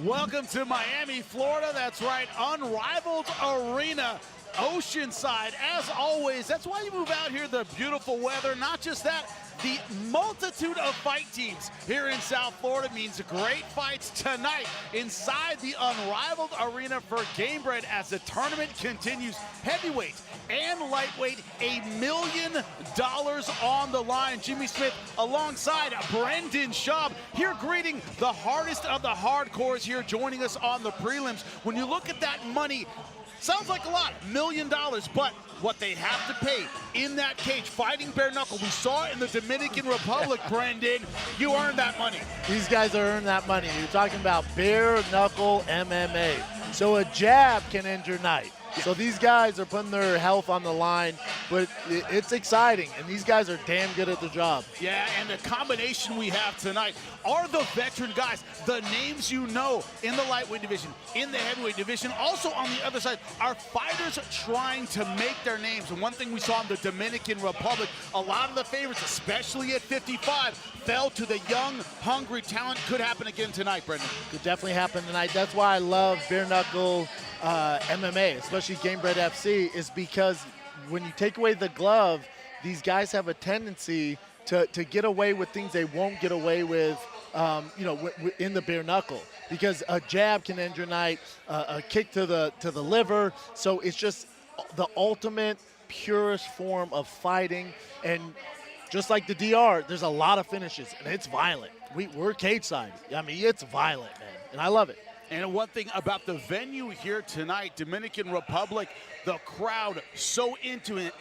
Welcome to Miami, Florida. That's right, unrivaled arena, oceanside. As always, that's why you move out here, the beautiful weather. Not just that, the multitude of fight teams here in South Florida means great fights tonight inside the unrivaled arena for Gamebred as the tournament continues. Heavyweight and lightweight, $1 million on the line. Jimmy Smith alongside Brendan Schaub here greeting the hardest of the hardcores here joining us on the prelims. When you look at that money, sounds like a lot, $1 million, but what they have to pay in that cage, fighting bare knuckle. We saw it in the Dominican Republic, Brendan. You earned that money. These guys are earning that money. You're talking about bare knuckle MMA. So a jab can end your night. So these guys are putting their health on the line, but it's exciting, and these guys are damn good at the job. Yeah, and the combination we have tonight are the veteran guys, the names you know in the lightweight division, in the heavyweight division. Also on the other side are fighters trying to make their names. And one thing we saw in the Dominican Republic, a lot of the favorites, especially at 55, fell to the young, hungry talent. Could happen again tonight, Brendan. Could definitely happen tonight. That's why I love bare knuckle MMA, especially Gamebred FC, is because when you take away the glove, these guys have a tendency to get away with things they won't get away with, in the bare knuckle. Because a jab can end your night, a kick to the liver. So it's just the ultimate, purest form of fighting. And just like the DR, there's a lot of finishes, and it's violent. We're cage side. I mean, it's violent, man, and I love it. And one thing about the venue here tonight, Dominican Republic, the crowd so into it,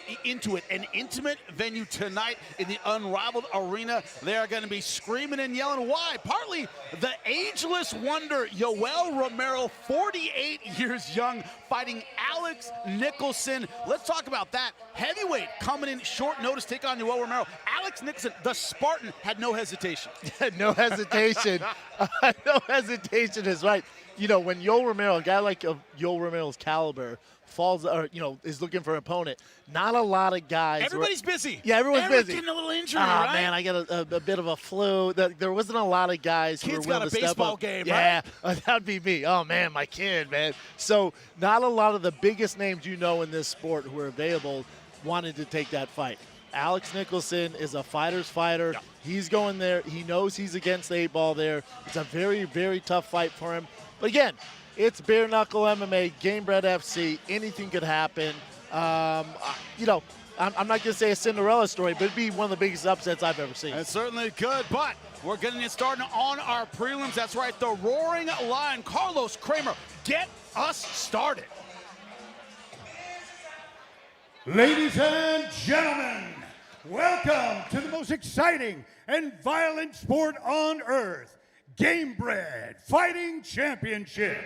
an intimate venue tonight in the unrivaled arena. They are going to be screaming and yelling. Why? Partly the ageless wonder, Yoel Romero, 48 years young, fighting Alex Nicholson. Let's talk about that. Heavyweight coming in short notice, take on Yoel Romero. Alex Nicholson, the Spartan, had no hesitation. No hesitation. No hesitation is right. You know, when Yoel Romero, a guy like Yoel Romero's caliber, falls, or is looking for an opponent, not a lot of guys. Everybody's busy. Yeah, everyone's busy. Getting a little injury, right? Man, I got a bit of a flu. There wasn't a lot of guys who were willing to step up. Kid's got a baseball game, yeah, right? That'd be me. Oh man, my kid, man. So not a lot of the biggest names you know in this sport who are available wanted to take that fight. Alex Nicholson is a fighter's fighter. Yeah. He's going there. He knows he's against the 8-ball there. It's a very, very tough fight for him. But again, it's bare knuckle MMA, Gamebred FC. Anything could happen. I'm not going to say a Cinderella story, but it'd be one of the biggest upsets I've ever seen. It certainly could, but we're getting it started on our prelims. That's right, the roaring lion, Carlos Kramer. Get us started. Ladies and gentlemen, welcome to the most exciting and violent sport on earth, Gamebred Fighting Championship.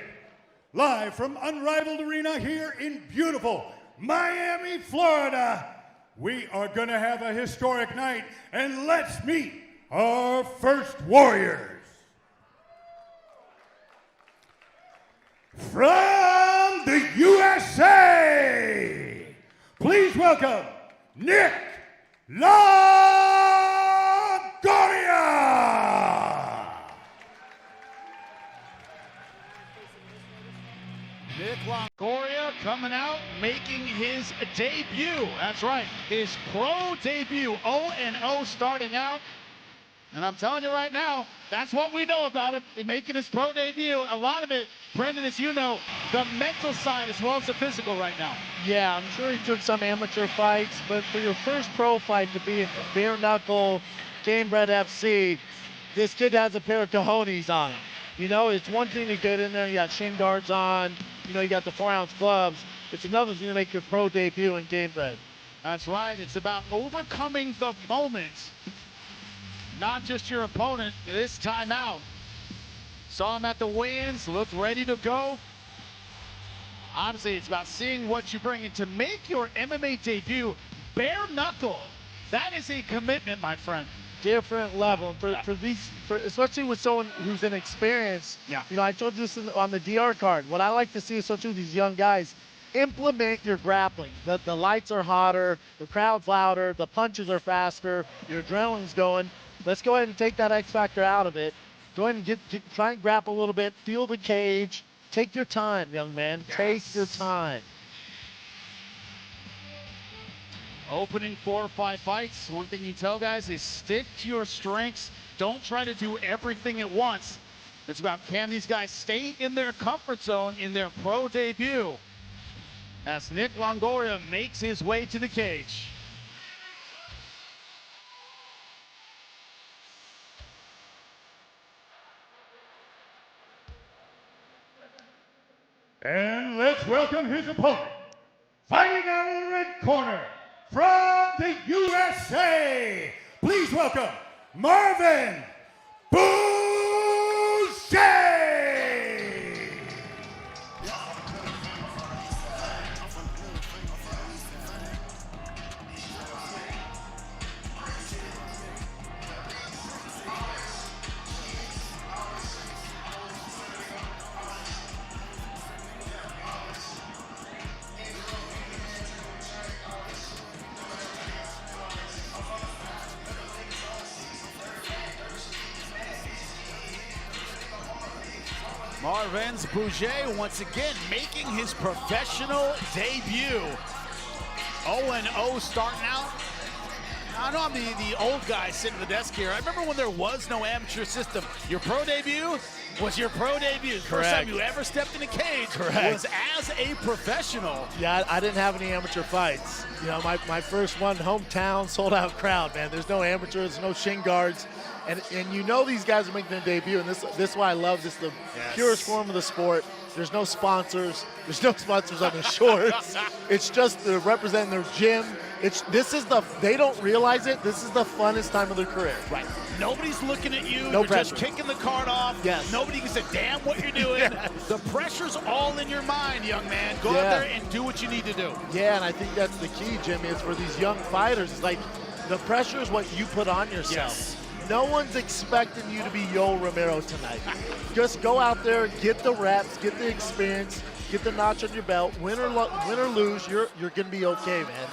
Live from Unrivaled Arena here in beautiful Miami, Florida. We are going to have a historic night, and let's meet our first warriors. From the USA, please welcome Nick Longoria. Nick Longoria coming out, making his debut. That's right, his pro debut, 0-0 starting out. And I'm telling you right now, that's what we know about him, making his pro debut. A lot of it, Brendan, as you know, the mental side as well as the physical right now. Yeah, I'm sure he took some amateur fights, but for your first pro fight to be in bare knuckle Gamebred FC, this kid has a pair of cojones on. You know, it's one thing to get in there, you got shin guards on, you got the 4-ounce gloves. It's another thing to make your pro debut in Gamebred. That's right, it's about overcoming the moments, not just your opponent this time out. Saw him at the weigh-ins, looked ready to go. Honestly, it's about seeing what you bring in to make your MMA debut bare knuckle. That is a commitment, my friend. Different level especially with someone who's inexperienced. Yeah. I told you this on the DR card. What I like to see, especially with these young guys, implement your grappling. The lights are hotter, the crowd's louder, the punches are faster, your adrenaline's going. Let's go ahead and take that X factor out of it Go ahead and try and grapple a little bit. Feel the cage. Take your time, young man. Yes. Take your time. Opening 4 or 5 fights, one thing you tell guys is stick to your strengths. Don't try to do everything at once. It's about, can these guys stay in their comfort zone in their pro debut? As Nick Longoria makes his way to the cage. And let's welcome his opponent. Fighting out of the red corner, from the USA, please welcome Marvin Beauge! Marvin Beauge once again making his professional debut. 0-0 starting out. I know I'm the old guy sitting at the desk here. I remember when there was no amateur system. Your pro debut was your pro debut. First time you ever stepped in a cage was as a professional. Yeah, I didn't have any amateur fights. You know, my first one, hometown, sold out crowd, man. There's no amateurs, no shin guards. And you know these guys are making their debut, and this is why I love this, the purest form of the sport. There's no sponsors. There's no sponsors on the shorts. It's just representing their gym. They don't realize it. This is the funnest time of their career. Right. Nobody's looking at you. No You're pressure. just kicking the card off. Yes. Nobody can say, damn what you're doing. Yes. The pressure's all in your mind, young man. Go out there and do what you need to do. Yeah, and I think that's the key, Jimmy, is for these young fighters. It's like the pressure is what you put on yourself. Yes. No one's expecting you to be Romero tonight. Just go out there, get the reps, get the experience, get the notch on your belt. Win or lose, you're going to be okay, man.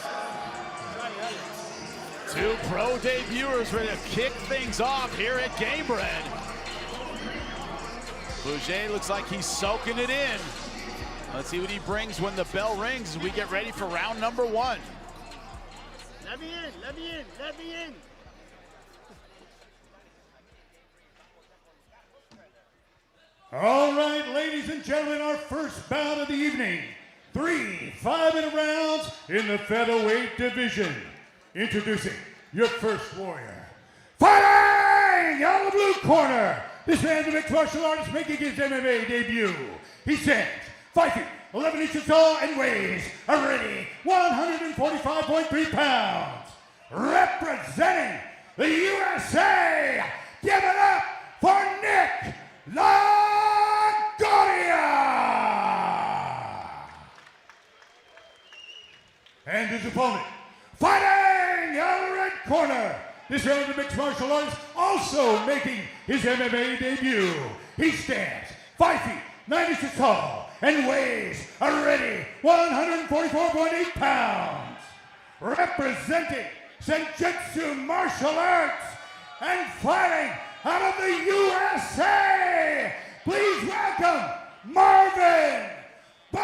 Two pro debuters ready to kick things off here at Gamebred. Beauge looks like he's soaking it in. Let's see what he brings when the bell rings as we get ready for round number 1. Let me in, let me in, let me in. All right, ladies and gentlemen, our first bout of the evening. 3 5-minute rounds in the featherweight division. Introducing your first warrior. Fighting out of the blue corner. This man's a mixed martial artist making his MMA debut. He stands 5 feet, 11 inches tall and weighs already 145.3 pounds. Representing the USA, give it up for Nick Longoria! And his opponent, fighting out of the red corner. This round of mixed martial artist also making his MMA debut. He stands 5 feet, 9 inches tall and weighs already 144.8 pounds. Representing Senjutsu Martial Arts and fighting out of the USA, please welcome Marvin Beauge!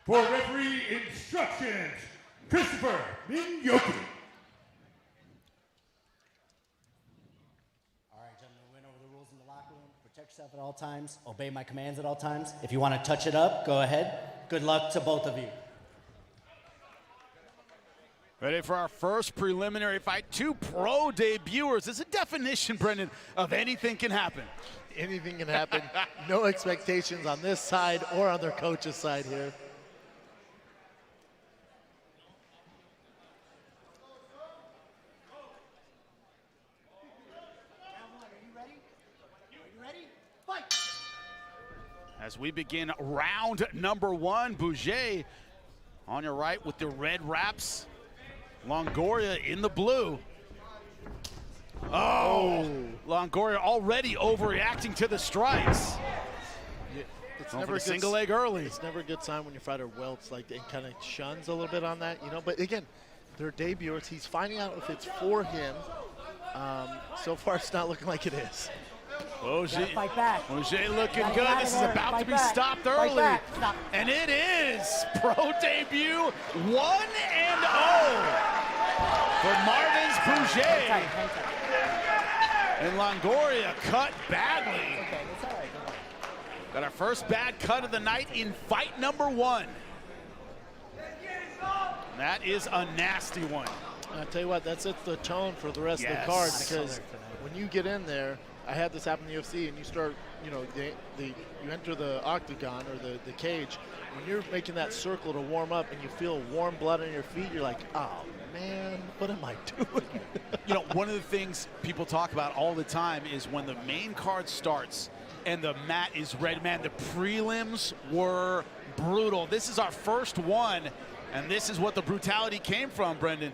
For referee instructions, Christopher Njokuani. All right, gentlemen, we went over the rules in the locker room. Protect yourself at all times. Obey my commands at all times. If you want to touch it up, go ahead. Good luck to both of you. Ready for our first preliminary fight. 2 pro debuters. It's a definition, Brendan, of anything can happen. Anything can happen. No expectations on this side or on their coach's side here. As we begin round number 1, Beauge on your right with the red wraps. Longoria in the blue. Oh, Longoria already overreacting to the strikes. Yeah, it's Going never for a the single leg early. It's never a good sign when your fighter welts like and kind of shuns a little bit on that, you know. But again, their debuters. He's finding out if it's for him. So far, it's not looking like it is. Beauge fight back. looking good. This is about to be stopped early. And it is pro debut 1-0 for Marvin's Beauge. And Longoria cut badly. Got our first bad cut of the night in fight number 1. That is a nasty one. I'll tell you what, that sets the tone for the rest of the card, because when you get in there, I had this happen in the UFC, and you start, you know, you enter the octagon or the cage. When you're making that circle to warm up and you feel warm blood on your feet, you're like, oh man, what am I doing? You know, one of the things people talk about all the time is when the main card starts and the mat is red. Man, the prelims were brutal. This is our first one, and this is what the brutality came from, Brendan.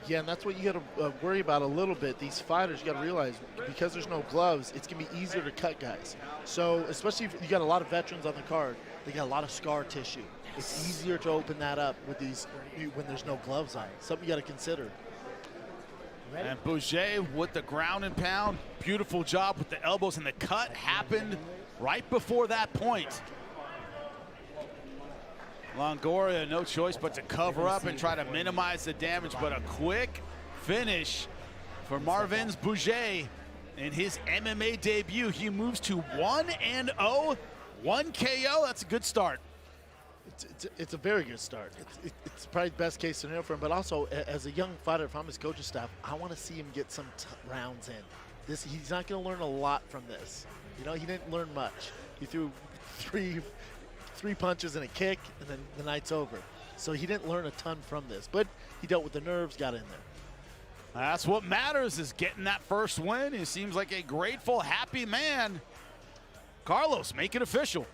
Yeah, and that's what you got to worry about a little bit. These fighters, you got to realize, because there's no gloves, it's going to be easier to cut guys. So, especially if you got a lot of veterans on the card, they got a lot of scar tissue. It's easier to open that up with these when there's no gloves on. Something you got to consider. And Beauge with the ground and pound. Beautiful job with the elbows, and the cut happened right before that point. Longoria, no choice but to cover up and try to minimize the damage, but a quick finish for Marvin's Beauge in his MMA debut. He moves to 1-0, 1 KO. That's a good start. It's a very good start. It's probably the best case scenario for him, but also as a young fighter, if I'm his coaching staff, I want to see him get some rounds in. He's not going to learn a lot from this. You know, he didn't learn much. He threw three punches and a kick, and then the night's over. So he didn't learn a ton from this, but he dealt with the nerves, got in there. That's what matters, is getting that first win. He seems like a grateful, happy man. Carlos, make it official.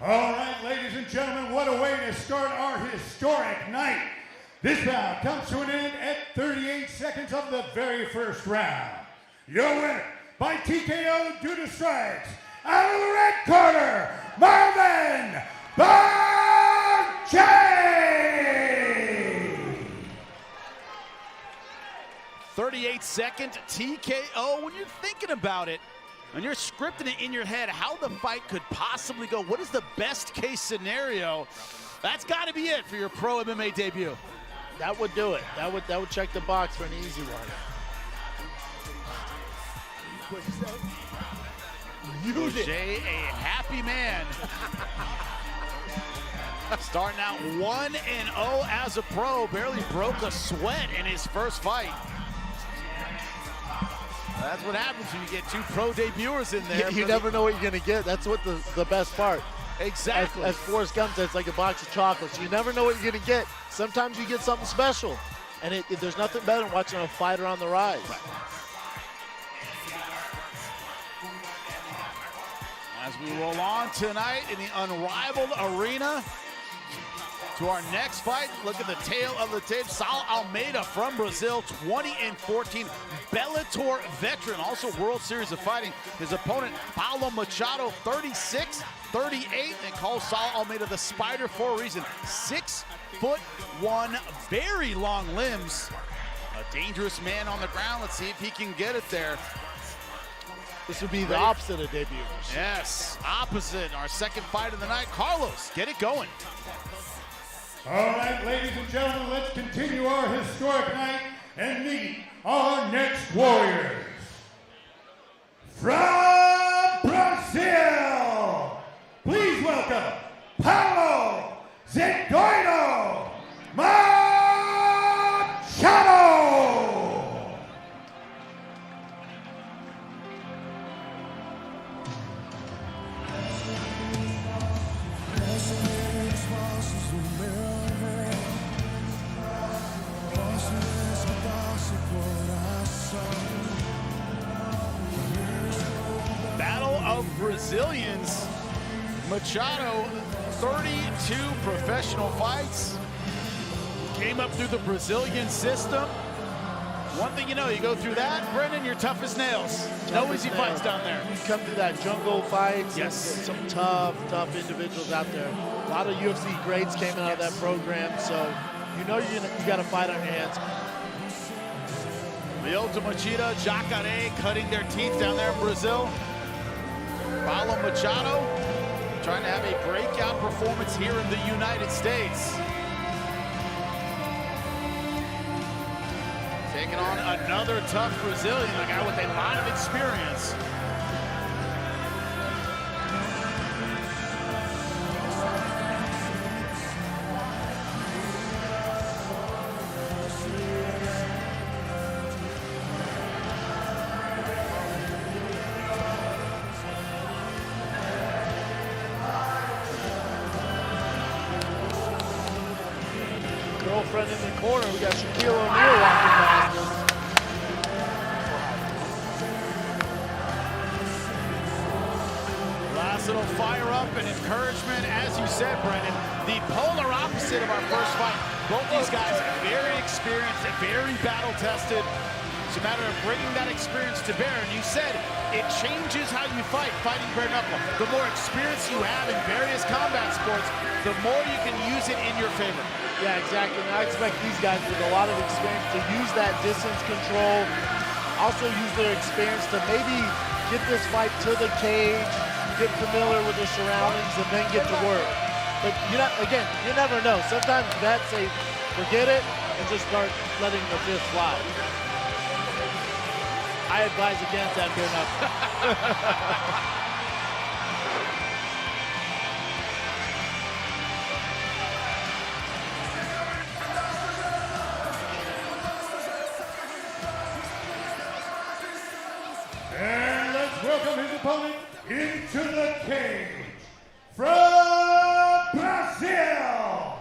All right, ladies and gentlemen, what a way to start our historic night. This round comes to an end at 38 seconds of the very first round. Your winner by TKO due to strikes, out of the red corner, Marvin Beauge! 38-second TKO. When you're thinking about it, when you're scripting it in your head, how the fight could possibly go, what is the best case scenario? That's got to be it for your pro MMA debut. That would do it. That would check the box for an easy one. Beauge, a happy man. Starting out 1-0 as a pro, barely broke a sweat in his first fight. That's what happens when you get 2 pro debuters in there. You never know what you're going to get. That's what the best part. Exactly. As Forrest Gump said, it's like a box of chocolates. You never know what you're going to get. Sometimes you get something special. And there's nothing better than watching a fighter on the rise. As we roll on tonight in the unrivaled arena to our next fight, look at the tail of the tape. Saul Almeida from Brazil, 20-14, Bellator veteran, also World Series of Fighting. His opponent, Paulo Machado, 36-38. They call Saul Almeida the Spider for a reason. 6'1", very long limbs. A dangerous man on the ground. Let's see if he can get it there. This would be the opposite of debuts. Yes, opposite. Our second fight of the night. Carlos, get it going. All right, ladies and gentlemen, let's continue our historic night and meet our next warriors. From Brazil, please welcome Paulo Zedonho Machado. Battle of Brazilians. Machado, 32 professional fights. Came up through the Brazilian system. One thing you know, you go through that, Brendan, you're tough as nails. No easy fights down there. You come through that jungle fights. Yes. Some tough individuals out there. A lot of UFC greats came out of that program, so you know you got a fight on your hands. Lyoto Machida, Jacare cutting their teeth down there in Brazil. Paulo Machado trying to have a breakout performance here in the United States. Taking on another tough Brazilian, a guy with a lot of experience. Girlfriend in the corner, we got Shaquille O'Neal walking past us. Last little fire up and encouragement, as you said, Brendan, the polar opposite of our first fight. Both these guys very experienced, very battle-tested. It's a matter of bringing that experience to bear, and you said it changes how you fight, fighting bare knuckle. The more experience you have in various combat sports, the more you can use it in your favor. Yeah, exactly. And I expect these guys with a lot of experience to use that distance control, also use their experience to maybe get this fight to the cage, get familiar with the surroundings, and then get to work. But again, you never know. Sometimes vets say, forget it, and just start letting the fist fly. I advise against that bare knuckle. And let's welcome his opponent into the cage. From Brazil,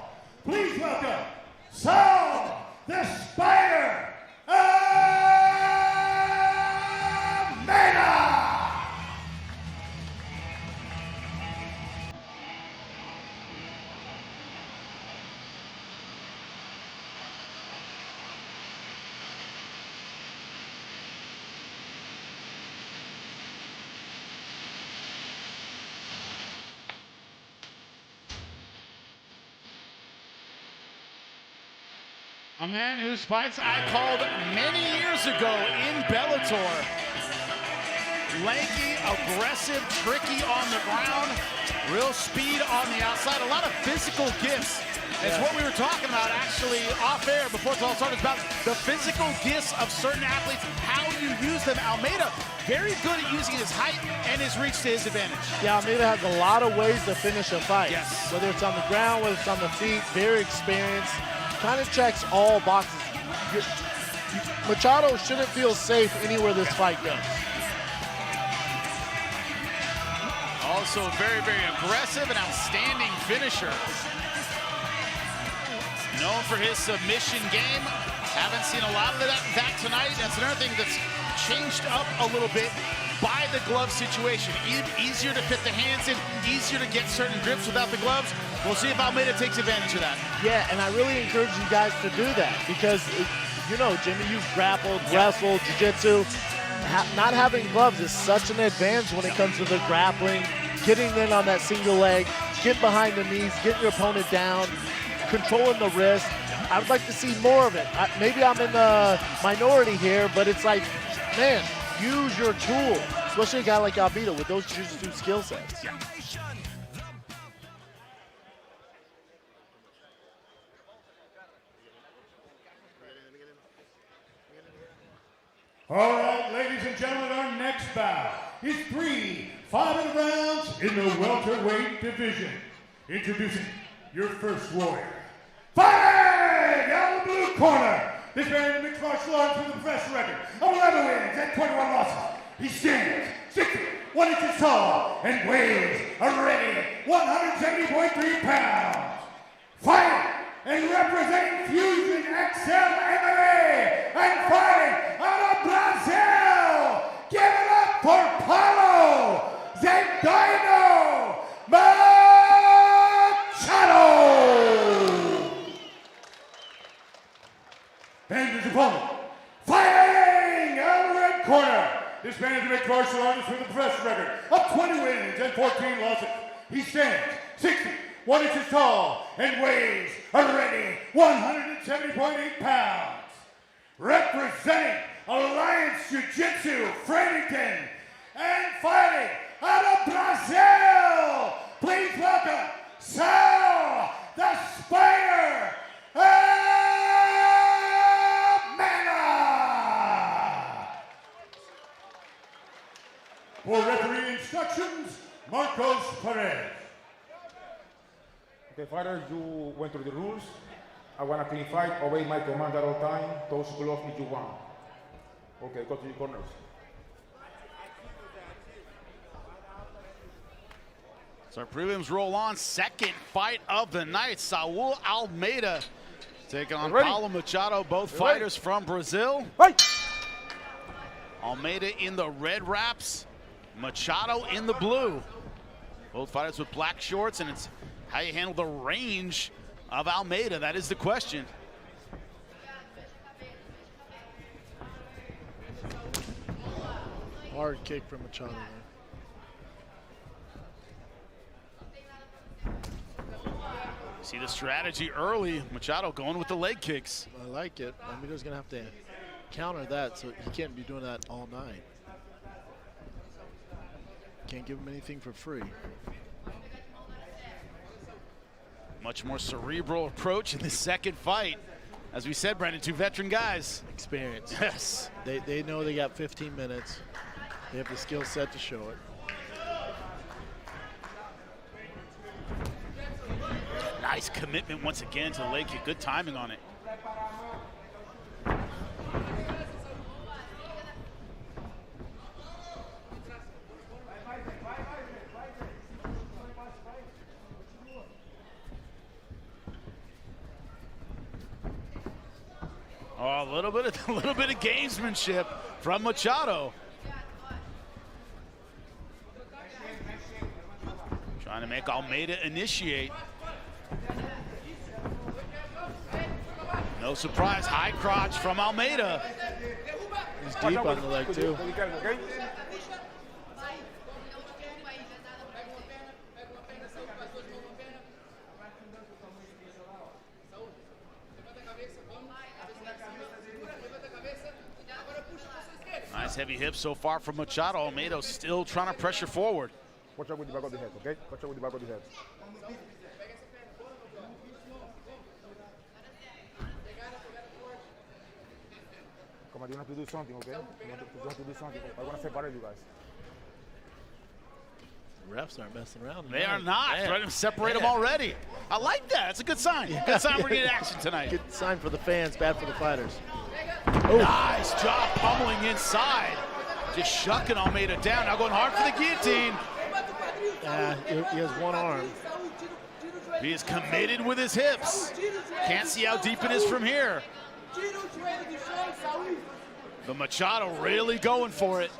please welcome Saul the Spider Almeida. A man whose fights I called many years ago in Bellator. Lanky, aggressive, tricky on the ground, real speed on the outside, a lot of physical gifts. It's what we were talking about actually off air before it all started, about the physical gifts of certain athletes, how you use them. Almeida, very good at using his height and his reach to his advantage. Yeah, Almeida has a lot of ways to finish a fight. Yes. Whether it's on the ground, whether it's on the feet, very experienced. Kind of checks all boxes. Machado shouldn't feel safe anywhere this fight goes. Also very, very aggressive and outstanding finisher. Known for his submission game. Haven't seen a lot of that tonight. That's another thing that's changed up a little bit by the glove situation. Easier to fit the hands in, easier to get certain grips without the gloves. We'll see if Almeida takes advantage of that. Yeah, and I really encourage you guys to do that because, you know, Jimmy, you've grappled, wrestled, jiu-jitsu. Not having gloves is such an advantage when it comes to the grappling, getting in on that single leg, get behind the knees, getting your opponent down, controlling the wrist. I would like to see more of it. Maybe I'm in the minority here, but it's like, man, use your tools, especially a guy like Almeida with those jiu-jitsu skill sets. Yeah. All right, ladies and gentlemen, our next bout is 3 5 rounds in the welterweight division. Introducing your first warrior. Fighting out of the blue corner. This man in mixed martial arts with a fresh record of 11 wins and 21 losses. He stands 61 inches tall and weighs a ready 170.3 pounds. Fighting and representing Fusion XL MMA and fighting out of Brazil. Give it up for Paulo Zendino Machado. And his opponent, fighting out of the red corner. This man is a mixed martial artist with a professional record of 20 wins and 14 losses. He stands 61 1 inch tall and weighs a ready 170.8 pounds. Representing Alliance Jiu-Jitsu, Framingham, and fighting out of Brazil, please welcome Sal the Spider Almeida. For referee instructions, Marcos Perez. Okay, fighters, you went through the rules. I want a clean fight. Obey my command at all time. Those gloves if you want. Okay, go to your corners. So our prelims roll on. Second fight of the night. Saul Almeida taking on Paulo Machado, both fighters from Brazil. Fight! Almeida in the red wraps, Machado in the blue. Both fighters with black shorts, and it's how you handle the range of Almeida. That is the question. Hard kick from Machado there. See the strategy early. Machado going with the leg kicks. I like it. Almeida's going to have to counter that, so he can't be doing that all night. Can't give him anything for free. Much more cerebral approach in the second fight. As we said, Brandon, two veteran guys. Experience. Yes. They know they got 15 minutes. They have the skill set to show it. Nice commitment once again to the leg kick. Good timing on it. Oh, a little bit of gamesmanship from Machado. Trying to make Almeida initiate. No surprise, high crotch from Almeida. He's deep on the leg too. Nice heavy hips so far from Machado. Almeida still trying to pressure forward. Watch out with the back of the head, okay? Watch out with the back of the head. Come on, you have to do something, okay? You have to do something. I want to separate you guys. The refs aren't messing around. They are not. Trying to separate them already. I like that. It's a good sign. Good sign we're getting action tonight. Good sign for the fans, bad for the fighters. Nice job pummeling inside. Just shucking Almeida down. Now going hard for the guillotine. He has one arm. He is committed with his hips. Can't see how deep it is from here. But Machado really going for it.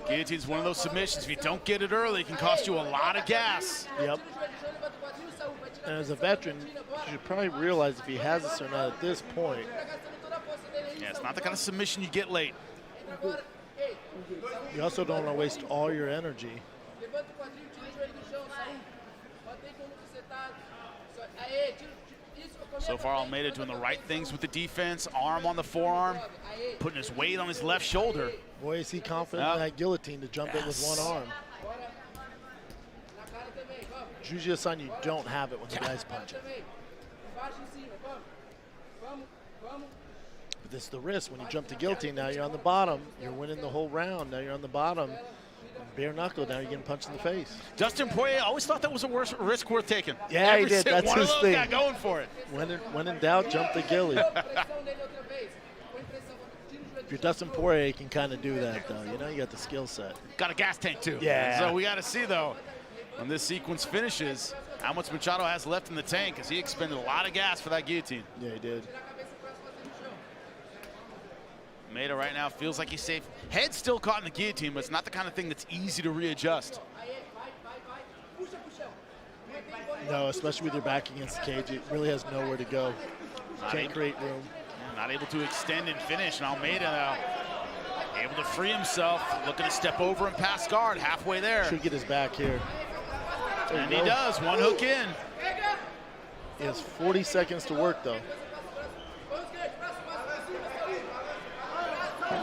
Guillotine's one of those submissions. If you don't get it early, it can cost you a lot of gas. Yep. And as a veteran, you should probably realize if he has this or not at this point. Yeah, it's not the kind of submission you get late. You also don't want to waste all your energy. So far, Almeida doing the right things with the defense. Arm on the forearm, putting his weight on his left shoulder. Boy, is he confident in that guillotine to jump it with one arm. Jiu-Jitsu, you don't have it when the guy's punching. But this is the risk. When you jump to guillotine, now you're on the bottom. You're winning the whole round. Now you're on the bottom. Bare knuckle, now you're getting punched in the face. Dustin Poirier always thought that was a risk worth taking. Yeah, he did. That's one his of those thing. Guy going for it. When in doubt, jump the gilly. If you're Dustin Poirier, you can kind of do that, though. You know, you got the skill set. Got a gas tank, too. Yeah. So we got to see, though, when this sequence finishes, how much Machado has left in the tank, because he expended a lot of gas for that guillotine. Yeah, he did. Almeida right now feels like he's safe. Head still caught in the guillotine, but it's not the kind of thing that's easy to readjust. No, especially with your back against the cage, it really has nowhere to go. Can't create room. not able to extend and finish. And Almeida now able to free himself, looking to step over and pass guard, halfway there. Should get his back here. And he does, one hook in. He has 40 seconds to work though.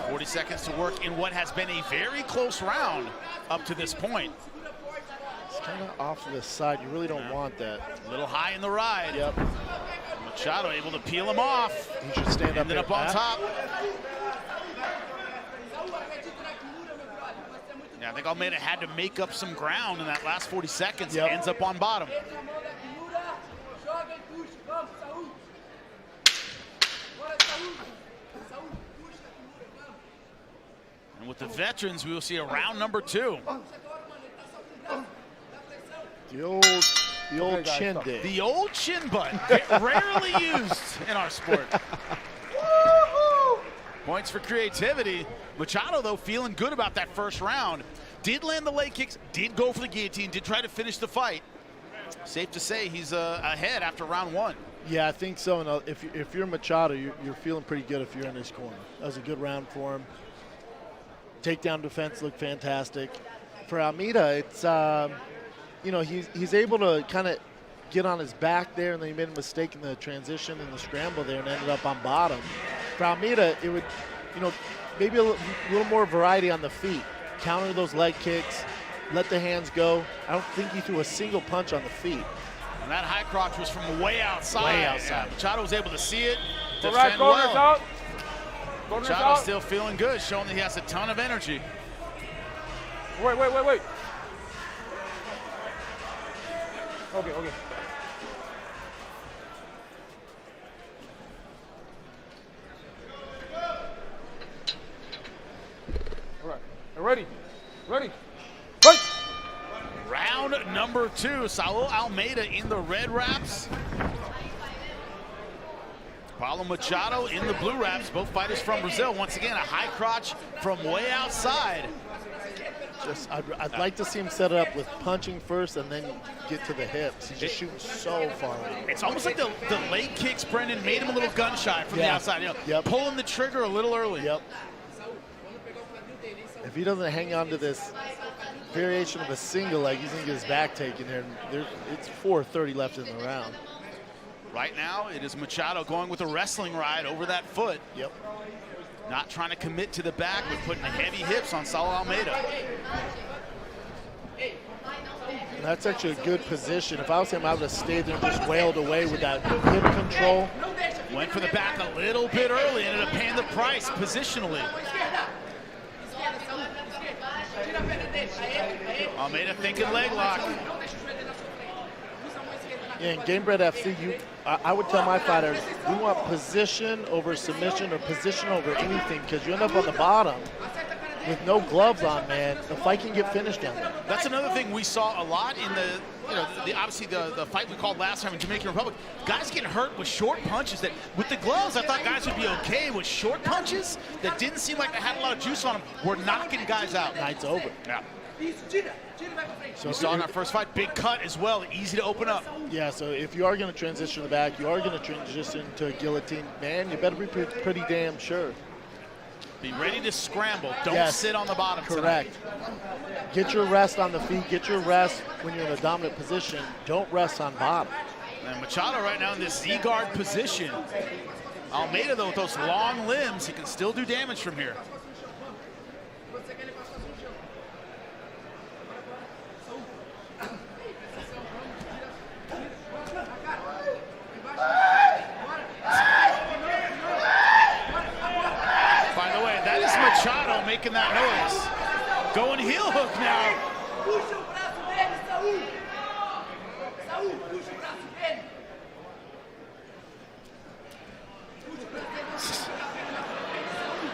40 seconds to work in what has been a very close round up to this point. It's kind of off to the side. You really don't want that. A little high in the ride. Yep. Machado able to peel him off. He should stand up. Ended up on top. Yeah, I think Almeida had to make up some ground in that last 40 seconds. Yep. Ends up on bottom. And with the veterans, we will see a round number 2. The old chin dig. The old chin button, rarely used in our sport. Points for creativity. Machado, though, feeling good about that first round. Did land the leg kicks, did go for the guillotine, did try to finish the fight. Safe to say he's ahead after round 1. Yeah, I think so. And if you're Machado, you're feeling pretty good if you're in his corner. That was a good round for him. Takedown defense looked fantastic. For Almeida, it's you know, he's able to kind of get on his back there, and then he made a mistake in the transition and the scramble there and ended up on bottom. For Almeida, it would, you know, maybe a little more variety on the feet. Counter those leg kicks, let the hands go. I don't think he threw a single punch on the feet. And that high crotch was from way outside. Way outside. Yeah, Machado was able to see it, All defend right, corners well. out. Corners Machado out. still feeling good, showing that he has a ton of energy. Wait. Okay. All right. Ready. Fight. Round number 2, Saul Almeida in the red wraps. Paulo Machado in the blue wraps, both fighters from Brazil. Once again, a high crotch from way outside. I'd like to see him set it up with punching first and then get to the hips. He's just shooting so far out. It's almost like the leg kicks, Brendan, made him a little gun shy from the outside. You know, pulling the trigger a little early. Yep. If he doesn't hang on to this variation of a single leg, he's going to get his back taken there. It's 4:30 left in the round. Right now, it is Machado going with a wrestling ride over that foot. Yep. Not trying to commit to the back, but putting the heavy hips on Saul Almeida. And that's actually a good position. If I was him, I would have stayed there and just wailed away with that hip control. Went for the back a little bit early, ended up paying the price positionally. Almeida thinking leg lock. Yeah, in Gamebred FC, I would tell my fighters, we want position over submission or position over anything, because you end up on the bottom with no gloves on, man. The fight can get finished down there. That's another thing we saw a lot in obviously the fight we called last time in Dominican Republic. Guys get hurt with short punches that, with the gloves, I thought guys would be okay. With short punches that didn't seem like they had a lot of juice on them, were knocking guys out. Night's over. Yeah. So you saw in our first fight, big cut as well, easy to open up. Yeah, so if you are going to transition to the back, you are going to transition to a guillotine, man, you better be pretty damn sure. Be ready to scramble. Don't sit on the bottom. Correct. Tonight. Get your rest on the feet. Get your rest when you're in a dominant position. Don't rest on bottom. And Machado right now in this Z-guard position. Almeida, though, with those long limbs, he can still do damage from here. Machado making that noise. Going heel hook now.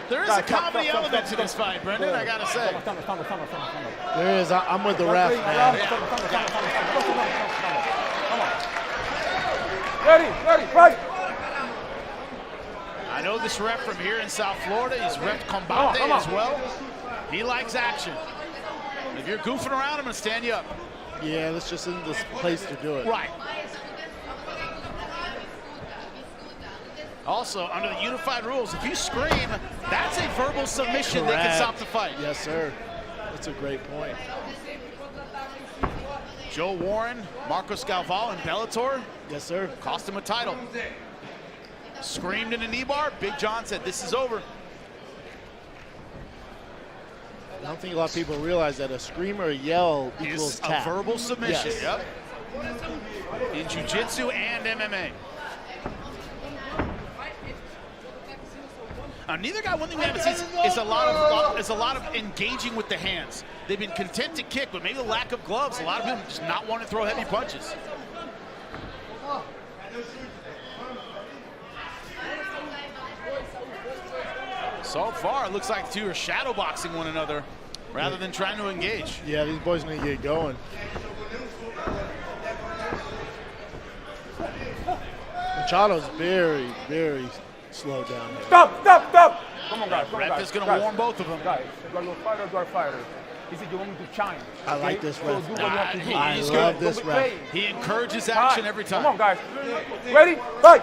There is a comedy element to this fight, Brendan, I gotta say. There is. I'm with the ref, man. Ready, fight. I know this rep from here in South Florida. He's repped Combate as well. He likes action. If you're goofing around, I'm going to stand you up. Yeah, this just isn't this place to do it. Right. Also, under the unified rules, if you scream, that's a verbal submission that can stop the fight. Yes, sir. That's a great point. Joe Warren, Marcos Galval, and Bellator. Yes, sir. Cost him a title. Screamed in a knee bar. Big John said, this is over. I don't think a lot of people realize that a scream or a yell equals Is tap. a verbal submission. Yes. Yep. In jiu-jitsu and MMA. Now, neither guy, one thing we haven't seen is a lot of engaging with the hands. They've been content to kick, but maybe the lack of gloves. A lot of people just not want to throw heavy punches. So far, it looks like the two are shadow boxing one another rather than trying to engage. Yeah, these boys need to get going. Machado's very, very slow down here. Stop, stop, stop! Come on, guys. Come on, Ref guys. is going to warn both of them. Guys, you are fighters, you are fighters. He said you want me to shine. I like okay? this So ref. do what you have to do. I He's love good. this Don't be ref. playing. He encourages action every time. Come on, guys. Ready? Fight!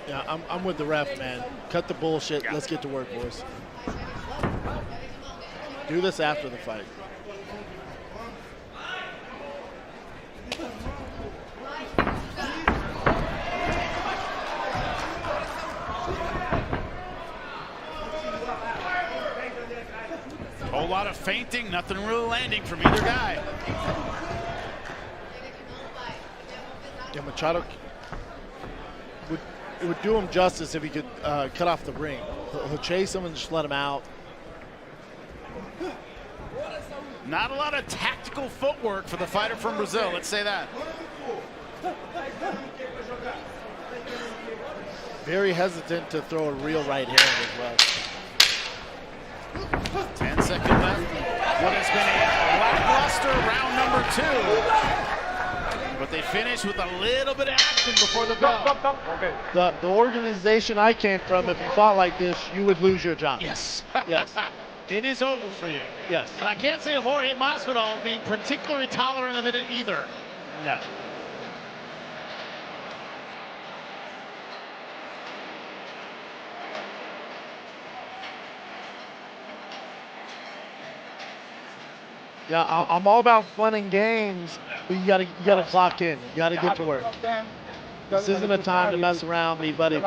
Yeah, I'm with the ref, man. Cut the bullshit. Let's get to work, boys. Do this after the fight. Whole lot of feinting, nothing really landing from either guy. Yeah, Machado, it would do him justice if he could cut off the ring. He'll chase him and just let him out. Not a lot of tactical footwork for the fighter from Brazil, let's say that. Very hesitant to throw a real right hand as well. 10 seconds left. What has been a lackluster round number 2. But they finish with a little bit of action before the bell. Stop. Okay. The organization I came from, if you fought like this, you would lose your job. Yes. Yes. It is over for you. Yes. And I can't say of Jorge Masvidal being particularly tolerant of it either. No. Yeah, I'm all about fun and games, but you gotta clock in. You gotta get to work. This isn't a time to mess around, be buddy.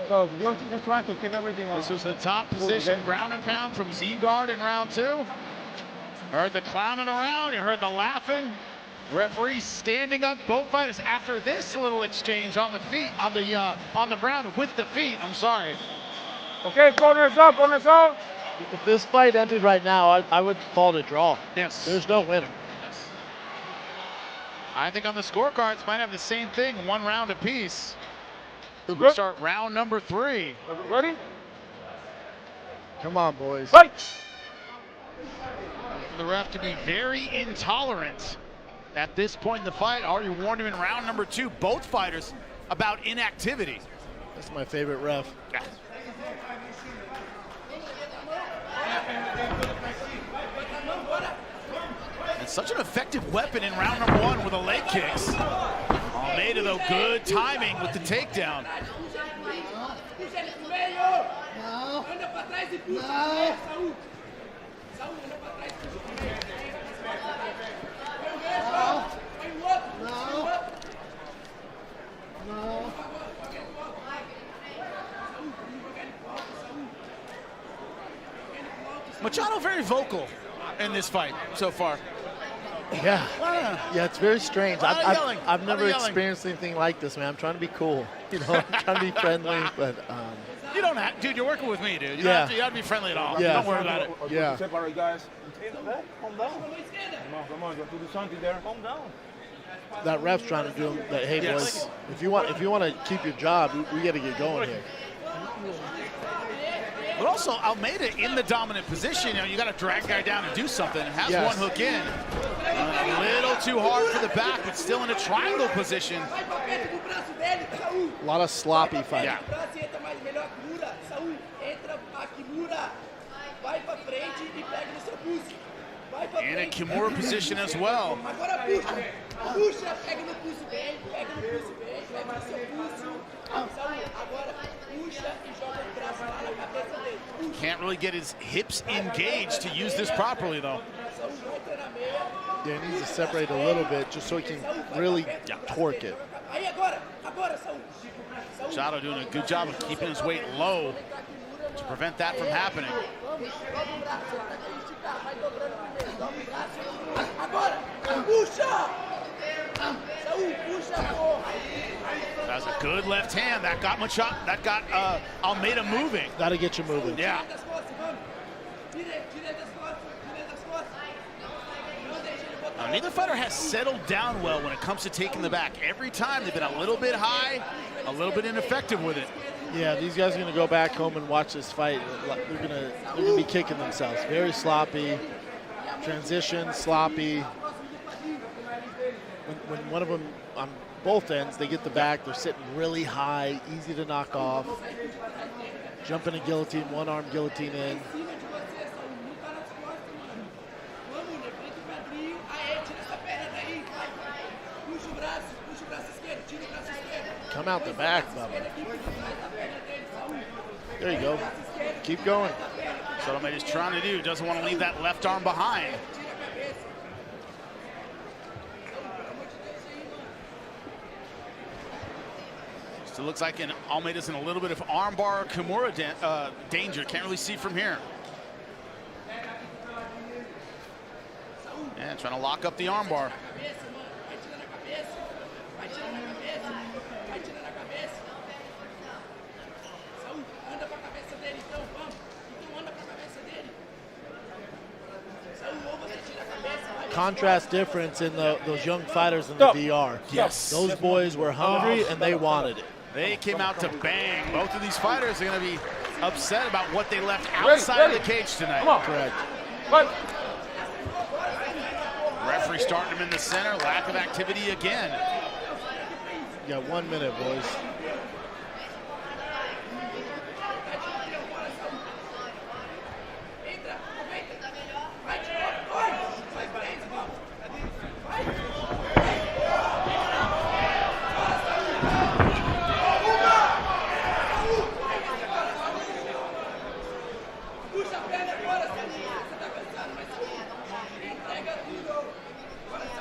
So you're just trying to keep everything on. This was the top position, ground and pound from Z-Guard in round 2. Heard the clowning around, you heard the laughing. Referee standing up, both fighters after this little exchange on the feet, on the ground with the feet. I'm sorry. Okay, corners up. If this fight ended right now, I would call it a draw. Yes. There's no winner. I think on the scorecards might have the same thing, 1 round apiece. We start round number 3. Ready? Come on, boys. Fight! For the ref to be very intolerant at this point in the fight. Already warned him in round number 2, both fighters, about inactivity. That's my favorite ref. And such an effective weapon in round number 1 with the leg kicks. Almeida, though, good timing with the takedown. Machado very vocal in this fight so far. Yeah. Yeah, it's very strange. Lot of yelling. I've never Lot of yelling. experienced anything like this, man. I'm trying to be cool. You know, I'm trying to be friendly, but You don't have, dude, you're working with me, dude. You don't Yeah. have to, you have to be friendly at all. Yeah. Don't worry about it. Yeah. Separate, guys. Calm down. Come on. You have to do something there. Calm down. that ref's trying to do him that, hey, Yes. boys, if you want to keep your job, we got to get going here. But also, Almeida in the dominant position, you know, you got to drag guy down and do something. Has Yes. one hook in. A little too hard for the back, but still in a triangle position. A lot of sloppy fighting. Yeah. In a Kimura position as well. Puxa, pega no pulso bem, pega no pulso bem, pega no seu pulso. Saúl, agora puxa e joga o braço lá na cabeça dele. Can't really get his hips engaged to use this properly, though. Yeah, he needs to separate a little bit just so he can really torque it. Aí agora, Saúl. Machado doing a good job of keeping his weight low to prevent that from happening. Agora, puxa! Saúl, puxa, porra! That's a good left hand. That got Machado, that got Almeida moving. That'll get you moving. Yeah. Now, neither fighter has settled down well when it comes to taking the back. Every time they've been a little bit high, a little bit ineffective with it. Yeah, these guys are going to go back home and watch this fight. They're going to be kicking themselves. Very sloppy. Transition, sloppy. When one of them, on both ends, they get the back, they're sitting really high, easy to knock off. Jump in a guillotine, one-arm guillotine in. Come out the back, Bubba. There you go. Keep going. That's what Almeida's trying to do. Doesn't want to leave that left arm behind. Still looks like Almeida's in a little bit of armbar Kimura danger. Can't really see from here. Yeah, trying to lock up the armbar. Contrast difference in those young fighters in the DR. Yes. Those boys were hungry and they wanted it. They came out to bang. Both of these fighters are going to be upset about what they left outside of the cage tonight. Come on. Correct. Referee starting him in the center. Lack of activity again. You got 1 minute, boys.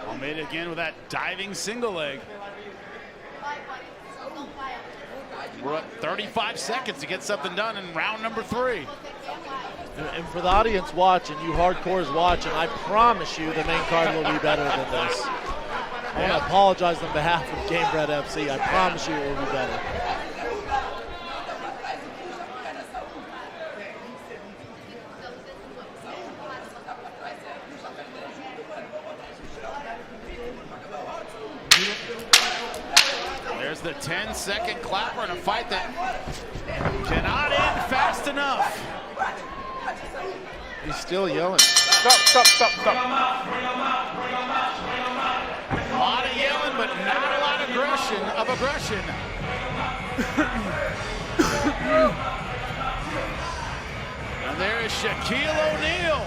Almeida again with that diving single leg. We're at 35 seconds to get something done in round number 3. And for the audience watching, you hardcores watching, I promise you the main card will be better than this. I want to apologize on behalf of Gamebred FC. I promise you it will be better. There's the 10-second clapper in a fight that cannot end fast enough. He's still yelling. Stop. A lot of yelling, but not a lot of aggression. And there is Shaquille O'Neal.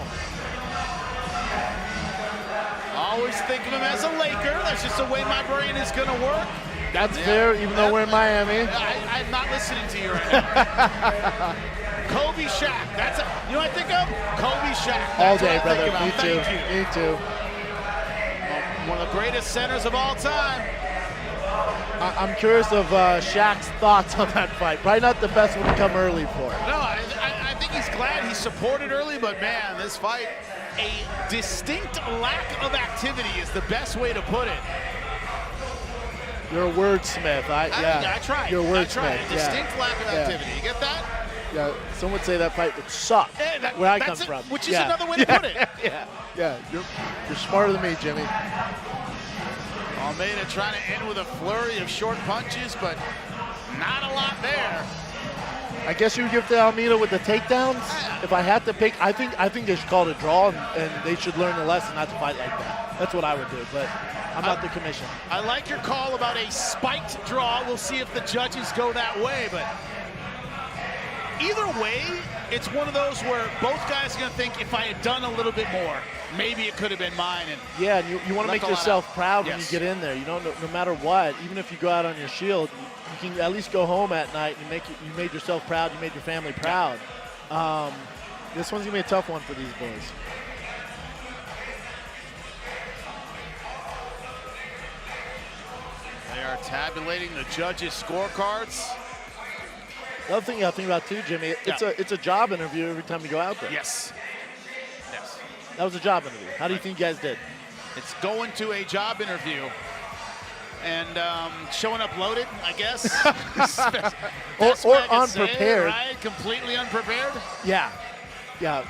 Always think of him as a Laker. That's just the way my brain is going to work. That's fair, even though we're in Miami. I'm not listening to you right now. Kobe Shaq. That's you know what I think of? Kobe Shaq. All That's day, what I brother. think Me about. too. Thank you. Me too. One of the greatest centers of all time. I'm curious of Shaq's thoughts on that fight. Probably not the best one to come early for. No, I think he's glad he supported early, but man, this fight, a distinct lack of activity is the best way to put it. You're a wordsmith. I tried. You're a wordsmith. I tried. A distinct lack of activity. You get that? Yeah. Some would say that fight would suck. Where I come from. Which is another way to put it. Yeah. You're smarter than me, Jimmy. Almeida trying to end with a flurry of short punches, but not a lot there. I guess you would give to Almeida with the takedowns. If I had to pick, I think they should call it a draw, and they should learn a lesson not to fight like that. That's what I would do, but I'm not the commission. I like your call about a spiked draw. We'll see if the judges go that way, but either way, it's one of those where both guys are going to think, if I had done a little bit more, maybe it could have been mine. And yeah, and you want to make yourself proud when you Yes. get in there. You know, no matter what, even if you go out on your shield, you can at least go home at night and you made yourself proud, you made your family proud. This one's going to be a tough one for these boys. They are tabulating the judges' scorecards. The other thing you have to think about too, Jimmy, it's a job interview every time you go out there. Yes. Yes. That was a job interview. How do you think you guys did? It's going to a job interview and showing up loaded, I guess. or unprepared. Right? Completely unprepared. Yeah,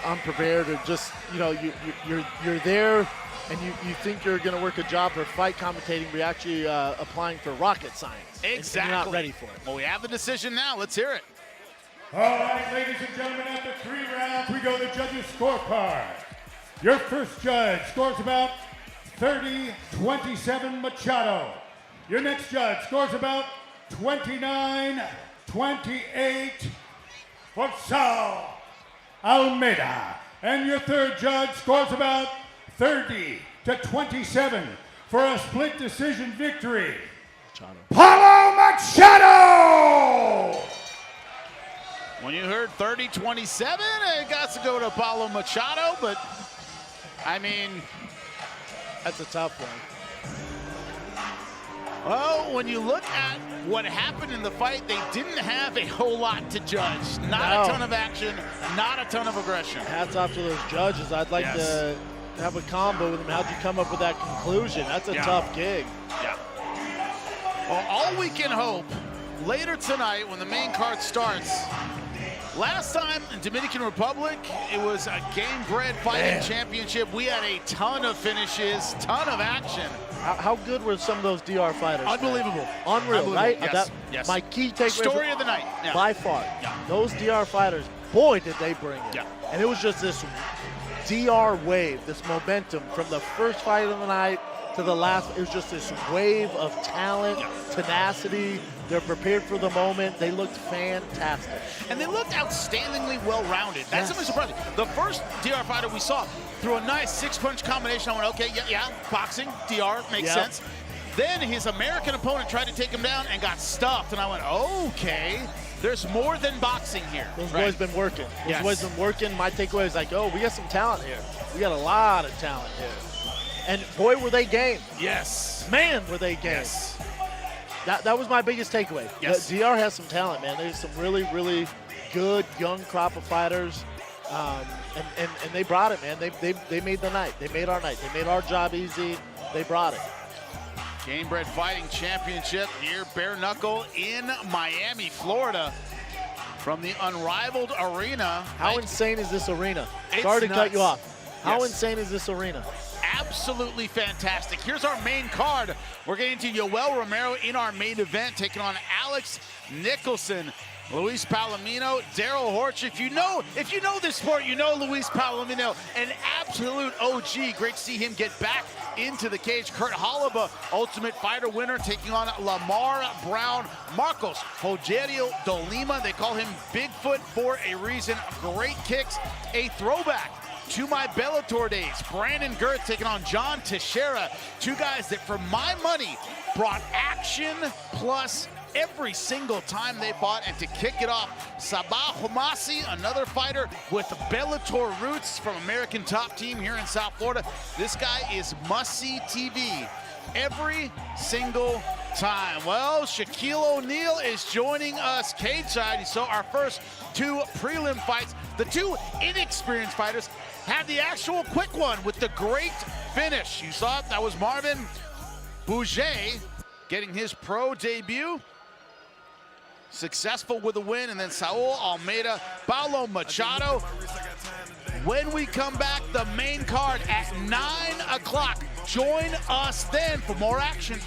unprepared, or just you're there, and you think you're going to work a job for fight commentating, but you're actually applying for rocket science. Exactly. And you're not ready for it. Well, we have the decision now. Let's hear it. All right, ladies and gentlemen, after 3 rounds, we go to the judges' scorecard. Your first judge scores about 30-27 Machado. Your next judge scores about 29-28 for Almeida. And your third judge scores about 30-27 for a split decision victory. Machado! When you heard 30-27, it got to go to Paulo Machado, but I mean, That's a tough one. well, when you look at what happened in the fight, they didn't have a whole lot to judge. Not a ton of action, not a ton of aggression. Hats off to those judges. I'd like to have a combo with them. How'd you come up with that conclusion? That's a tough gig. Yeah. Well, all we can hope later tonight when the main card starts. Last time in Dominican Republic, it was a Gamebred fighting championship. We had a ton of finishes, ton of action. How good were some of those DR fighters? Unbelievable. Unreal, right? Yes, yes. My key takeaway Story of the night. Yeah. by far. Yeah. Those DR fighters, boy, did they bring it. Yeah. And it was just this DR wave, this momentum from the first fight of the night to the last. It was just this wave of talent, tenacity. They're prepared for the moment. They looked fantastic. And they looked outstandingly well-rounded. That's something surprising. The first DR fighter we saw threw a nice six-punch combination. I went, okay, yeah, boxing, DR, makes sense. Then his American opponent tried to take him down and got stuffed. And I went, okay, there's more than boxing here. Those boys been working. Those boys been working. My takeaway is like, oh, we got some talent here. We got a lot of talent here. And boy, were they game. Yes. Man, were they game. Yes. That was my biggest takeaway. Yes. The DR has some talent, man. There's some really, really good young crop of fighters. And they brought it, man. They made the night. They made our night. They made our job easy. They brought it. Gamebred Fighting Championship here, bare knuckle in Miami, Florida. From the unrivaled arena. How insane is this arena? It's Sorry to cut nuts. you off. How Yes. insane is this arena? Absolutely fantastic. Here's our main card. We're getting to Yoel Romero in our main event, taking on Alex Nicholson, Luis Palomino, Daryl Horcher. If you know this sport, you know Luis Palomino, an absolute OG. Great to see him get back into the cage. Kurt Hollaba, Ultimate Fighter winner, taking on Lamar Brown. Marcos Rogerio Dolima, they call him Bigfoot for a reason. Great kicks, a throwback to my Bellator days. Brandon Girtz taking on John Teixeira. Two guys that, for my money, brought action plus every single time they fought. And to kick it off, Sabah Homasi, another fighter with Bellator roots from American Top Team here in South Florida. This guy is must-see TV every single time. Well, Shaquille O'Neal is joining us cage-side. You saw our first two prelim fights. The two inexperienced fighters had the actual quick one with the great finish. You saw it, that was Marvin Beauge getting his pro debut. Successful with a win, and then Saul Almeida, Paulo Machado. When we come back, the main card at 9 o'clock. Join us then for more action.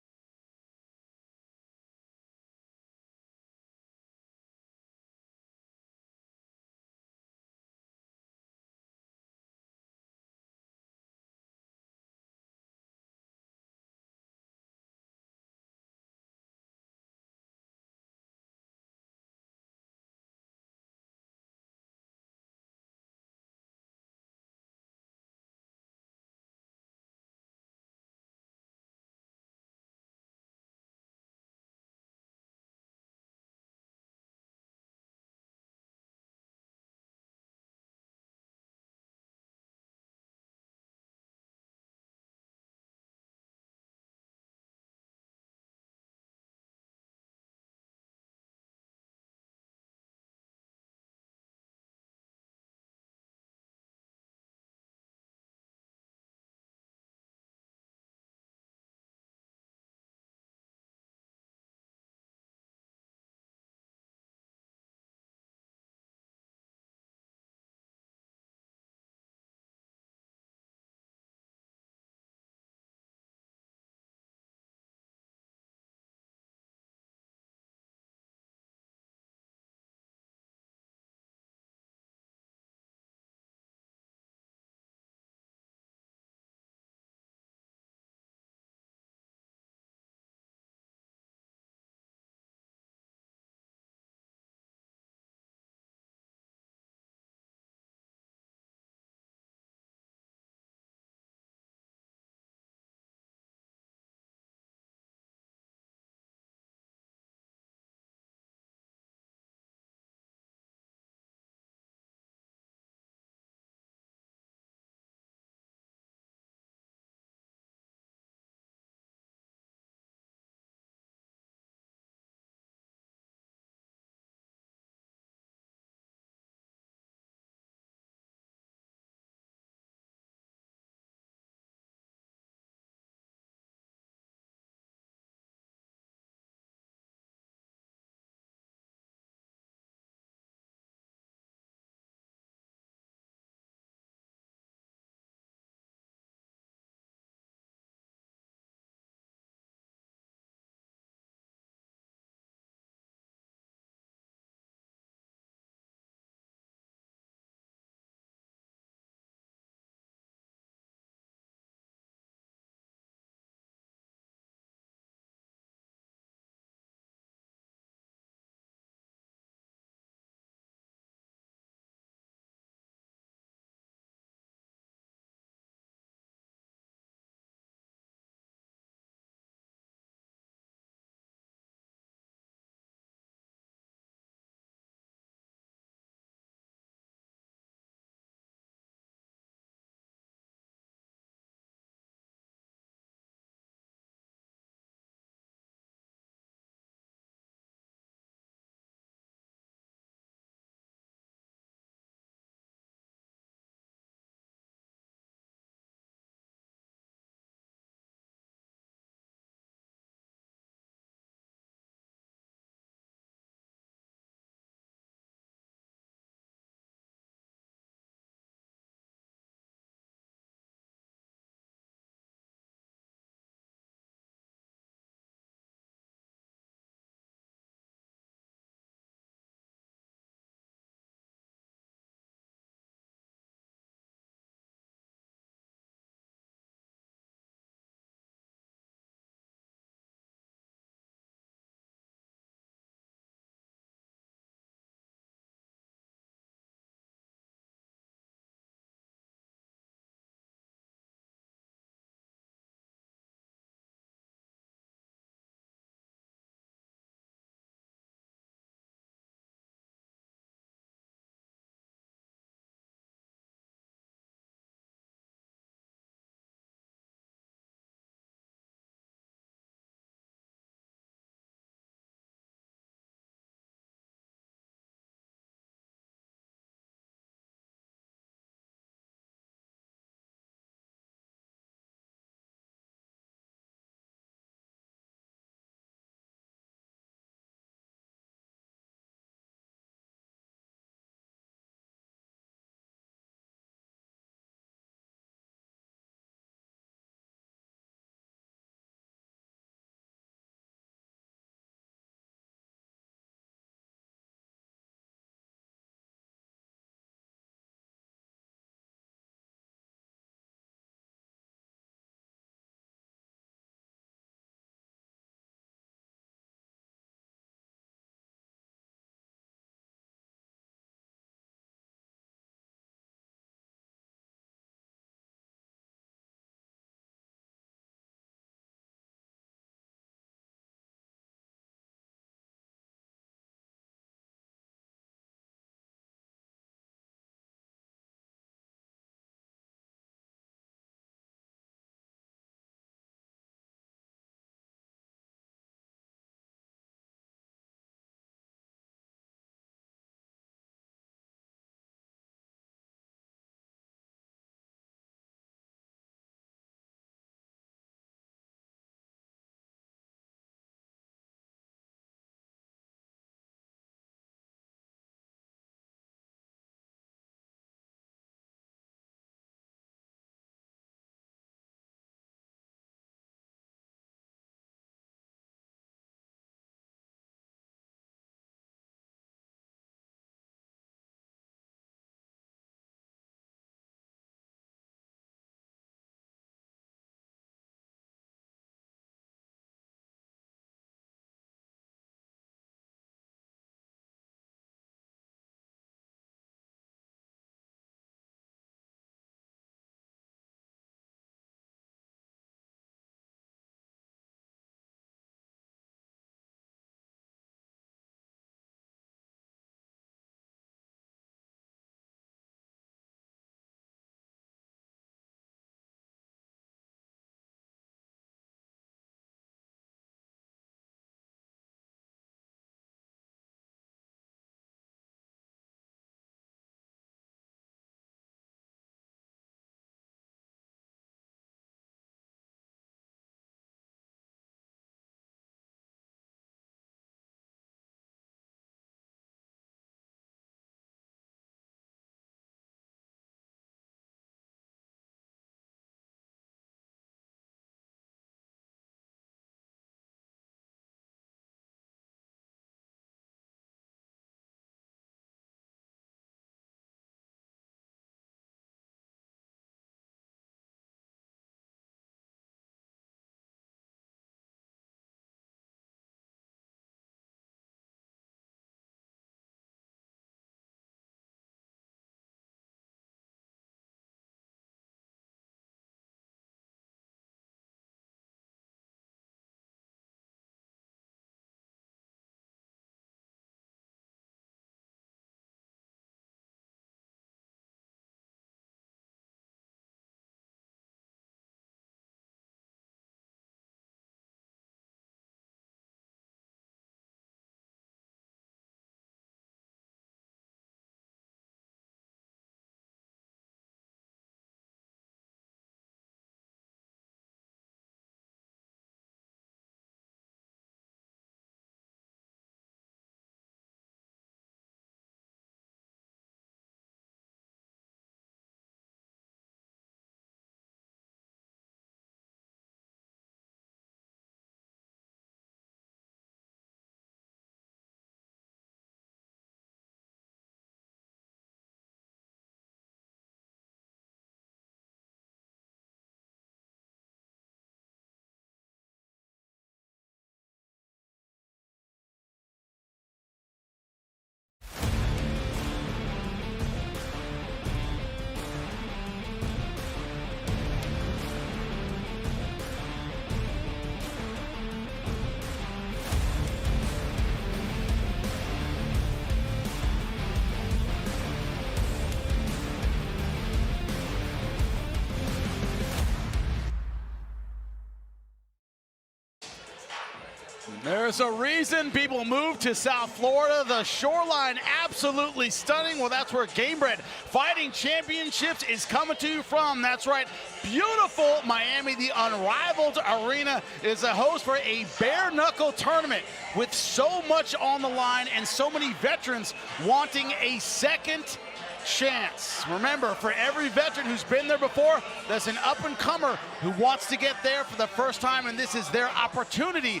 There's a reason people move to South Florida. The shoreline absolutely stunning. Well, that's where Gamebred Fighting Championships is coming to you from. That's right, beautiful Miami. The unrivaled arena is a host for a bare knuckle tournament with so much on the line and so many veterans wanting a second chance. Remember, for every veteran who's been there before, there's an up-and-comer who wants to get there for the first time, and this is their opportunity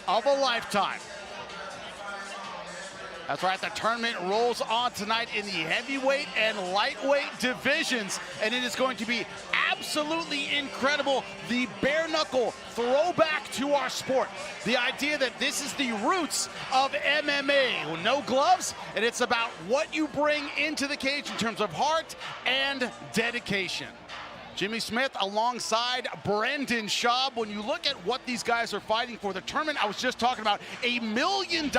of a lifetime. That's right, the tournament rolls on tonight in the heavyweight and lightweight divisions, and it is going to be absolutely incredible. The bare knuckle throwback to our sport. The idea that this is the roots of MMA. No gloves, and it's about what you bring into the cage in terms of heart and dedication. Jimmy Smith alongside Brendan Schaub. When you look at what these guys are fighting for, the tournament I was just talking about, $1 million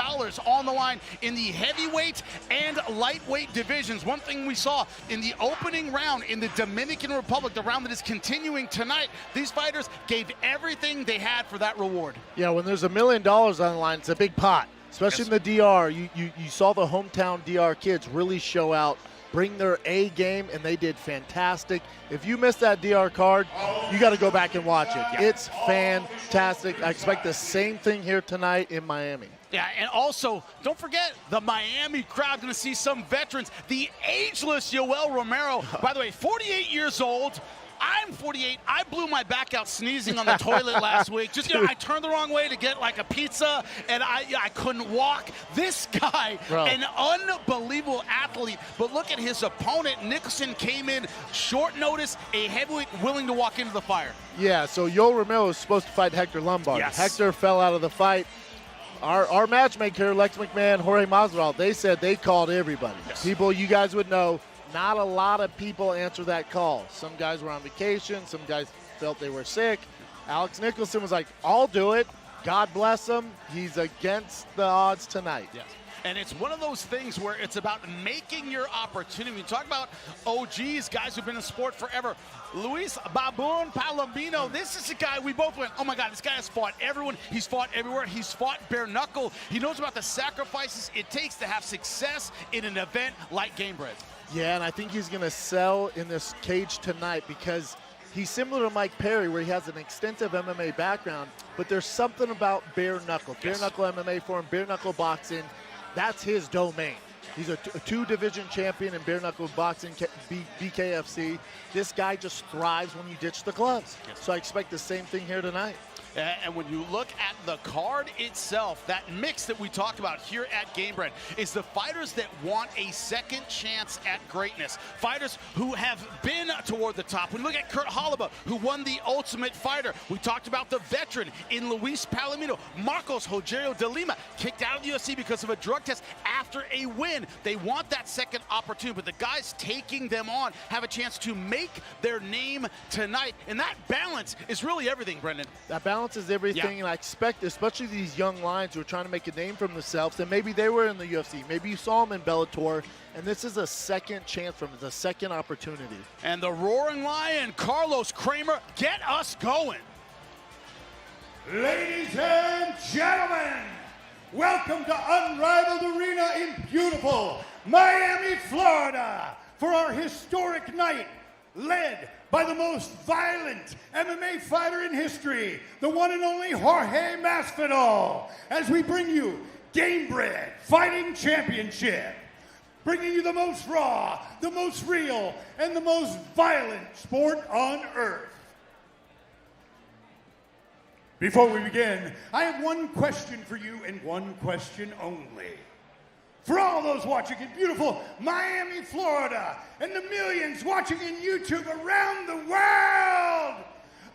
on the line in the heavyweight and lightweight divisions. One thing we saw in the opening round in the Dominican Republic, the round that is continuing tonight, these fighters gave everything they had for that reward. Yeah, when there's $1 million on the line, it's a big pot, especially in the DR. You saw the hometown DR kids really show out, bring their A game, and they did fantastic. If you missed that DR card, you got to go back and watch it. Yeah. It's fantastic. I expect the same thing here tonight in Miami. Yeah, and also, don't forget, the Miami crowd going to see some veterans. The ageless Yoel Romero, by the way, 48 years old. I'm 48. I blew my back out sneezing on the toilet last week. Just, I turned the wrong way to get like a pizza, and I couldn't walk. This guy, an unbelievable athlete. But look at his opponent. Nicholson came in short notice, a heavyweight willing to walk into the fire. Yeah, so Yoel Romero was supposed to fight Hector Lombard. Yes. Hector fell out of the fight. Our matchmaker, Lex McMahon, Jorge Masvidal, they said they called everybody. Yes. People you guys would know. Not a lot of people answer that call. Some guys were on vacation. Some guys felt they were sick. Alex Nicholson was like, I'll do it. God bless him. He's against the odds tonight. Yes. And it's one of those things where it's about making your opportunity. We talk about OGs, guys who've been in sport forever. Luis Baboon Palomino, this is a guy we both went, oh my God, this guy has fought everyone. He's fought everywhere. He's fought bare knuckle. He knows about the sacrifices it takes to have success in an event like Gamebred. Yeah, and I think he's going to sell in this cage tonight because he's similar to Mike Perry, where he has an extensive MMA background, but there's something about bare knuckle. Bare knuckle MMA for him, bare knuckle boxing, that's his domain. He's a two-division champion in bare knuckle boxing, BKFC. This guy just thrives when you ditch the gloves. So I expect the same thing here tonight. And when you look at the card itself, that mix that we talked about here at Gamebred is the fighters that want a second chance at greatness. Fighters who have been toward the top. When you look at Kurt Holloway, who won the Ultimate Fighter. We talked about the veteran in Luis Palomino. Marcos Rogerio de Lima kicked out of the UFC because of a drug test after a win. They want that second opportunity, but the guys taking them on have a chance to make their name tonight. And that balance is really everything, Brendan. That balance is everything, and I expect, especially these young lions who are trying to make a name for themselves, and maybe they were in the UFC, maybe you saw them in Bellator, and this is a second chance for them, it's a second opportunity. And the Roaring Lion, Carlos Kramer, get us going. Ladies and gentlemen, welcome to Unrivaled Arena in beautiful Miami, Florida, for our historic night, led by the most violent MMA fighter in history, the one and only Jorge Masvidal, as we bring you Gamebred Fighting Championship, bringing you the most raw, the most real, and the most violent sport on earth. Before we begin, I have one question for you and one question only. For all those watching in beautiful Miami, Florida, and the millions watching in YouTube around the world,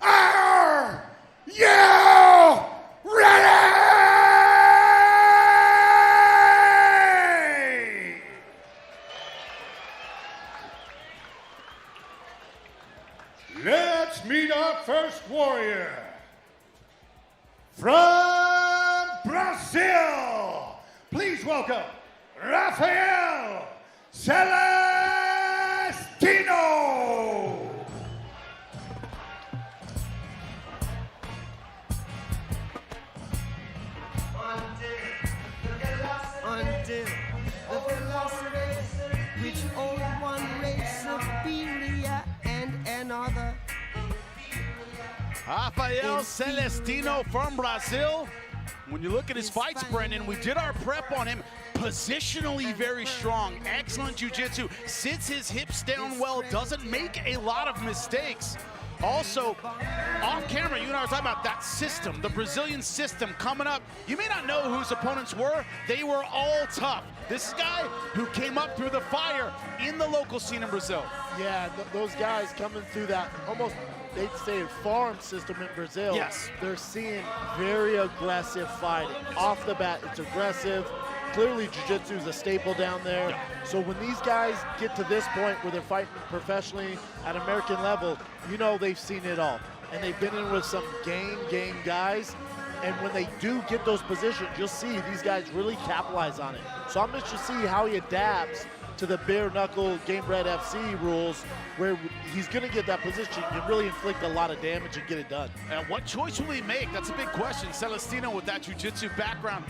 are you ready? Let's meet our first warrior. From Brazil, please welcome Rafael Celestino. another. Rafael Celestino from Brazil. When you look at his fights, Brendan, we did our prep on him. Positionally very strong, excellent jiu-jitsu, sits his hips down well, doesn't make a lot of mistakes. Also, off camera, you and I were talking about that system, the Brazilian system coming up. You may not know who his opponents were. They were all tough. This is a guy who came up through the fire in the local scene in Brazil. Yeah, those guys coming through that almost, they'd say, farm system in Brazil. Yes. They're seeing very aggressive fighting. Off the bat, it's aggressive. Clearly, jiu-jitsu is a staple down there. Yeah. So when these guys get to this point where they're fighting professionally at American level, you know they've seen it all. And they've been in with some game guys. And when they do get those positions, you'll see these guys really capitalize on it. So I'm interested to see how he adapts to the bare knuckle Gamebred FC rules, where he's going to get that position and really inflict a lot of damage and get it done. And what choice will he make? That's a big question. Celestino with that jiu-jitsu background.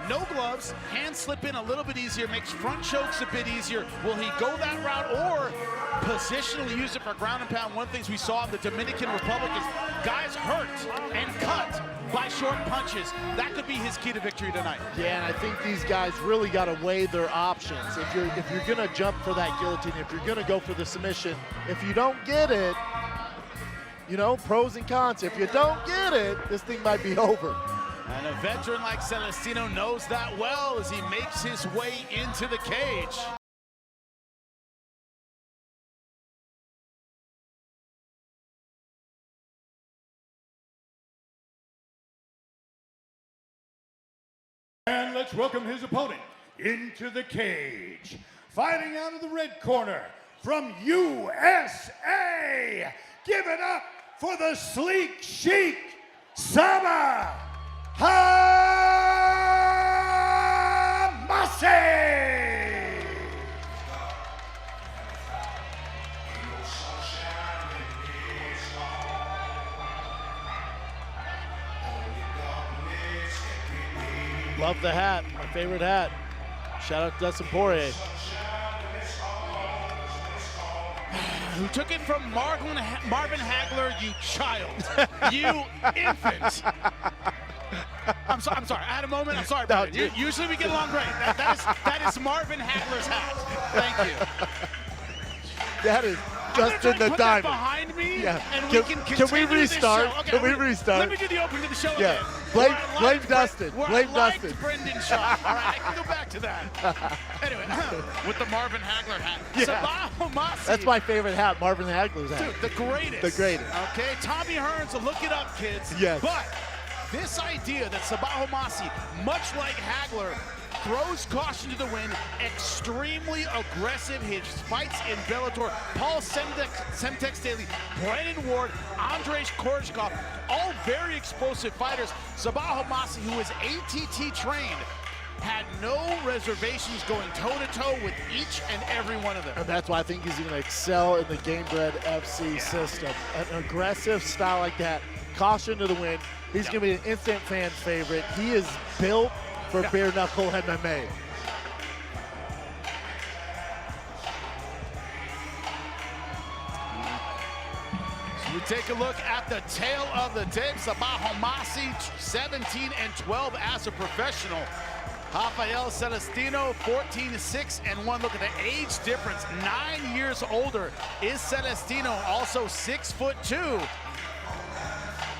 No gloves, hands slip in a little bit easier, makes front chokes a bit easier. Will he go that route or positionally use it for ground and pound? One of the things we saw in the Dominican Republic is guys hurt and cut by short punches. That could be his key to victory tonight. Yeah, and I think these guys really got to weigh their options. If you're going to jump for that guillotine, if you're going to go for the submission, if you don't get it, you know, pros and cons. If you don't get it, this thing might be over. And a veteran like Celestino knows that well as he makes his way into the cage. And let's welcome his opponent into the cage. Fighting out of the red corner from USA. Give it up for the sleek chic, Saba Homasi. Love the hat, my favorite hat. Shout out to Dustin Poirier. Who took it from Marvin Hagler, you child, you infant. I'm sorry, I had a moment, I'm sorry, No, Brendan. Usually we get along great. That is Marvin Hagler's hat. Thank you. That is I'm just gonna in the put that diamond. behind me, Yeah. and Can- we can can we continue this restart? show. Okay, Can we restart? Let me do the opening of the show Yeah. again. Blame- Where I blame liked Dustin. where Blame I liked Dustin. Brendan's shot. All right, I can go back to that. Anyway, with the Marvin Hagler hat. Yeah. Sabah Homasi. That's my favorite hat, Marvin Hagler's hat. Dude, the greatest. The greatest. Okay, Tommy Hearns, look it up, kids. Yes. But this idea that Sabah Homasi, much like Hagler, throws caution to the wind, extremely aggressive. His fights in Bellator, Paul Semtex Daly, Brennan Ward, Andrzej Korczkov, all very explosive fighters. Sabah Homasi, who is ATT trained, had no reservations going toe-to-toe with each and every one of them. And that's why I think he's going to excel in the Gamebred FC system. An aggressive style like that, caution to the wind. He's going to be an instant fan favorite. He is built for bare knuckle MMA. So we take a look at the tail of the tape. Sabah Homasi, 17-12 as a professional. Rafael Celestino, 14-6-1. Look at the age difference. 9 years older is Celestino, also 6'2".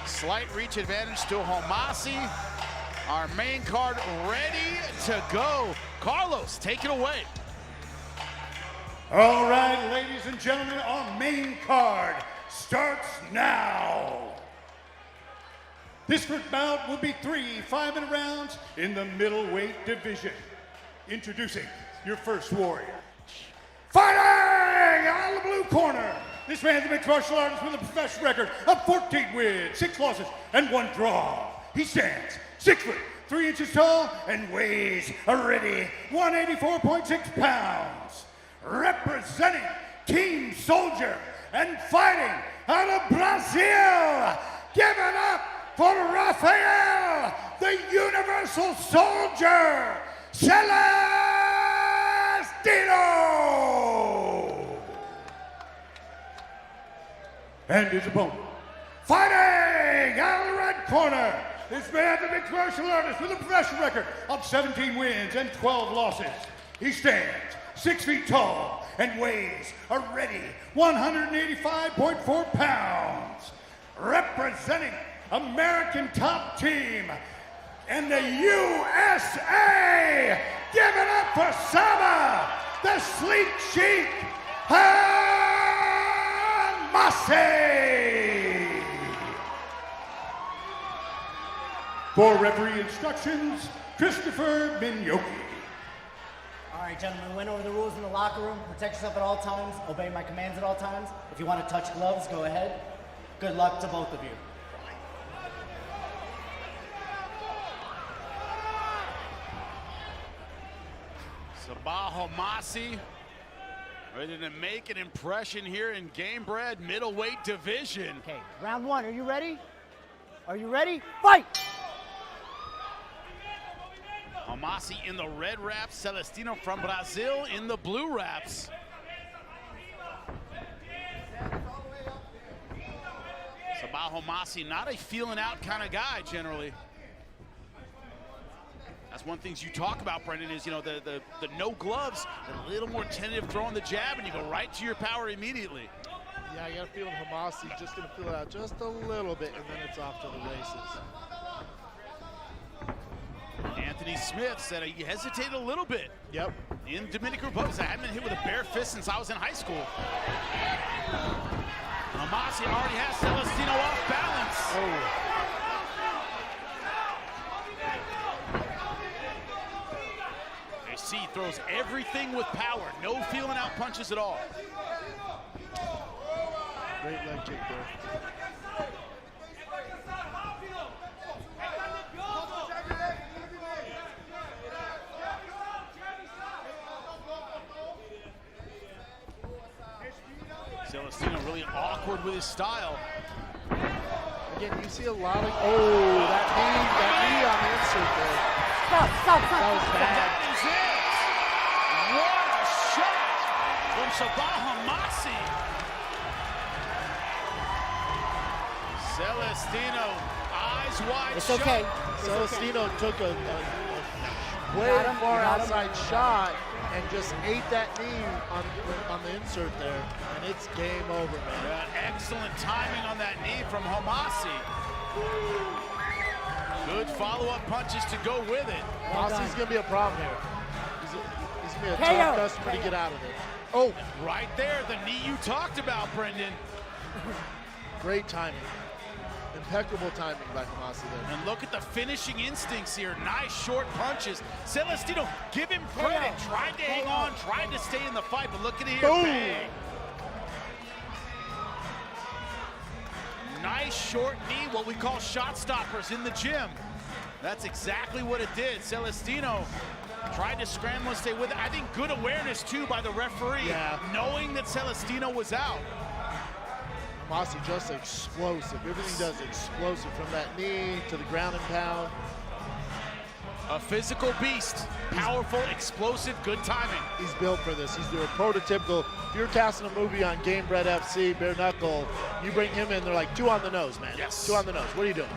Slight reach advantage to Homasi. Our main card ready to go. Carlos, take it away. All right, ladies and gentlemen, our main card starts now. This first bout will be 3 5-minute rounds in the middleweight division. Introducing your first warrior. Fighting out of the blue corner. This man's a mixed martial artist with a professional record of 14 wins, 6 losses, and 1 draw. He stands 6 foot 3 inches tall and weighs a ready 184.6 pounds. Representing Team Soldier and fighting out of Brazil, give it up for Rafael, the Universal Soldier, Celestino. And his opponent, fighting out of the red corner, this man, the mixed martial artist with a professional record of 17 wins and 12 losses. He stands 6 feet tall and weighs a ready 185.4 pounds. Representing American Top Team and the USA, give it up for Sama, the Sleek Sheik, Homasi. For referee instructions, Christopher Minyoki. All right, gentlemen, went over the rules in the locker room. Protect yourself at all times. Obey my commands at all times. If you want to touch gloves, go ahead. Good luck to both of you. Sabah Homasi ready to make an impression here in Gamebred middleweight division. Okay, round one. Are you ready? Are you ready? Fight! Homasi in the red wraps, Celestino from Brazil in the blue wraps. Sabah Homasi, not a feeling out kind of guy generally. That's one of the things you talk about, Brendan, is, you know, the no gloves, a little more tentative throwing the jab, and you go right to your power immediately. Yeah, I got a feeling Homasi just going to feel it out just a little bit, and then it's off to the races. Anthony Smith said he hesitated a little bit. Yep. In Dominican Republic, I haven't been hit with a bare fist since I was in high school. Homasi already has Celestino off balance. Oh. AC throws everything with power. No feeling out punches at all. Great leg kick there. Celestino really awkward with his style. Again, you see a lot of, that knee on the insert there. Stop, stop, stop. That was bad. That is it. What a shot from Sabah Homasi. Celestino, eyes wide It's shut. okay. Celestino took a way got him, far you got him. outside shot and just ate that knee on the insert there, and it's game over, man. Excellent timing on that knee from Homasi. Good follow-up punches to go with it. Homasi's going to be a problem here. He's going to be a KO. tough customer to get out of it. Oh, Right there, the knee you talked about, Brendan. great timing. Impeccable timing by Homasi there. And look at the finishing instincts here. Nice short punches. Celestino, give him credit. Tried to hang on, tried to stay in the fight, but look at it here. Boom. Bang. Nice short knee, what we call shot stoppers in the gym. That's exactly what it did. Celestino tried to scramble and stay with it. I think good awareness, too, by the referee, Yeah. knowing that Celestino was out. Homasi just explosive. Everything he does explosive from that knee to the ground and pound. A physical beast. Powerful, explosive, good timing. He's built for this. He's the prototypical. If you're casting a movie on Gamebred FC, bare knuckle, you bring him in, they're like 2 on the nose, man. Yes. 2 on the nose. What are you doing?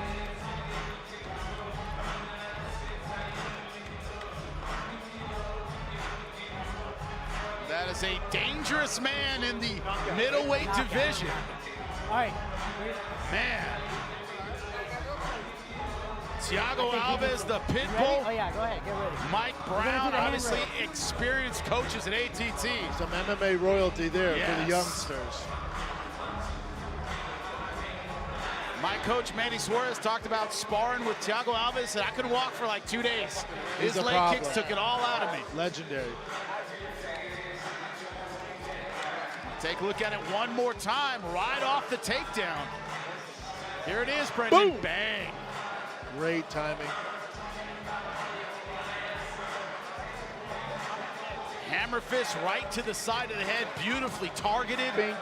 That is a dangerous man in the middleweight division. All right. Man. Thiago Alves, the pit Ready? bull. Oh, yeah, go ahead. Get ready. Mike gonna do Brown, the hand obviously raise. experienced coaches at ATT. Some MMA royalty there for Yes. the youngsters. My coach, Manny Suarez, talked about sparring with Thiago Alves, and I couldn't walk for like 2 days. He's His a leg problem. kicks took it all out of me. Legendary. Take a look at it one more time, right off the takedown. Here it is, Brendan. Boom. Bang. Great timing. Hammer fist right to the side of the head, beautifully targeted. Bink.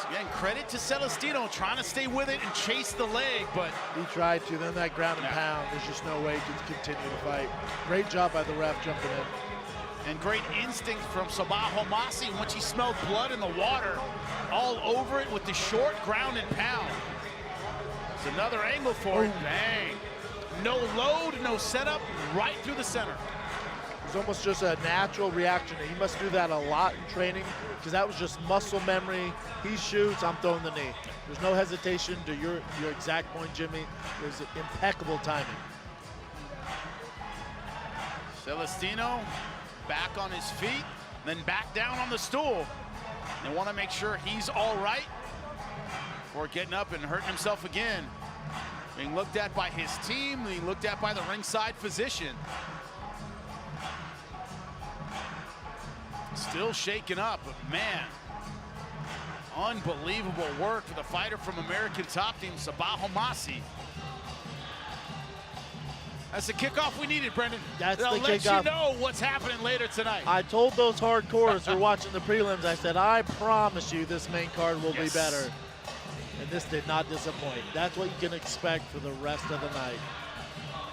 Again, credit to Celestino, trying to stay with it and chase the leg, but He tried to, then that ground and pound. There's just no way he could continue to fight. Great job by the ref jumping in. And great instinct from Homasi once he smelled blood in the water, all over it with the short ground and pound. It's another angle for it. Bang. No load, no setup, right through the center. It's almost just a natural reaction. He must do that a lot in training because that was just muscle memory. He shoots, I'm throwing the knee. There's no hesitation to your exact point, Jimmy. It was impeccable timing. Celestino back on his feet, then back down on the stool. They want to make sure he's all right before getting up and hurting himself again. Being looked at by his team, being looked at by the ringside physician. Still shaken up, but man, unbelievable work for the fighter from American top team, Homasi. That's the kickoff we needed, Brendan. That's They'll the let kickoff. you know what's happening later tonight. I told those hardcores who are watching the prelims, I said, I promise you this main card will be better. And this did not disappoint. That's what you can expect for the rest of the night.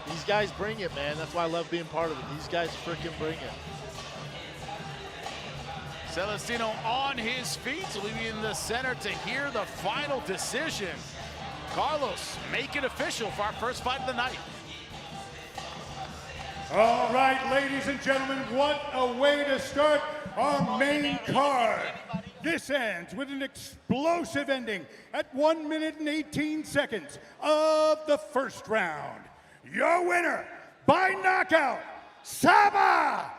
These guys bring it, man. That's why I love being part of it. These guys freaking bring it. Celestino on his feet, leaving in the center to hear the final decision. Carlos, make it official for our first fight of the night. All right, ladies and gentlemen, what a way to start our main card. This ends with an explosive ending at 1 minute and 18 seconds of the first round. Your winner by knockout, Homasi!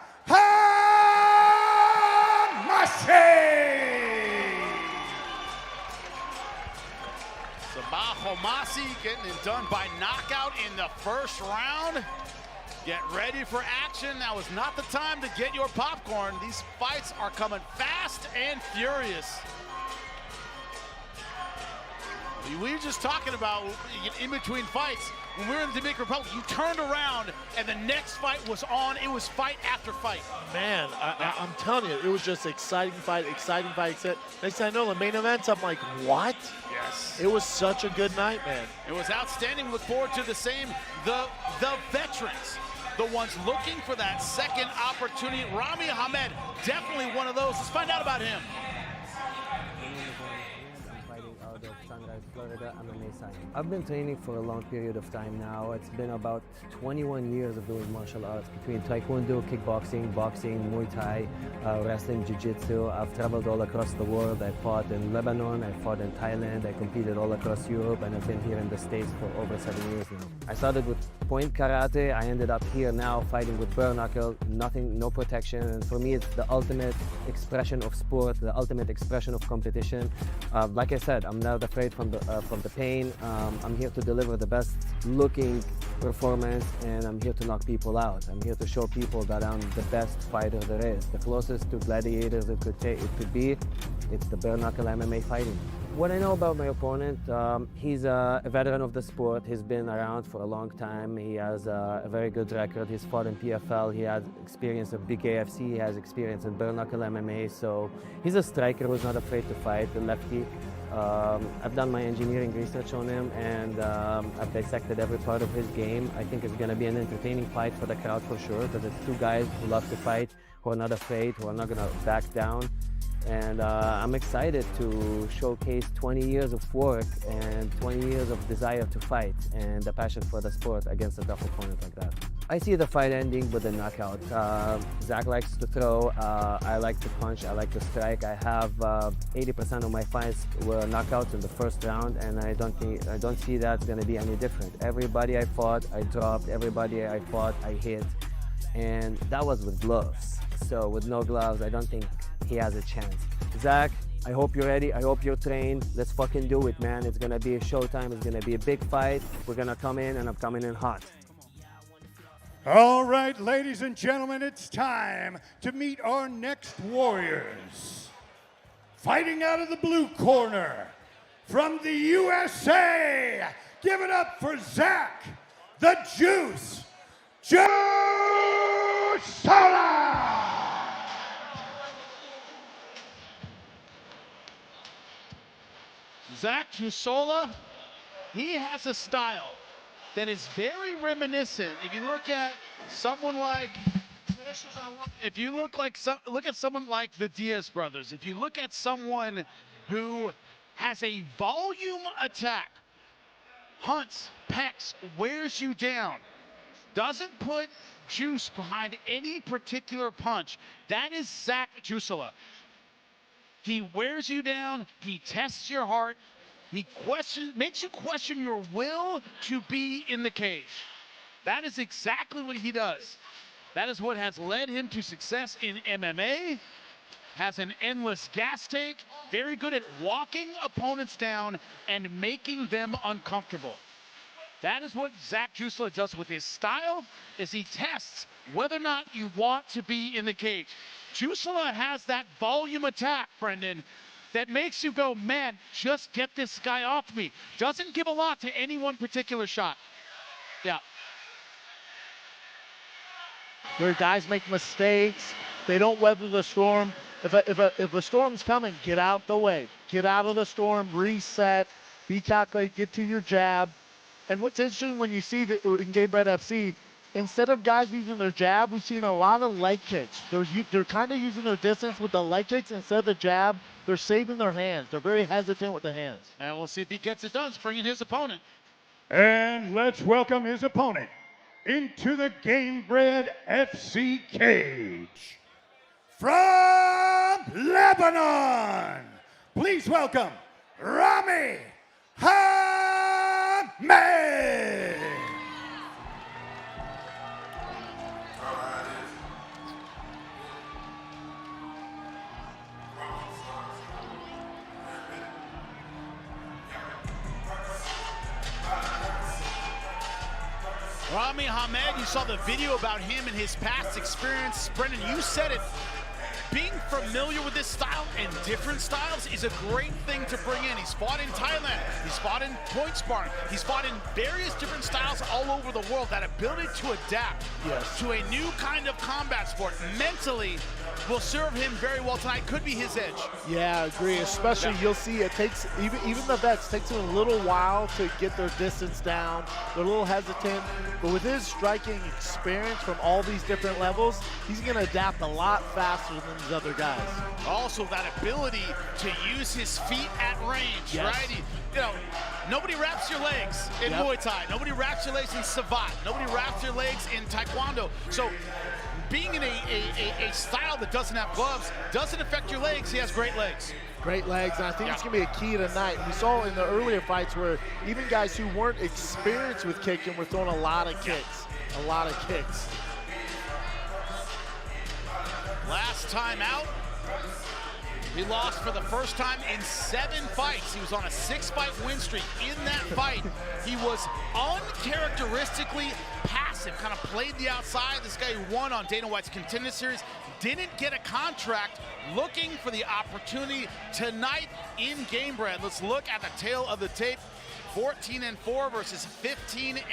Homasi getting it done by knockout in the first round. Get ready for action. Now is not the time to get your popcorn. These fights are coming fast and furious. We were just talking about in between fights, when we were in the Dominican Republic, you turned around and the next fight was on. It was fight after fight. Man, I'm telling you, it was just exciting fight. Next thing I know, the main events, I'm like, what? Yes. It was such a good night, man. It was outstanding. Look forward to the same. The veterans, the ones looking for that second opportunity. Rami Ahmed, definitely one of those. Let's find out about him. Florida MMA side. I've been training for a long period of time now. It's been about 21 years of doing martial arts between taekwondo, kickboxing, boxing, Muay Thai, wrestling, jiu-jitsu. I've traveled all across the world. I fought in Lebanon, I fought in Thailand, I competed all across Europe, and I've been here in the States for over 7 years now. I started with point karate. I ended up here now fighting with bare knuckle, nothing, no protection. And for me, it's the ultimate expression of sport, the ultimate expression of competition. Like I said, I'm not afraid from the pain. I'm here to deliver the best looking performance, and I'm here to knock people out. I'm here to show people that I'm the best fighter there is. The closest to gladiators it could be, it's the bare knuckle MMA fighting. What I know about my opponent, he's a veteran of the sport. He's been around for a long time. He has a very good record. He's fought in PFL. He has experience of big AFC. He has experience in bare knuckle MMA. So he's a striker who's not afraid to fight, the lefty. I've done my engineering research on him, and I've dissected every part of his game. I think it's going to be an entertaining fight for the crowd for sure, because it's two guys who love to fight, who are not afraid, who are not going to back down. And I'm excited to showcase 20 years of work and 20 years of desire to fight and the passion for the sport against a tough opponent like that. I see the fight ending with a knockout. Zach likes to throw, I like to punch, I like to strike. I have 80% of my fights were knockouts in the first round, and I don't see that's going to be any different. Everybody I fought, I dropped. Everybody I fought, I hit. And that was with gloves. So with no gloves, I don't think he has a chance. Zach, I hope you're ready. I hope you're trained. Let's fucking do it, man. It's gonna be a showtime. It's gonna be a big fight. We're gonna come in, and I'm coming in hot. All right, ladies and gentlemen, it's time to meet our next warriors. Fighting out of the blue corner, from the USA, give it up for Zach, the Juice, Juusola! Zach Juusola, he has a style that is very reminiscent. If you look at someone like If you look at someone like the Diaz brothers, if you look at someone who has a volume attack, hunts, pecks, wears you down, doesn't put juice behind any particular punch, that is Zach Juusola. He wears you down, he tests your heart, he makes you question your will to be in the cage. That is exactly what he does. That is what has led him to success in MMA, has an endless gas tank, very good at walking opponents down and making them uncomfortable. That is what Zach Juusola does with his style, is he tests whether or not you want to be in the cage. Juusola has that volume attack, Brendan, that makes you go, man, just get this guy off me. Doesn't give a lot to any one particular shot. Yeah. Where guys make mistakes, they don't weather the storm. If a storm's coming, get out the way. Get out of the storm, reset, be calculated, get to your jab. And what's interesting when you see that in Gamebred FC, instead of guys using their jab, we've seen a lot of leg kicks. They're kind of using their distance with the leg kicks instead of the jab. They're saving their hands. They're very hesitant with the hands. And we'll see if he gets it done, bringing his opponent. And let's welcome his opponent into the Gamebred FC cage. From Lebanon, please welcome Rami Ahmed. Rami Ahmed, you saw the video about him and his past experience. Brendan, you said it. Being familiar with this style and different styles is a great thing to bring in. He's fought in Thailand, he's fought in point sparring, he's fought in various different styles all over the world. That ability to adapt to a new kind of combat sport mentally will serve him very well tonight. Could be his edge. Yeah, I agree. Especially you'll see it takes, even the vets, takes them a little while to get their distance down. They're a little hesitant, but with his striking experience from all these different levels, he's gonna adapt a lot faster than these other guys. Also that ability to use his feet at range, right? Nobody wraps your legs in Muay Thai. Nobody wraps your legs in Savate. Nobody wraps your legs in Taekwondo. So being in a style that doesn't have gloves doesn't affect your legs. He has great legs. Great legs, and I think it's going to be a key tonight. We saw in the earlier fights where even guys who weren't experienced with kicking were throwing a lot of kicks. A lot of kicks. Last time out, he lost for the first time in 7 fights. He was on a 6-fight win streak. In that fight, he was uncharacteristically passive, kind of played the outside. This guy who won on Dana White's Contender Series didn't get a contract, looking for the opportunity tonight in Gamebred. Let's look at the tail of the tape. 14-4 versus 15-9.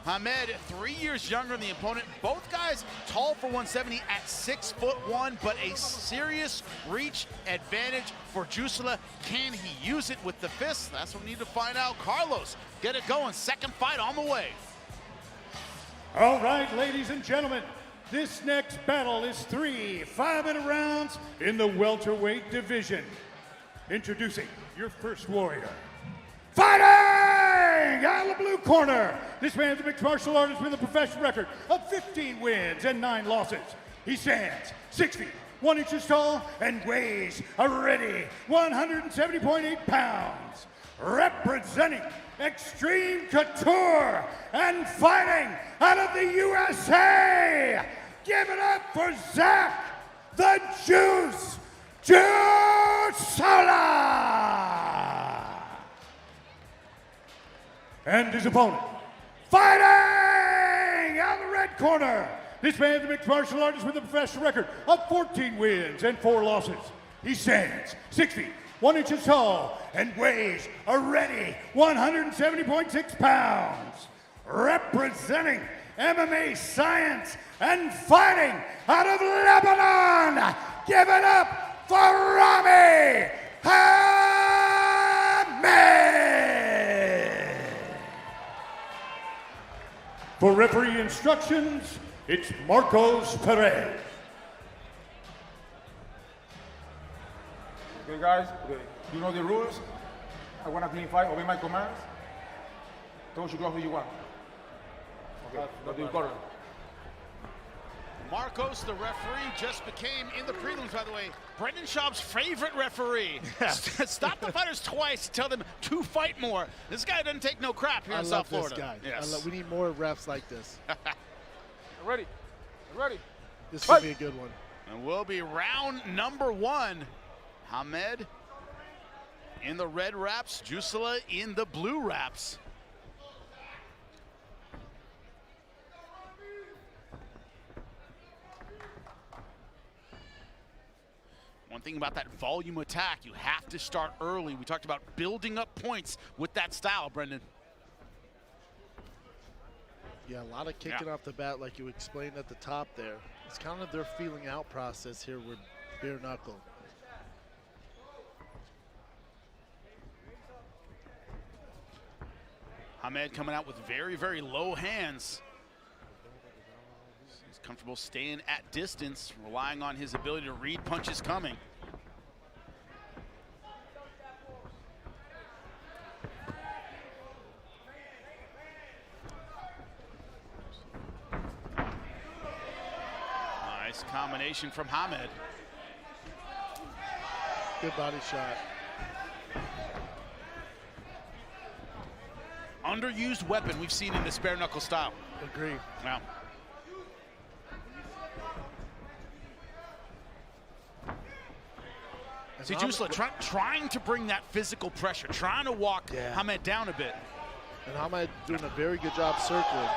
Ahmed, 3 years younger than the opponent. Both guys tall for 170 at 6'1", but a serious reach advantage for Juusola. Can he use it with the fists? That's what we need to find out. Carlos, get it going. Second fight on the way. All right, ladies and gentlemen, this next battle is 3 5-minute rounds in the welterweight division. Introducing your first warrior. Fighting out of the blue corner, this man's a mixed martial artist with a professional record of 15 wins and 9 losses. He stands 6 feet, 1 inch tall, and weighs a ready 170.8 pounds. Representing Extreme Couture and fighting out of the USA, give it up for Zach the Juice Juusola! And his opponent, fighting out of the red corner. This man's a mixed martial artist with a professional record of 14 wins and 4 losses. He stands 6 feet, 1 inch tall, and weighs a ready 170.6 pounds. Representing MMA science and fighting out of Lebanon, give it up for Rami Ahmed! For referee instructions, it's Marcos Perez. Okay, guys, okay. You know the rules. I want a clean fight. Obey my commands. Don't shoot off who you want. Okay, not the corner. Marcos, the referee, just became, in the prelims, by the way, Brendan Schaub's favorite referee. Stop the fighters twice, tell them to fight more. This guy doesn't take no crap here in South Florida. This guy. Yes. We need more refs like this. Ready? Ready? This could be a good one. And will be round number 1. Hamed in the red wraps, Juusola in the blue wraps. One thing about that volume attack, you have to start early. We talked about building up points with that style, Brendan. Yeah, a lot of kicking off the bat like you explained at the top there. It's kind of their feeling out process here with bare knuckle. Hamed coming out with very, very low hands. He's comfortable staying at distance, relying on his ability to read punches coming. Nice combination from Hamed. Good body shot. Underused weapon we've seen in this bare knuckle style. Agree. Wow. See, Juusola trying to bring that physical pressure, trying to walk Hamed down a bit. And Hamed doing a very good job circling,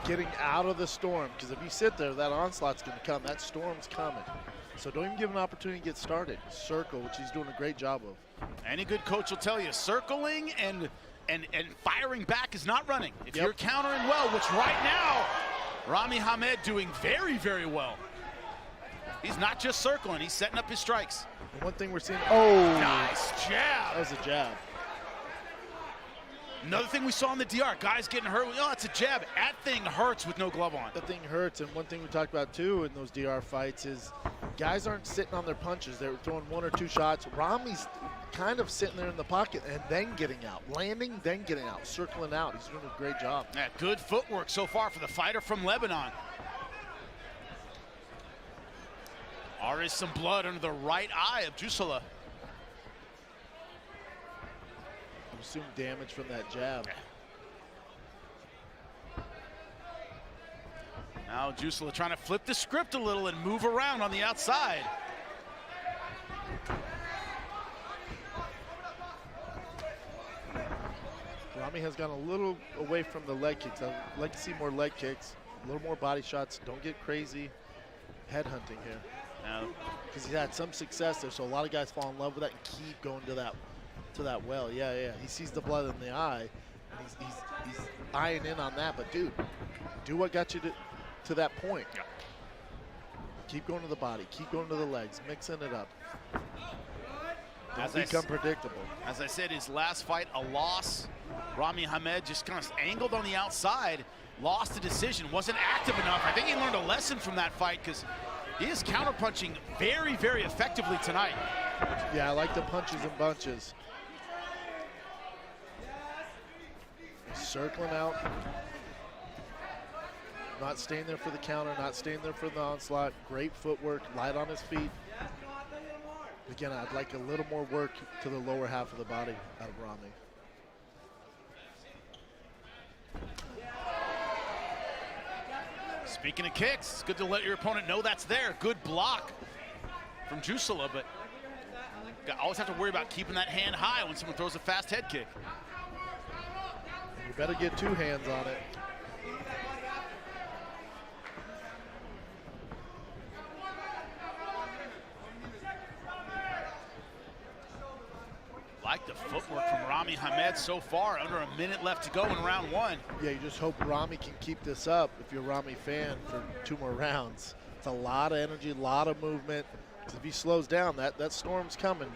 getting out of the storm. Because if you sit there, that onslaught's going to come. That storm's coming. So don't even give an opportunity to get started. Circle, which he's doing a great job of. Any good coach will tell you, circling and firing back is not running. If you're countering well, which right now, Rami Hamed doing very, very well. He's not just circling, he's setting up his strikes. And one thing we're seeing, nice jab. That was a jab. Another thing we saw in the DR, guys getting hurt. Oh, it's a jab. That thing hurts with no glove on. That thing hurts, and one thing we talked about too in those DR fights is guys aren't sitting on their punches. They're throwing 1 or 2 shots. Rami's kind of sitting there in the pocket and then getting out. Landing, then getting out. Circling out. He's doing a great job. Yeah, good footwork so far for the fighter from Lebanon. There is some blood under the right eye of Juusola. I assume damage from that jab. Now Juusola trying to flip the script a little and move around on the outside. Rami has gone a little away from the leg kicks. I'd like to see more leg kicks, a little more body shots. Don't get crazy head hunting here. Because he's had some success there, so a lot of guys fall in love with that and keep going to that well. Yeah. He sees the blood in the eye, and he's eyeing in on that. But dude, do what got you to that point. Yeah. Keep going to the body, keep going to the legs, mixing it up. Don't become predictable. As I said, his last fight, a loss. Rami Hamed just kind of angled on the outside, lost the decision, wasn't active enough. I think he learned a lesson from that fight because he is counterpunching very, very effectively tonight. Yeah, I like the punches and bunches. Circling out. Not staying there for the counter, not staying there for the onslaught. Great footwork, light on his feet. Again, I'd like a little more work to the lower half of the body out of Rami. Speaking of kicks, it's good to let your opponent know that's there. Good block from Juusola, but you always have to worry about keeping that hand high when someone throws a fast head kick. You better get 2 hands on it. Like the footwork from Rami Hamed so far, under a minute left to go in round 1. Yeah, you just hope Rami can keep this up if you're a Rami fan for 2 more rounds. It's a lot of energy, a lot of movement. Because if he slows down, that storm's coming.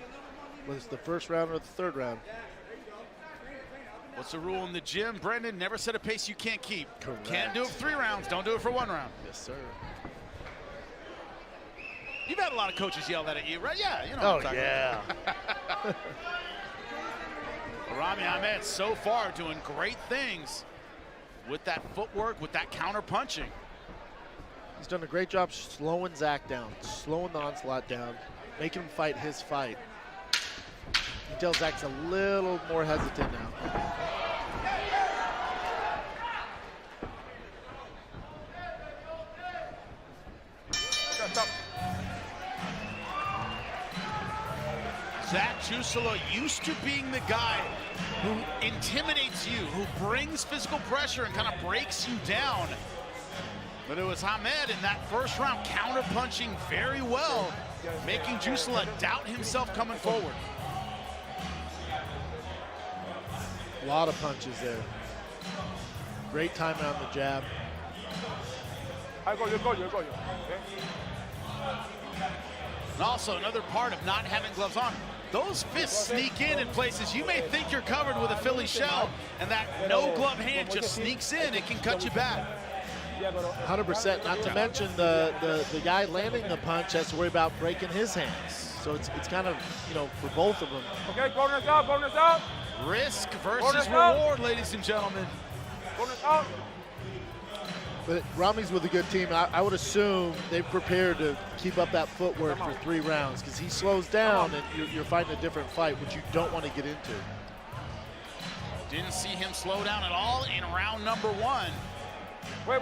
Whether it's the first round or the 3rd round. What's the rule in the gym, Brendan? Never set a pace you can't keep. Correct. Can't do it for 3 rounds. Don't do it for 1 round. Yes, sir. You've had a lot of coaches yell that at you, right? Yeah, you know Oh, what I'm talking yeah. about. Rami Ahmed so far doing great things with that footwork, with that counter punching. He's done a great job slowing Zach down, slowing the onslaught down, making him fight his fight. You can tell Zach's a little more hesitant now. Zach Juusola used to being the guy who intimidates you, who brings physical pressure and kind of breaks you down. But it was Hamed in that first round counter-punching very well, making Juusola doubt himself coming forward. A lot of punches there. Great timing on the jab. I got you. Okay. And also another part of not having gloves on, those fists sneak in places you may think you're covered with a Philly shell, and that no glove hand just sneaks in. It can cut you back. 100%, not to mention the guy landing the punch has to worry about breaking his hands. So it's kind of, you know, for both of them. Okay, corners out. Risk versus reward, ladies and gentlemen. Corners out. But Rami's with a good team. I would assume they've prepared to keep up that footwork for 3 rounds because he slows down and you're fighting a different fight, which you don't want to get into. Didn't see him slow down at all in round number 1. Wait.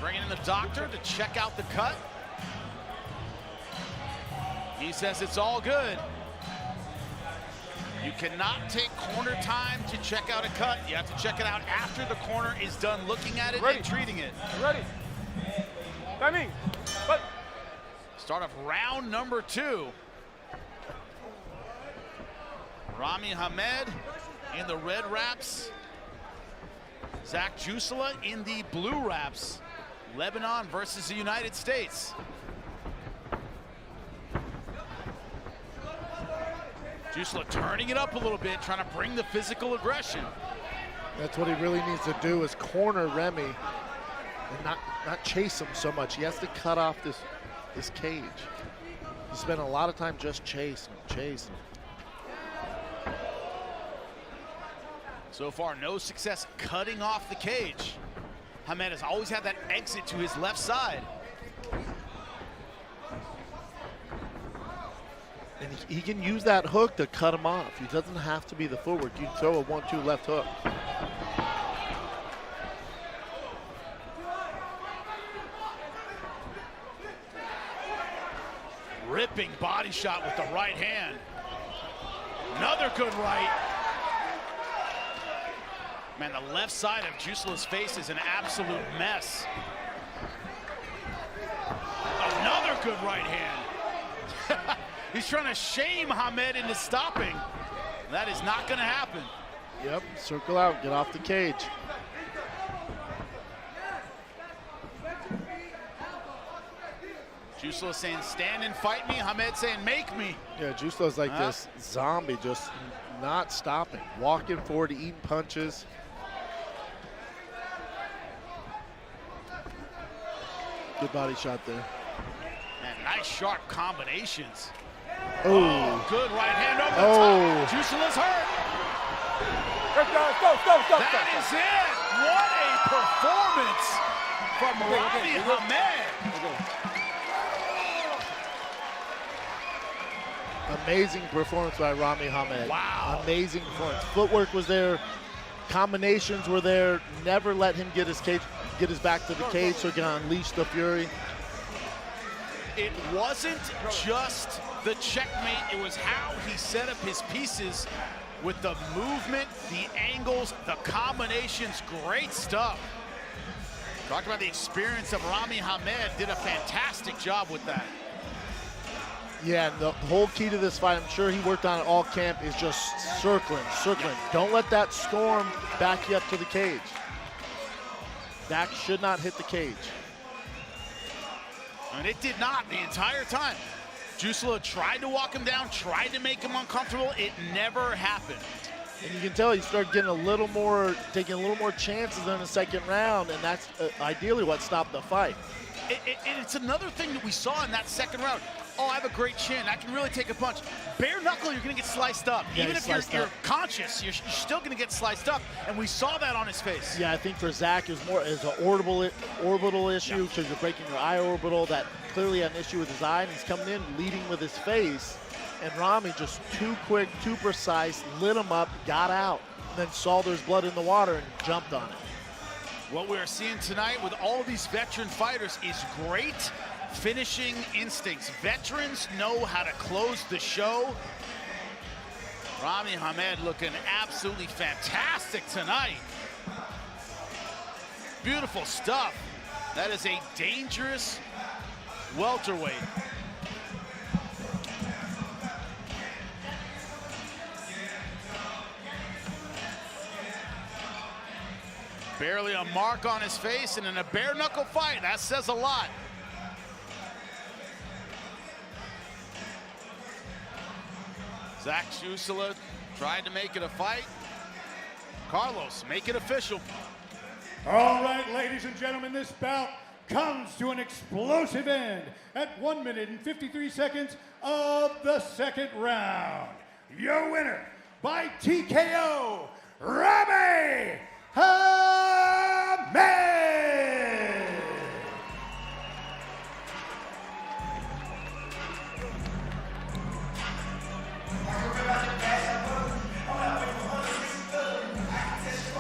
Bringing in the doctor to check out the cut. He says it's all good. You cannot take corner time to check out a cut. You have to check it out after the corner is done looking at it and treating it. Ready. Timing. But Start of round number 2. Rami Hamed in the red wraps. Zach Juusola in the blue wraps. Lebanon versus the United States. Juusola turning it up a little bit, trying to bring the physical aggression. That's what he really needs to do is corner Remy and not chase him so much. He has to cut off this cage. He spent a lot of time just chasing. So far, no success cutting off the cage. Hamed has always had that exit to his left side. And he can use that hook to cut him off. He doesn't have to be the footwork. You can throw a 1-2 left hook. Ripping body shot with the right hand. Another good right. Man, the left side of Juusola's face is an absolute mess. Another good right hand. He's trying to shame Hamed into stopping. That is not going to happen. Yep, circle out, get off the cage. Juusola saying, stand and fight me. Hamed saying, make me. Yeah, Juusola's like this zombie, just not stopping. Walking forward, eating punches. Good body shot there. Man, nice sharp combinations. Oh, Good right hand over the top. Juusola's hurt. Stop. That is it. What a performance from Rami Hamed. amazing performance by Rami Hamed. Wow. Amazing performance. Footwork was there. Combinations were there. Never let him get his back to the cage so he can unleash the fury. It wasn't just the checkmate, it was how he set up his pieces with the movement, the angles, the combinations. Great stuff. Talked about the experience of Rami Hamed, did a fantastic job with that. Yeah, and the whole key to this fight, I'm sure he worked on it all camp, is just circling. Don't let that storm back you up to the cage. Back should not hit the cage. And it did not the entire time. Juusola tried to walk him down, tried to make him uncomfortable. It never happened. And you can tell he started getting taking a little more chances in the second round, and that's ideally what stopped the fight. It's another thing that we saw in that second round. Oh, I have a great chin. I can really take a punch. Bare knuckle, you're going to get sliced up. Yeah, even if you're conscious, you're still going to get sliced up. And we saw that on his face. Yeah, I think for Zach, it was an orbital issue because you're breaking your eye orbital. That clearly had an issue with his eye, and he's coming in leading with his face. And Rami just too quick, too precise, lit him up, got out, and then saw there's blood in the water and jumped on it. What we're seeing tonight with all these veteran fighters is great finishing instincts. Veterans know how to close the show. Rami Hamed looking absolutely fantastic tonight. Beautiful stuff. That is a dangerous welterweight. Barely a mark on his face, and in a bare knuckle fight, that says a lot. Zach Juusola tried to make it a fight. Carlos, make it official. All right, ladies and gentlemen, this bout comes to an explosive end at 1 minute and 53 seconds of the second round. Your winner by TKO, Rami Hamed!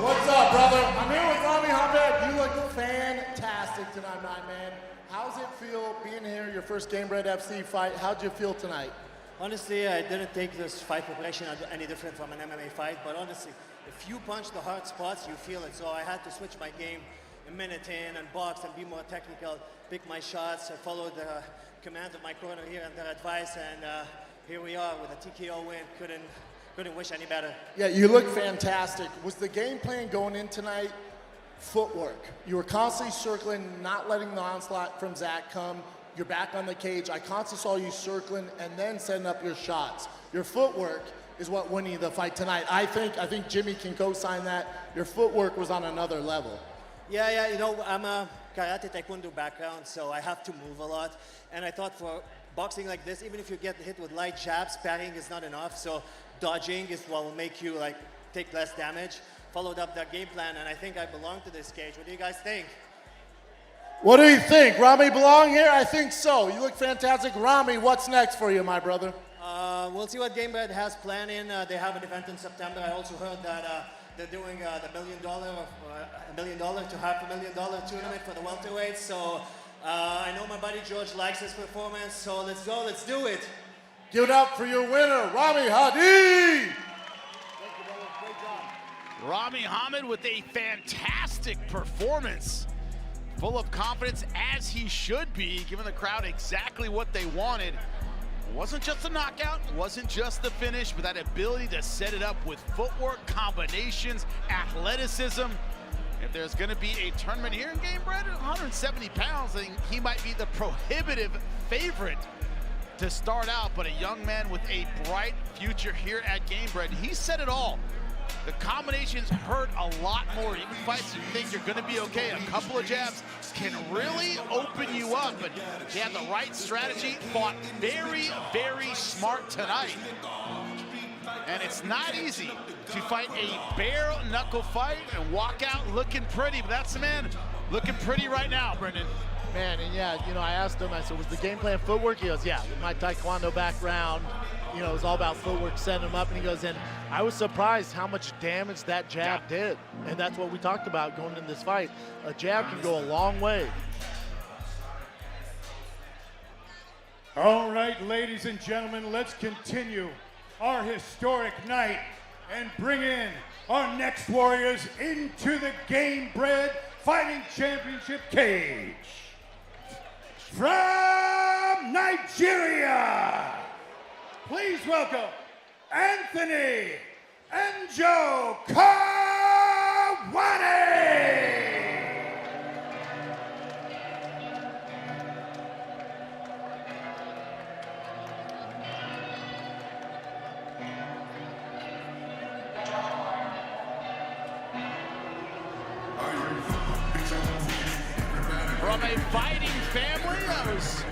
What's up, brother? I'm here with Rami Hamed. You look fantastic tonight, my man. How's it feel being here, your first Gamebred FC fight? How'd you feel tonight? Honestly, I didn't take this fight preparation any different from an MMA fight, but honestly, if you punch the hard spots, you feel it. So I had to switch my game a minute in and box and be more technical, pick my shots. I followed the command of my corner here and their advice, and here we are with a TKO win. Couldn't wish any better. Yeah, you look fantastic. Was the game plan going in tonight footwork? You were constantly circling, not letting the onslaught from Zach come. You're back on the cage. I constantly saw you circling and then setting up your shots. Your footwork is what won you the fight tonight. I think Jimmy can co-sign that. Your footwork was on another level. Yeah, you know, I'm a karate taekwondo background, so I have to move a lot. And I thought for boxing like this, even if you get hit with light jabs, parrying is not enough. So dodging is what will make you take less damage. Followed up that game plan, and I think I belong to this cage. What do you guys think? What do you think? Rami belong here? I think so. You look fantastic. Rami, what's next for you, my brother? We'll see what Gamebred has planned in. They have an event in September. I also heard that they're doing the $1 million to $500,000 tournament for the welterweights. So I know my buddy George likes this performance. So let's go. Let's do it. Give it up for your winner, Rami Hadi. Rami Hamed with a fantastic performance. Full of confidence, as he should be, giving the crowd exactly what they wanted. It wasn't just a knockout, it wasn't just the finish, but that ability to set it up with footwork, combinations, athleticism. If there's gonna be a tournament here in Gamebred, 170 pounds, I think he might be the prohibitive favorite to start out, but a young man with a bright future here at Gamebred. He said it all. The combinations hurt a lot more. Even fights you think you're gonna be okay, a couple of jabs can really open you up, but he had the right strategy, fought very, very smart tonight. And it's not easy to fight a bare knuckle fight and walk out looking pretty, but that's the man looking pretty right now, Brendan. Man, and yeah, you know, I asked him, I said, was the game plan footwork? He goes, yeah, with my Taekwondo background, you know, it was all about footwork, setting him up, and he goes, and I was surprised how much damage that jab did. And that's what we talked about going into this fight. A jab can go a long way. All right, ladies and gentlemen, let's continue our historic night and bring in our next warriors into the Gamebred Fighting Championship cage. From Nigeria, please welcome Anthony Njokuani. From a fighting family, I was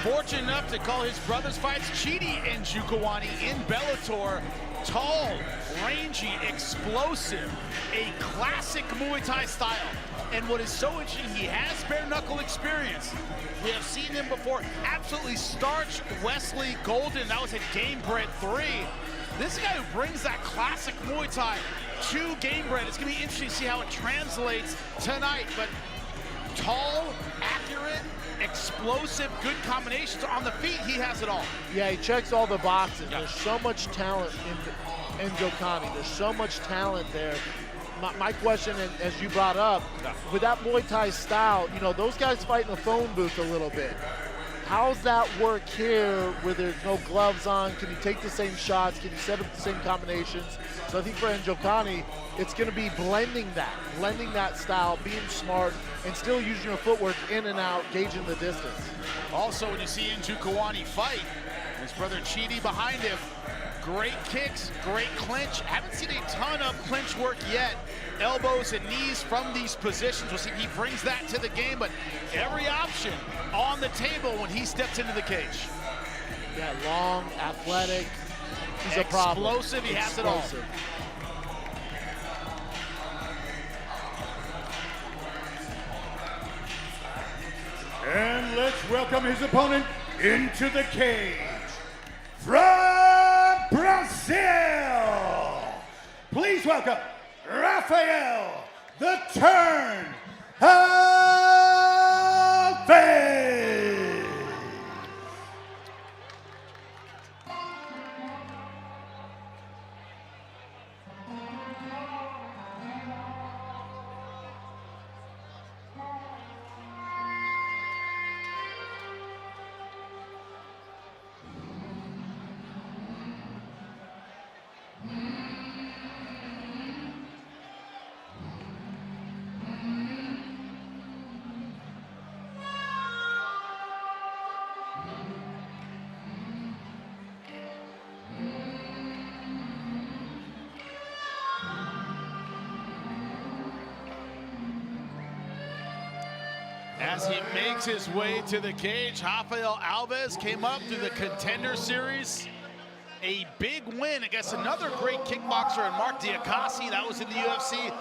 fortunate enough to call his brother's fights Chidi and Njokuani in Bellator. Tall, rangy, explosive, a classic Muay Thai style. And what is so interesting, he has bare knuckle experience. We have seen him before absolutely starch Wesley Golden. That was at Gamebred 3. This guy who brings that classic Muay Thai to Gamebred. It's gonna be interesting to see how it translates tonight. But tall, accurate, explosive, good combinations. On the feet, he has it all. Yeah, he checks all the boxes. Yeah. There's so much talent in Njokuani. There's so much talent there. My question, and as you brought up, with that Muay Thai style, you know, those guys fight in a phone booth a little bit. How's that work here where there's no gloves on? Can you take the same shots? Can you set up the same combinations? So I think for Njokuani, it's going to be blending that style, being smart, and still using your footwork in and out, gauging the distance. Also, when you see Njokuani fight, his brother Chidi behind him, great kicks, great clinch. Haven't seen a ton of clinch work yet. Elbows and knees from these positions. We'll see if he brings that to the game, but every option on the table when he steps into the cage. Yeah, long, athletic. He's a problem. Explosive, he has it all. And let's welcome his opponent into the cage. From Brazil, please welcome Rafael the Turn Alves. As he makes his way to the cage, Rafael Alves came up through the Contender Series. A big win against another great kickboxer in Mark Diakasi. That was in the UFC.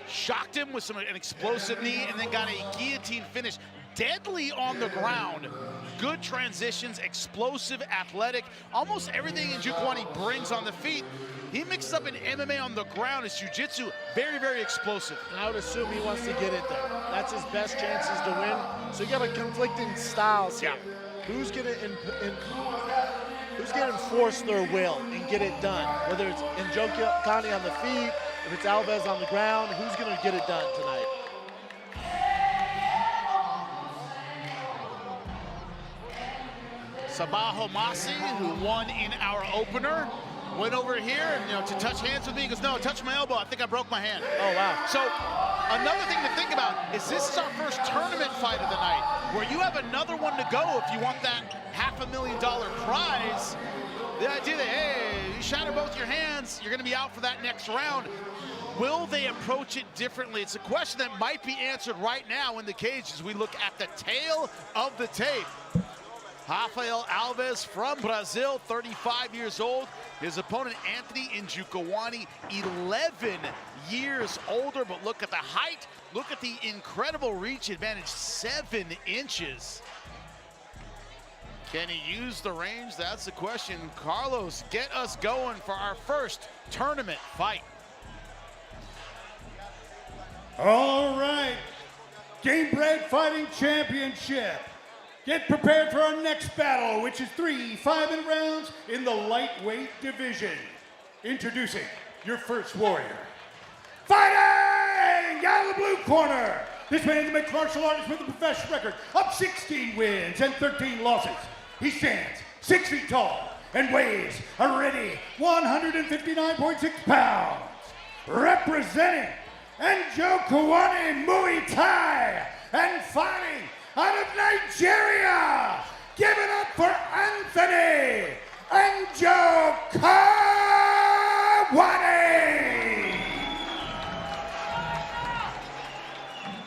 Shocked him with an explosive knee and then got a guillotine finish. Deadly on the ground. Good transitions, explosive, athletic. Almost everything Njokuani brings on the feet. He mixes up an MMA on the ground. His jiu-jitsu, very, very explosive. And I would assume he wants to get it there. That's his best chances to win. So you got a conflicting styles here. Who's gonna enforce their will and get it done? Whether it's Njokuani on the feet, if it's Alves on the ground, who's gonna get it done tonight? Sabah Homasi, who won in our opener, went over here and to touch hands with me. He goes, no, touch my elbow. I think I broke my hand. Oh, wow. So another thing to think about is this is our first tournament fight of the night where you have another one to go if you want that $500,000 prize. The idea that, hey, you shatter both your hands, you're going to be out for that next round. Will they approach it differently? It's a question that might be answered right now in the cage as we look at the tail of the tape. Rafael Alves from Brazil, 35 years old. His opponent, Anthony Njokuani, 11 years older, but look at the height. Look at the incredible reach advantage, 7 inches. Can he use the range? That's the question. Carlos, get us going for our first tournament fight. All right, Gamebred Fighting Championship. Get prepared for our next battle, which is 3 5-minute rounds in the lightweight division. Introducing your first warrior. Fighting out of the blue corner. This man is a mixed martial artist with a professional record of 16 wins and 13 losses. He stands 6 feet tall and weighs a ready 159.6 pounds. Representing Njokuani Muay Thai and fighting out of Nigeria, give it up for Anthony Njokuani.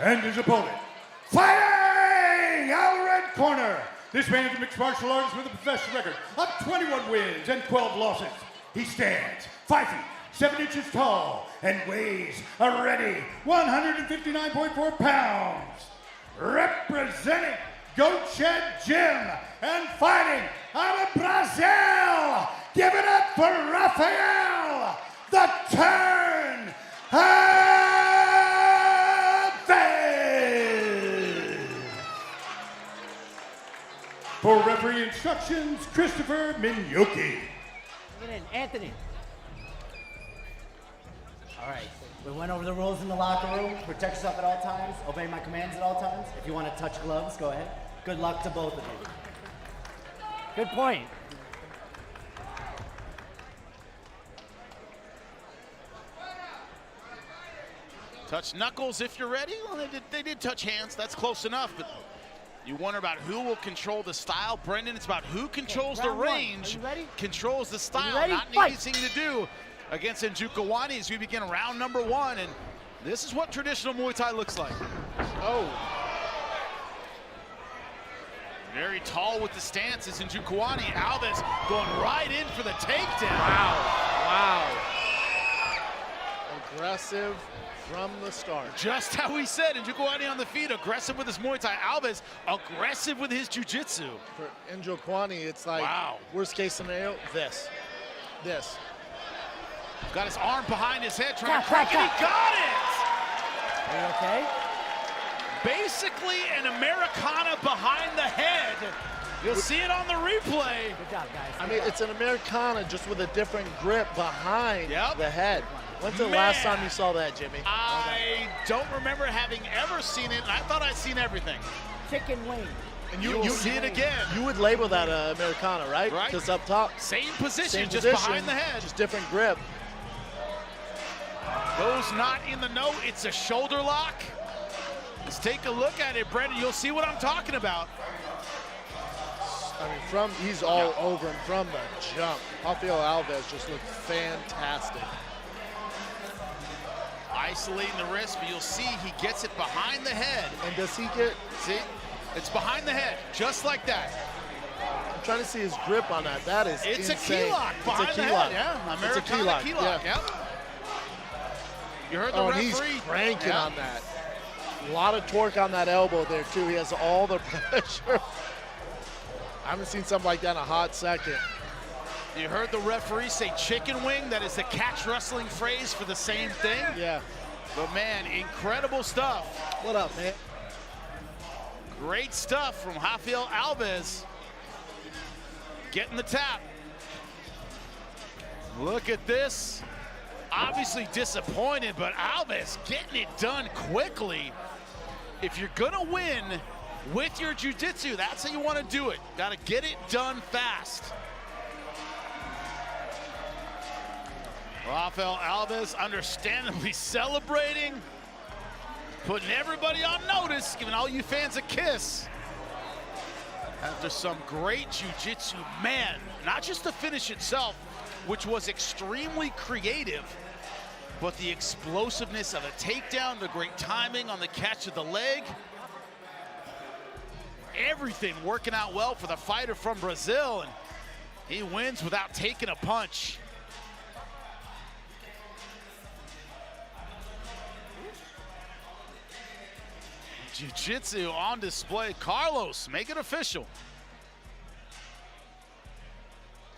And his opponent, Fighting out of the red corner. This man's a mixed martial artist with a professional record of 21 wins and 12 losses. He stands 5 feet, 7 inches tall and weighs a ready 159.4 pounds. Representing Goat Shed Gym and fighting out of Brazil. Give it up for Rafael, the Turn Alves. For referee instructions, Christopher Minyoki. Get in, Anthony. All right, we went over the rules in the locker room. Protect yourself at all times. Obey my commands at all times. If you want to touch gloves, go ahead. Good luck to both of you. Good point. Touch knuckles if you're ready. Well, they did touch hands. That's close enough. But you wonder about who will control the style. Brendan, it's about who controls the range, controls the style. Not an easy thing to do against Njokuani as we begin round number 1. And this is what traditional Muay Thai looks like. Oh. Very tall with the stance is Njokuani. Alves going right in for the takedown. Wow. Aggressive from the start. Just how we said, Njokuani on the feet, aggressive with his Muay Thai. Alves, aggressive with his jiu-jitsu. For Njokuani, it's like, worst case scenario, this. Got his arm behind his head, trying to crack it. He got it! Are you okay? Basically an Americana behind the head. You'll see it on the replay. Good job, guys. I mean, it's an Americana just with a different grip behind the head. When's the last time you saw that, Jimmy? I don't remember having ever seen it, and I thought I'd seen everything. Chicken wing. And you see it again. You would label that Americana, right? Right. Because up top. Same position, just behind the head. Just different grip. Those not in the know, it's a shoulder lock. Let's take a look at it, Brendan. You'll see what I'm talking about. I mean, he's all over him from the jump. Rafael Alves just looked fantastic. Isolating the wrist, but you'll see he gets it behind the head. And does he get... See, it's behind the head, just like that. I'm trying to see his grip on that. That is It's insane. a key lock behind the head, yeah. Americana key lock, yeah. You heard the referee. And he's cranking on that. A lot of torque on that elbow there, too. He has all the pressure. I haven't seen something like that in a hot second. You heard the referee say chicken wing. That is the catch wrestling phrase for the same thing. Yeah. But, man, incredible stuff. What up, man? Great stuff from Rafael Alves. Getting the tap. Look at this. Obviously disappointed, but Alves getting it done quickly. If you're gonna win with your jiu-jitsu, that's how you want to do it. Gotta get it done fast. Rafael Alves understandably celebrating, putting everybody on notice, giving all you fans a kiss. After some great jiu-jitsu, man, not just the finish itself, which was extremely creative, but the explosiveness of a takedown, the great timing on the catch of the leg. Everything working out well for the fighter from Brazil, and he wins without taking a punch. Jiu-jitsu on display. Carlos, make it official.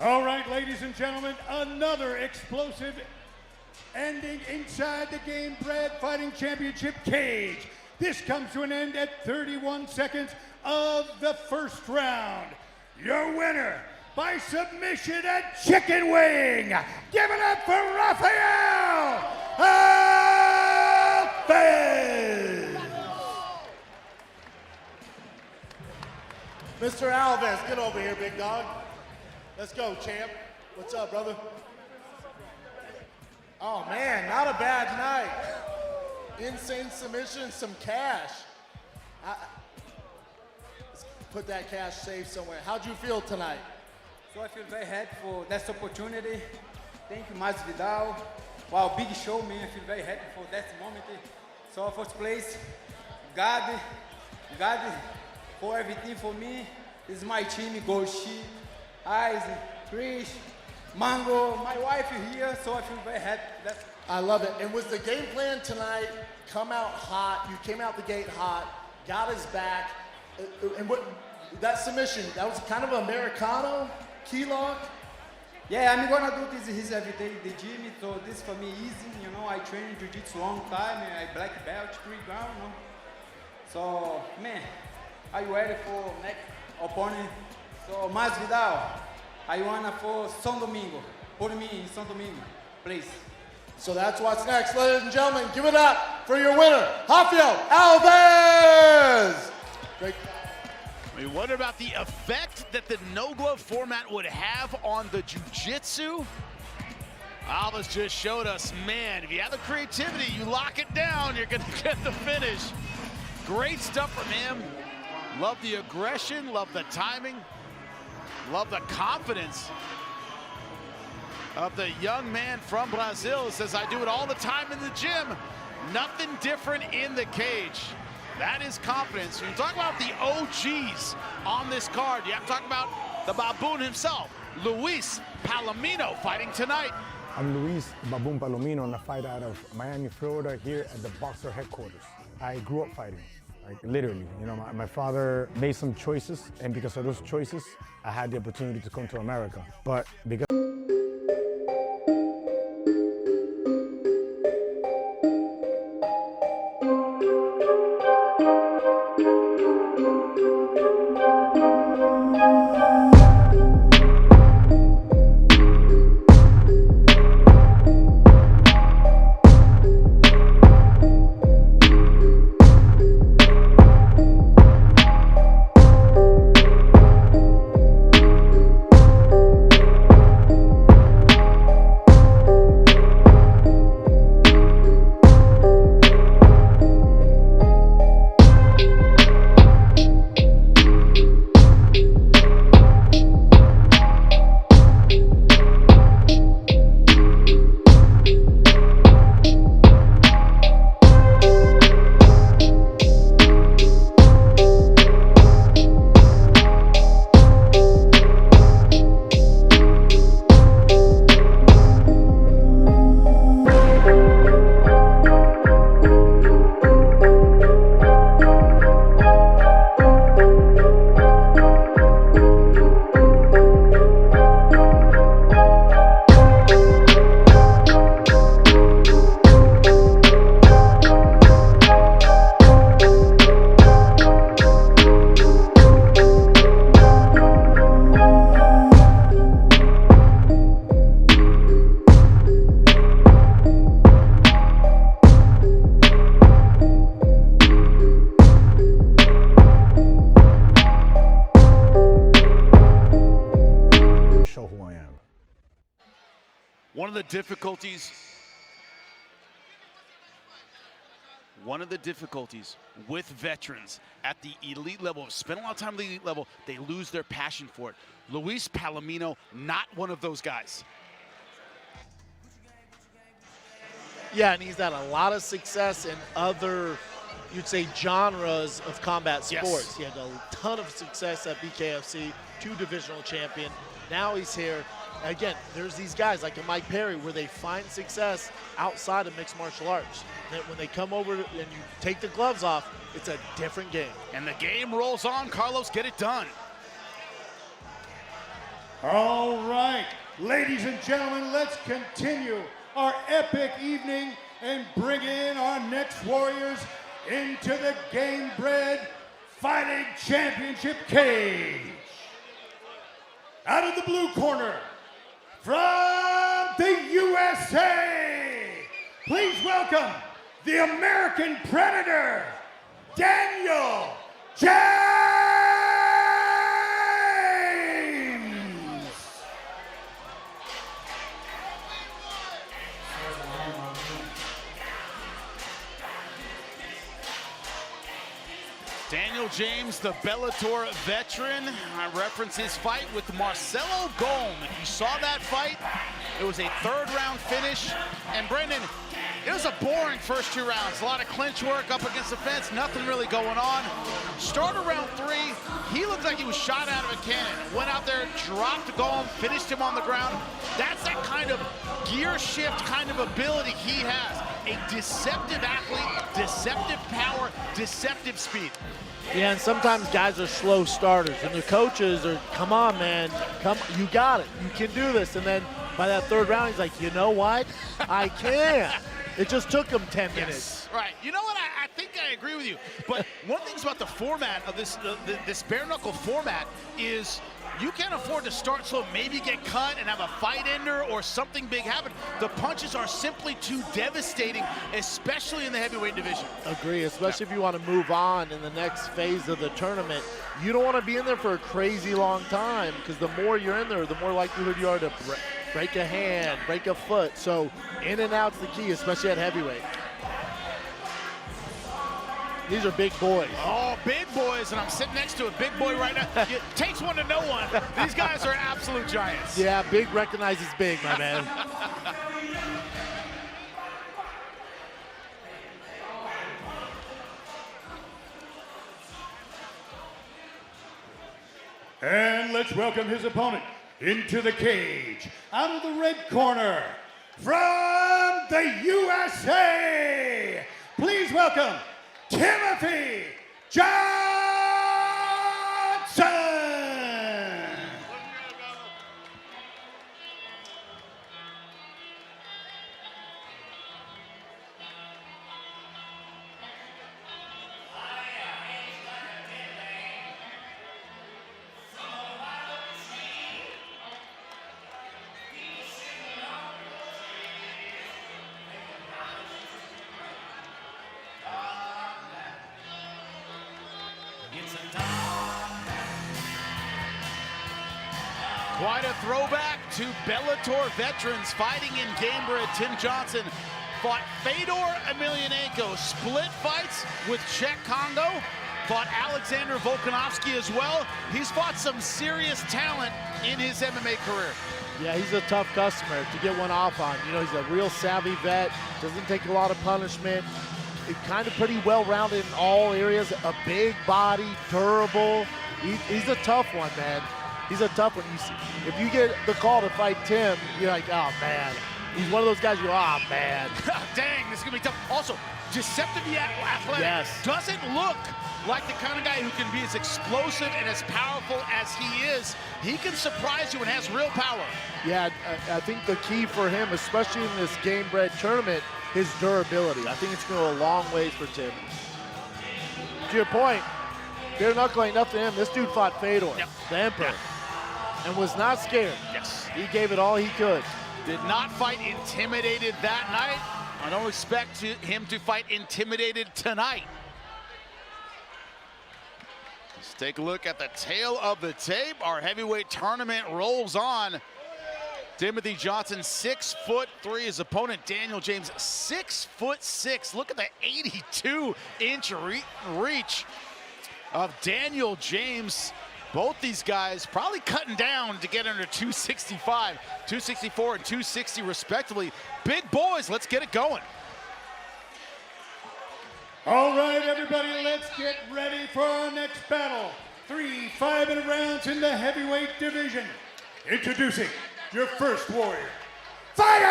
All right, ladies and gentlemen, another explosive ending inside the Gamebred Fighting Championship cage. This comes to an end at 31 seconds of the first round. Your winner by submission at chicken wing. Give it up for Rafael Alves. Mr. Alves, get over here, big dog. Let's go, champ. What's up, brother? Oh, man, not a bad night. Insane submission, some cash. Let's put that cash safe somewhere. How'd you feel tonight? So I feel very happy for that opportunity. Thank you, Masvidal. Wow, big show, man. I feel very happy for that moment. So first place, God, God for everything for me. This is my team, Beauge, Isaac, Trish, Mango, my wife is here, so I feel very happy. I love it. And was the game plan tonight come out hot? You came out the gate hot, got his back, and what that submission, that was kind of Americano, key lock? Yeah, I'm gonna do this every day in the gym, so this for me easy, you know, I train in Jiu-Jitsu long time, and I black belt, 3 rounds, you know. So, man, are you ready for next opponent? So, Masvidal, I wanna for São Domingo. Put me in São Domingo, please. So that's what's next, ladies and gentlemen. Give it up for your winner, Rafael Alves. Great. We wonder about the effect that the no-glove format would have on the jiu-jitsu. Alves just showed us, man, if you have the creativity, you lock it down, you're gonna get the finish. Great stuff from him. Love the aggression, love the timing, love the confidence of the young man from Brazil. Says, I do it all the time in the gym. Nothing different in the cage. That is confidence. When you talk about the OGs on this card, you have to talk about the baboon himself, Luis Palomino, fighting tonight. I'm Luis Baboon Palomino, and I fight out of Miami, Florida, here at the Boxer headquarters. I grew up fighting, like literally. You know, my father made some choices, and because of those choices, I had the opportunity to come to America. But because one of the difficulties with veterans at the elite level, spend a lot of time at the elite level, they lose their passion for it. Luis Palomino, not one of those guys. Yeah, and he's had a lot of success in other, you'd say, genres of combat sports. Yes. He had a ton of success at BKFC, 2 divisional champion. Now he's here. Again, there's these guys like a Mike Perry where they find success outside of mixed martial arts. When they come over and you take the gloves off, it's a different game. And the game rolls on. Carlos, get it done. All right, ladies and gentlemen, let's continue our epic evening and bring in our next warriors into the Gamebred Fighting Championship cage. Out of the blue corner, from the USA, please welcome the American Predator, Daniel James. Daniel James, the Bellator veteran. I reference his fight with Marcelo Golm. If you saw that fight, it was a 3rd round finish. And Brendan, It was a boring first 2 rounds. A lot of clinch work up against the fence, nothing really going on. Started round 3, he looked like he was shot out of a cannon. Went out there, dropped Golem, finished him on the ground. That's that kind of gear shift kind of ability he has. A deceptive athlete, deceptive power, deceptive speed. Yeah, and sometimes guys are slow starters, and the coaches are, come on, man, come, you got it, you can do this. And then by that 3rd round, he's like, you know what, I can. It just took him 10 minutes. Right. You know what? I think I agree with you. But one thing about the format of this this bare knuckle format is you can't afford to start slow, maybe get cut and have a fight ender or something big happen. The punches are simply too devastating, especially in the heavyweight division. Agree, especially if you want to move on in the next phase of the tournament. You don't want to be in there for a crazy long time, because the more you're in there, the more likelihood you are to break a hand, break a foot. So in and out's the key, especially at heavyweight. These are big boys. Oh, big boys, and I'm sitting next to a big boy right now. It takes one to know one. These guys are absolute giants. Yeah, big recognizes big, my man. And let's welcome his opponent into the cage. Out of the red corner, from the USA, please welcome Timothy Johnson. Quite a throwback to Bellator veterans fighting in Gamebred. Tim Johnson fought Fedor Emelianenko, split fights with Czech Congo, fought Alexander Volkanovski as well. He's fought some serious talent in his MMA career. Yeah, he's a tough customer to get one off on. You know, he's a real savvy vet, doesn't take a lot of punishment. Kind of pretty well-rounded in all areas, a big body, durable. He's a tough one, man. He's a tough one. If you get the call to fight Tim, you're like, oh, man. He's one of those guys you go, oh, man. Dang, this is going to be tough. Also, deceptively athletic. Yes. Doesn't look like the kind of guy who can be as explosive and as powerful as he is. He can surprise you and has real power. Yeah, I think the key for him, especially in this Gamebred tournament, his durability. I think it's going to go a long ways for Tim. To your point, bare knuckle ain't nothing to him. This dude fought Fedor, the Emperor, and was not scared. Yes. He gave it all he could. Did not fight intimidated that night. I don't expect him to fight intimidated tonight. Let's take a look at the tail of the tape. Our heavyweight tournament rolls on. Timothy Johnson, 6'3". His opponent, Daniel James, 6'6". Look at the 82-inch reach of Daniel James. Both these guys probably cutting down to get under 265, 264 and 260 respectively. Big boys, let's get it going. All right, everybody, let's get ready for our next battle. 3 5-minute rounds in the heavyweight division. Introducing your first warrior. Fighting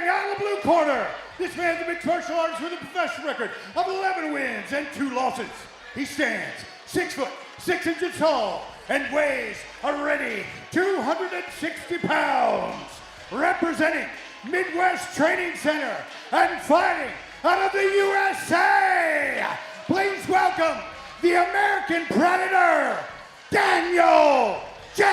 out of the blue corner. This man's a mixed martial artist with a professional record of 11 wins and 2 losses. He stands 6 foot 6 inches tall and weighs a ready 260 pounds. Representing Midwest Training Center and fighting out of the USA, please welcome the American Predator, Daniel James.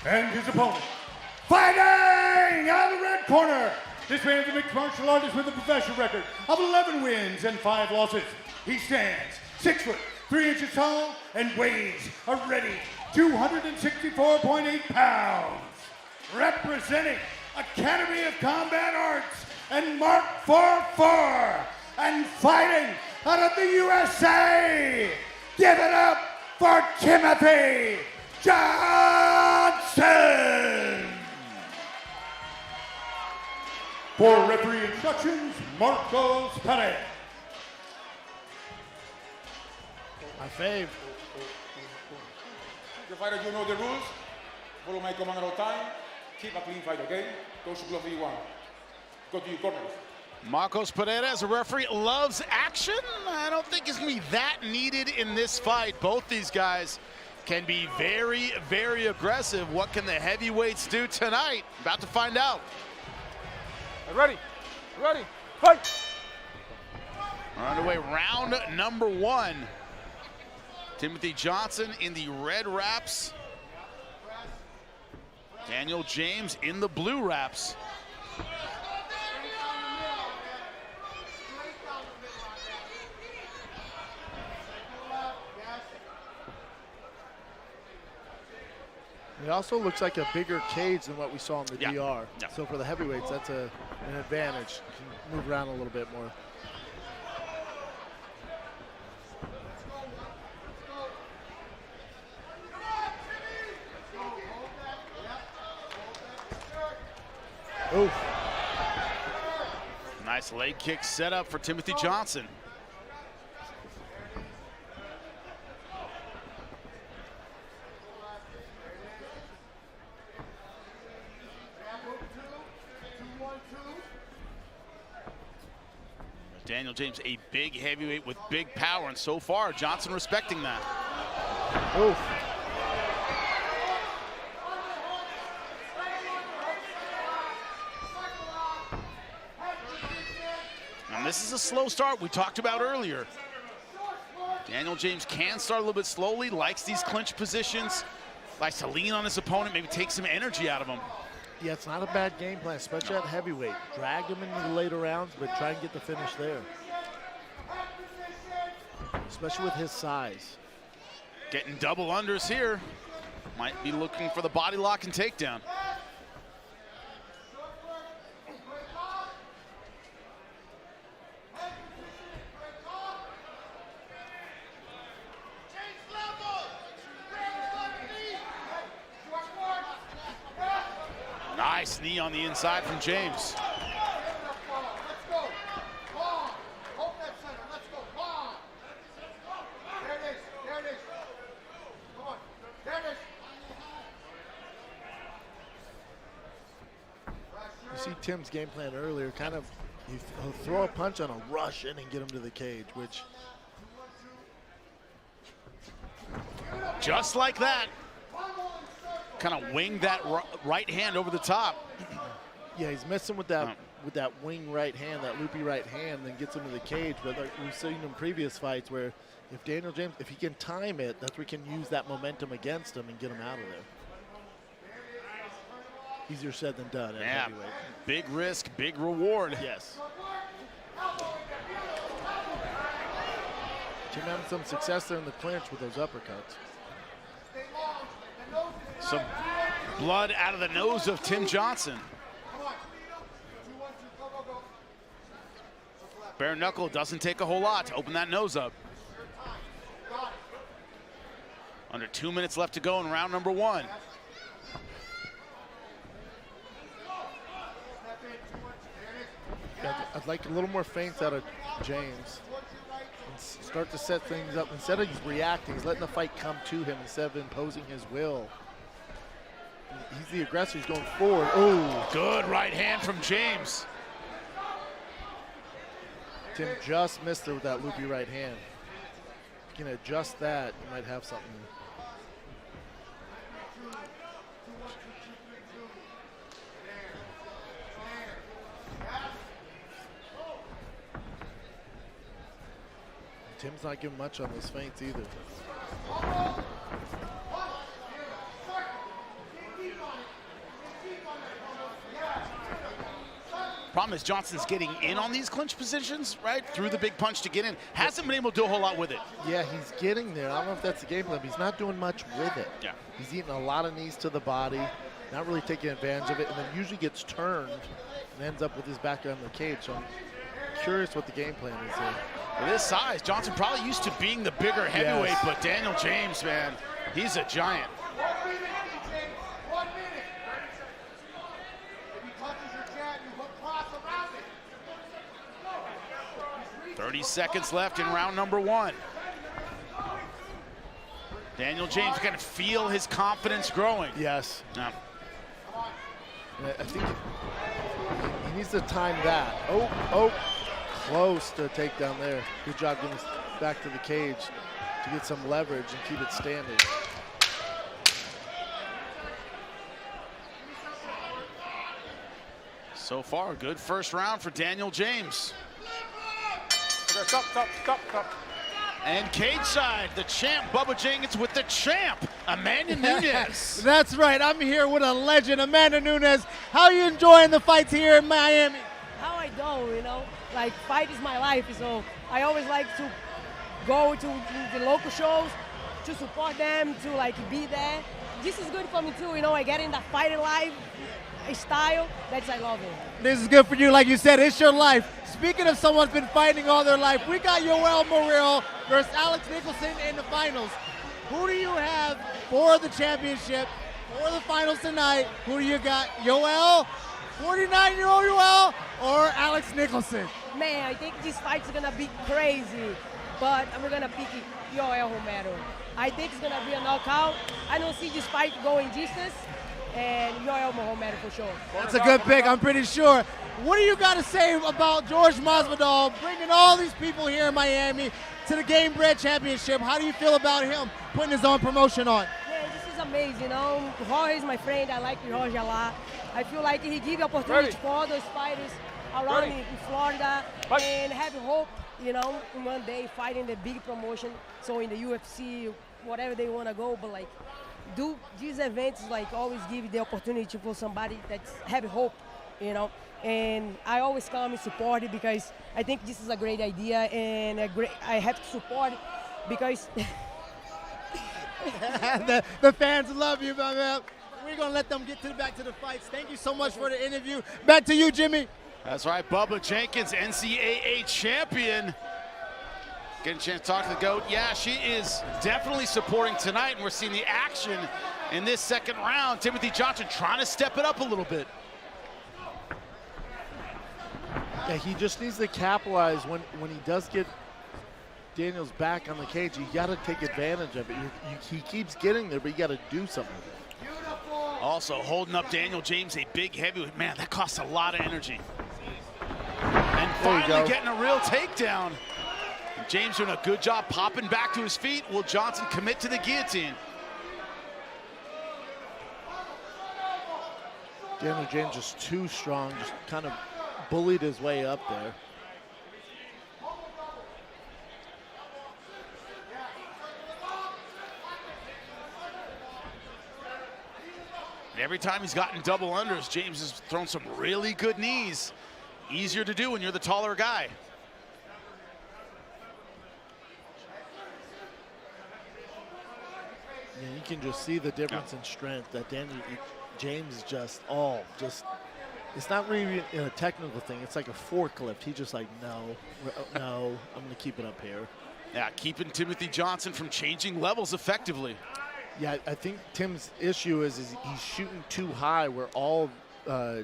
And his opponent, fighting out of the red corner. This man's a mixed martial artist with a professional record of 11 wins and 5 losses. He stands 6 foot 3 inches tall and weighs a ready 264.8 pounds. Representing Academy of Combat Arts and Mark 4 and fighting out of the USA. Give it up for Timothy Johnson. For referee instructions, Marcos Perez. My fave. The fighter, you know the rules. Follow my command at all time. Keep a clean fight, okay? Those who glove you want. Go to your corners. Marcos Pereira, a referee, loves action. I don't think it's going to be that needed in this fight. Both these guys can be very, very aggressive. What can the heavyweights do tonight? About to find out. Ready, ready, fight! We're underway, round number 1. Timothy Johnson in the red wraps. Daniel James in the blue wraps. It also looks like a bigger cage than what we saw in the DR. Yeah. So for the heavyweights, that's an advantage. You can move around a little bit more. Oof. Nice leg kick set up for Timothy Johnson. Daniel James, a big heavyweight with big power, and so far, Johnson respecting that. Oof. And this is a slow start we talked about earlier. Daniel James can start a little bit slowly, likes these clinch positions, likes to lean on his opponent, maybe take some energy out of him. Yeah, it's not a bad game plan, especially at heavyweight. Drag him into the later rounds, but try and get the finish there. Especially with his size. Getting double unders here. Might be looking for the body lock and takedown. Nice knee on the inside from James. You see Tim's game plan earlier, kind of, he'll throw a punch on a rush in and get him to the cage, which... Just like that. Kind of winged that right hand over the top. Yeah, he's missing with that wing right hand, that loopy right hand, then gets him to the cage. But like we've seen in previous fights where if Daniel James, if he can time it, that's where he can use that momentum against him and get him out of there. Easier said than done at heavyweight. Big risk, big reward. Yes. Tim having some success there in the clinch with those uppercuts. Some blood out of the nose of Tim Johnson. Bare knuckle doesn't take a whole lot to open that nose up. Under 2 minutes left to go in round number 1. I'd like a little more feints out of James. And start to set things up. Instead of he's reacting, he's letting the fight come to him instead of imposing his will. He's the aggressor, he's going forward. Oh, good right hand from James. Tim just missed her with that loopy right hand. If you can adjust that, you might have something. Tim's not giving much on those feints either. Problem is Johnson's getting in on these clinch positions, right? Through the big punch to get in. Hasn't been able to do a whole lot with it. Yeah, he's getting there. I don't know if that's the game plan, but he's not doing much with it. Yeah. He's eating a lot of knees to the body, not really taking advantage of it, and then usually gets turned and ends up with his back on the cage. So I'm curious what the game plan is there. With his size, Johnson probably used to being the bigger heavyweight, Yes. but Daniel James, man, he's a giant. 1 minute. If he touches your jab, you hook cross around. 30 seconds left in round number 1. Daniel James can feel his confidence growing. Yes. Yeah. I think he needs to time that. Oh, close to a takedown there. Good job getting us back to the cage to get some leverage and keep it standing. So far, good first round for Daniel James. Okay, stop. And cage side, the champ, Bubba Jenkins with the champ, Amanda Nunes. That's right. I'm here with a legend, Amanda Nunes. How are you enjoying the fights here in Miami? How I don't, you know, like fight is my life, so I always like to go to the local shows to support them, to like be there. This is good for me too, you know, I get in the fighting life style, that's I love it. This is good for you, like you said, it's your life. Speaking of someone's been fighting all their life, we got Yoel Morero versus Alex Nicholson in the finals. Who do you have for the championship, for the finals tonight? Who do you got, Yoel, 49-year-old Yoel, or Alex Nicholson? Man, I think this fight's gonna be crazy, but I'm gonna pick Yoel Romero. I think it's gonna be a knockout. I don't see this fight going distance, and Yoel Romero for sure. That's a good pick, I'm pretty sure. What do you got to say about Jorge Masvidal bringing all these people here in Miami to the Gamebred Championship? How do you feel about him putting his own promotion on? Yeah, this is amazing, you know. Jorge is my friend, I like Jorge a lot. I feel like he gives opportunity for all those fighters around in Florida and have hope, you know, in one day fighting the big promotion. So in the UFC, whatever they want to go, but like do these events, like always give the opportunity for somebody that's have hope, you know. And I always come and support it because I think this is a great idea, and I have to support it because the fans love you, my man. We're going to let them get back to the fights. Thank you so much for the interview. Back to you, Jimmy. That's right, Bubba Jenkins, NCAA champion. Getting a chance to talk to the GOAT. Yeah, she is definitely supporting tonight, and we're seeing the action in this second round. Timothy Johnson trying to step it up a little bit. Yeah, he just needs to capitalize when he does get Daniels back on the cage. You got to take advantage of it. He keeps getting there, but you got to do something. Also holding up Daniel James, a big heavyweight. Man, that costs a lot of energy. And finally getting a real takedown. James doing a good job popping back to his feet. Will Johnson commit to the guillotine? Daniel James just too strong, just kind of bullied his way up there. And every time he's gotten double unders, James has thrown some really good knees. Easier to do when you're the taller guy. Yeah, you can just see the difference in strength that James is just, it's not really a technical thing. It's like a forklift. He's just like, no, I'm going to keep it up here. Yeah, keeping Timothy Johnson from changing levels effectively. Yeah, I think Tim's issue is he's shooting too high where all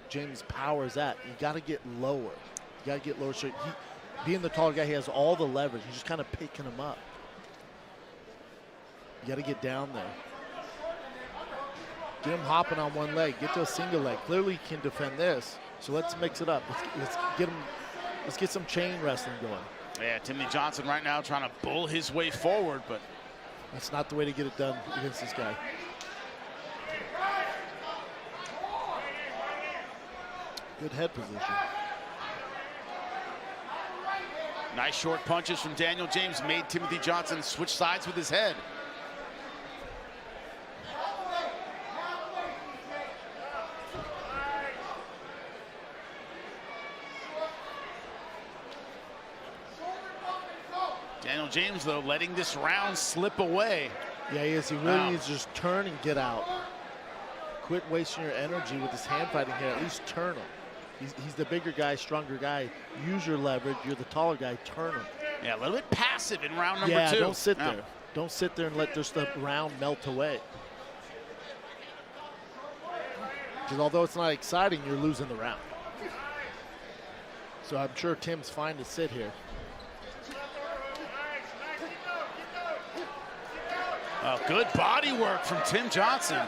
James' power is at. You got to get lower. You got to get lower. So being the tall guy, he has all the leverage. He's just kind of picking him up. You got to get down there. Get him hopping on one leg. Get to a single leg. Clearly he can defend this. So let's mix it up. Let's get some chain wrestling going. Yeah, Timothy Johnson right now trying to bull his way forward, but that's not the way to get it done against this guy. Good head position. Nice short punches from Daniel James made Timothy Johnson switch sides with his head. Daniel James, though, letting this round slip away. Yeah, he is. He really needs to just turn and get out. Quit wasting your energy with this hand fighting here. At least turn him. He's the bigger guy, stronger guy. Use your leverage. You're the taller guy. Turn him. Yeah, a little bit passive in round number 2. Yeah, don't sit there. Don't sit there and let just the round melt away. Because although it's not exciting, you're losing the round. So I'm sure Tim's fine to sit here. Good body work from Tim Johnson.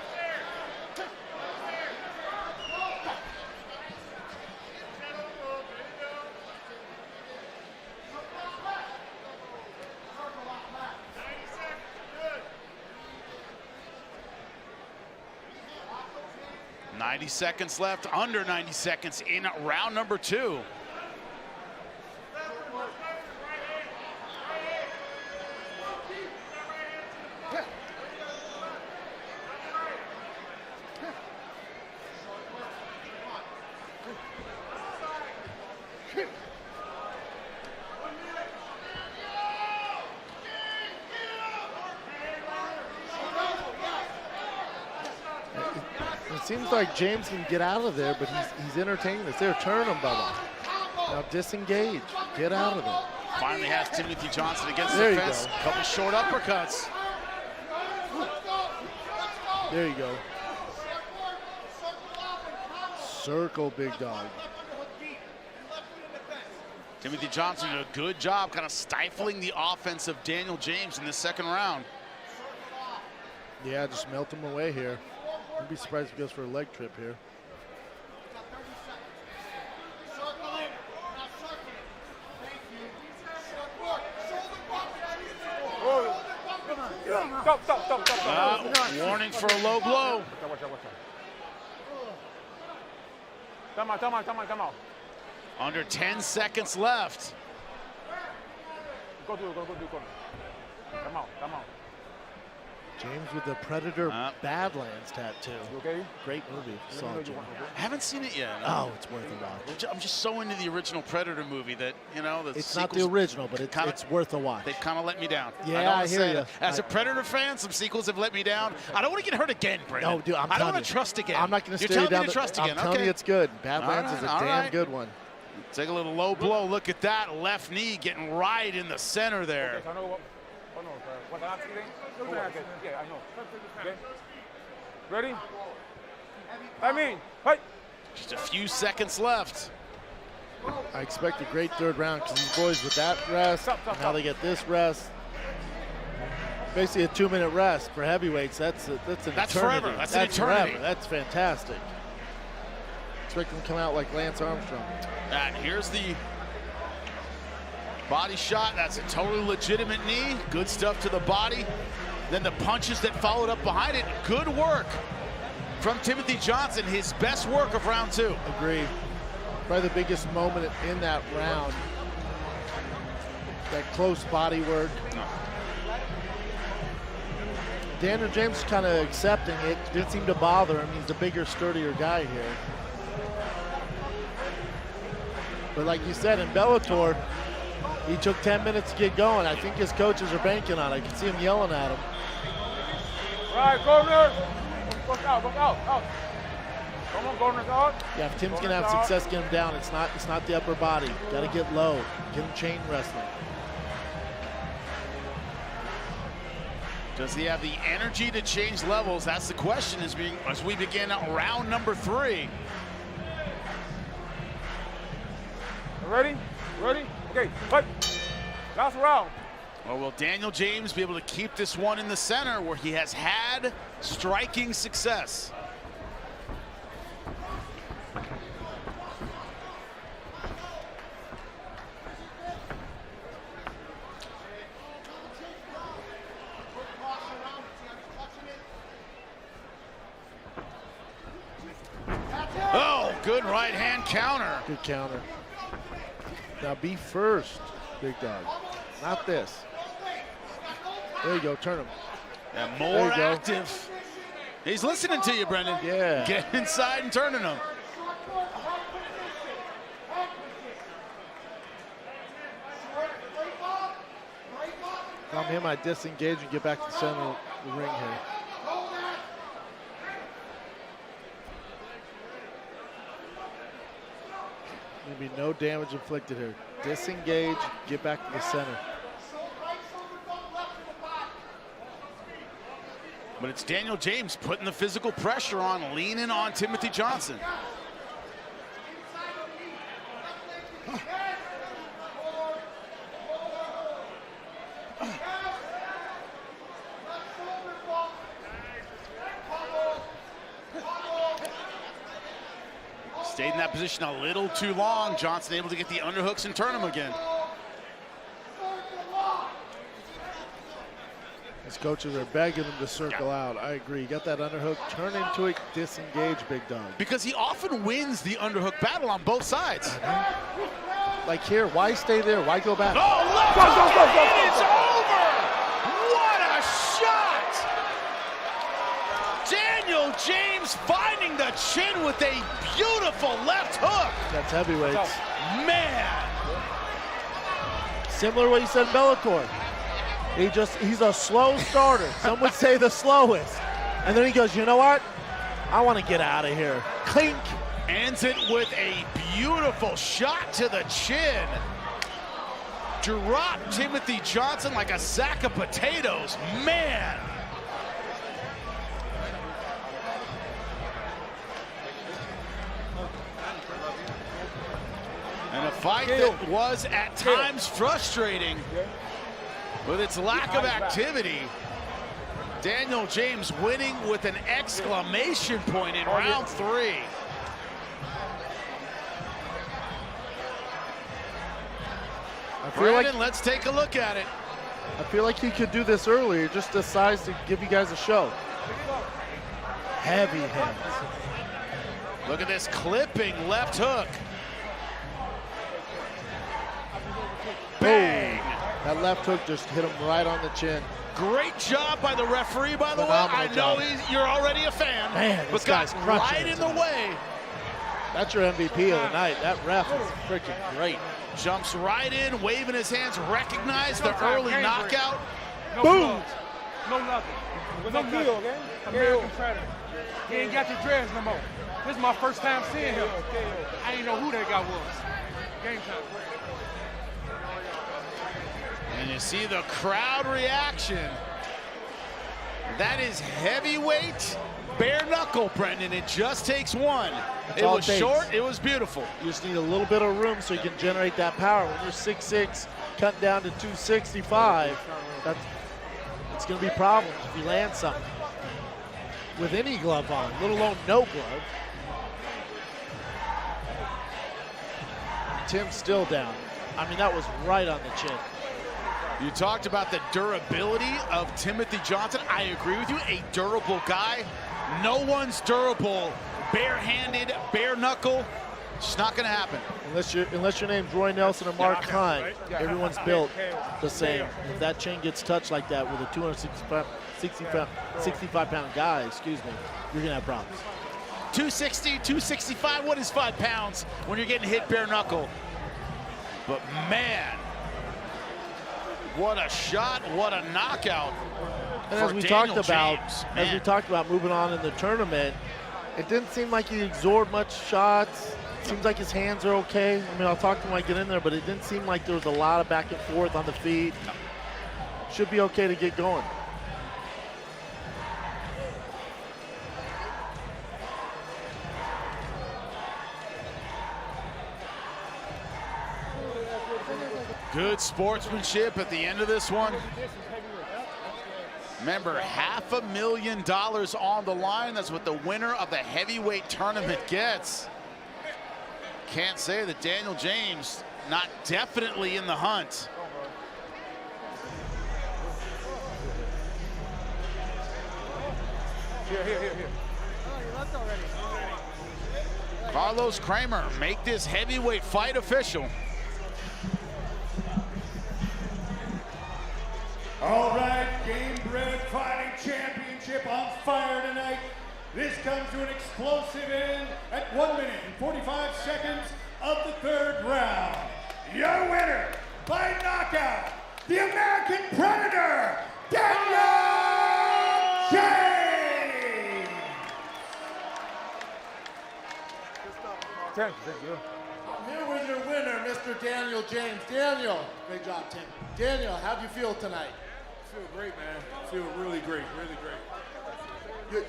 .90 seconds left, under 90 seconds in round number 2. It seems like James can get out of there, but he's entertaining this. There, turn him, Bubba. Now disengage. Get out of there. Finally has Timothy Johnson against There the you fence. go. Couple short uppercuts. There you go. Circle, big dog. Timothy Johnson did a good job kind of stifling the offense of Daniel James in the second round. Yeah, just melt him away here. I'd be surprised if he goes for a leg trip here. Warning for a low blow. Come on. Under 10 seconds left. Go to the corner. Come on. James with the Predator Badlands tattoo. You okay? Great movie. Saw it, Jim. I haven't seen it yet. Oh, it's worth a watch. I'm just so into the original Predator movie that, you know, the It's not the sequels original, but it's worth a watch. They've kind of let me down. Yeah, I hear you. As a Predator fan, some sequels have let me down. I don't want to get hurt again, Brendan. No, dude, I don't want to trust again. I'm not going to You're steer you telling down. me to trust again. I'm telling Okay. you it's good. Badlands is a All damn right. good one. Take a little low blow. Look at that left knee getting right in the center there. Yeah, I know. Okay. Ready? Hey. Just a few seconds left. I expect a great third round because these boys with that rest, now they get this rest. Basically a 2-minute rest for heavyweights. That's an eternity. Forever. That's an eternity. Forever. That's fantastic. Expect them to come out like Lance Armstrong. And here's the body shot. That's a totally legitimate knee. Good stuff to the body. Then the punches that followed up behind it. Good work from Timothy Johnson. His best work of round 2. Agreed. Probably the biggest moment in that round. That close body work. Daniel James kind of accepting it. Didn't seem to bother him. He's a bigger, sturdier guy here. But like you said, in Bellator, he took 10 minutes to get going. I think his coaches are banking on it. I can see him yelling at him. Right, corner. Go out. Come on, corners out. Yeah, if Tim's gonna have success getting him down, it's not the upper body. Gotta get low. Get him chain wrestling. Does he have the energy to change levels? That's the question as we begin round number 3. Ready? Okay, fight. Last round. Or will Daniel James be able to keep this one in the center where he has had striking success? Oh, good right hand counter. Good counter. Now be first, big dog. Not this. There you go, turn him. And more active. He's listening to you, Brendan. Yeah. Get inside and turning him. If I'm him, I disengage and get back to the center of the ring here. Maybe no damage inflicted here. Disengage, get back to the center. But it's Daniel James putting the physical pressure on, leaning on Timothy Johnson. Stayed in that position a little too long. Johnson able to get the underhooks and turn him again. His coaches are begging him to circle out. I agree. Got that underhook, turn into it, disengage, big dog. Because he often wins the underhook battle on both sides. Like here, why stay there? Why go back? Oh, left hook, and it's over! What a shot! Daniel James finding the chin with a beautiful left hook. That's heavyweights. Man! Similar to what you said in Bellator. He's a slow starter. Some would say the slowest. And then he goes, you know what? I want to get out of here. Clink. Ends it with a beautiful shot to the chin. Dropped Timothy Johnson like a sack of potatoes. Man. And a fight that was at times frustrating with its lack of activity. Daniel James winning with an exclamation point in round 3. Brandon, let's take a look at it. I feel like he could do this earlier, just decides to give you guys a show. Heavy hands. Look at this clipping left hook. Bang! That left hook just hit him right on the chin. Great job by the referee, by the way. I know you're already a fan. Man, this but got guy's right in the way. That's your MVP of the night. That ref is freaking great. Jumps right in, waving his hands, recognized the early knockout. Boom! No nothing. No deal, okay? American Predator. He ain't got the dreads no more. This is my first time seeing him. I didn't know who that guy was. Game time. And you see the crowd reaction. That is heavyweight bare knuckle, Brendan. It just takes one. It was short, it was beautiful. You just need a little bit of room so you can generate that power. When you're 6'6", cutting down to 265, it's going to be problems if you land something. With any glove on, let alone no glove. Tim's still down. I mean, that was right on the chin. You talked about the durability of Timothy Johnson. I agree with you, a durable guy. No one's durable, barehanded, bare knuckle. It's not going to happen. Unless your name's Roy Nelson or Mark Klein, everyone's built the same. If that chin gets touched like that with a 265-pound guy, excuse me, you're going to have problems. 260, 265, what is 5 pounds when you're getting hit bare knuckle? But man, what a shot, what a knockout. And as we talked about moving on in the tournament, it didn't seem like he absorbed much shots. It seems like his hands are okay. I mean, I'll talk to him when I get in there, but it didn't seem like there was a lot of back and forth on the feet. Should be okay to get going. Good sportsmanship at the end of this one. Remember, $500,000 on the line. That's what the winner of the heavyweight tournament gets. Can't say that Daniel James not definitely in the hunt. Here. Carlos Kramer, make this heavyweight fight official. All right, Gamebred Fighting Championship on fire tonight. This comes to an explosive end at 1 minute and 45 seconds of the 3rd round. Your winner by knockout, the American Predator, Daniel James! Thank you. I'm here with your winner, Mr. Daniel James. Daniel, great job, Tim. Daniel, how do you feel tonight? I feel great, man. I feel really great, really great.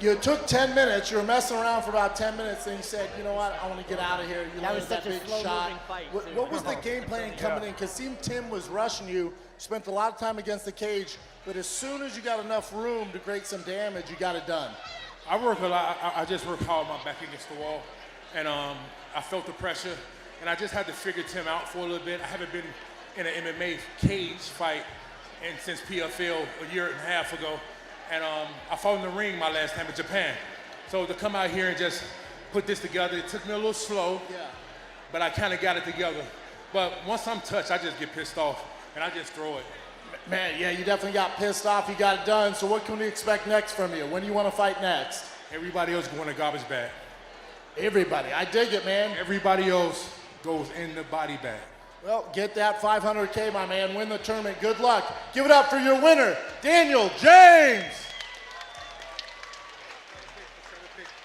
You took 10 minutes. You were messing around for about 10 minutes, and you said, you know what, I want to get out of here. You landed that big shot. What was the game plan coming in? Because Tim was rushing you. You spent a lot of time against the cage, but as soon as you got enough room to create some damage, you got it done. I work a lot. I just work hard my back against the wall. and I felt the pressure, and I just had to figure Tim out for a little bit. I haven't been in an MMA cage fight since PFL a year and a half ago, and I fought in the ring my last time in Japan. So to come out here and just put this together, it took me a little slow, but I kind of got it together. But once I'm touched, I just get pissed off, and I just throw it. Man, yeah, you definitely got pissed off. You got it done. So what can we expect next from you? When do you want to fight next? Everybody else going to garbage bag. Everybody. I dig it, man. Everybody else goes in the body bag. Well, get that $500K, my man. Win the tournament. Good luck. Give it up for your winner, Daniel James.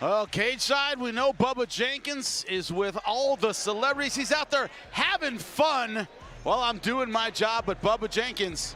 Well, cage side, we know Bubba Jenkins is with all the celebrities. He's out there having fun while I'm doing my job, but Bubba Jenkins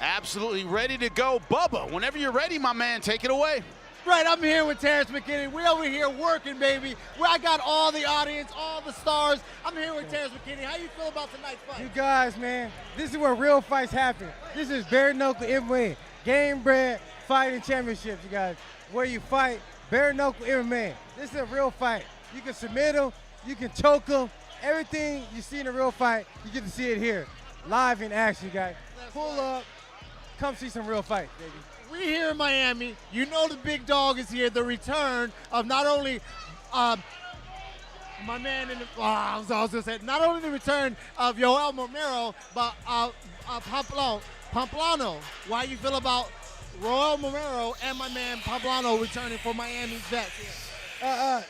absolutely ready to go. Bubba, whenever you're ready, my man, take it away. Right, I'm here with Terrence McKinney. We over here working, baby. I got all the audience, all the stars. I'm here with Terrence McKinney. How you feel about tonight's fight? You guys, man, this is where real fights happen. This is bare knuckle MMA, Gamebred fighting championships, you guys. Where you fight bare knuckle MMA. This is a real fight. You can submit them, you can choke them. Everything you see in a real fight, you get to see it here, live in action, guys. Pull up, come see some real fight, baby. We're here in Miami. You know the big dog is here. The return of not only my man in the, I was gonna say, not only the return of Yoel Romero, but Pamplano. Why you feel about Yoel Romero and my man Pamplano returning for Miami's vets?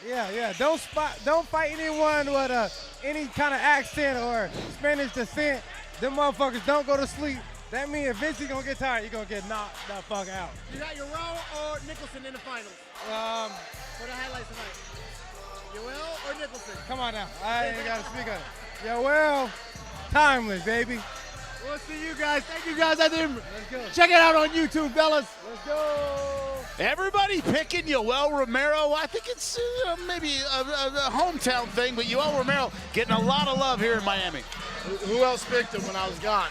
Yeah. Don't fight anyone with any kind of accent or Spanish descent. Them motherfuckers don't go to sleep. That means eventually gonna get tired. You're gonna get knocked the fuck out. You got Yoel or Nicholson in the finals? For the highlights tonight. Yoel or Nicholson? Come on now. I ain't gotta speak on it. Yoel, timeless, baby. We'll see you guys. Thank you guys. Let's go. Check it out on YouTube, fellas. Let's go. Everybody picking Yoel Romero. I think it's maybe a hometown thing, but Yoel Romero getting a lot of love here in Miami. Who else picked him when I was gone?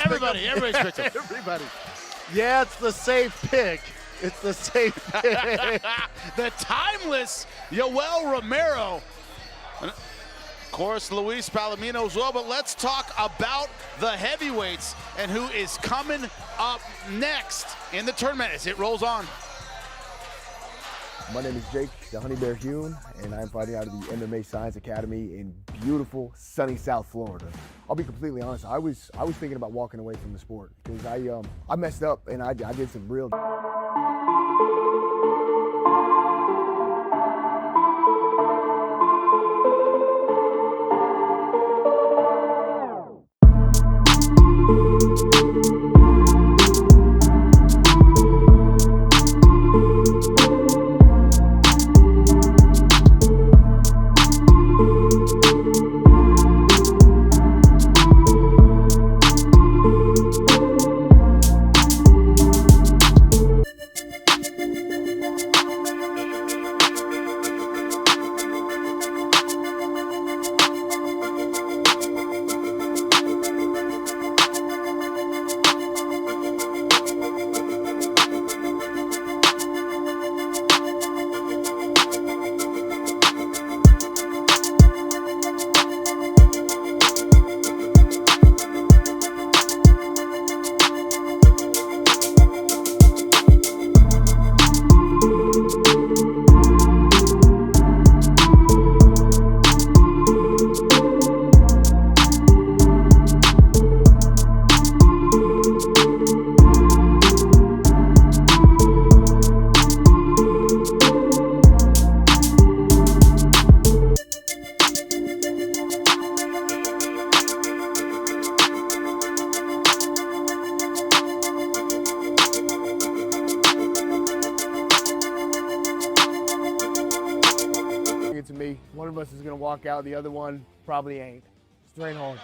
Everybody's picked him. Everybody. Yeah, it's the safe pick. It's the safe pick. The timeless Yoel Romero. Of course, Luis Palomino as well, but let's talk about the heavyweights and who is coming up next in the tournament as it rolls on. My name is Jake, the Honey Bear Hune, and I'm fighting out of the MMA Science Academy in beautiful, sunny South Florida. I'll be completely honest, I was thinking about walking away from the sport because I messed up and I did some real. One of us is going to walk out, the other one probably ain't. Straight home.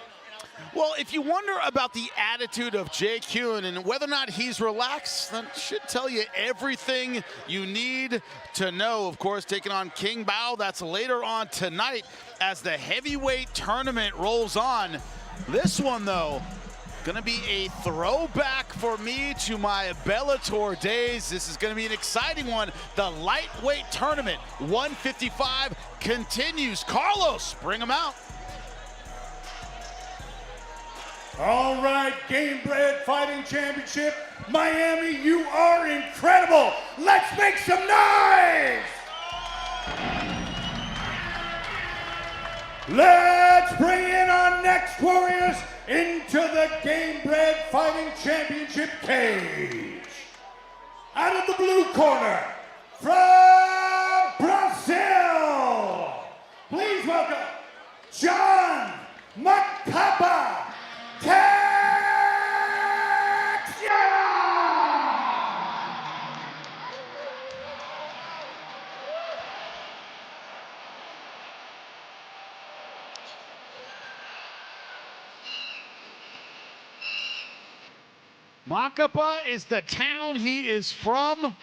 Well, if you wonder about the attitude of Jake Hune and whether or not he's relaxed, that should tell you everything you need to know. Of course, taking on King Bao, that's later on tonight as the heavyweight tournament rolls on. This one, though, Gonna be a throwback for me to my Bellator days. This is gonna be an exciting one. The lightweight tournament, 155, continues. Carlos, bring them out. All right, Gamebred Fighting Championship, Miami, you are incredible. Let's make some noise. Let's bring in our next warriors into the Gamebred Fighting Championship cage. Out of the blue corner, from Brazil, please welcome John Macaba Teixeira. Macapa is the town he is from.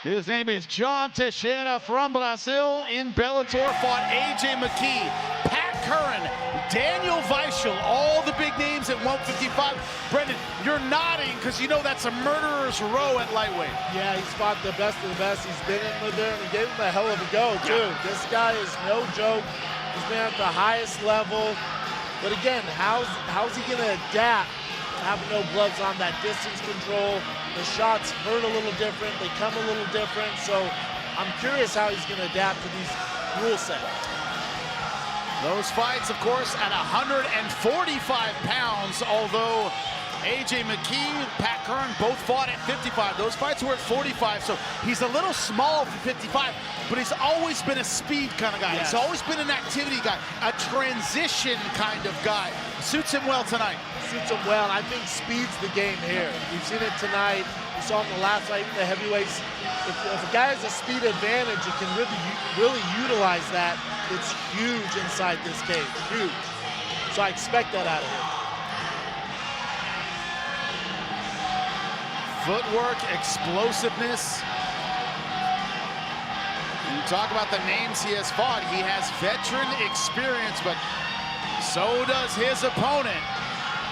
His name is John Teixeira from Brazil. In Bellator, fought AJ McKee, Pat Curran, Daniel Weichel, all the big names at 155. Brendan, you're nodding because you know that's a murderer's row at lightweight. Yeah, he's fought the best of the best. He's been in there and he gave him a hell of a go, too. Yeah. This guy is no joke. He's been at the highest level. But again, how's he going to adapt? Having no gloves on, that distance control, the shots hurt a little different, they come a little different, so I'm curious how he's going to adapt to these rule sets. Those fights, of course, at 145 pounds, although AJ McKee, Pat Curran both fought at 55. Those fights were at 45, so he's a little small for 55, but he's always been a speed kind of guy. Yes. He's always been an activity guy, a transition kind of guy. Suits him well tonight. Suits him well. I think speed's the game here. We've seen it tonight. We saw in the last fight, the heavyweights. If a guy has a speed advantage, you can really utilize that. It's huge inside this cage, huge. So I expect that out of him. Footwork, explosiveness. You talk about the names he has fought. He has veteran experience, but so does his opponent,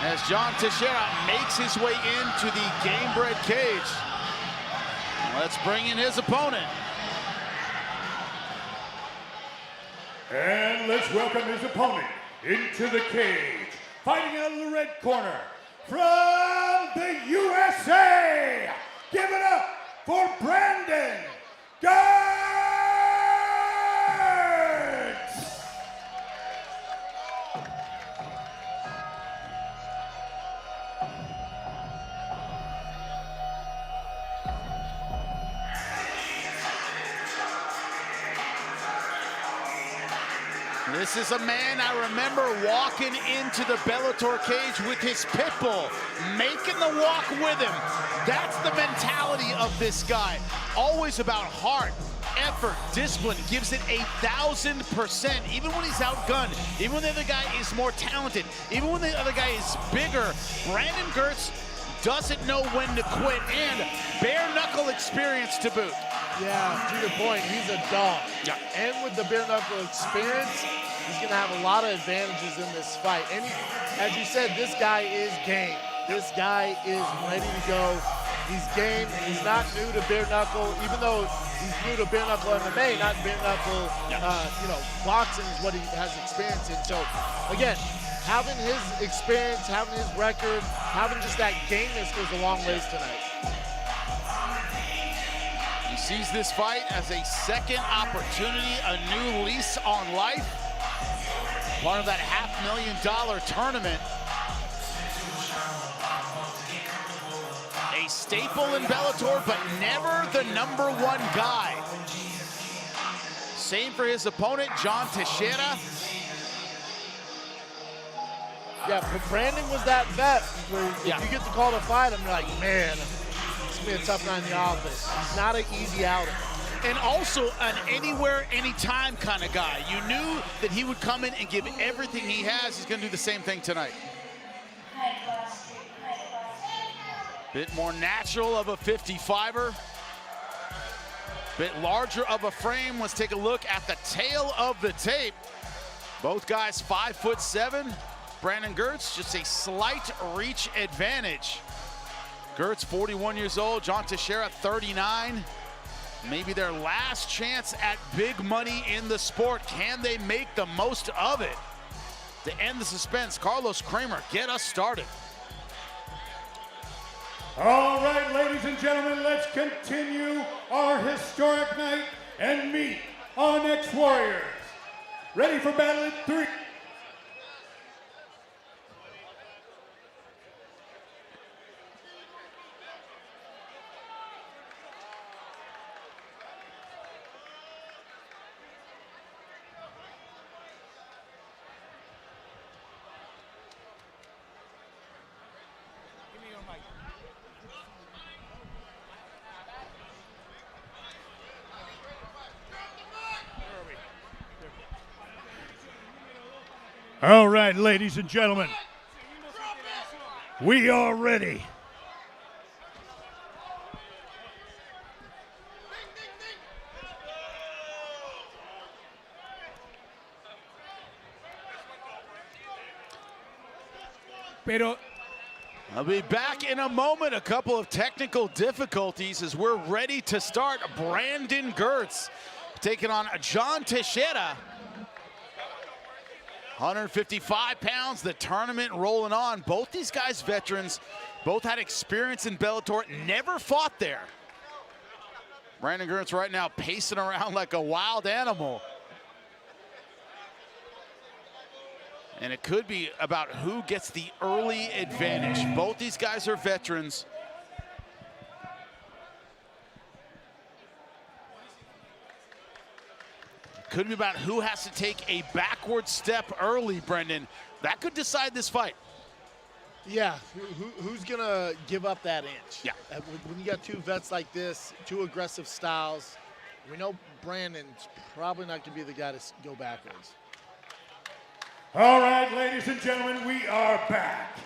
as John Teixeira makes his way into the Gamebred cage. Let's bring in his opponent. And let's welcome his opponent into the cage. Fighting out of the red corner, from the USA, give it up for Brandon Girtz. This is a man I remember walking into the Bellator cage with his pit bull, making the walk with him. That's the mentality of this guy. Always about heart, effort, discipline, gives it 1,000%, even when he's outgunned, even when the other guy is more talented, even when the other guy is bigger. Brandon Girtz doesn't know when to quit, and bare knuckle experience to boot. Yeah, to your point, he's a dog. Yeah. And with the bare knuckle experience, he's going to have a lot of advantages in this fight. And as you said, this guy is game. This guy is ready to go. He's game. He's not new to bare knuckle, even though he's new to bare knuckle MMA, not bare knuckle, boxing is what he has experience in. So, again, having his experience, having his record, having just that gameness goes a long ways tonight. He sees this fight as a second opportunity, a new lease on life. Part of that $500,000 tournament. A staple in Bellator, but never the #1 guy. Same for his opponent, John Teixeira. Yeah, but Brandon was that vet where if you get the call to fight him, you're like, man, it's gonna be a tough night in the office. He's not an easy outer. And also an anywhere, anytime kind of guy. You knew that he would come in and give everything he has. He's gonna do the same thing tonight. Bit more natural of a 55er. Bit larger of a frame. Let's take a look at the tail of the tape. Both guys 5'7". Brandon Girtz, just a slight reach advantage. Girtz, 41 years old, John Teixeira, 39. Maybe their last chance at big money in the sport. Can they make the most of it? To end the suspense, Carlos Kramer, get us started. All right, ladies and gentlemen, let's continue our historic night and meet our next warriors. Ready for battle in 3. All right, ladies and gentlemen, we are ready. I'll be back in a moment. A couple of technical difficulties as we're ready to start. Brandon Girtz taking on John Teixeira. 155 pounds, the tournament rolling on. Both these guys veterans, both had experience in Bellator, never fought there. Brandon Girtz right now pacing around like a wild animal. And it could be about who gets the early advantage. Both these guys are veterans. Could be about who has to take a backward step early, Brendan. That could decide this fight. Yeah, who's gonna give up that inch? Yeah. When you got two vets like this, two aggressive styles, we know Brandon's probably not gonna be the guy to go backwards. All right, ladies and gentlemen, we are back.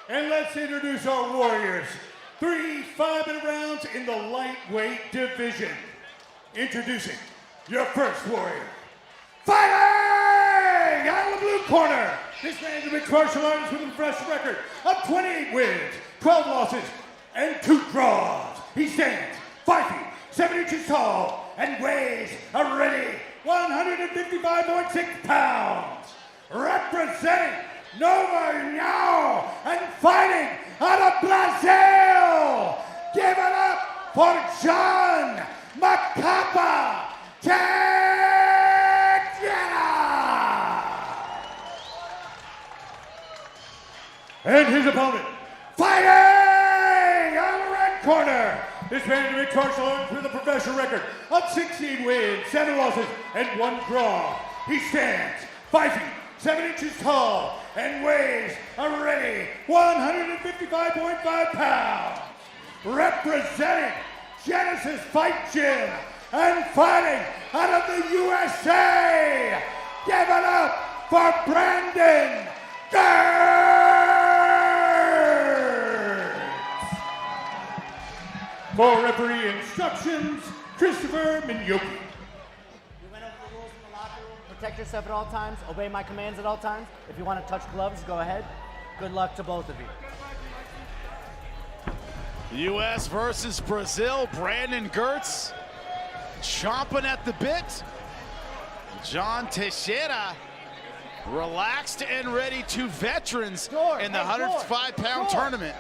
And let's introduce our warriors. 3 5-minute rounds in the lightweight division. Introducing your first warrior. Fighting out of the blue corner. This man's a mixed martial artist with a fresh record of 28 wins, 12 losses, and 2 draws. He stands 5 feet, 7 inches tall, and weighs a ready 155.6 pounds. Representing Nova now and fighting out of Brazil. Give it up for John Machado. And his opponent, fighting out of the red corner. This man is a mixed martial arts with a professional record of 16 wins, 7 losses, and 1 draw. He stands 5 feet, 7 inches tall, and weighs a ready 155.5 pounds. Representing Genesis Fight Gym and fighting out of the USA. Give it up for Brandon Girtz. For referee instructions, Christopher Njokuani. We went over the rules in the locker room. Protect yourself at all times. Obey my commands at all times. If you want to touch gloves, go ahead. Good luck to both of you. U.S. versus Brazil. Brandon Girtz chomping at the bit. John Teixeira relaxed and ready. 2 veterans in the 105-pound tournament.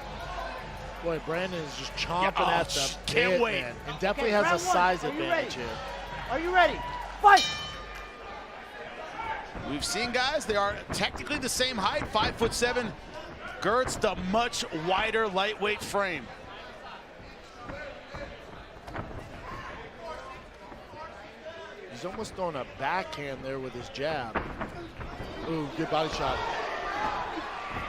Boy, Brandon is just chomping at the can't bit, wait. man. And definitely has a size advantage here. Are you ready? Fight! We've seen guys, they are technically the same height, 5'7". Girtz, the much wider lightweight frame. He's almost throwing a backhand there with his jab. Ooh, good body shot.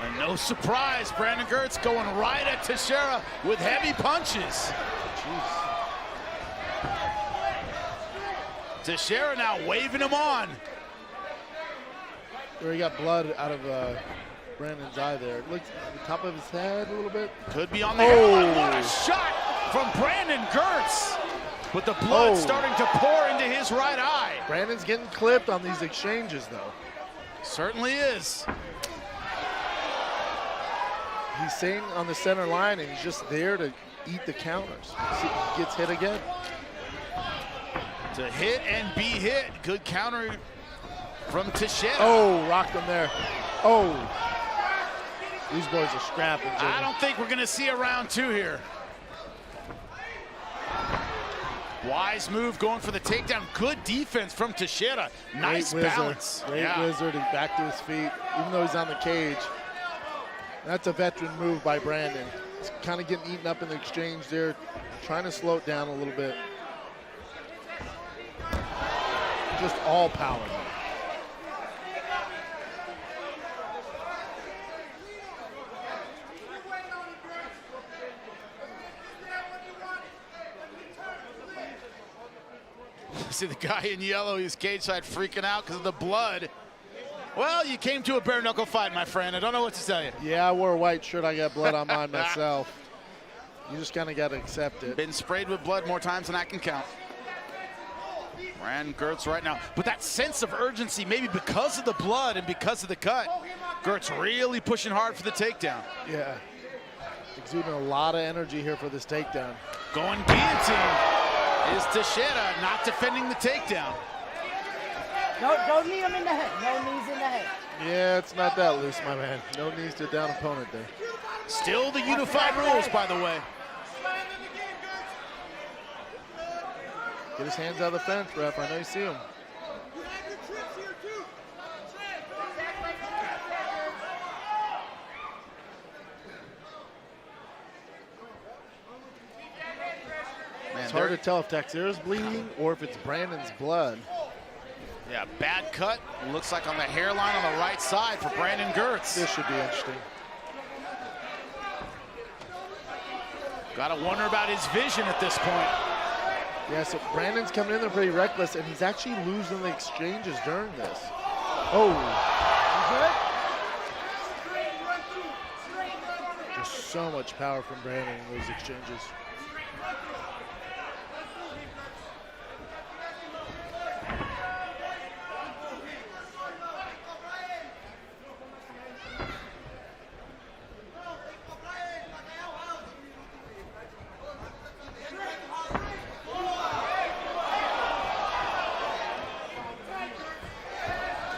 And no surprise, Brandon Girtz going right at Teixeira with heavy punches. Jeez. Teixeira now waving him on. There he got blood out of Brandon's eye there. It looks at the top of his head a little bit. Could be on the head. What a shot from Brandon Girtz. But the blood starting to pour into his right eye. Brandon's getting clipped on these exchanges, though. Certainly is. He's staying on the center line, and he's just there to eat the counters. See, he gets hit again. To hit and be hit. Good counter from Teixeira. Oh, rocked him there. Oh. These boys are scrapping, Jimmy. I don't think we're going to see a round 2 here. Wise move going for the takedown. Good defense from Teixeira. Nice balance. Great wizard. He's back to his feet, even though he's on the cage. That's a veteran move by Brandon. He's kind of getting eaten up in the exchange there, trying to slow it down a little bit. Just all power. See the guy in yellow, he's cage side freaking out because of the blood. Well, you came to a bare knuckle fight, my friend. I don't know what to tell you. Yeah, I wore a white shirt. I got blood on mine myself. You just kind of got to accept it. Been sprayed with blood more times than I can count. Brandon Girtz right now. But that sense of urgency, maybe because of the blood and because of the cut, Girtz really pushing hard for the takedown. Yeah. Exuding a lot of energy here for this takedown. Going guillotine is Teixeira, not defending the takedown. Don't knee him in the head. No knees in the head. Yeah, it's not that loose, my man. No knees to down opponent there. Still the unified rules, by the way. Get his hands out of the fence, ref. I know you see him. It's hard to tell if Teixeira's bleeding or if it's Brandon's blood. Yeah, bad cut. Looks like on the hairline on the right side for Brandon Girtz. This should be interesting. Gotta wonder about his vision at this point. Yeah, so Brandon's coming in there pretty reckless, and he's actually losing the exchanges during this. Oh. There's so much power from Brandon in those exchanges.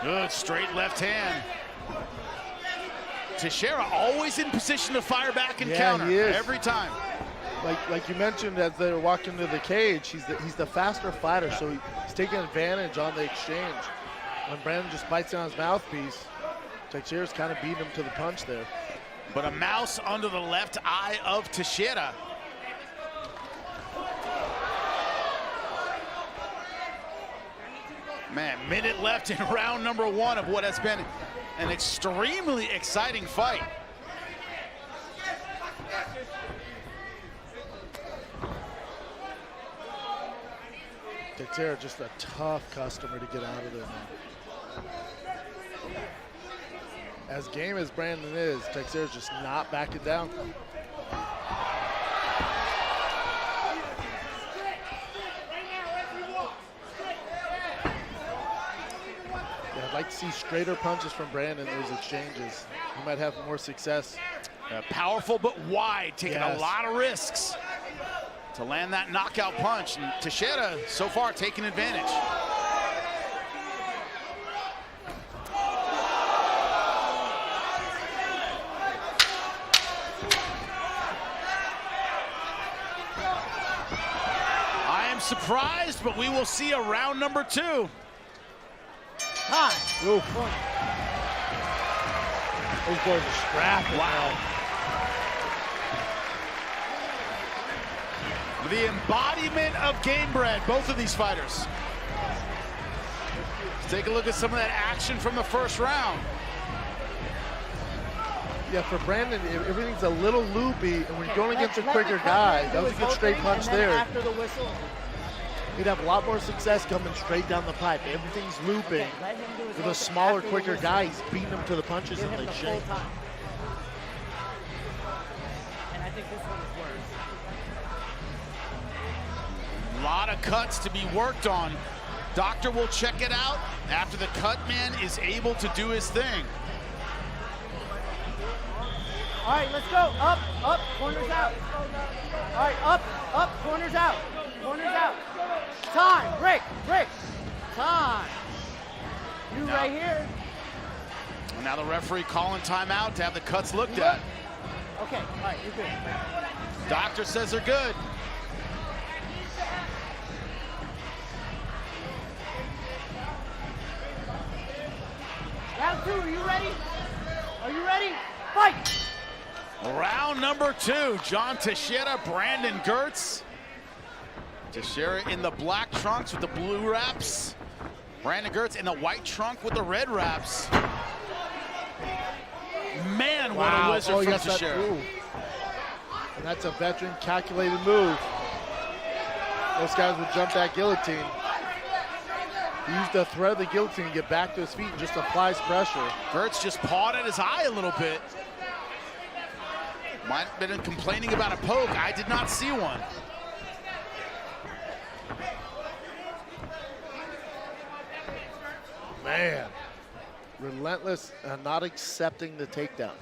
Good straight left hand. Teixeira always in position to fire back and counter he is. Every time. Like you mentioned as they were walking to the cage, he's the faster fighter, so he's taking advantage on the exchange. When Brandon just bites down his mouthpiece, Teixeira's kind of beating him to the punch there. But a mouse under the left eye of Teixeira. Man, minute left in round number 1 of what has been an extremely exciting fight. Teixeira just a tough customer to get out of there, man. As game as Brandon is, Teixeira's just not backing down. I'd like to see straighter punches from Brandon in those exchanges. He might have more success. Powerful but wide, taking a lot of risks to land that knockout punch. And Teixeira, so far, taking advantage. I am surprised, but we will see a round number 2. Hi. Oof. Those boys are scrapping. Wow. The embodiment of Gamebred, both of these fighters. Let's take a look at some of that action from the first round. Yeah, for Brandon, everything's a little loopy, and when you're going against a quicker guy, that was a good straight punch there. After the whistle, he'd have a lot more success coming straight down the pipe. Everything's looping. With a smaller, quicker guy, he's beating him to the punches in the exchange. And I think this one is worse. A lot of cuts to be worked on. Doctor will check it out after the cut man is able to do his thing. All right, let's go. Up, up, corners out. All right, up, up, corners out. Corners out. Time, break, time. You right here. Now the referee calling timeout to have the cuts looked at. Okay, all right, you're good. Doctor says they're good. Round 2, are you ready? Are you ready? Fight! Round number 2, John Teixeira, Brandon Girtz. Teixeira in the black trunks with the blue wraps. Brandon Girtz in the white trunk with the red wraps. Man, what a wizard from Teixeira. And that's a veteran calculated move. Most guys would jump that guillotine. He used the thread of the guillotine to get back to his feet and just applies pressure. Girtz just pawed at his eye a little bit. Might have been complaining about a poke. I did not see one. Man, relentless, not accepting the takedown.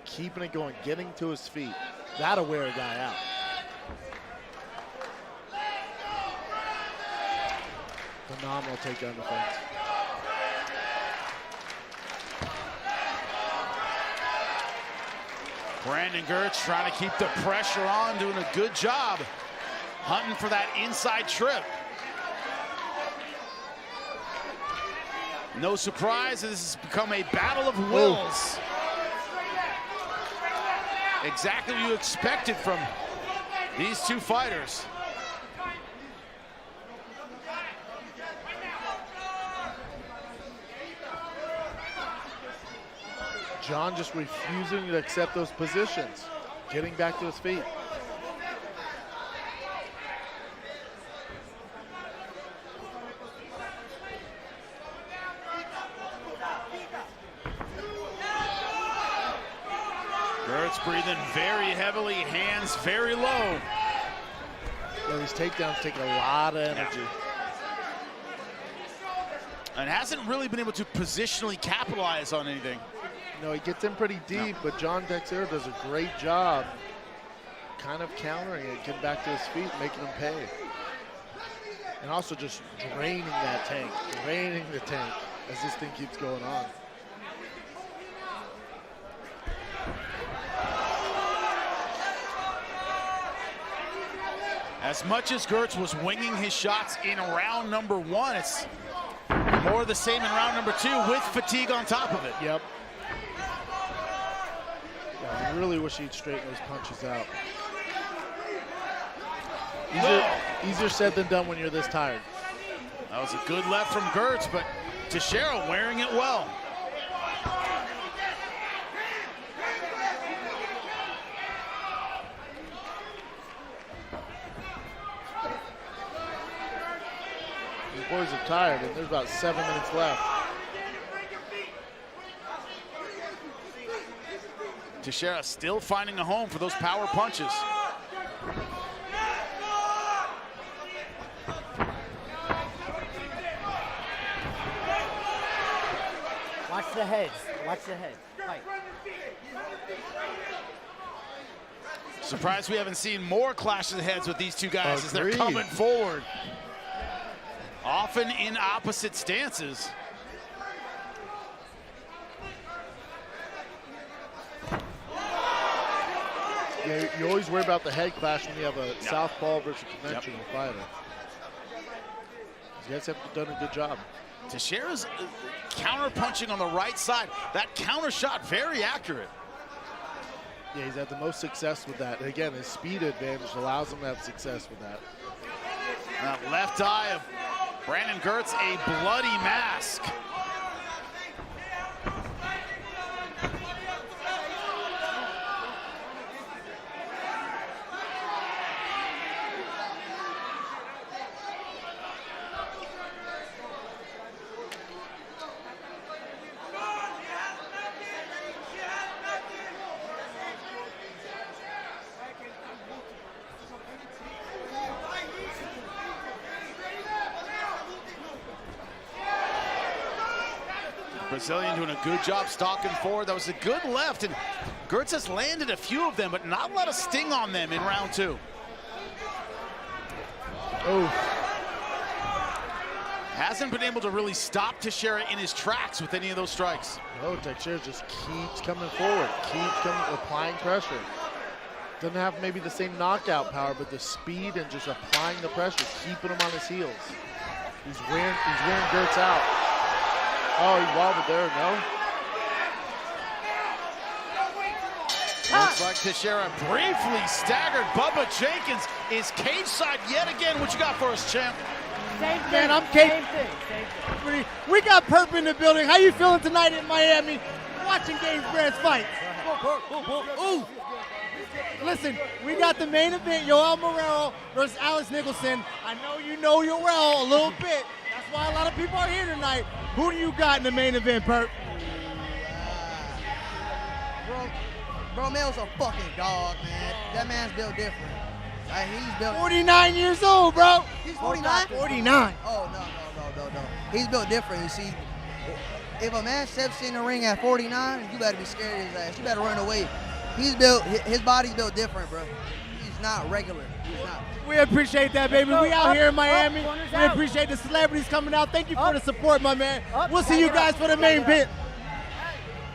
Keeping it going, getting to his feet. That'll wear a guy out. Phenomenal takedown defense. Brandon Girtz trying to keep the pressure on, doing a good job. Hunting for that inside trip. No surprise, this has become a battle of wills. Exactly what you expected from these two fighters. John just refusing to accept those positions, getting back to his feet. Girtz breathing very heavily, hands very low. Yeah, these takedowns take a lot of energy. And hasn't really been able to positionally capitalize on anything. No, he gets in pretty deep, but John Teixeira does a great job kind of countering it, getting back to his feet, making him pay. And also just draining that tank, draining the tank as this thing keeps going on. As much as Girtz was winging his shots in round number 1, it's more of the same in round number 2 with fatigue on top of it. Yep. Yeah, I really wish he'd straighten those punches out. Easier said than done when you're this tired. That was a good left from Girtz, but Teixeira wearing it well. These boys are tired, and there's about 7 minutes left. Teixeira still finding a home for those power punches. Watch the heads. Watch the head. Fight. Surprised we haven't seen more clashes of heads with these two guys as they're Agreed. coming forward. Often in opposite stances. Yeah, you always worry about the head clash when you have a southpaw versus conventional fighter. These guys have done a good job. Teixeira's counter punching on the right side. That counter shot very accurate. Yeah, he's had the most success with that. And again, his speed advantage allows him to have success with that. That left eye of Brandon Girtz, a bloody mask. Brazilian doing a good job stalking forward. That was a good left, and Girtz has landed a few of them, but not a lot of sting on them in round 2. Oh. Hasn't been able to really stop Teixeira in his tracks with any of those strikes. No, Teixeira just keeps coming forward, applying pressure. Doesn't have maybe the same knockout power, but the speed and just applying the pressure, keeping him on his heels. He's wearing Girtz out. Oh, he wobbled there, no? Looks like Teixeira briefly staggered. Bubba Jenkins is cage side yet again. What you got for us, champ? Man, I'm cage. We got Perp in the building. How you feeling tonight in Miami watching Gamebred's fight? Ooh. Listen, we got the main event, Romero versus Alex Nicholson. I know you know Yoel a little bit. That's why a lot of people are here tonight. Who do you got in the main event, Perp? Romero's a fucking dog, man. That man's built different. He's built 49 years old, bro. He's 49? 49. Oh, no. He's built different, you see. If a man steps in the ring at 49, you better be scared of his ass. You better run away. His body's built different, bro. He's not regular. He's not. We appreciate that, baby. We out here in Miami. We appreciate the celebrities coming out. Thank you for the support, my man. We'll see you guys for the main event.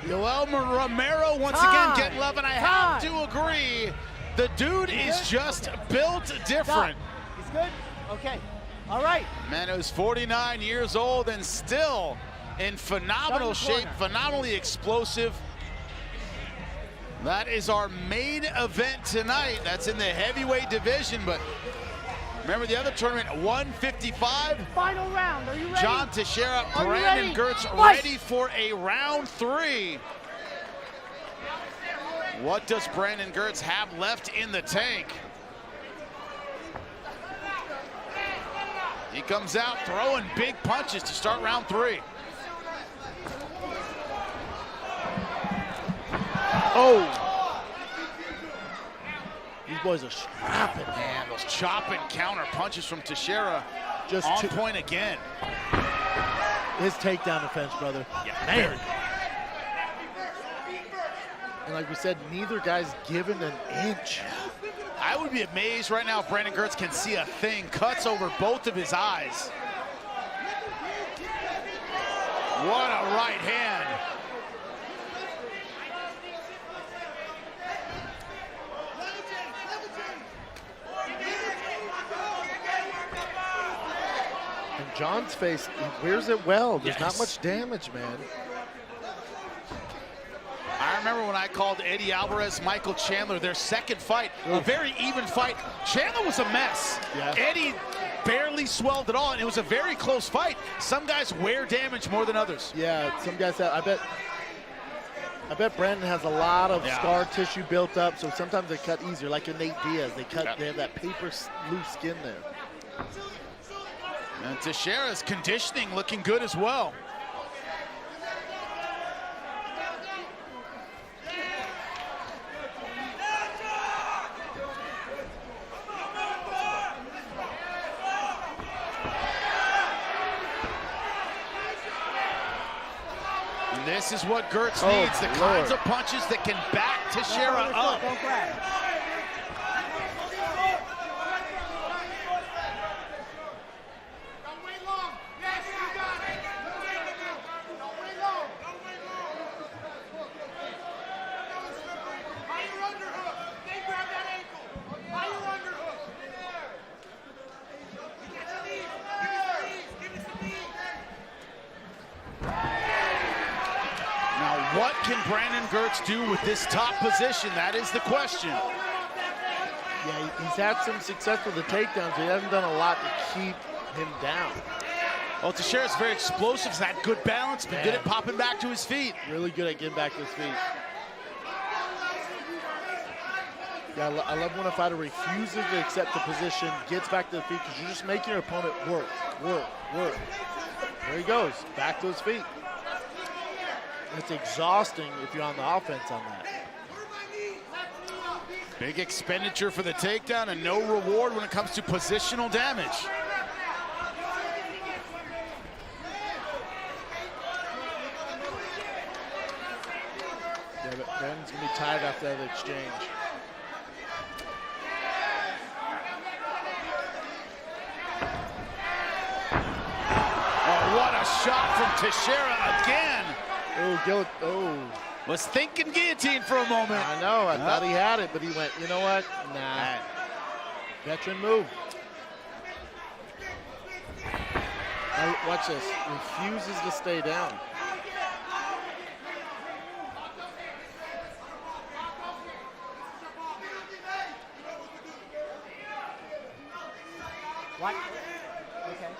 Yoel Romero once again getting love, and I have to agree, the dude is just built different. He's good? Okay. All right. Man, who's 49 years old and still in phenomenal shape, phenomenally explosive. That is our main event tonight. That's in the heavyweight division, but remember the other tournament, 155. Final round. Are you ready? John Teixeira, Brandon Girtz ready for a round 3. What does Brandon Girtz have left in the tank? He comes out throwing big punches to start round 3. Oh! These boys are strapping. Man, those chop and counter punches from Teixeira just on point again. His takedown defense, brother. Yeah, man. And like we said, neither guy's given an inch. I would be amazed right now if Brandon Girtz can see a thing. Cuts over both of his eyes. What a right hand. And John's face, he wears it well. There's not much damage, man. I remember when I called Eddie Alvarez, Michael Chandler, their second fight, a very even fight. Chandler was a mess. Yeah. Eddie barely swelled at all, and it was a very close fight. Some guys wear damage more than others. Yeah, some guys have. I bet Brandon has a lot of scar tissue built up, so sometimes they cut easier. Like in Nate Diaz, they have that paper loose skin there. And Teixeira's conditioning looking good as well. And this is what Girtz needs, the kinds of punches that can back Teixeira up. Don't crash. What can Brandon Girtz do with this top position? That is the question. Yeah, he's had some success with the takedowns. He hasn't done a lot to keep him down. Well, Teixeira's very explosive. He's had good balance, been good at popping back to his feet. Really good at getting back to his feet. Yeah, I love when a fighter refuses to accept the position, gets back to the feet, because you're just making your opponent work. There he goes, back to his feet. It's exhausting if you're on the offense on that. Big expenditure for the takedown and no reward when it comes to positional damage. Yeah, but Brandon's going to be tired after that exchange. Oh, what a shot from Teixeira again. Oh, was thinking guillotine for a moment. I know, I thought he had it, but he went, you know what? Nah. Veteran move. Now, watch this. Refuses to stay down. What? Okay.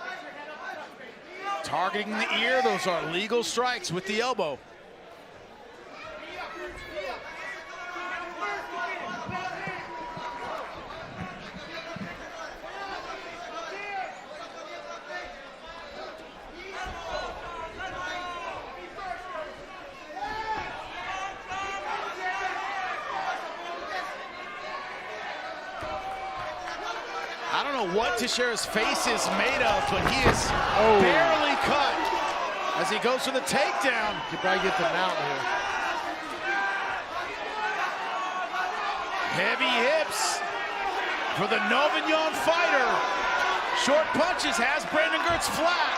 Targeting the ear, those are legal strikes with the elbow. I don't know what Teixeira's face is made of, but he is barely cut as he goes for the takedown. You probably get the mount here. Heavy hips for the Novignon fighter. Short punches has Brandon Girtz flat.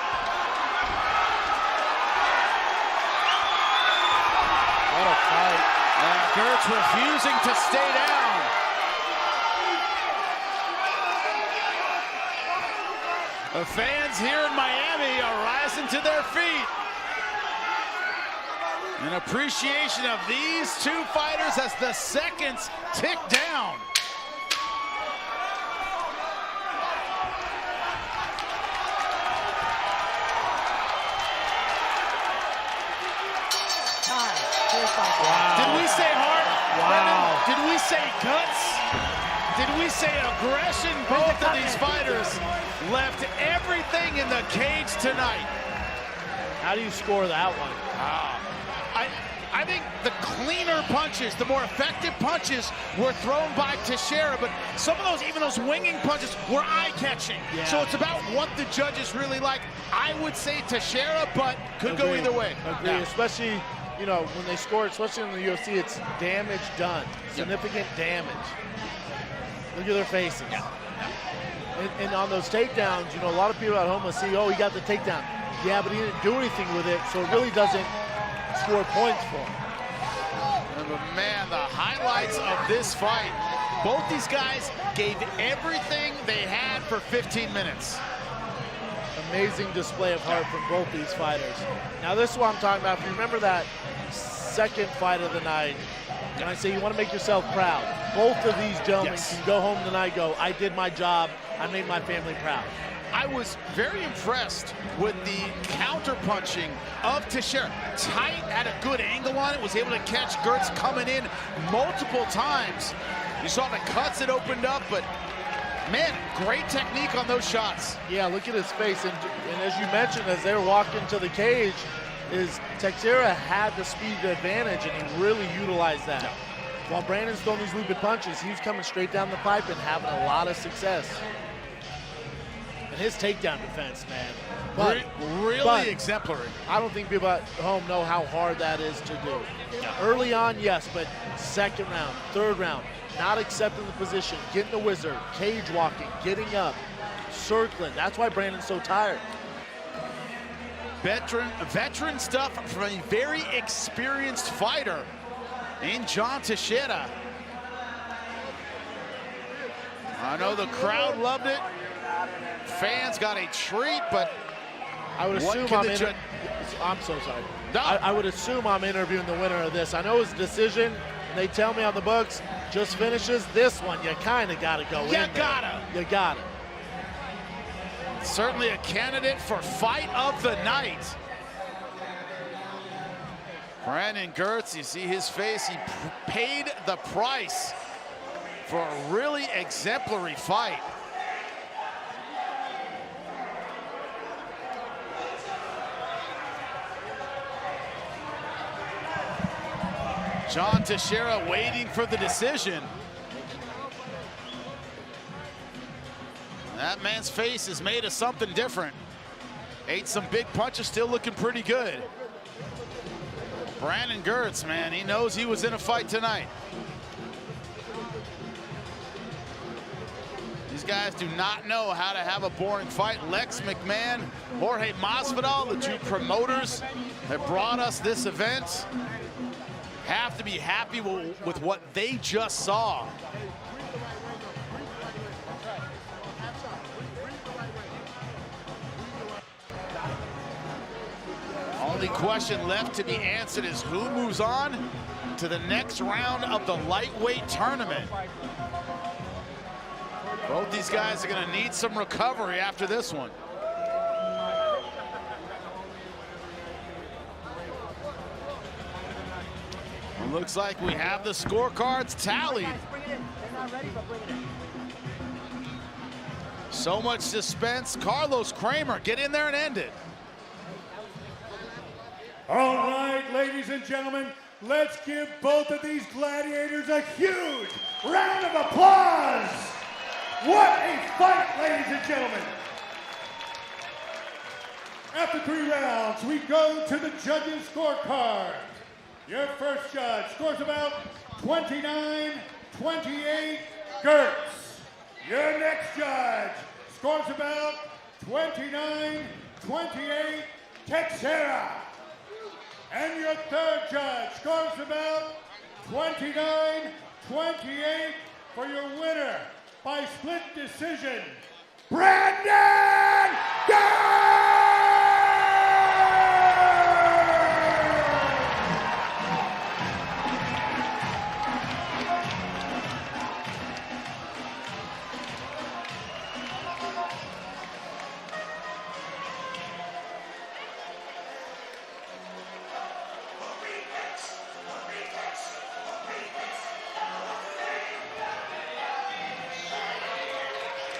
What a fight. Girtz refusing to stay down. The fans here in Miami are rising to their feet. An appreciation of these two fighters as the seconds tick down. Wow. Did we say heart? Wow. Did we say guts? Did we say aggression? Both of these fighters left everything in the cage tonight. How do you score that one? I think the cleaner punches, the more effective punches were thrown by Teixeira, but some of those, even those winging punches, were eye-catching. Yeah. So it's about what the judges really like. I would say Teixeira, but could go either way. Agree, Yeah. especially, you know, when they score, especially in the UFC, it's damage done, significant damage. Look at their faces. Yeah. And on those takedowns, you know, a lot of people at home will see, oh, he got the takedown. Yeah, but he didn't do anything with it, so it really doesn't score points for him. And man, the highlights of this fight, both these guys gave everything they had for 15 minutes. Amazing display of heart from both these fighters. Now this is what I'm talking about. If you remember that second fight of the night, and I say you want to make yourself proud, both of these gentlemen can go home tonight and go, I did my job, I made my family proud. I was very impressed with the counter-punching of Teixeira. Tight, had a good angle on it, was able to catch Girtz coming in multiple times. You saw the cuts that opened up, but man, great technique on those shots. Yeah, look at his face, and as you mentioned, as they were walking to the cage, Teixeira had the speed advantage, and he really utilized that. Yeah. While Brandon's throwing these looped punches, he was coming straight down the pipe and having a lot of success. And his takedown defense, man. Really exemplary. I don't think people at home know how hard that is to do. Yeah. Early on, yes, but second round, third round, not accepting the position, getting the wizard, cage walking, getting up, circling. That's why Brandon's so tired. Veteran stuff from a very experienced fighter in John Teixeira. I know the crowd loved it. Fans got a treat, but I would assume I'm so sorry. No. I would assume I'm interviewing the winner of this. I know it's a decision, and they tell me on the books, just finishes this one. You kind of got to go in there. You gotta. Certainly a candidate for fight of the night. Brandon Girtz, you see his face, he paid the price for a really exemplary fight. John Teixeira waiting for the decision. That man's face is made of something different. Ate some big punches, still looking pretty good. Brandon Girtz, man, he knows he was in a fight tonight. These guys do not know how to have a boring fight. Lex McMahon, Jorge Masvidal, the two promoters that brought us this event, have to be happy with what they just saw. Only question left to be answered is who moves on to the next round of the lightweight tournament. Both these guys are going to need some recovery after this one. It looks like we have the scorecards tallied. So much suspense. Carlos Kramer, get in there and end it. All right, ladies and gentlemen, let's give both of these gladiators a huge round of applause. What a fight, ladies and gentlemen. After 3 rounds, we go to the judges' scorecard. Your first judge scores about 29-28, Girtz. Your next judge scores about 29-28, Teixeira. And your third judge scores about 29-28 for your winner by split decision, Brandon Girtz!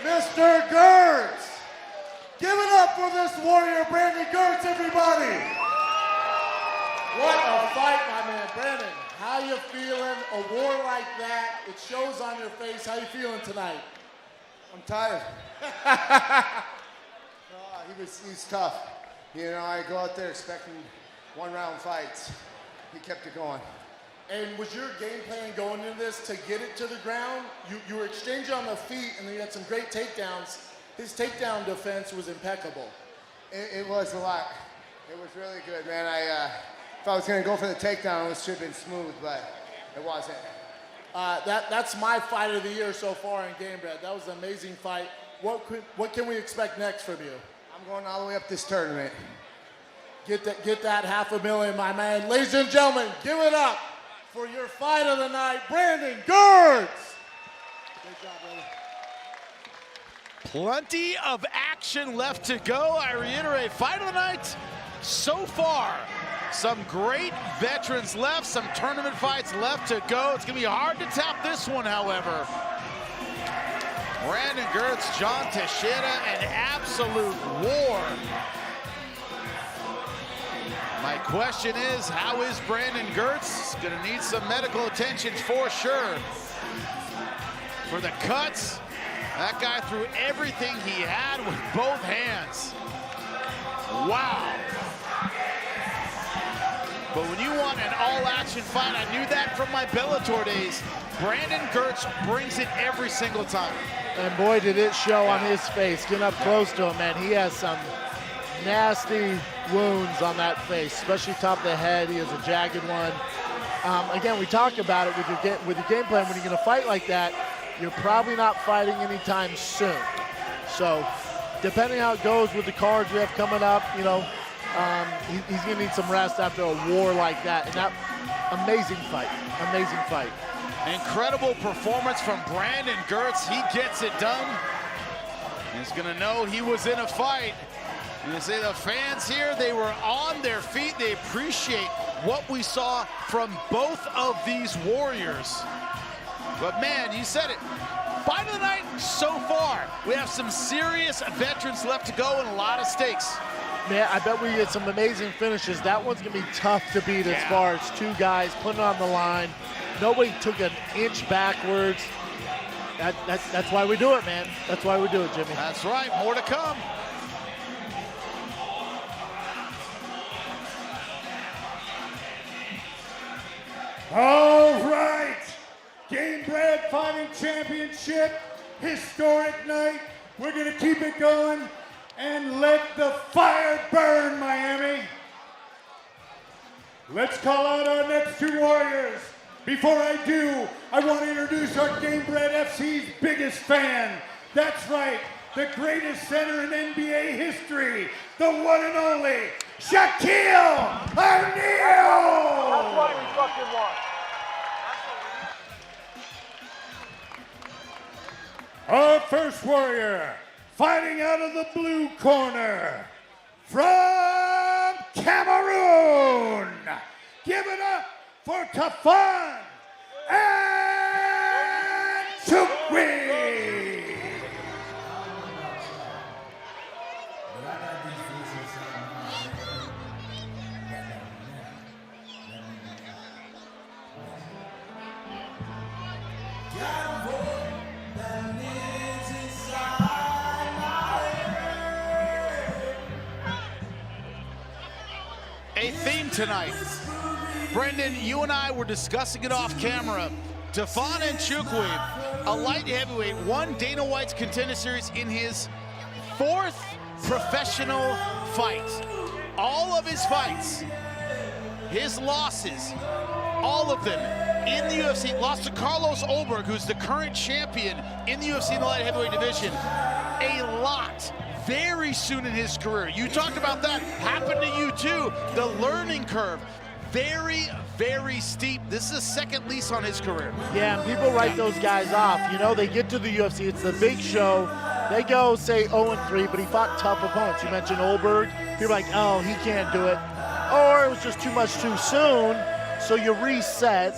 Mr. Girtz. Give it up for this warrior, Brandon Girtz, everybody. What a fight, my man. Brandon, how you feeling? A war like that, it shows on your face. How you feeling tonight? I'm tired. He's tough. You know, I go out there expecting 1-round fights. He kept it going. And was your game plan going into this to get it to the ground? You were exchanging on the feet, and then you had some great takedowns. His takedown defense was impeccable. It was a lot. It was really good, man. If I was going to go for the takedown, it should have been smooth, but it wasn't. That's my fight of the year so far in Gamebred. That was an amazing fight. What can we expect next from you? I'm going all the way up this tournament. Get that $500,000, my man. Ladies and gentlemen, give it up for your fight of the night, Brandon Girtz. Great job, brother. Plenty of action left to go. I reiterate, fight of the night so far. Some great veterans left, some tournament fights left to go. It's gonna be hard to top this one, however. Brandon Girtz, John Teixeira, an absolute war. My question is, how is Brandon Girtz? Gonna need some medical attention for sure. For the cuts, that guy threw everything he had with both hands. Wow. But when you want an all-action fight, I knew that from my Bellator days. Brandon Girtz brings it every single time. And boy, did it show on his face. Getting up close to him, man. He has some nasty wounds on that face, especially top of the head. He has a jagged one. Again, we talk about it with your game plan. When you're going to fight like that, you're probably not fighting anytime soon. So, depending how it goes with the cards we have coming up, you know, he's going to need some rest after a war like that. And that amazing fight. Incredible performance from Brandon Girtz. He gets it done. He's going to know he was in a fight. And you say the fans here, they were on their feet. They appreciate what we saw from both of these warriors. But man, you said it. Fight of the night so far. We have some serious veterans left to go and a lot of stakes. Man, I bet we get some amazing finishes. That one's going to be tough to beat as far as two guys putting it on the line. Nobody took an inch backwards. That's why we do it, man. That's why we do it, Jimmy. That's right. More to come. All right, Gamebred Fighting Championship, historic night. We're gonna keep it going and let the fire burn, Miami. Let's call out our next two warriors. Before I do, I want to introduce our Gamebred FC's biggest fan. That's right, the greatest center in NBA history, the one and only Shaquille O'Neal! That's what we fucking want. Our first warrior, fighting out of the blue corner, from Cameroon. Give it up for Tafan and Njokuani. A theme tonight. Brendan, you and I were discussing it off camera. Tafan and Njokuani, a light heavyweight, won Dana White's Contender Series in his 4th professional fight. All of his fights, his losses, all of them in the UFC. Lost to Carlos Ulberg, who's the current champion in the UFC in the light heavyweight division. A lot. Very soon in his career. You talked about that. Happened to you too. The learning curve. Very, very steep. This is a second lease on his career. Yeah, and people write those guys off. You know, they get to the UFC, it's the big show. They go, say, 0-3, but he fought tough opponents. You mentioned Ulberg. People are like, oh, he can't do it. Or it was just too much too soon. So you reset,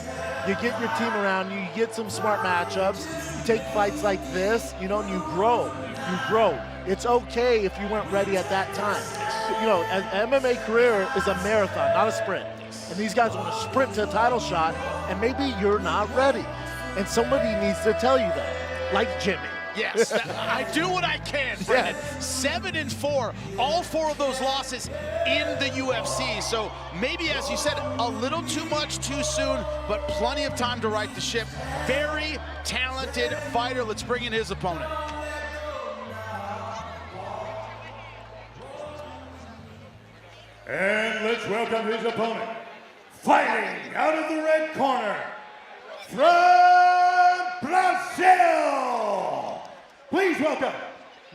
you get your team around you, you get some smart matchups, you take fights like this, you know, and you grow. You grow. It's okay if you weren't ready at that time. You know, an MMA career is a marathon, not a sprint. And these guys want to sprint to a title shot, and maybe you're not ready. And somebody needs to tell you that, like Jimmy. Yes, I do what I can, Brendan. 7-4, all 4 of those losses in the UFC. So maybe, as you said, a little too much too soon, but plenty of time to right the ship. Very talented fighter. Let's bring in his opponent. And let's welcome his opponent. Fighting out of the red corner, from Brazil. Please welcome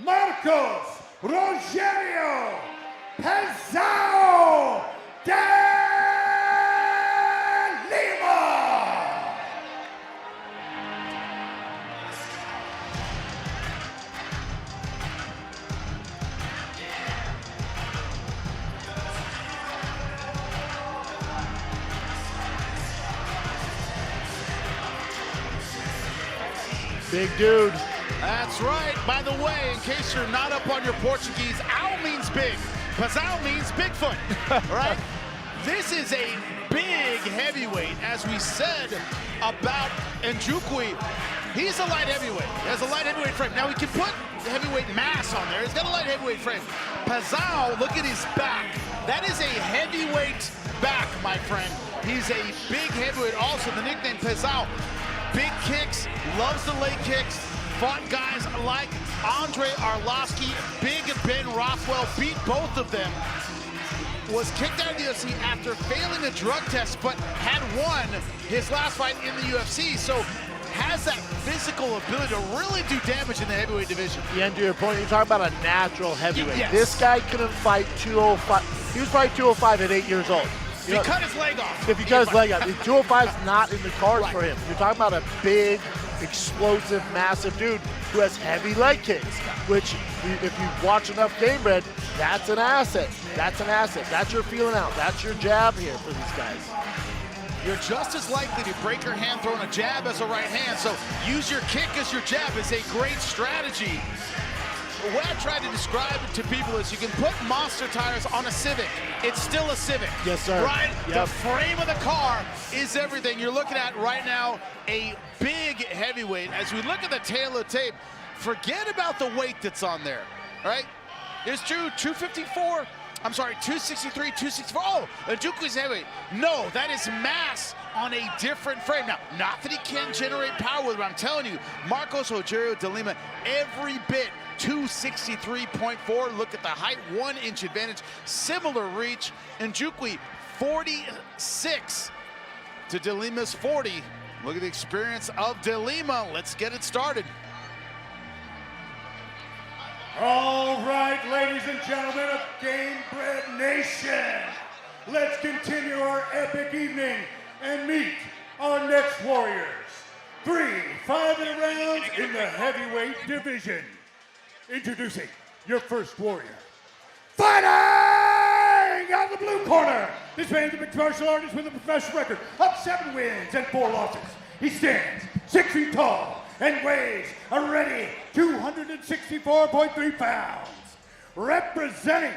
Marcos Rogério Pezão de Lima. Big dude. That's right. By the way, in case you're not up on your Portuguese, owl means big. Pezão means Bigfoot, right? This is a big heavyweight, as we said about Njokuani. He's a light heavyweight. He has a light heavyweight frame. Now, he can put heavyweight mass on there. He's got a light heavyweight frame. Pezão, look at his back. That is a heavyweight back, my friend. He's a big heavyweight. Also, the nickname Pezão. Big kicks, loves the leg kicks, fought guys like Andre Arlovski, Big Ben Rothwell, beat both of them. Was kicked out of the UFC after failing a drug test, but had won his last fight in the UFC. So has that physical ability to really do damage in the heavyweight division. Yeah, and to your point, you're talking about a natural heavyweight. Yes. This guy couldn't fight 205. He was probably 205 at 8 years old. If he cut his leg off. If he cut his leg off, 205 is not in the cards for him. You're talking about a big, explosive, massive dude who has heavy leg kicks, which, if you watch enough Gamebred, that's an asset. That's an asset. That's your feeling out. That's your jab here for these guys. You're just as likely to break your hand throwing a jab as a right hand, so use your kick as your jab is a great strategy. The way I try to describe it to people is you can put monster tires on a Civic. It's still a Civic. Yes, sir. Right? Yep. The frame of the car is everything. You're looking at right now a big heavyweight. As we look at the tail of the tape, forget about the weight that's on there, right? It's true, 254. I'm sorry, 263, 264. Oh, Njokuani's heavyweight. No, that is mass on a different frame. Now, not that he can't generate power with it, but I'm telling you, Marcos Rogerio de Lima, every bit 263.4. Look at the height, 1 inch advantage, similar reach. Njokuani 46 to De Lima's 40. Look at the experience of De Lima. Let's get it started. All right, ladies and gentlemen of Gamebred Nation, let's continue our epic evening and meet our next warriors. 3 5-minute rounds in the heavyweight division. Introducing your first warrior. Fighting out of the blue corner. This man's a mixed martial artist with a professional record of 7 wins and 4 losses. He stands 6 feet tall and weighs a ready 264.3 pounds. Representing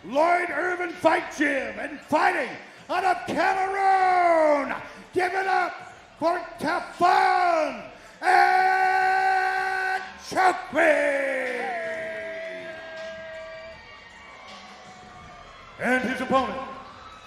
Lloyd Irvin Fight Gym and fighting out of Cameroon. Give it up for Tefan and Njokuani. And his opponent,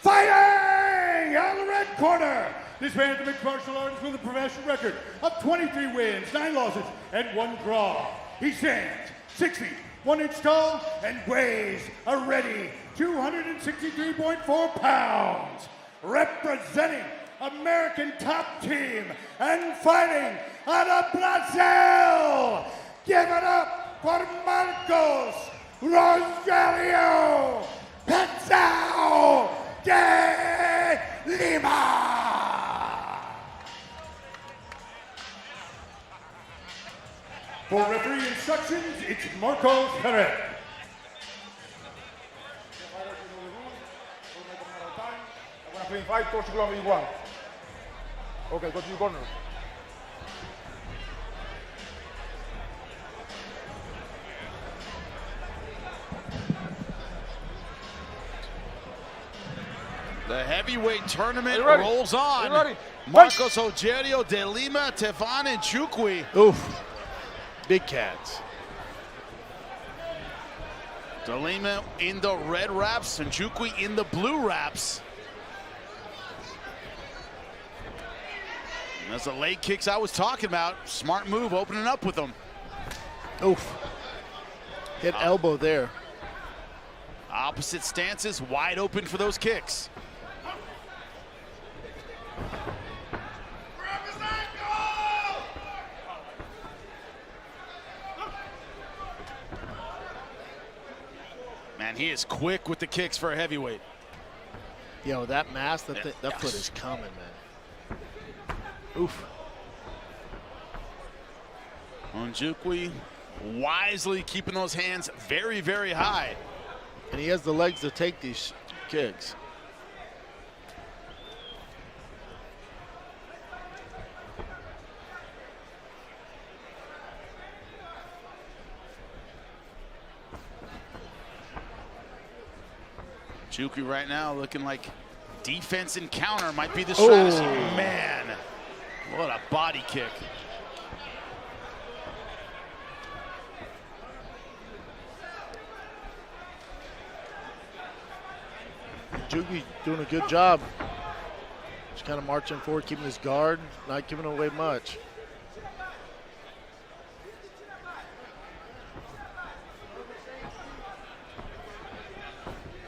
fighting out of the red corner. This man's a mixed martial artist with a professional record of 23 wins, 9 losses, and 1 draw. He stands 6 feet, 1 inch tall, and weighs a ready 263.4 pounds. Representing American Top Team and fighting out of Brazil. Give it up for Marcos Rogerio de Lima. For referee instructions, it's Marcos Perez. Clean fight, coach Glover, you won. Okay, go to your corner. The heavyweight tournament ready? rolls on. Ready? Marcos Rogerio de Lima, Tefan and Njokuani. Oof. Big cats. De Lima in the red wraps and Njokuani in the blue wraps. And that's the leg kicks I was talking about. Smart move, opening up with them. Oof. Hit elbow there. Opposite stances, wide open for those kicks. Man, he is quick with the kicks for a heavyweight. Yo, that mass, that foot is coming, man. Oof. Njokuani wisely keeping those hands very, very high. And he has the legs to take these kicks. Njokuani right now looking like defense and counter might be the strategy. Oh. Man, what a body kick. Njokuani doing a good job. Just kind of marching forward, keeping his guard, not giving away much.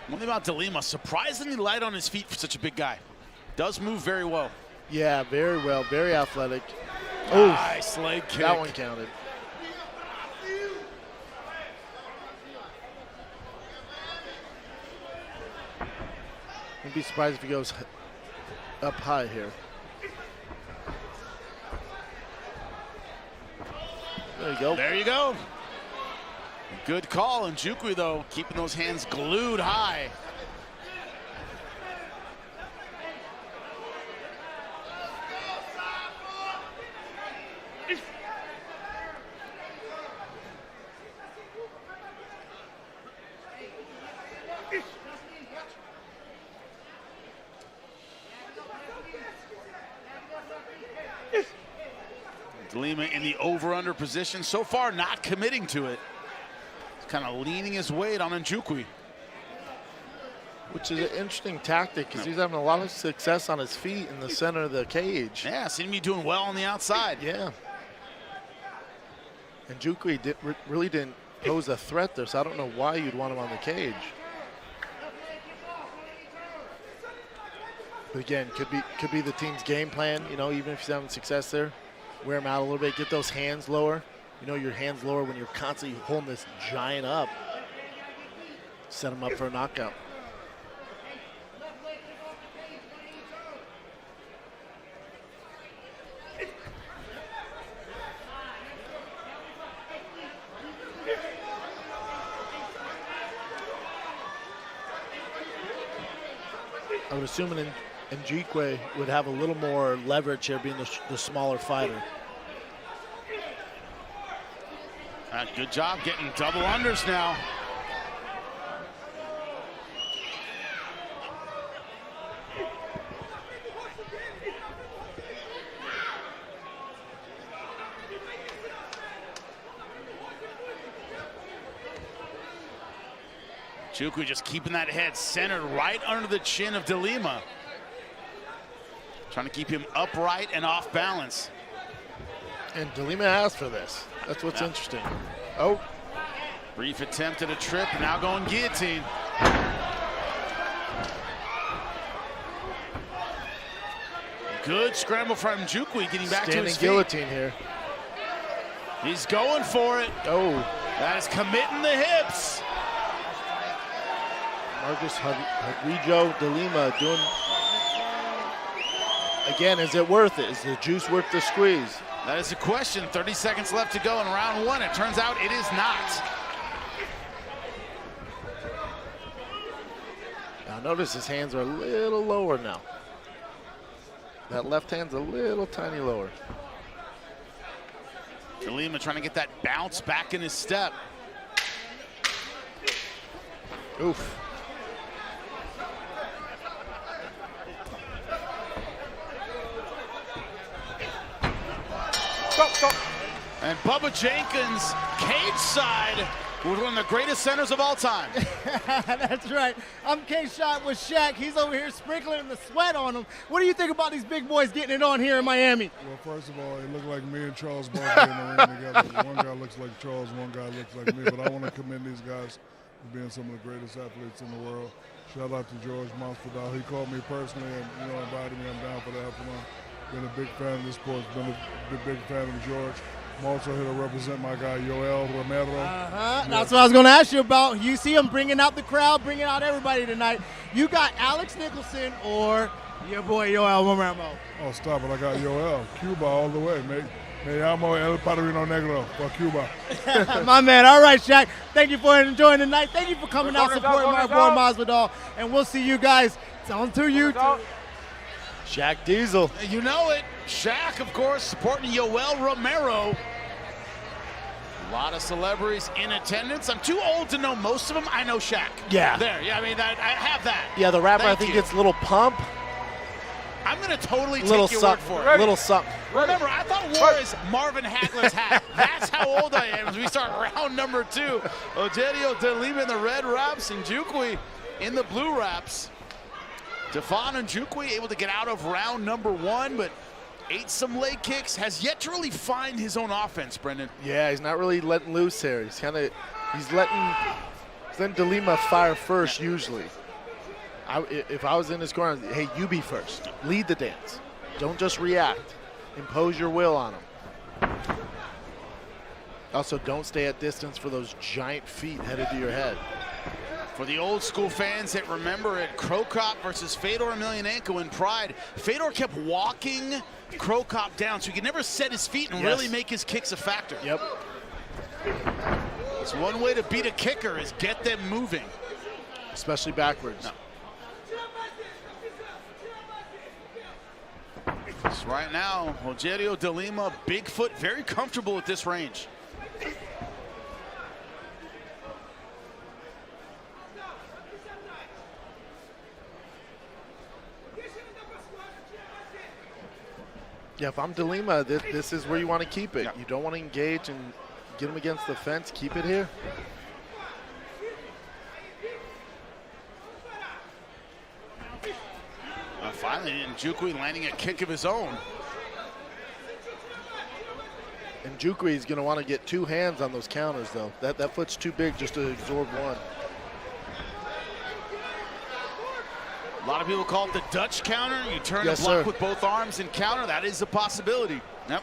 One thing about De Lima, surprisingly light on his feet for such a big guy. Does move very well. Yeah, very well, very athletic. Nice leg kick. That one counted. I'd be surprised if he goes up high here. There you go. There you go. Good call. And Njokuani, though, keeping those hands glued high. De Lima in the over-under position. So far, not committing to it. He's kind of leaning his weight on Njokuani. Which is an interesting tactic because he's having a lot of success on his feet in the center of the cage. Yeah, seems to be doing well on the outside. Yeah. And Njokuani really didn't pose a threat there, so I don't know why you'd want him on the cage. But again, could be the team's game plan, you know, even if he's having success there. Wear him out a little bit, get those hands lower. You know, your hands lower when you're constantly holding this giant up. Set him up for a knockout. I would assume Njokuani would have a little more leverage here being the smaller fighter. Good job getting double unders now. Njokuani just keeping that head centered right under the chin of De Lima. Trying to keep him upright and off balance. And De Lima asked for this. That's what's interesting. Oh. Brief attempt at a trip, now going guillotine. Good scramble from Njokuani, getting back to his feet. Guillotine here. He's going for it. Oh. That is committing the hips. Marcus Rodrigo De Lima doing, again, is it worth it? Is the juice worth the squeeze? That is a question. 30 seconds left to go in round one. It turns out it is not. Now notice his hands are a little lower now. That left hand's a little tiny lower. De Lima trying to get that bounce back in his step. Oof. Stop. And Bubba Jenkins, cage side, was one of the greatest centers of all time. That's right. I'm cage shot with Shaq. He's over here sprinkling the sweat on him. What do you think about these big boys getting it on here in Miami? Well, first of all, it looked like me and Charles both in the ring together. One guy looks like Charles, one guy looks like me. But I want to commend these guys for being some of the greatest athletes in the world. Shout out to Jorge Masvidal. He called me personally and invited me. I'm down for that. Been a big fan of this sport. Been a big fan of George. I'm also here to represent my guy, Romero. Yeah. That's what I was going to ask you about. You see him bringing out the crowd, bringing out everybody tonight. You got Alex Nicholson or your boy, Romero. Oh, stop it. I got Yoel. Cuba all the way, mate. Me llamo El Padrino Negro for Cuba. My man. All right, Shaq. Thank you for enjoying the night. Thank you for coming out, supporting my boy Masvidal. And we'll see you guys on to YouTube. Shaq Diesel. You know it. Shaq, of course, supporting Yoel Romero. A lot of celebrities in attendance. I'm too old to know most of them. I know Shaq. Yeah. There. Yeah, I mean, I have that. Yeah, the rapper, Thank I think you. it's Little Pump. I'm going to totally take Little your something. word for it. Little something. Remember, I thought war is Marvin Hagler's hat. That's how old I am as we start round number 2. Ojedio De Lima in the red wraps and Njokuani in the blue wraps. Devon and Njokuani able to get out of round number 1, but ate some leg kicks, has yet to really find his own offense, Brendan. Yeah, he's not really letting loose here. He's letting De Lima fire first usually. If I was in his corner, hey, you be first. Lead the dance. Don't just react. Impose your will on him. Also, don't stay at distance for those giant feet headed to your head. For the old school fans that remember it, Krokop versus Fedor Emelianenko in Pride. Fedor kept walking Krokop down so he could never set his feet and really make his kicks a factor. Yep. It's one way to beat a kicker is get them moving. Especially backwards. No. So right now, Ojedio De Lima, Bigfoot, very comfortable at this range. Yeah, if I'm De Lima, this is where you want to keep it. You don't want to engage and get him against the fence. Keep it here. Finally, Njokuani landing a kick of his own. And Njokuani is going to want to get 2 hands on those counters, though. That foot's too big just to absorb one. A lot of people call it the Dutch counter. You turn the block with both arms and counter. That is a possibility. Yep.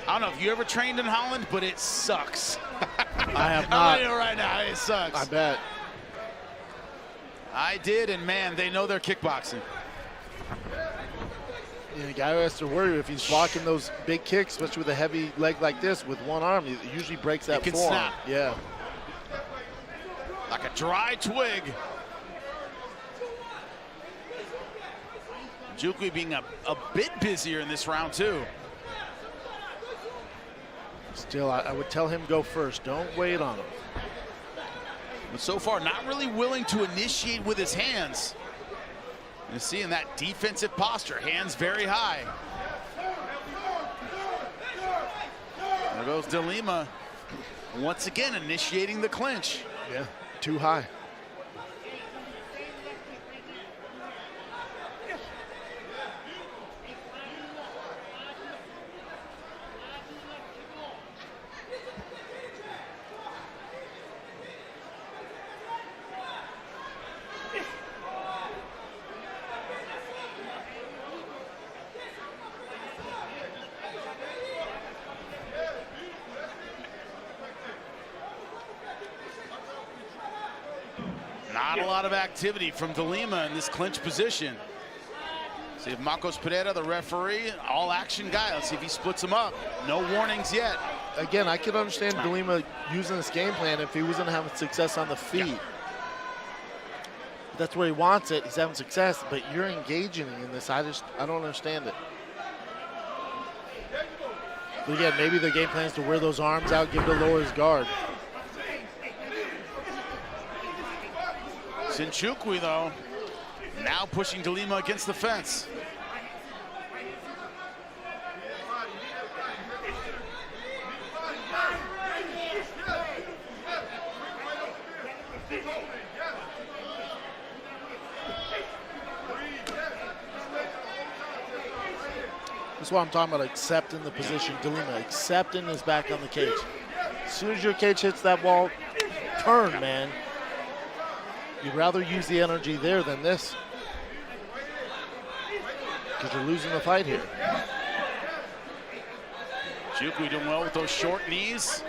I don't know if you ever trained in Holland, but it sucks. I have I'm not. telling you right now, it sucks. I bet. I did, and man, they know their kickboxing. Yeah, the guy who has to worry if he's blocking those big kicks, especially with a heavy leg like this, with one arm, he usually breaks that It can forearm. snap. Yeah. Like a dry twig. Njokuani being a bit busier in this round, too. Still, I would tell him go first. Don't wait on him. But so far, not really willing to initiate with his hands. You see in that defensive posture, hands very high. There goes De Lima, once again initiating the clinch. Yeah, too high. Not a lot of activity from De Lima in this clinch position. See if Marcos Pereira, the referee, all action guy. Let's see if he splits them up. No warnings yet. Again, I could understand De Lima using this game plan if he wasn't having success on the feet. Yeah. That's where he wants it. He's having success, but you're engaging in this. I don't understand it. But again, maybe the game plan is to wear those arms out, give him to lower his guard. Njokuani, though, now pushing De Lima against the fence. That's why I'm talking about accepting the position. De Lima accepting his back on the cage. As soon as your cage hits that wall, turn, man. You'd rather use the energy there than this, because you're losing the fight here. Njokuani doing well with those short knees.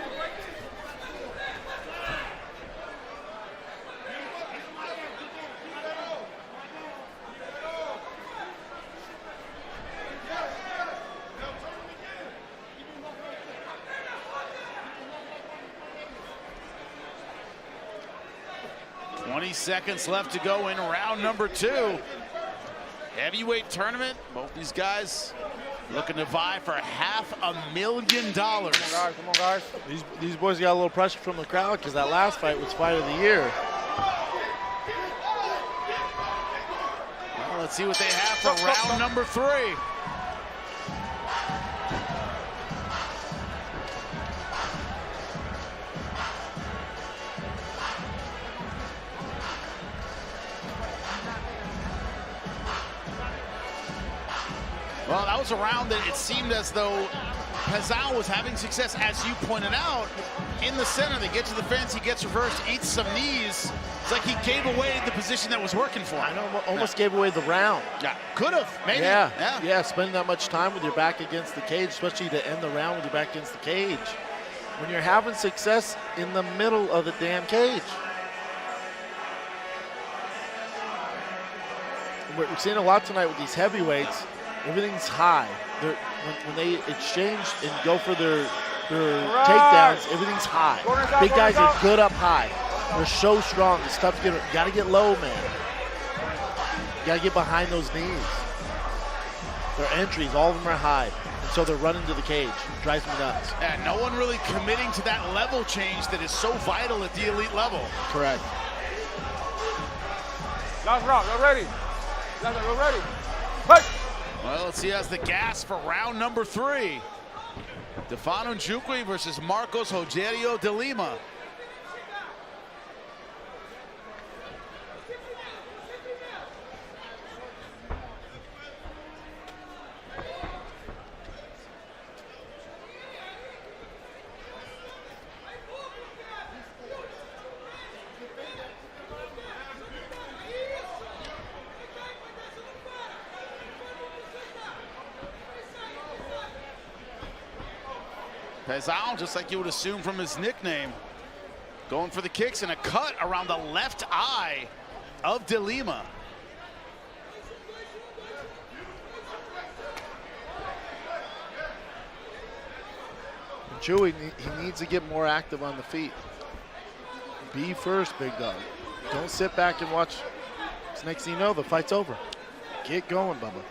Seconds left to go in round number 2. Heavyweight tournament. Both these guys looking to vie for $500,000. Come on, guys. These boys got a little pressure from the crowd because that last fight was fight of the year. Well, let's see what they have for round number 3. Well, that was a round that it seemed as though Pazal was having success, as you pointed out, in the center. They get to the fence, he gets reversed, eats some knees. It's like he gave away the position that was working for him. I know, almost gave away the round. Yeah, could have, maybe. Yeah, spending that much time with your back against the cage, especially to end the round with your back against the cage. When you're having success in the middle of the damn cage. We're seeing a lot tonight with these heavyweights. Everything's high. When they exchange and go for their takedowns, everything's high. Big guys are good up high. They're so strong. It's tough to get. You gotta get low, man. You gotta get behind those knees. Their entries, all of them are high, and so they're running to the cage. It drives me nuts. And no one really committing to that level change that is so vital at the elite level. Correct. Last round, you're ready. Last round, you're ready. Hey. Well, let's see as the gas for round number 3. Stefano Njokuani versus Marcos Rogerio de Lima. Pesal, just like you would assume from his nickname, going for the kicks and a cut around the left eye of De Lima. Chewy, he needs to get more active on the feet. Be first, big dog. Don't sit back and watch. Next thing you know, the fight's over. Get going, Bubba.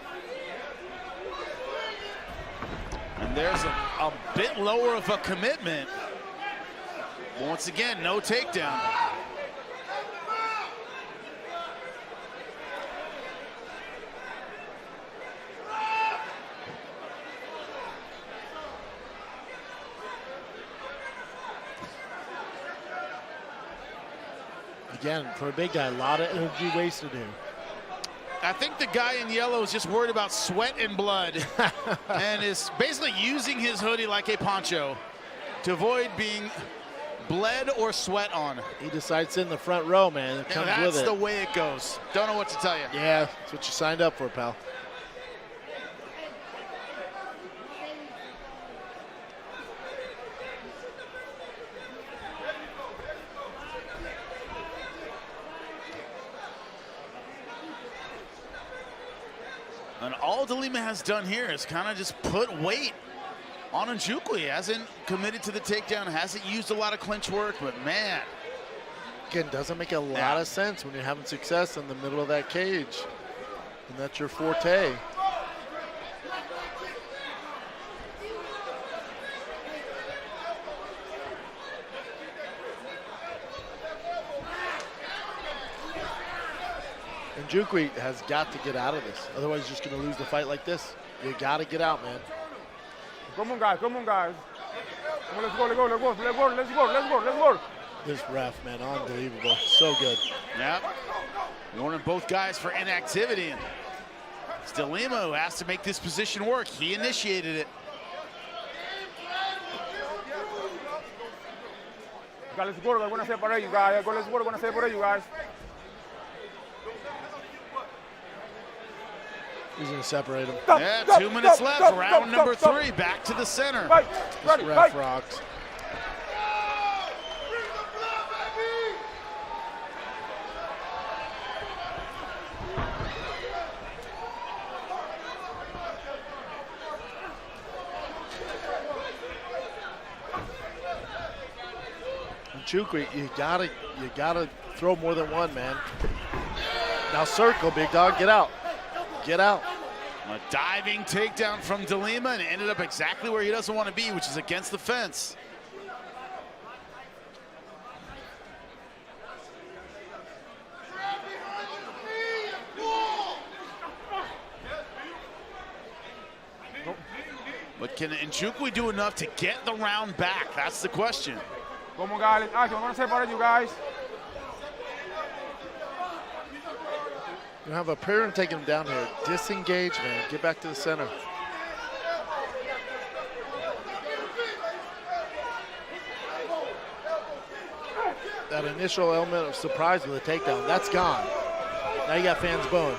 And there's a bit lower of a commitment. Once again, no takedown. Again, for a big guy, a lot of energy wasted here. I think the guy in yellow is just worried about sweat and blood and is basically using his hoodie like a poncho to avoid being bled or sweat on. He decides to sit in the front row, man. It comes with it. That's the way it goes. Don't know what to tell you. Yeah, that's what you signed up for, pal. And all De Lima has done here is kind of just put weight on Njokuani. He hasn't committed to the takedown, hasn't used a lot of clinch work, but man. Again, doesn't make a lot of sense when you're having success in the middle of that cage. And that's your forte. Njokuani has got to get out of this. Otherwise, he's just going to lose the fight like this. You got to get out, man. Come on, guys. Come on, guys. Come on, let's go, let's go, let's go, let's go, let's go, let's go, let's go. This ref, man, unbelievable. So good. Yep. Warning both guys for inactivity. And it's De Lima who has to make this position work. He initiated it. Guys, let's go. We're going to separate you guys. Let's go. We're going to separate you guys. He's going to separate him. Yeah, 2 minutes left. Round number 3. Back to the center. This ref rocks. Njokuani, you gotta throw more than one, man. Now circle, big dog, get out. Get out. A diving takedown from De Lima and ended up exactly where he doesn't want to be, which is against the fence. But can Njokuani do enough to get the round back? That's the question. Come on, guys. I'm going to separate you guys. You have a parent taking him down here. Disengage, man. Get back to the center. That initial element of surprise with a takedown, that's gone. Now you got fans booing.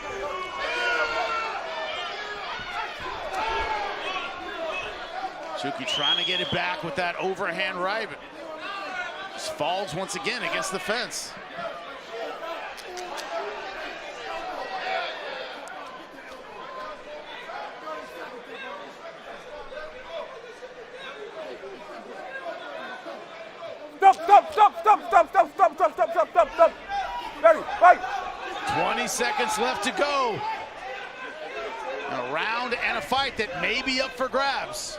Njokuani trying to get it back with that overhand right, but just falls once again against the fence. Stop. Ready, fight. 20 seconds left to go. A round and a fight that may be up for grabs.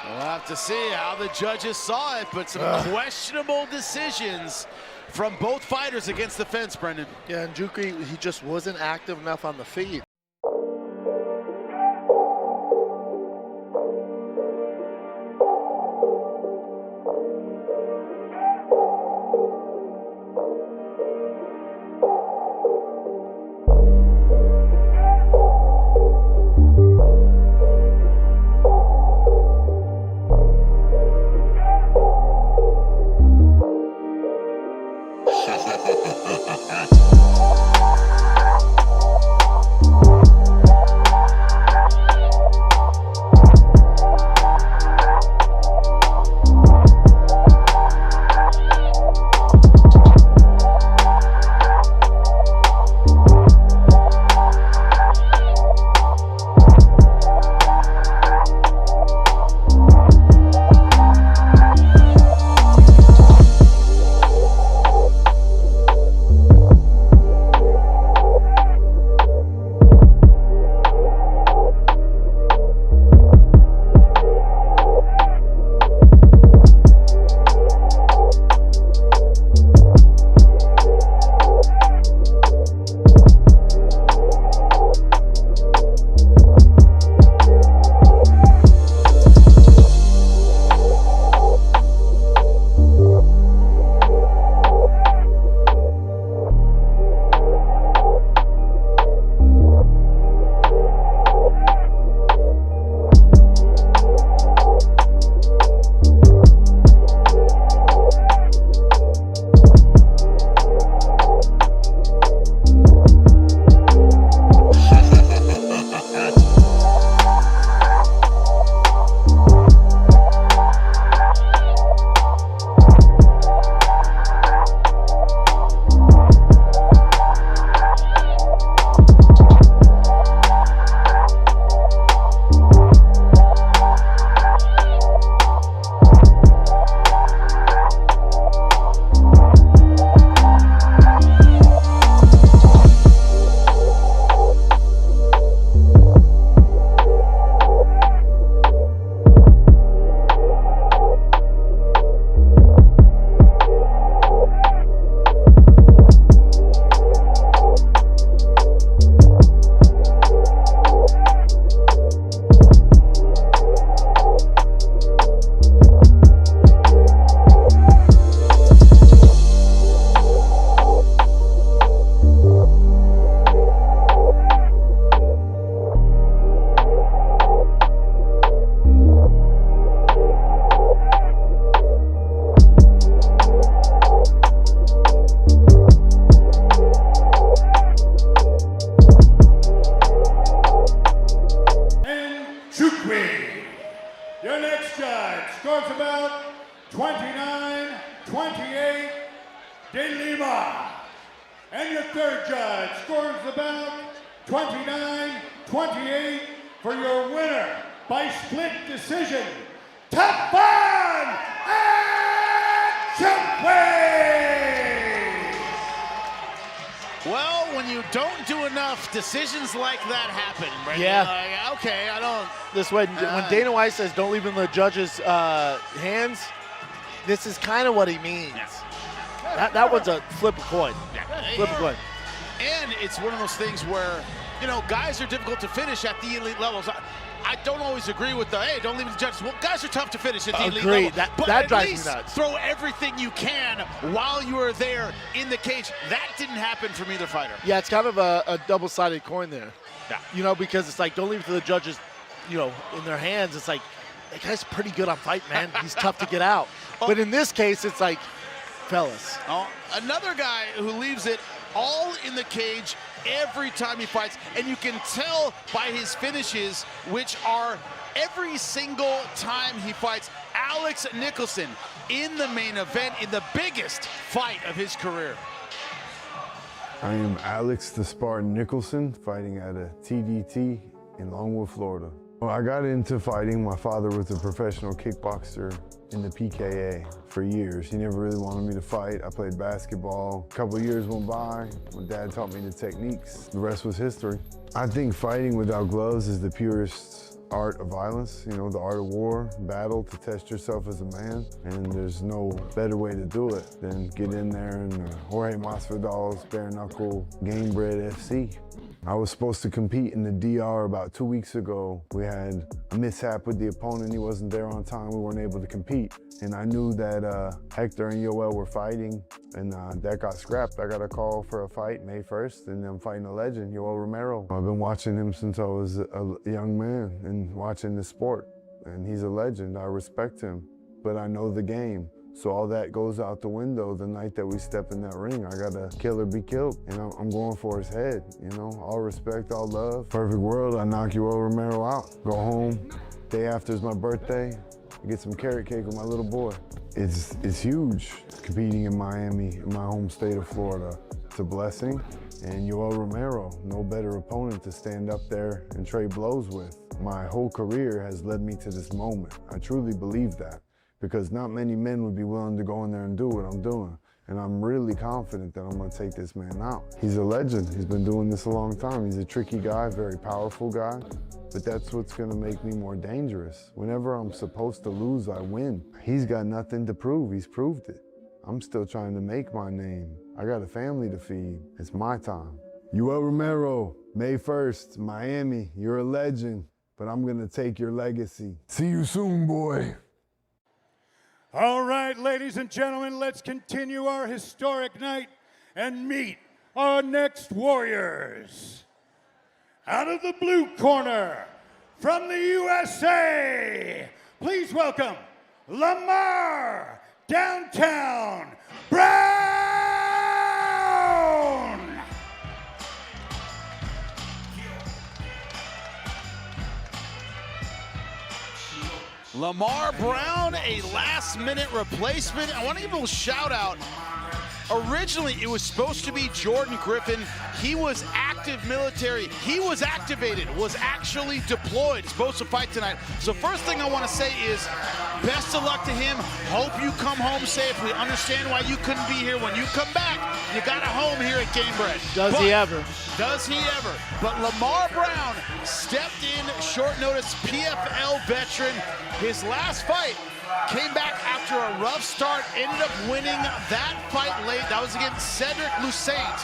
We'll have to see how the judges saw it, but some questionable decisions from both fighters against the fence, Brendan. Yeah, Njokuani, he just wasn't active enough on the feet. third judge scores the bout 29-28 for your winner by split decision, Top 5 Njokuani! Well, when you don't do enough, decisions like that happen, right? Yeah. Like, okay, I don't. This way, when Dana White says don't leave it in the judges' hands, this is kind of what he means. That was a flip a coin. Flip a coin. And it's one of those things where, you know, guys are difficult to finish at the elite levels. I don't always agree with the, hey, don't leave it to judges. Well, guys are tough to finish at the elite level. But that at drives least me nuts. Throw everything you can while you are there in the cage. That didn't happen from either fighter. Yeah, it's kind of a double-sided coin there. Yeah. You know, because it's like, don't leave it to the judges, you know, in their hands. It's like, that guy's pretty good on fight, man. He's tough to get out. But in this case, it's like, fellas. Another guy who leaves it all in the cage every time he fights, and you can tell by his finishes, which are every single time he fights. Alex Nicholson in the main event in the biggest fight of his career. I am Alex the Spartan Nicholson, fighting at a TDT in Longwood, Florida. Well, I got into fighting. My father was a professional kickboxer in the PKA for years. He never really wanted me to fight. I played basketball. A couple years went by. My dad taught me the techniques. The rest was history. I think fighting without gloves is the purest art of violence, you know, the art of war, battle to test yourself as a man. And there's no better way to do it than get in there and Jorge Masvidal's bare knuckle Gamebred FC. I was supposed to compete in the DR about 2 weeks ago. We had a mishap with the opponent. He wasn't there on time. We weren't able to compete. And I knew that Hector and Yoel were fighting, and that got scrapped. I got a call for a fight May 1st, and I'm fighting a legend, Yoel Romero. I've been watching him since I was a young man and watching the sport, and he's a legend. I respect him, but I know the game. So all that goes out the window the night that we step in that ring. I gotta kill or be killed, and I'm going for his head, you know? All respect, all love. Perfect world, I knock Yoel Romero out. Go home, day after is my birthday, I get some carrot cake with my little boy. It's huge, competing in Miami, in my home state of Florida. It's a blessing, and Yoel Romero, no better opponent to stand up there and trade blows with. My whole career has led me to this moment. I truly believe that, because not many men would be willing to go in there and do what I'm doing. And I'm really confident that I'm gonna take this man out. He's a legend. He's been doing this a long time. He's a tricky guy, very powerful guy, but that's what's gonna make me more dangerous. Whenever I'm supposed to lose, I win. He's got nothing to prove. He's proved it. I'm still trying to make my name. I got a family to feed. It's my time. Yoel Romero, May 1st, Miami. You're a legend, but I'm gonna take your legacy. See you soon, boy. All right, ladies and gentlemen, let's continue our historic night and meet our next warriors. Out of the blue corner, from the USA, please welcome Lamar Downtown Brown. Lamar Brown, a last-minute replacement. I want to give a little shout-out. Originally, it was supposed to be Jordan Griffin. He was active military. He was activated, was actually deployed, supposed to fight tonight. So first thing I want to say is best of luck to him. Hope you come home safely. Understand why you couldn't be here. When you come back, you got a home here at Gamebred. Does he ever? Does he ever? But Lamar Brown stepped in, short notice, PFL veteran. His last fight came back after a rough start, ended up winning that fight late. That was against Cedric Lussaint.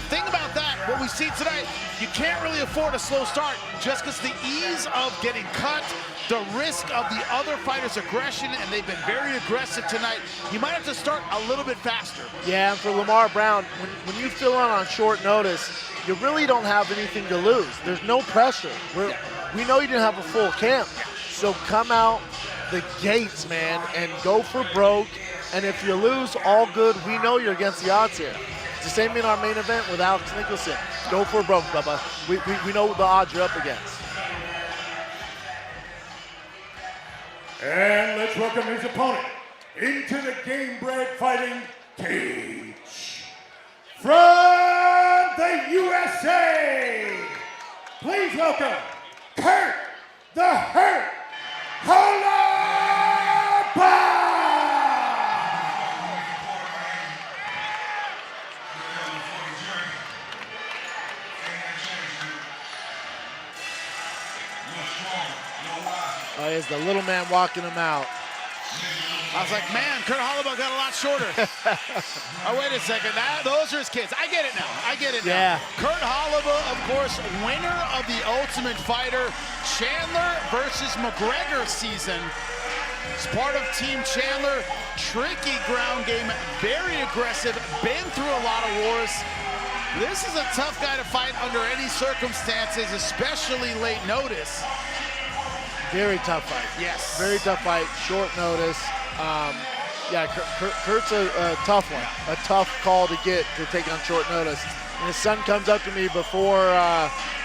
Thing about that, what we see tonight, you can't really afford a slow start just because the ease of getting cut, the risk of the other fighters' aggression, and they've been very aggressive tonight. You might have to start a little bit faster. Yeah, and for Lamar Brown, when you fill in on short notice, you really don't have anything to lose. There's no pressure. We know you didn't have a full camp, so come out the gates, man, and go for broke. And if you lose, all good. We know you're against the odds here. It's the same in our main event with Alex Nicholson. Go for broke, Bubba. We know the odds you're up against. And let's welcome his opponent into the Gamebred fighting cage. From the USA, please welcome Kurt the Hurt Holaba! Oh, here's the little man walking him out. I was like, man, Kurt Holaba got a lot shorter. Oh, wait a second. Those are his kids. I get it now. I get it now. Yeah. Kurt Holaba, of course, winner of the Ultimate Fighter Chandler versus McGregor season. As part of Team Chandler, tricky ground game, very aggressive, been through a lot of wars. This is a tough guy to fight under any circumstances, especially late notice. Very tough fight. Yes. Very tough fight, short notice. Yeah, Kurt's a tough one. A tough call to get to take on short notice. And his son comes up to me before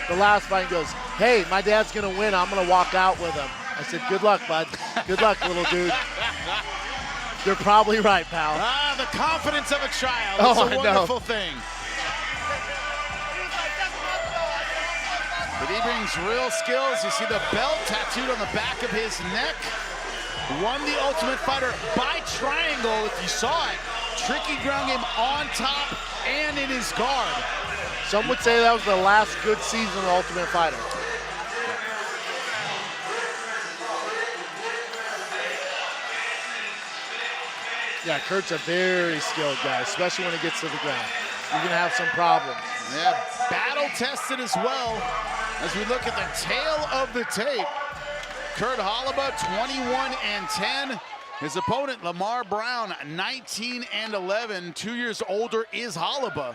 the last fight and goes, hey, my dad's going to win. I'm going to walk out with him. I said, good luck, bud. Good luck, little dude. You're probably right, pal. The confidence of a child. Oh, It's a wonderful thing. But he brings real skills. You see the belt tattooed on the back of his neck. Won the Ultimate Fighter by triangle, if you saw it. Tricky ground game on top and in his guard. Some would say that was the last good season of Ultimate Fighter. Yeah, Kurt's a very skilled guy, especially when he gets to the ground. You're going to have some problems. Yeah, battle tested as well. As we look at the tail of the tape, Kurt Holaba, 21-10. His opponent, Lamar Brown, 19-11. 2 years older is Holaba.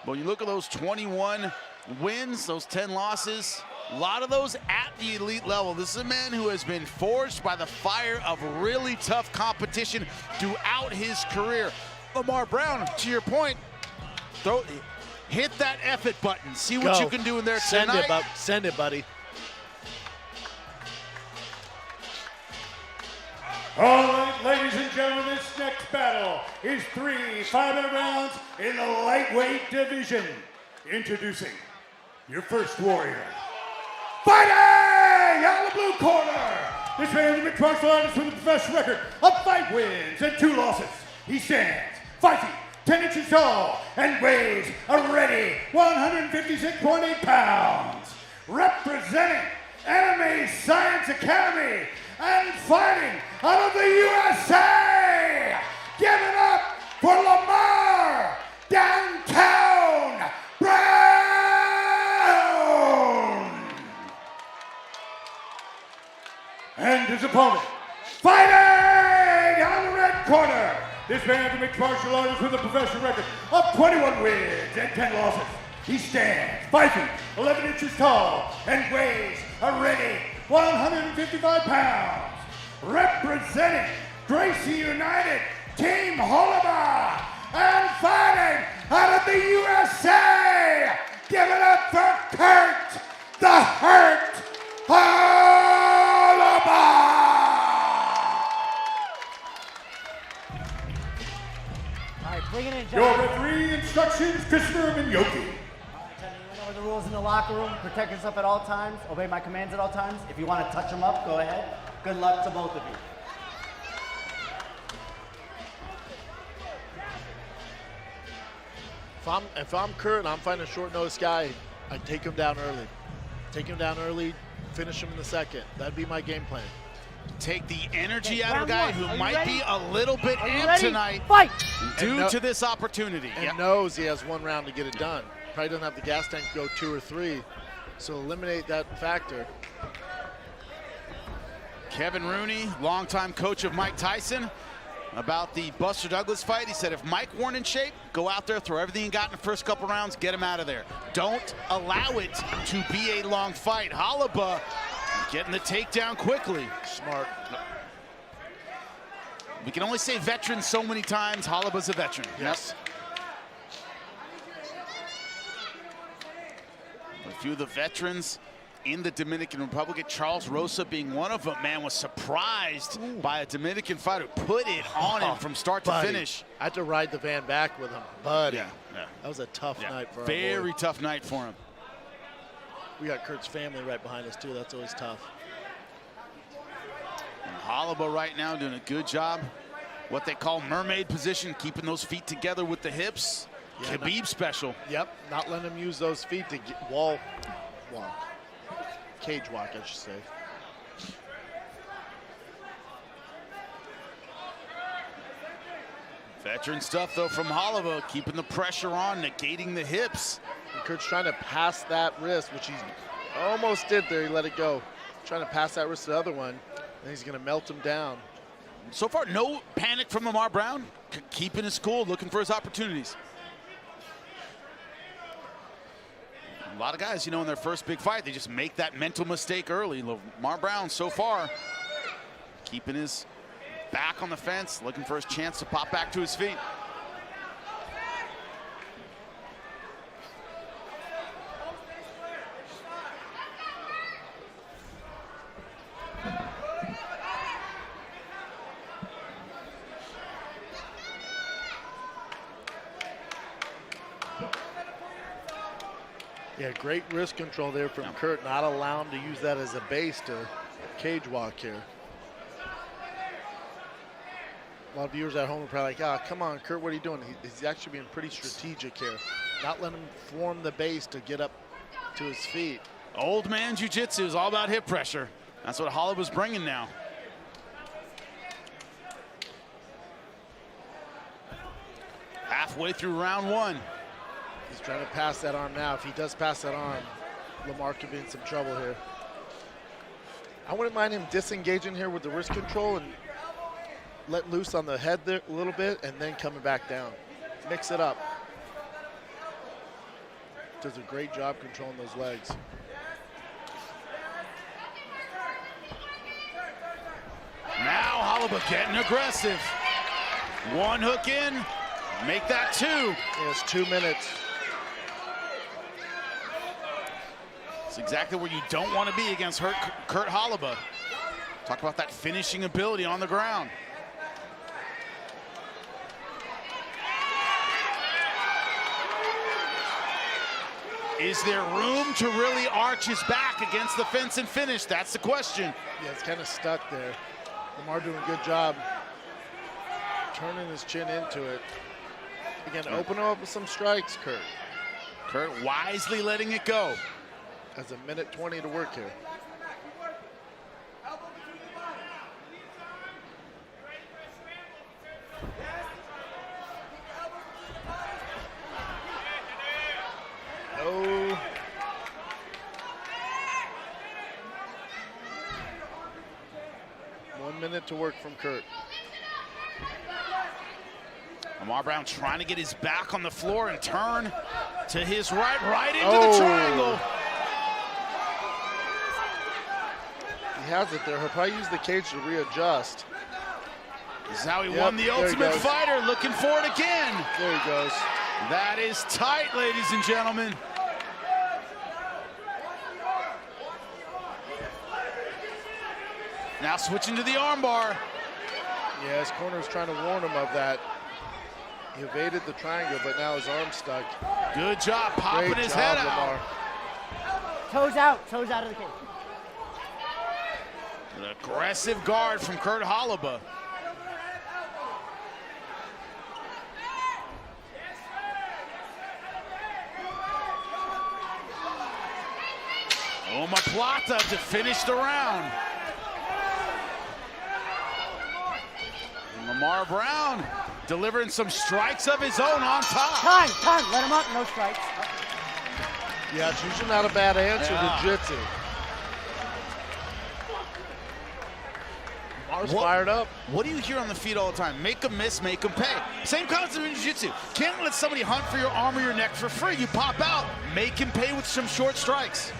But when you look at those 21 wins, those 10 losses, a lot of those at the elite level. This is a man who has been forged by the fire of really tough competition throughout his career. Lamar Brown, to your point, hit that F it button. See what you can do in there tonight. Send it, buddy. All right, ladies and gentlemen, this next battle is 3 5-minute rounds in the lightweight division. Introducing your first warrior. Fighting out of the blue corner. This man is a mixed martial artist with a professional record of 5 wins and 2 losses. He stands 5 feet, 10 inches tall, and weighs a ready 156.8 pounds. Representing Anime Science Academy and fighting out of the USA. Give it up for Lamar Downtown Brown. And his opponent, fighting out of the red corner. This man is a mixed martial artist with a professional record of 21 wins and 10 losses. He stands 5 feet, 11 inches tall, and weighs a ready 155 pounds. Representing Gracie United, Team Holaba, and fighting out of the USA. Give it up for Kurt the Hurt Holaba. Bring it in, Your gentlemen. referee instructions, Christopher Minyoki. You know the rules in the locker room. Protect yourself at all times. Obey my commands at all times. If you want to touch them up, go ahead. Good luck to both of you. If I'm Kurt and I'm fighting a short notice guy, I take him down early. Take him down early, finish him in the second. That'd be my game plan. Take the energy out of a guy who might be a little bit amped tonight due to this opportunity. And knows he has 1 round to get it done. Probably doesn't have the gas tank to go 2 or 3. So eliminate that factor. Kevin Rooney, longtime coach of Mike Tyson, about the Buster Douglas fight. He said if Mike weren't in shape, go out there, throw everything you got in the first couple rounds, get him out of there. Don't allow it to be a long fight. Holaba getting the takedown quickly. Smart. We can only say veteran so many times. Holaba's a veteran. Yes. A few of the veterans in the Dominican Republic. Charles Rosa being one of them, man, was surprised by a Dominican fighter. Put it on him from start to finish. I had to ride the van back with him, buddy. Yeah. That was a tough night for Very tough night for him. We got Kurt's family right behind us, too. That's always tough. And Holoba right now doing a good job. What they call mermaid position, keeping those feet together with the hips. Yeah, Khabib special. Yep, not letting him use those feet to get cage walk, I should say. Veteran stuff, though, from Holoba, keeping the pressure on, negating the hips. And Kurt's trying to pass that wrist, which he almost did there. He let it go. Trying to pass that wrist to the other one, and he's going to melt him down. So far, no panic from Lamar Brown. Keeping his cool, looking for his opportunities. A lot of guys, you know, in their first big fight, they just make that mental mistake early. Lamar Brown, so far, keeping his back on the fence, looking for his chance to pop back to his feet. Yeah, great wrist control there from Kurt, not allow him to use that as a base to cage walk here. A lot of viewers at home are probably like, ah, come on, Kurt, what are you doing? He's actually being pretty strategic here. Not letting him form the base to get up to his feet. Old man jiu-jitsu is all about hip pressure. That's what Holoba's bringing now. Halfway through round one. He's trying to pass that arm now. If he does pass that arm, Lamar could be in some trouble here. I wouldn't mind him disengaging here with the wrist control and let loose on the head there a little bit and then coming back down. Mix it up. Does a great job controlling those legs. Now Holoba getting aggressive. One hook in, make that two. Yeah, it's 2 minutes. It's exactly where you don't want to be against Kurt Holoba. Talk about that finishing ability on the ground. Is there room to really arch his back against the fence and finish? That's the question. Yeah, it's kind of stuck there. Lamar doing a good job turning his chin into it. Again, open him up with some strikes, Kurt. Kurt wisely letting it go. Has a minute 20 to work here. No. One minute to work from Kurt. Lamar Brown trying to get his back on the floor and turn to his right into the triangle. He has it there. He'll probably use the cage to readjust. This is how he won the Ultimate Fighter. Looking for it again. There he goes. That is tight, ladies and gentlemen. Now switching to the armbar. Yeah, his corner's trying to warn him of that. He evaded the triangle, but now his arm's stuck. Good job popping his head out. Toes out of the cage. An aggressive guard from Kurt Holoba. Omoplata to finish the round. And Lamar Brown delivering some strikes of his own on top. Time, let him up, no strikes. Yeah, it's usually not a bad answer to jiu-jitsu. Lamar's fired up. What do you hear on the feet all the time? Make them miss, make them pay. Same concept in jiu-jitsu. Can't let somebody hunt for your arm or your neck for free. You pop out, make him pay with some short strikes.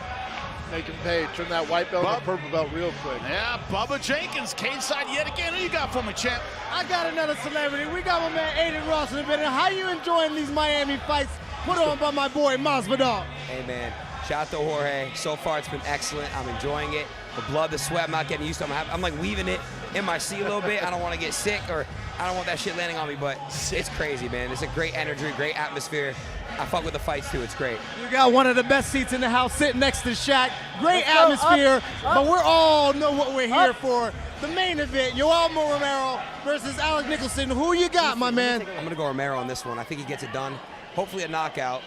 Make him pay. Turn that white belt into purple belt real quick. Yeah, Bubba Jenkins, cage side yet again. Who you got for me, champ? I got another celebrity. We got my man Aiden Ross in the building. How you enjoying these Miami fights put on by my boy Masvidal? Hey man, Shout out to Jorge. So far, it's been excellent. I'm enjoying it. The blood, the sweat, I'm not getting used to it. I'm like leaving it in my seat a little bit. I don't want to get sick, or I don't want that shit landing on me, but it's crazy, man. It's a great energy, great atmosphere. I fuck with the fights, too. It's great. You got one of the best seats in the house sitting next to Shaq. Great atmosphere, but we're all know what we're here for. The main event, Romero versus Alex Nicholson. Who you got, my man? I'm going to go Romero on this one. I think he gets it done. Hopefully a knockout.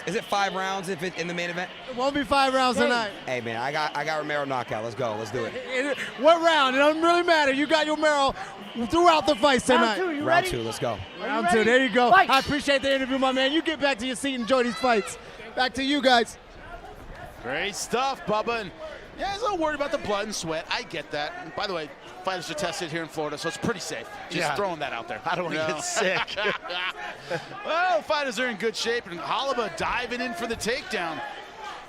Is it 5 rounds if it's in the main event? It won't be 5 rounds tonight. Hey, man, I got Romero knockout. Let's go. Let's do it. What round? It doesn't really matter. You got Romero throughout the fights tonight. Round 2, let's go. Round 2, there you go. I appreciate the interview, my man. You get back to your seat and enjoy these fights. Back to you guys. Great stuff, Bubba. And yeah, he's a little worried about the blood and sweat. I get that. And by the way, fighters are tested here in Florida, so it's pretty safe. Just throwing that out there. I don't want to get sick. Well, fighters are in good shape, and Holliba diving in for the takedown.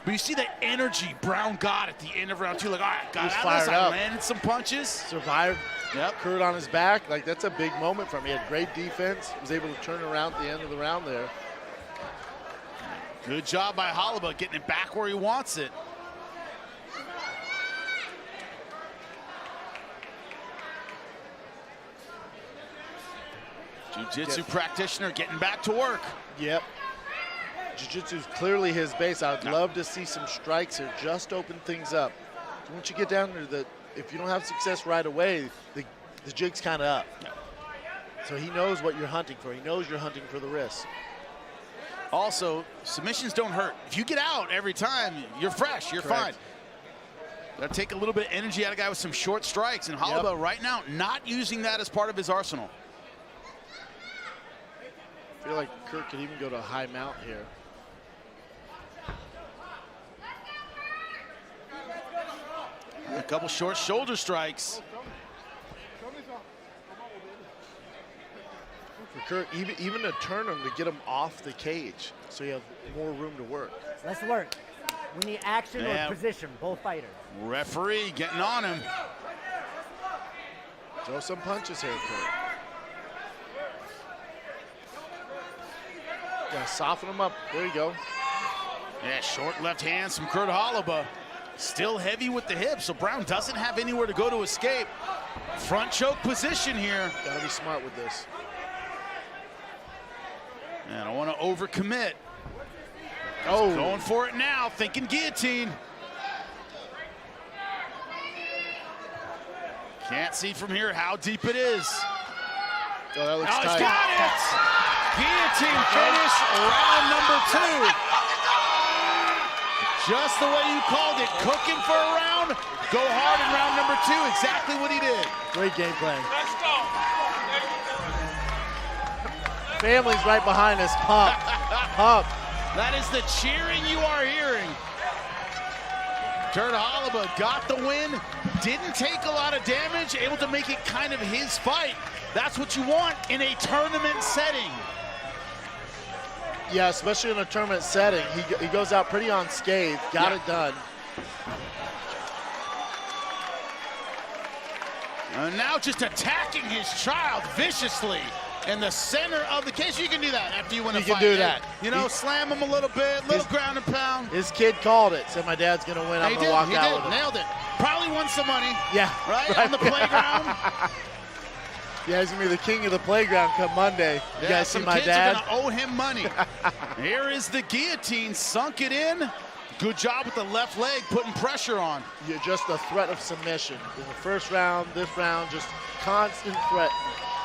But you see the energy Brown got at the end of round 2. Like, all right, got out of this. I landed some punches. Survived. Yep. Kurt on his back. Like, that's a big moment for him. He had great defense. Was able to turn around at the end of the round there. Good job by Holliba getting it back where he wants it. Jiu-jitsu practitioner getting back to work. Yep. Jiu-jitsu is clearly his base. I'd love to see some strikes here, just open things up. Once you get down there, if you don't have success right away, the jig's kind of up. So he knows what you're hunting for. He knows you're hunting for the wrist. Also, submissions don't hurt. If you get out every time, you're fresh, you're fine. Gotta take a little bit of energy out of a guy with some short strikes, and Holliba right now not using that as part of his arsenal. I feel like Kurt could even go to a high mount here. A couple short shoulder strikes. For Kurt, even to turn him to get him off the cage, so you have more room to work. Let's work. We need action or position, both fighters. Referee getting on him. Throw some punches here, Kurt. Gotta soften him up. There you go. Yeah, short left hands from Kurt Holliba. Still heavy with the hips, so Brown doesn't have anywhere to go to escape. Front choke position here. Gotta be smart with this. And I don't want to overcommit. Oh, going for it now, thinking guillotine. Can't see from here how deep it is. Oh, that looks tight. He's got it! Guillotine finish, round number 2. Just the way you called it, cooking for a round, go hard in round number 2, exactly what he did. Great game plan. Let's go. Family's right behind us, pump, pump. That is the cheering you are hearing. Kurt Holliba got the win, didn't take a lot of damage, able to make it kind of his fight. That's what you want in a tournament setting. Yeah, especially in a tournament setting. He goes out pretty unscathed, got it done. And now just attacking his child viciously in the center of the cage. You can do that after you win a fight. You can do that. You know, slam him a little bit, little ground and pound. His kid called it, said my dad's gonna win, I'm gonna walk out with him. Nailed it. Probably won some money. Yeah. Right? On the playground. Yeah, he's gonna be the king of the playground come Monday. You guys see my dad? Some kids are gonna owe him money. Here is the guillotine, sunk it in. Good job with the left leg, putting pressure on. You're just a threat of submission. In the first round, this round, just constant threat,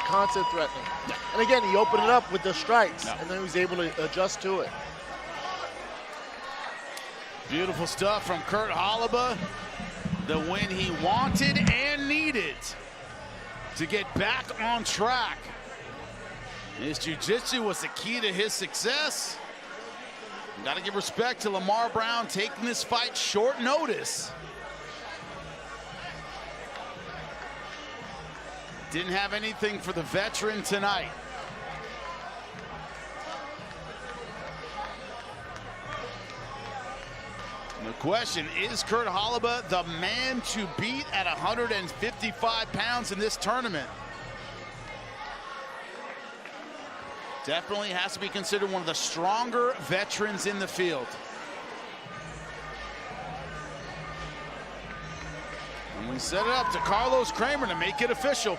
constant threatening. Yeah. And again, he opened it up with the strikes, and then he was able to adjust to it. Beautiful stuff from Kurt Holliba. The win he wanted and needed to get back on track. His jiu-jitsu was the key to his success. Got to give respect to Lamar Brown taking this fight short notice. Didn't have anything for the veteran tonight. And the question, is Kurt Holliba the man to beat at 155 pounds in this tournament? Definitely has to be considered one of the stronger veterans in the field. We set it up to Carlos Kramer to make it official.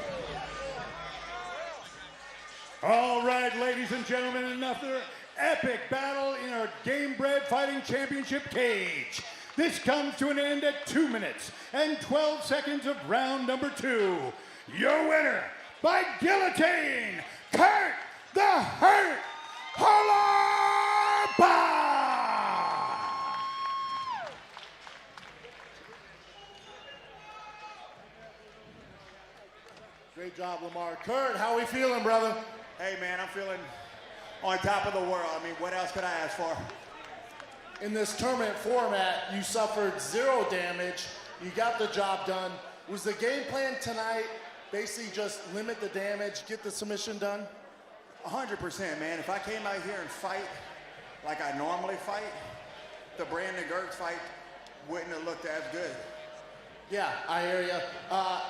All right, ladies and gentlemen, another epic battle in our Gamebred Fighting Championship cage. This comes to an end at 2 minutes and 12 seconds of round number 2. Your winner by guillotine, Kurt the Hurt Holaba! Great job, Lamar. Kurt, how we feeling, brother? Hey, man, I'm feeling on top of the world. I mean, what else could I ask for? In this tournament format, you suffered 0 damage. You got the job done. Was the game plan tonight basically just limit the damage, get the submission done? 100%, man. If I came out here and fight like I normally fight, the Brandon Girtz fight wouldn't have looked as good. Yeah, I hear you.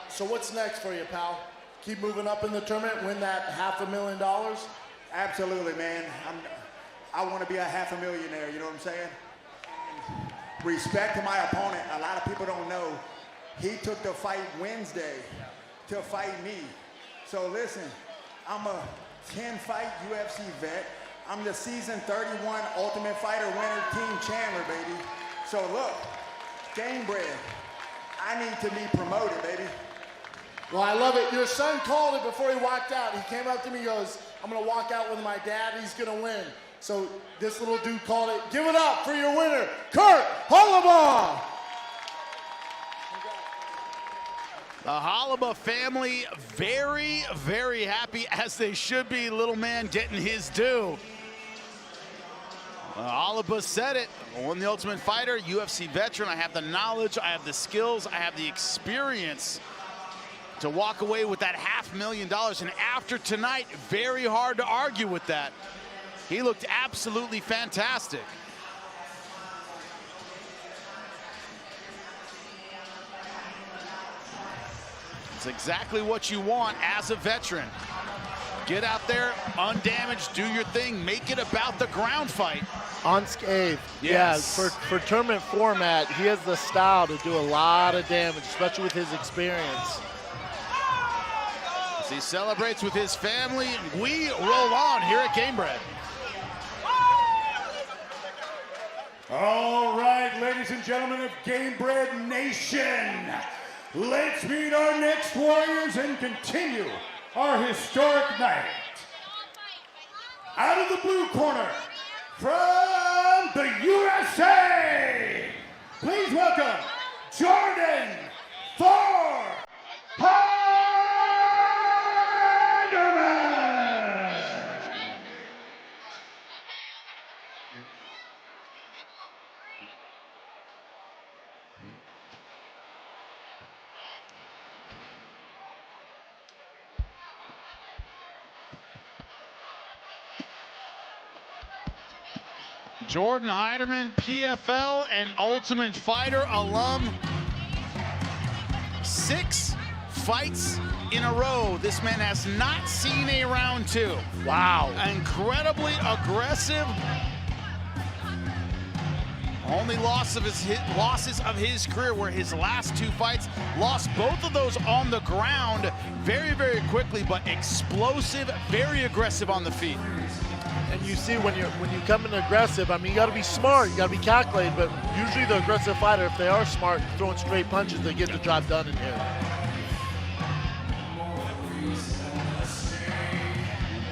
So what's next for you, pal? Keep moving up in the tournament, win that $500,000? Absolutely, man. I want to be a $500,000, you know what I'm saying? Respect to my opponent. A lot of people don't know. He took the fight Wednesday to fight me. So listen, I'm a 10-fight UFC vet. I'm the season 31 Ultimate Fighter winner, Team Chandler, baby. So look, Gamebred, I need to be promoted, baby. Well, I love it. Your son called it before he walked out. He came up to me and goes, I'm going to walk out with my dad. He's going to win. So this little dude called it. Give it up for your winner, Kurt Holaba! The Holaba family very, very happy, as they should be. Little man getting his due. Holaba said it. I'm the Ultimate Fighter, UFC veteran. I have the knowledge, I have the skills, I have the experience to walk away with that $500,000. And after tonight, very hard to argue with that. He looked absolutely fantastic. It's exactly what you want as a veteran. Get out there, undamaged, do your thing, make it about the ground fight. Unscathed. Yes. Yeah, for tournament format, he has the style to do a lot of damage, especially with his experience. As he celebrates with his family, we roll on here at Gamebred. All right, ladies and gentlemen of Gamebred Nation, let's meet our next warriors and continue our historic night. Out of the blue corner, from the USA, please welcome Jordan Thor Jordan Heiderman, PFL and Ultimate Fighter alum. 6 fights in a row. This man has not seen a round 2. Wow. Incredibly aggressive. Only losses of his career were his last 2 fights. Lost both of those on the ground very, very quickly, but explosive, very aggressive on the feet. And you see when you come in aggressive, I mean, you got to be smart, you got to be calculated, but usually the aggressive fighter, if they are smart, throwing straight punches, they get the job done in here.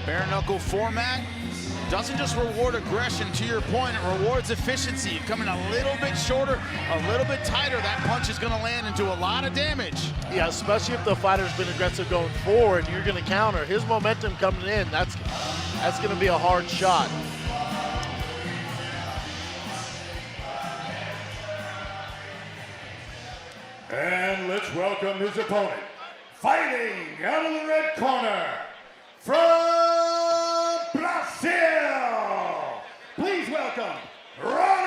Bare knuckle format doesn't just reward aggression, to your point, it rewards efficiency. You come in a little bit shorter, a little bit tighter, that punch is gonna land and do a lot of damage. Yeah, especially if the fighter's been aggressive going forward, you're gonna counter. His momentum coming in, that's gonna be a hard shot. And let's welcome his opponent, fighting out of the red corner, from Brazil, please welcome Ronnie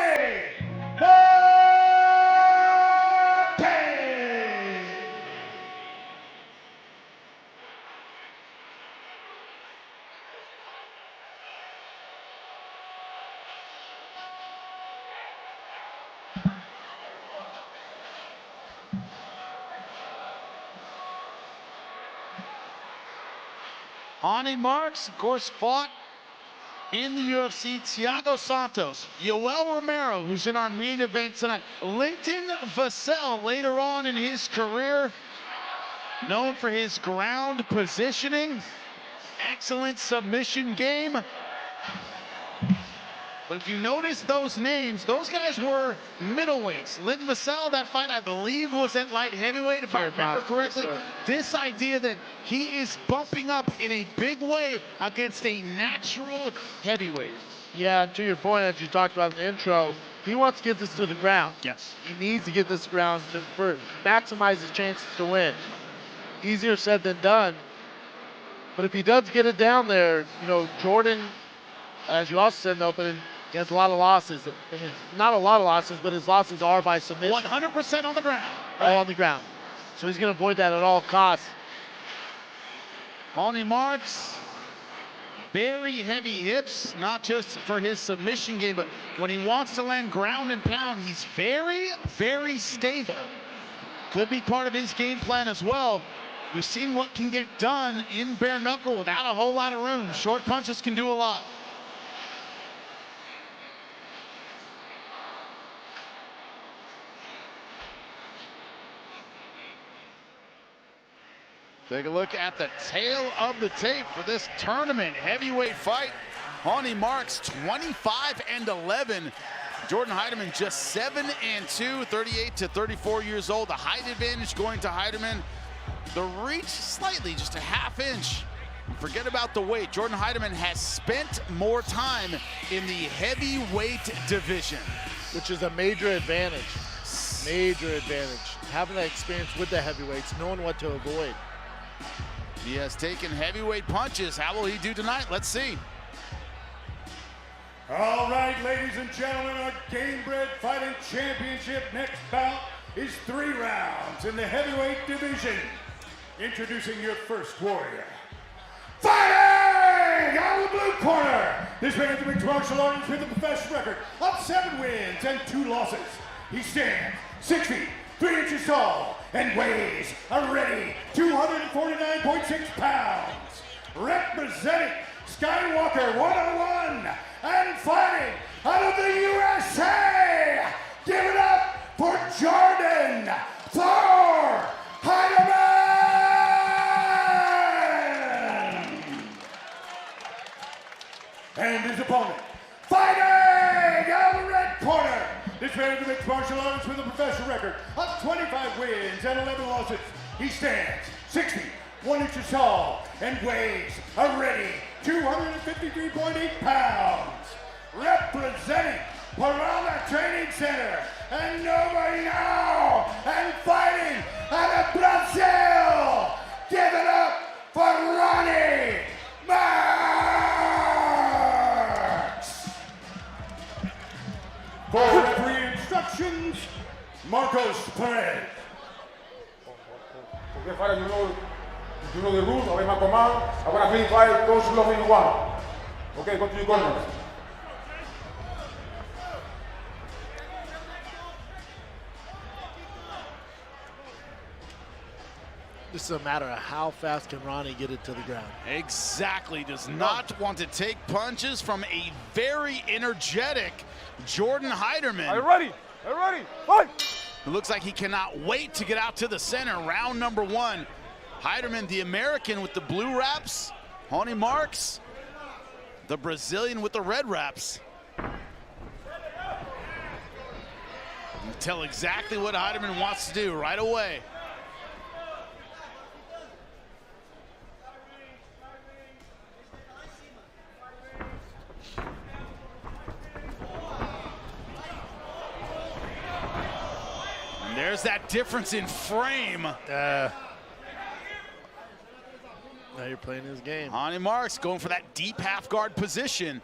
Hune Marks, of course, fought in the UFC. Thiago Santos, Yoel Romero, who's in our main event tonight. Linton Vassell, later on in his career, known for his ground positioning, excellent submission game. But if you notice those names, those guys were middleweights. Linton Vassell, that fight, I believe, was at light heavyweight, if I remember correctly. This idea that he is bumping up in a big way against a natural heavyweight. Yeah, and to your point, as you talked about in the intro, he wants to get this to the ground. Yes. He needs to get this to the ground to maximize his chances to win. Easier said than done. But if he does get it down there, you know, Jordan, as you also said in the opening, he has a lot of losses. Not a lot of losses, but his losses are by submission. 100% on the ground. All on the ground. So he's going to avoid that at all costs. Hune Marks, very heavy hips, not just for his submission game, but when he wants to land ground and pound, he's very, very stable. Could be part of his game plan as well. We've seen what can get done in bare knuckle without a whole lot of room. Short punches can do a lot. Take a look at the tail of the tape for this tournament heavyweight fight. Hune Marks 25-11. Jordan Heidemann just 7-2, 38 to 34 years old. The height advantage going to Heidemann. The reach slightly, just a half inch. Forget about the weight. Jordan Heidemann has spent more time in the heavyweight division, which is a major advantage. Major advantage. Having that experience with the heavyweights, knowing what to avoid. He has taken heavyweight punches. How will he do tonight? Let's see. All right, ladies and gentlemen, our Gamebred Fighting Championship next bout is 3 rounds in the heavyweight division. Introducing your first warrior. Fighting out of the blue corner. This man is a mixed martial artist with a professional record of 7 wins and 2 losses. He stands 6 feet, 3 inches tall, and weighs a ready 249.6 pounds. Representing Skywalker 101 and fighting out of the USA. Give it up for Jordan Thor Heidemann. And his opponent, fighting out of the red corner. This man is a mixed martial artist with a professional record of 25 wins and 11 losses. He stands 6 feet, 1 inch tall, and weighs a ready 253.8 pounds. Representing Parana Training Center and nobody now, and fighting out of Brazil. Give it up for Ronnie Marks. For referee instructions, Marcos Perez. Okay, fighter, you know the rules. Okay, my command. I'm gonna finish fight. Go slow when you want. Okay, go to your corner. This is a matter of how fast can Ronnie get it to the ground. Exactly. Does not want to take punches from a very energetic Jordan Heidemann. Are you ready? Are you ready? Fight! It looks like he cannot wait to get out to the center. Round number 1. Heidemann, the American with the blue wraps. Hune Marks, the Brazilian with the red wraps. You tell exactly what Heidemann wants to do right away. There's that difference in frame. Now you're playing his game. Hune Marks going for that deep half guard position.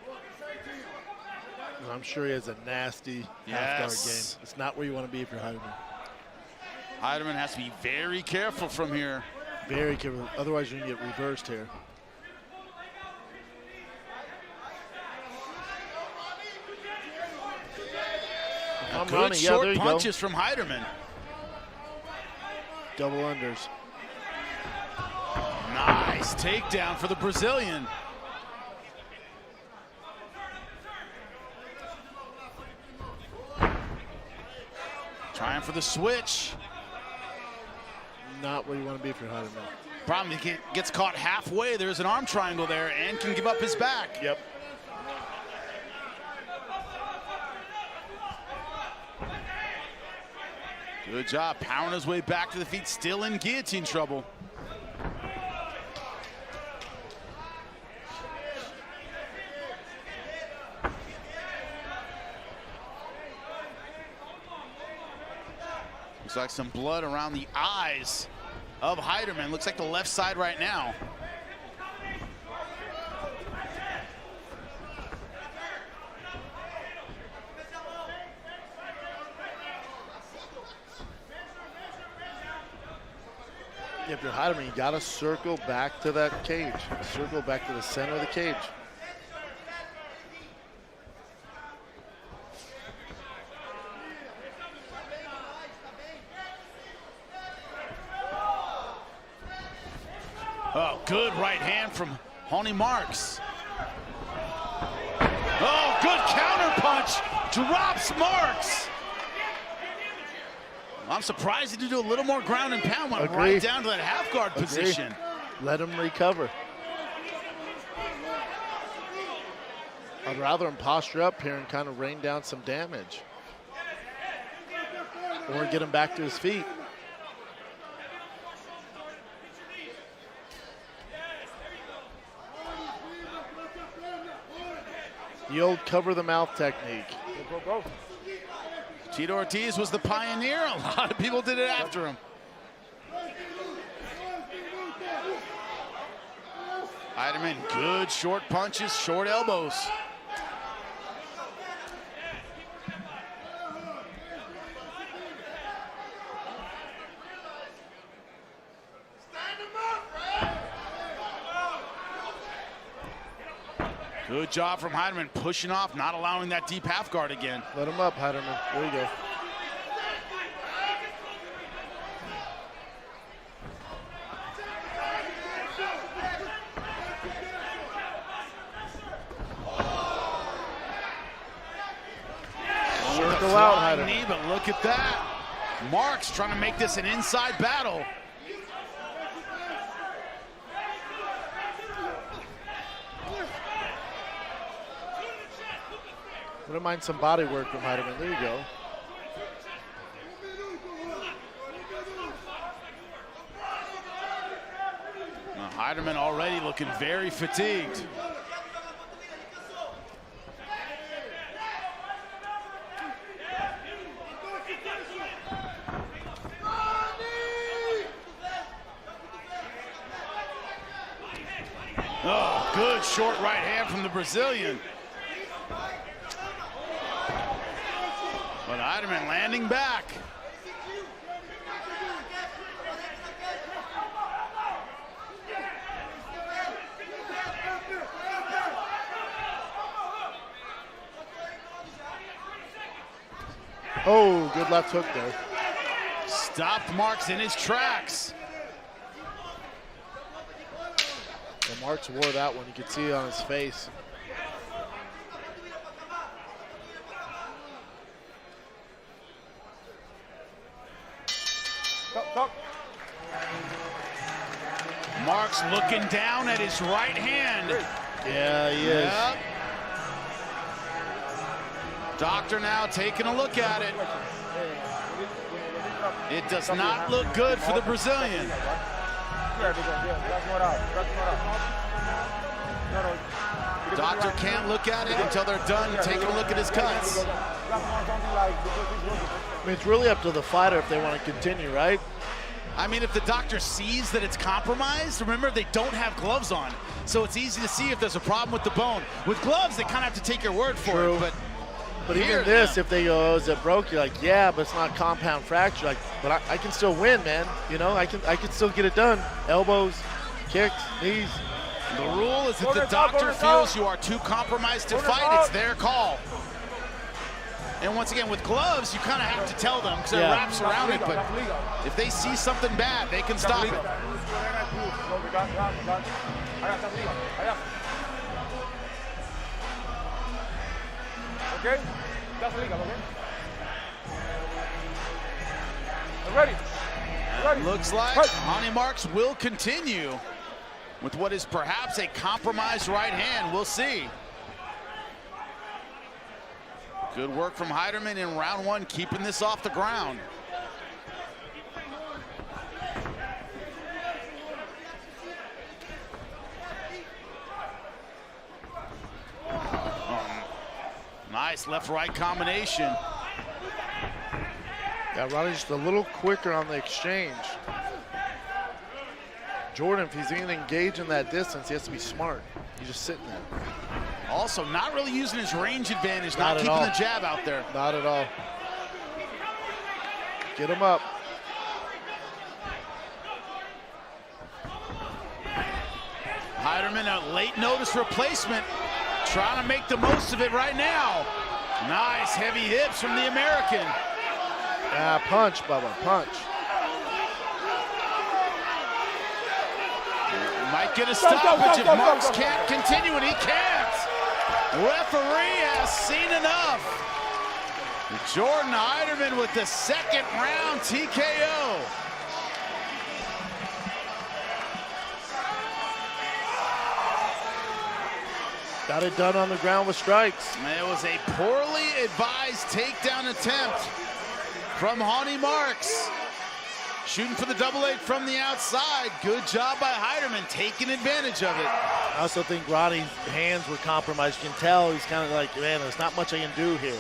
I'm sure he has a nasty half guard game. It's not where you want to be if you're Heidemann. Heidemann has to be very careful from here. Very careful, otherwise you're gonna get reversed here. Good short punches from Heidemann. Double unders. Nice. Nice takedown for the Brazilian. Trying for the switch. Not where you want to be if you're Heidemann. Problem, he gets caught halfway. There's an arm triangle there and can give up his back. Yep. Good job, powering his way back to the feet, still in guillotine trouble. Looks like some blood around the eyes of Heidemann. Looks like the left side right now. If you're Heidemann, you gotta circle back to that cage. Circle back to the center of the cage. Oh, good right hand from Hune Marks. Oh, good counter punch. Drops Marks. I'm surprised he didn't do a little more ground and pound. Went right down to that half guard position. Let him recover. I'd rather him posture up here and kind of rain down some damage. Or get him back to his feet. The old cover the mouth technique. Go, go. Tito Ortiz was the pioneer. A lot of people did it after him. Heidemann, good short punches, short elbows. Good job from Heidemann, pushing off, not allowing that deep half guard again. Let him up, Heidemann. There you go. Circle out, Heidemann. Knee, but look at that. Marks trying to make this an inside battle. Wouldn't mind some body work from Heidemann. There you go. Now, Heidemann already looking very fatigued. Oh, good short right hand from the Brazilian. But Heidemann landing back. Oh, good left hook there. Stopped Marks in his tracks. Well, Marks wore that one. You could see it on his face. Marks looking down at his right hand. Yeah, he is. Yep. Doctor now taking a look at it. It does not look good for the Brazilian. Doctor can't look at it until they're done taking a look at his cuts. I mean, it's really up to the fighter if they want to continue, right? I mean, if the doctor sees that it's compromised, remember they don't have gloves on. So it's easy to see if there's a problem with the bone. With gloves, they kind of have to take your word for it. But even this, if they go, oh, is it broke? You're like, yeah, but it's not compound fracture. Like, but I can still win, man. You know, I can still get it done. Elbows, kicks, knees. The rule is if the doctor feels you are too compromised to fight, it's their call. And once again, with gloves, you kind of have to tell them because it wraps around it. But if they see something bad, they can stop it. Okay? That's legal, okay? Ready? Looks like Hune Marks will continue with what is perhaps a compromised right hand. We'll see. Good work from Heiderman in round one, keeping this off the ground. Nice left-right combination. Yeah, Ronnie's just a little quicker on the exchange. Jordan, if he's going to engage in that distance, he has to be smart. He's just sitting there. Also, not really using his range advantage, not keeping the jab out there. Not at all. Get him up. Heiderman, a late notice replacement, trying to make the most of it right now. Nice heavy hips from the American. Yeah, punch, Bubba, punch. Might get a stoppage if Marks can't continue, and he can't. Referee has seen enough. Jordan Heiderman with the second round TKO. Got it done on the ground with strikes. It was a poorly advised takedown attempt from Hune Marks. Shooting for the double leg from the outside. Good job by Heiderman, taking advantage of it. I also think Ronnie's hands were compromised. You can tell he's kind of like, man, there's not much I can do here.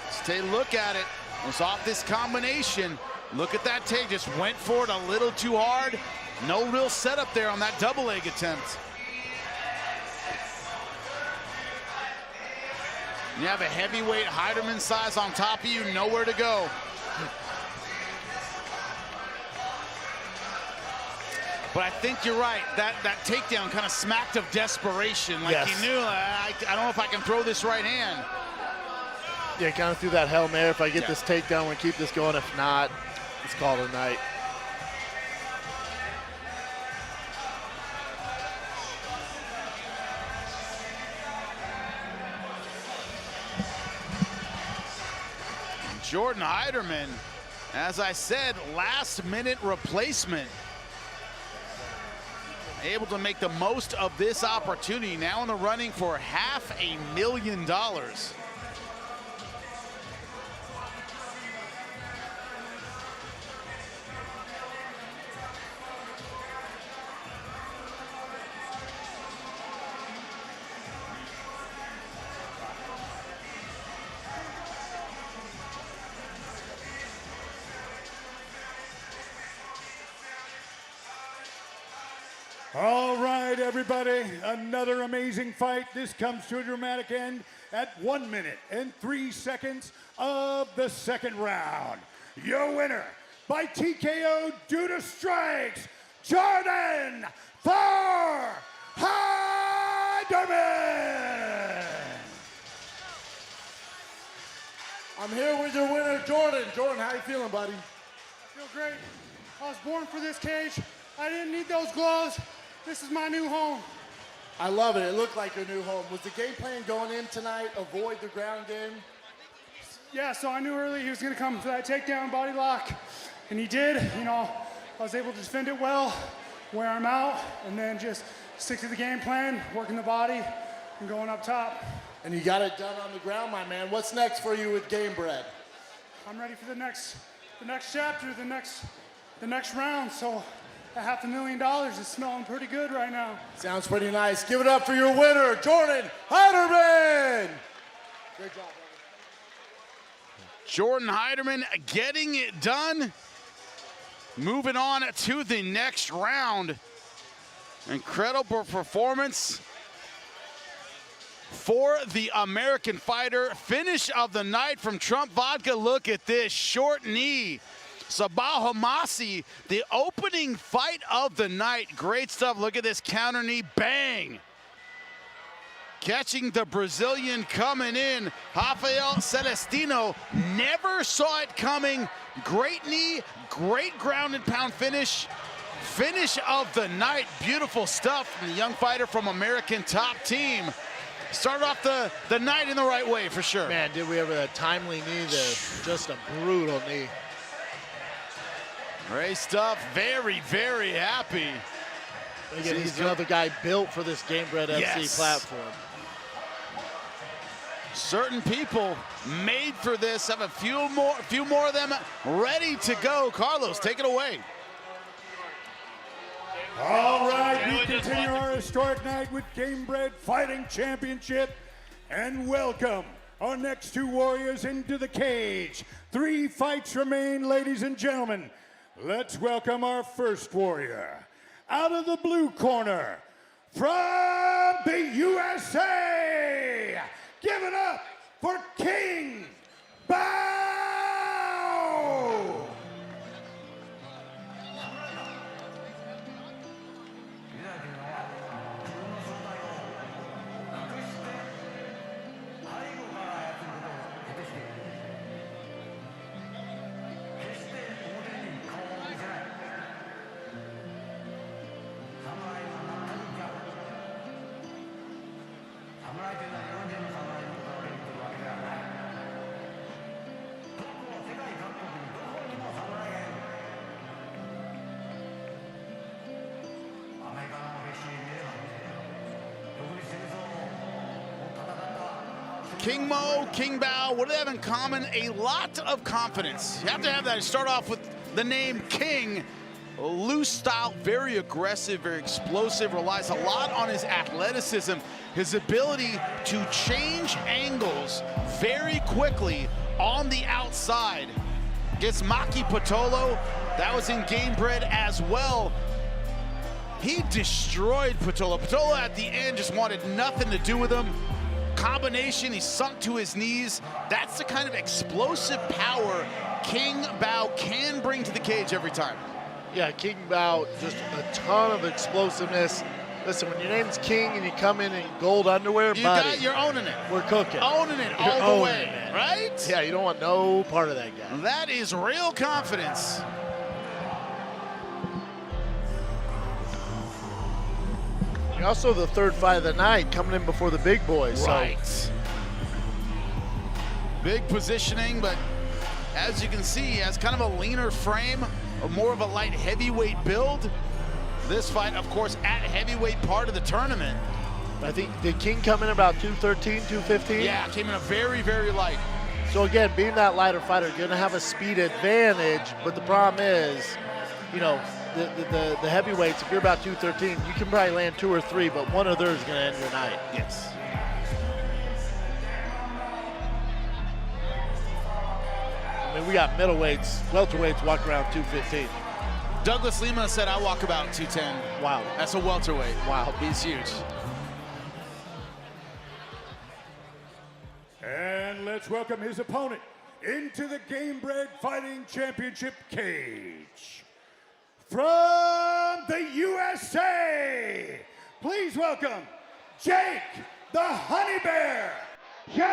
Let's take a look at it. It was off this combination. Look at that take, just went for it a little too hard. No real setup there on that double leg attempt. You have a heavyweight Heiderman size on top of you, nowhere to go. But I think you're right. That takedown kind of smacked of desperation. Like he knew, I don't know if I can throw this right hand. Yeah, kind of threw that Hail Mary. If I get this takedown, we'll keep this going. If not, it's called a night. Jordan Heiderman, as I said, last-minute replacement. Able to make the most of this opportunity. Now in the running for $500,000. All right, everybody, another amazing fight. This comes to a dramatic end at 1 minute and 3 seconds of the second round. Your winner by TKO due to strikes, Jordan Heiderman. I'm here with your winner, Jordan. Jordan, how you feeling, buddy? I feel great. I was born for this cage. I didn't need those gloves. This is my new home. I love it. It looked like your new home. Was the game plan going in tonight, avoid the ground game? Yeah, so I knew early he was going to come for that takedown body lock, and he did. You know, I was able to defend it well, wear him out, and then just stick to the game plan, working the body, and going up top. And you got it done on the ground, my man. What's next for you with Gamebred? I'm ready for the next chapter, the next round. So $500,000 is smelling pretty good right now. Sounds pretty nice. Give it up for your winner, Jordan Heiderman. Great job, brother. Jordan Heiderman getting it done. Moving on to the next round. Incredible performance for the American fighter. Finish of the night from Trump Vodka. Look at this short knee. Sabah Homasi, the opening fight of the night. Great stuff. Look at this counter knee. Bang. Catching the Brazilian coming in. Rafael Celestino never saw it coming. Great knee, great ground and pound finish. Finish of the night. Beautiful stuff from the young fighter from American Top Team. Started off the night in the right way for sure. Man, did we ever a timely knee there. Just a brutal knee. Great stuff. Very, very happy. Again, he's another guy built for this Gamebred FC platform. Certain people made for this. Have a few more of them ready to go. Carlos, take it away. All right, we continue our historic night with Gamebred Fighting Championship, and welcome our next two warriors into the cage. 3 fights remain, ladies and gentlemen. Let's welcome our first warrior. Out of the blue corner, from the USA, give it up for King Beauge! King Mo, King Beauge, what do they have in common? A lot of confidence. You have to have that. Start off with the name King. Loose style, very aggressive, very explosive, relies a lot on his athleticism, his ability to change angles very quickly on the outside. Gets Maki Patolo, that was in Gamebred as well. He destroyed Patolo. Patolo at the end just wanted nothing to do with him. Combination, he sunk to his knees. That's the kind of explosive power King Beauge can bring to the cage every time. Yeah, King Beauge, just a ton of explosiveness. Listen, when your name's King and you come in gold underwear, buddy, you're owning it. We're cooking. Owning it You're all the owning way, it, man. right? Yeah, you don't want no part of that guy. That is real confidence. You're also the third fight of the night, coming in before the big boys. Right. So. Big positioning, but as you can see, he has kind of a leaner frame, more of a light heavyweight build. This fight, of course, at heavyweight part of the tournament. I think, did King come in about 213, 215? Yeah, came in a very, very light. So again, being that lighter fighter, you're gonna have a speed advantage, but the problem is, you know, the heavyweights, if you're about 213, you can probably land 2 or 3, but one of those is gonna end your night. Yes. I mean, we got middleweights, welterweights walk around 215. Douglas Lima said I walk about 210. Wow. That's a welterweight. Wow, he's huge. And let's welcome his opponent into the Gamebred Fighting Championship cage. From the USA, please welcome Jake the Honey Bear Jones.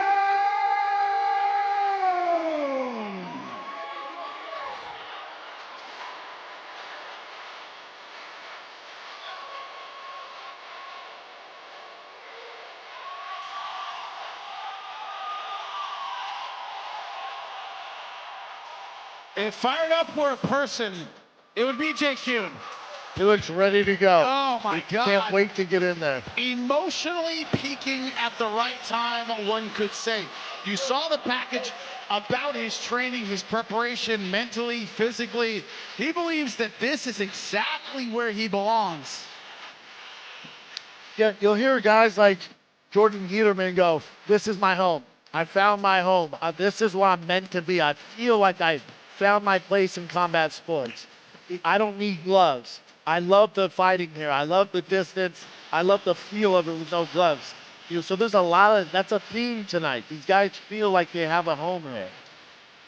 If fired up were a person, it would be Jake Hune. He looks ready to go. Oh my God. Can't wait to get in there. Emotionally peaking at the right time, one could say. You saw the package about his training, his preparation, mentally, physically. He believes that this is exactly where he belongs. Yeah, you'll hear guys like Jordan Giederman go, "This is my home. I found my home. This is where I'm meant to be. I feel like I found my place in combat sports. I don't need gloves. I love the fighting here. I love the distance. I love the feel of it with no gloves." You know, so there's a lot of, that's a theme tonight. These guys feel like they have a home here.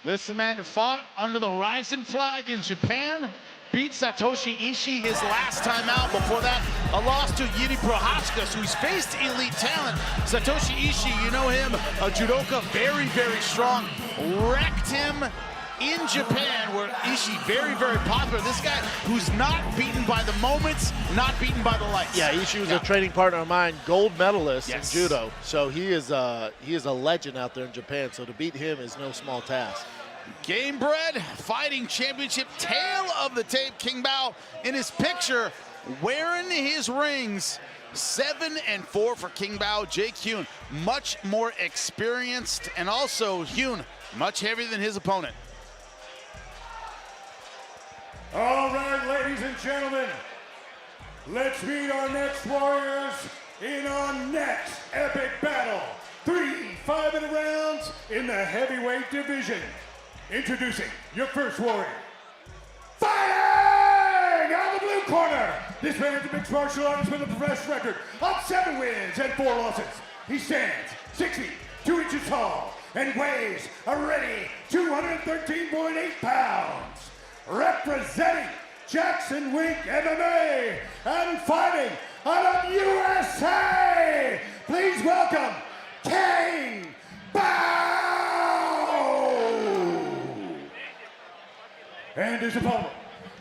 This man fought under the rising flag in Japan, beat Satoshi Ishii his last time out. Before that, a loss to Yuri Prohaska, who's faced elite talent. Satoshi Ishii, you know him, a judoka, very, very strong. Wrecked him in Japan, where Ishii very, very popular. This guy who's not beaten by the moments, not beaten by the lights. Yeah, Ishii was a training partner of mine, gold medalist Yes. in judo. So he is a legend out there in Japan. So to beat him is no small task. Gamebred Fighting Championship, tail of the tape. King Bao in his picture wearing his rings. 7-4 for King Bao. Jake Hune, much more experienced, and also Hune, much heavier than his opponent. All right, ladies and gentlemen, let's meet our next warriors in our next epic battle. 3 5-minute rounds in the heavyweight division. Introducing your first warrior. Fighting out of the blue corner. This man's a mixed martial artist with a professional record of 7 wins and 4 losses. He stands 62 inches tall and weighs a ready 213.8 pounds. Representing Jackson Wink MMA and fighting out of USA, please welcome King Bao! And his opponent,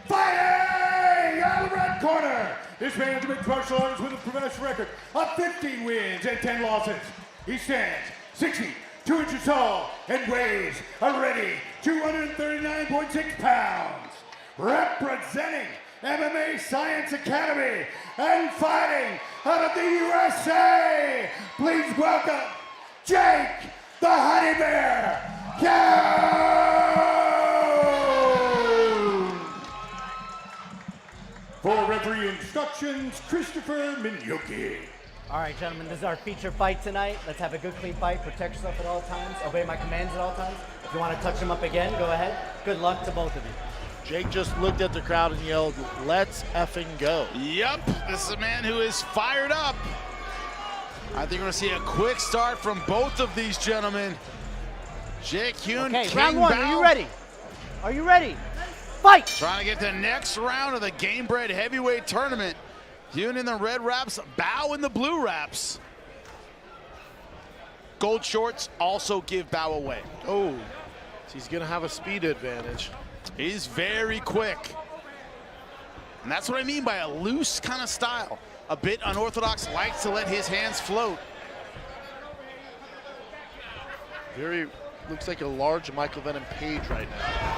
fighting out of the red corner. This man's a mixed martial artist with a professional record of 15 wins and 10 losses. He stands 62 inches tall and weighs a ready 239.6 pounds. Representing MMA Science Academy and fighting out of the USA, please welcome Jake the Honey Bear Hune! For referee instructions, Christopher Minyuki. All right, gentlemen, this is our feature fight tonight. Let's have a good, clean fight. Protect yourself at all times. Obey my commands at all times. If you want to touch him up again, go ahead. Good luck to both of you. Jake just looked at the crowd and yelled, "Let's effing go." Yep, this is a man who is fired up. I think we're going to see a quick start from both of these gentlemen. Jake Hune, Okay, King round 1. Bao. Are you ready? Are you ready? Fight! Trying to get the next round of the Gamebred heavyweight tournament. Hune in the red wraps, Bao in the blue wraps. Gold shorts also give Bao away. Oh, so he's going to have a speed advantage. He's very quick. And that's what I mean by a loose kind of style. A bit unorthodox, likes to let his hands float. Very, looks like a large Michael Venom Page right now.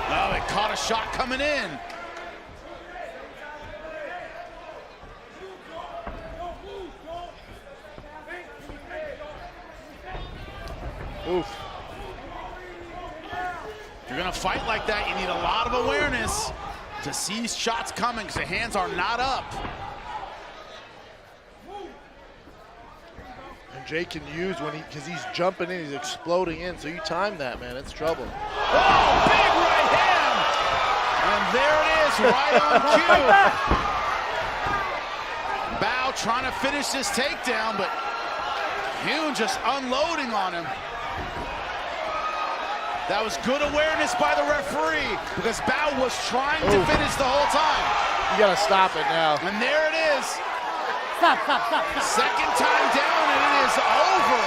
Oh, it caught a shot coming in. Oof. If you're gonna fight like that, you need a lot of awareness to see shots coming because the hands are not up. And Jake can use because he's jumping in, he's exploding in. So you time that, man, it's trouble. Oh, big right hand! And there it is, right on cue. Bao trying to finish this takedown, but Hune just unloading on him. That was good awareness by the referee because Bao was trying to finish the whole time. You gotta stop it now. And there it is. Stop. Second time down and it is over.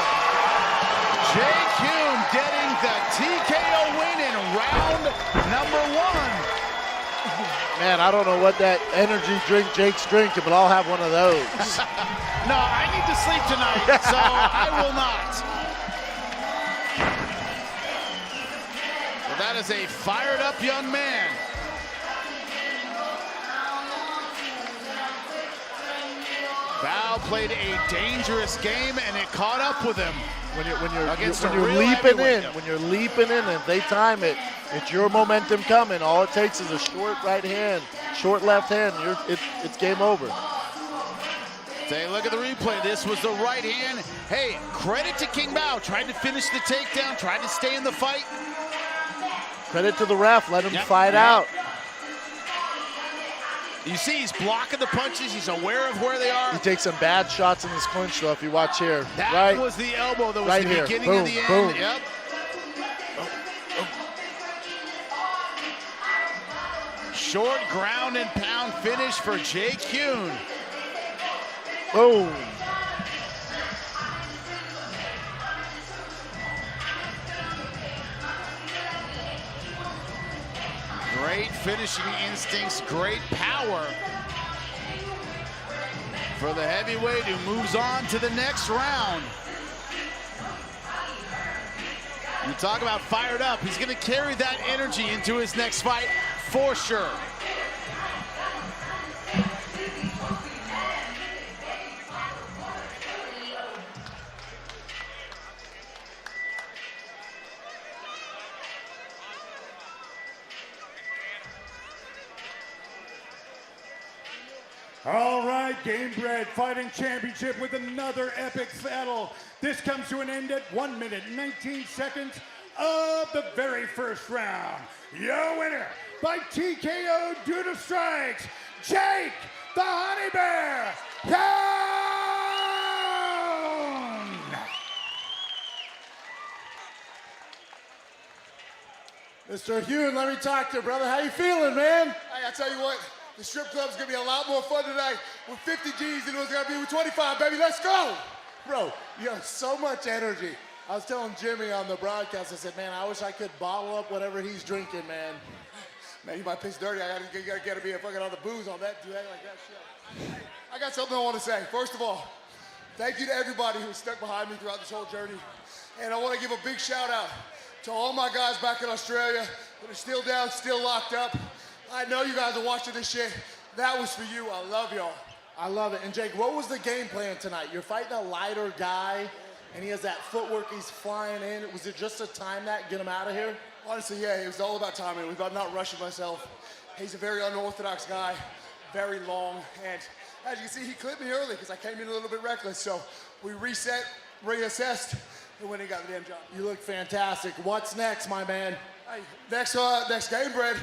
Jake Hune getting the TKO win in round number 1. Man, I don't know what that energy drink Jake's drinking, but I'll have one of those. No, I need to sleep tonight, so I will not. That is a fired up young man. Bao played a dangerous game and it caught up with him. When you're leaping in, and if they time it, it's your momentum coming. All it takes is a short right hand, short left hand. It's game over. Take a look at the replay. This was the right hand. Hey, credit to King Bao. Tried to finish the takedown, tried to stay in the fight. Credit to the ref, let him fight out. You see he's blocking the punches, he's aware of where they are. He takes some bad shots in this clinch though, if you watch here. That was the elbow that was the beginning of the end. Boom. Yep. short ground and pound finish for Jake Hune. Boom. Great finishing instincts, great power for the heavyweight who moves on to the next round. You talk about fired up. He's going to carry that energy into his next fight for sure. All right, Gamebred Fighting Championship with another epic battle. This comes to an end at 1 minute, 19 seconds of the very first round. Your winner by TKO due to strikes, Jake the Honey Bear Hune! Mr. Hune, let me talk to you, brother. How you feeling, man? Hey, I tell you what, the strip club's gonna be a lot more fun tonight with 50 G's than it was gonna be with 25, baby. Let's go! Bro, you have so much energy. I was telling Jimmy on the broadcast, I said, man, I wish I could bottle up whatever he's drinking, man. Man, you might piss dirty. You gotta be fucking all the booze on that, do that like that shit. Hey, I got something I want to say. First of all, thank you to everybody who stuck behind me throughout this whole journey. And I want to give a big shout out to all my guys back in Australia that are still down, still locked up. I know you guys are watching this shit. That was for you. I love y'all. I love it. And Jake, what was the game plan tonight? You're fighting a lighter guy, and he has that footwork, he's flying in. Was it just to time that, get him out of here? Honestly, yeah, it was all about timing. It was about not rushing myself. He's a very unorthodox guy, very long, and as you can see, he clipped me early because I came in a little bit reckless, so we reset, reassessed, and when he got the damn job. You look fantastic. What's next, my man? Hey, next Gamebred,